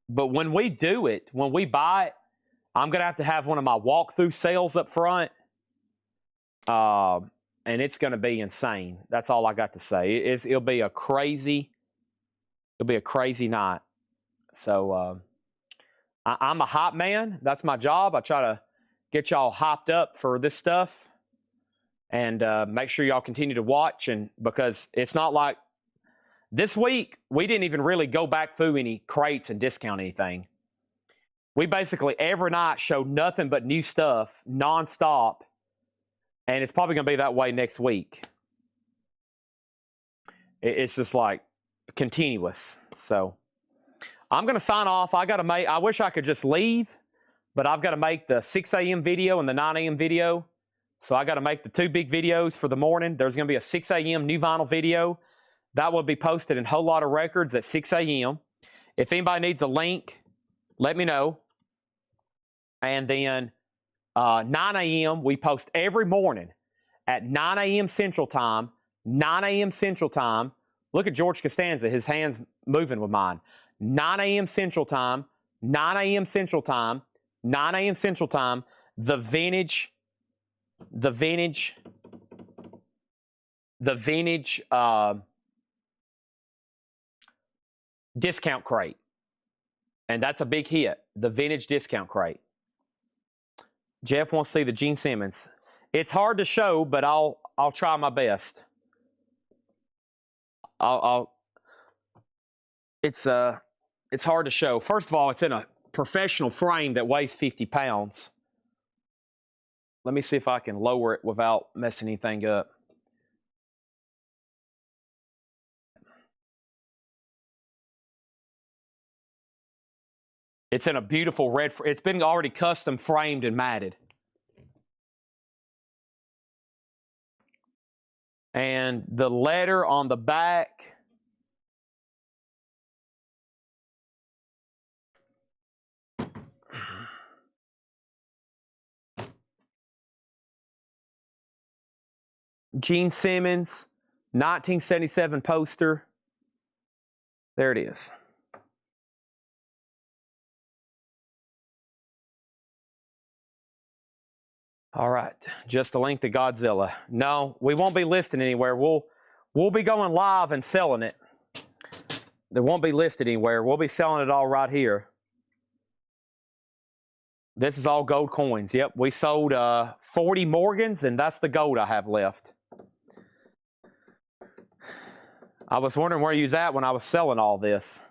but when we do it, when we buy it, I'm going to have one of my walkthrough sales up front. And it's going to be insane. That's all I got to say. It'll be a crazy night. So I'm a hype man. That's my job. I try to get y'all hyped up for this stuff. And make sure y'all continue to watch. And because it's not like this week, we didn't even really go back through any crates and discount anything. We basically every night showed nothing but new stuff nonstop. And it's probably going to be that way next week. It's just like continuous. So I'm going to sign off. I wish I could just leave, but I've got to make the 6 a.m. video and the 9 a.m. video. So I got to make the 2 big videos for the morning. There's going to be a 6 a.m. new vinyl video. That will be posted in Whole Lot of Records at 6 a.m. If anybody needs a link, let me know. And then 9 a.m. we post every morning at 9 a.m. Central Time. 9 a.m. Central Time. Look at George Costanza. His hand's moving with mine. 9 a.m. Central Time. 9 a.m. Central Time. 9 a.m. Central Time. The vintage discount crate. And that's a big hit. The vintage discount crate. Jeff wants to see the Gene Simmons. It's hard to show, but I'll try my best. It's hard to show. First of all, it's in a professional frame that weighs 50 pounds. Let me see if I can lower it without messing anything up. It's in a beautiful red. It's been already custom framed and matted. And the letter on the back, Gene Simmons, 1977 poster. There it is. All right, just the link to Godzilla. No, we won't be listing anywhere. We'll be going live and selling it. They won't be listed anywhere. We'll be selling it all right here. This is all gold coins. Yep, we sold 40 Morgans, and that's the gold I have left. I was wondering where you was at when I was selling all this.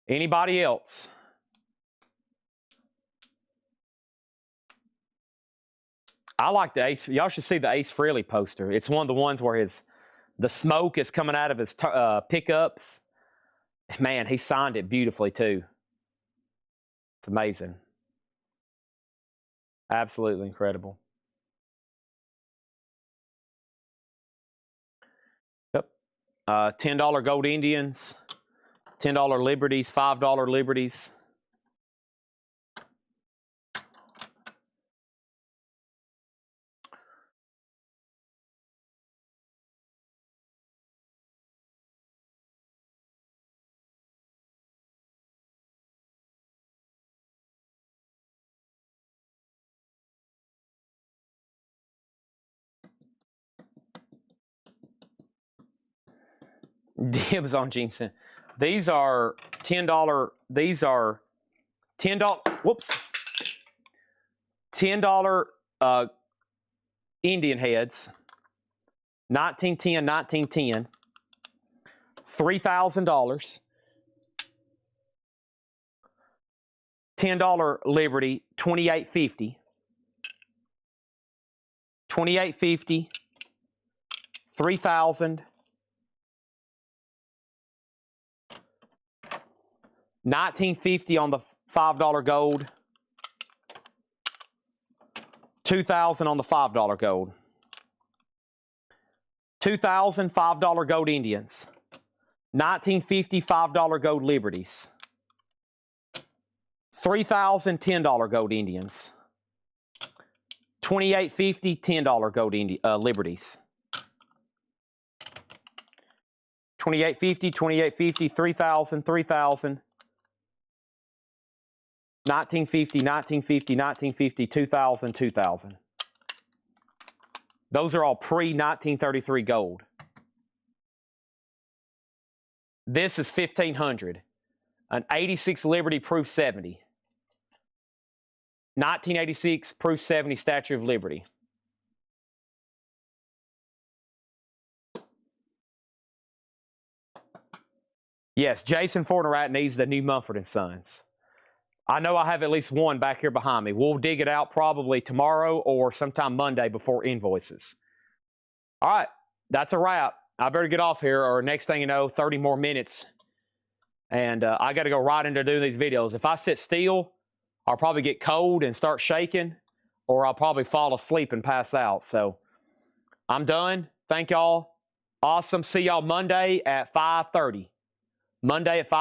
Anybody else? I like the Ace. Y'all should see the Ace Frehley poster. It's one of the ones where the smoke is coming out of his pickups. Man, he signed it beautifully too. It's amazing. Absolutely incredible. Yep. $10 Gold Indians, $10 Liberties, $5 Liberties. Dibs on Gene Simmons. These are $10. These are $10. Whoops. $10 Indian heads. 1910, 1910. $3,000. $10 Liberty, $28.50. $28.50. $3,000. $19.50 on the $5 gold. $2,000 on the $5 gold. $2,000 $5 gold Indians. $19.50 $5 gold Liberties. $3,000 $10 gold Indians. $28.50 $10 gold Liberties. $28.50 $28.50 $3,000 $3,000. $19.50 $19.50 $19.50 $2,000 $2,000. Those are all pre-1933 gold. This is $1,500. An 86 Liberty Proof 70. 1986 Proof 70 Statue of Liberty. Yes, Jason Fortnite needs the new Mumford & Sons. I know I have at least one back here behind me. We'll dig it out probably tomorrow or sometime Monday before invoices. All right, that's a wrap. I better get off here, or next thing you know, 30 more minutes. And I got to go right into doing these videos. If I sit still, I'll probably get cold and start shaking, or I'll probably fall asleep and pass out. So I'm done. Thank y'all. Awesome. See y'all Monday at 5:30. Monday at 5.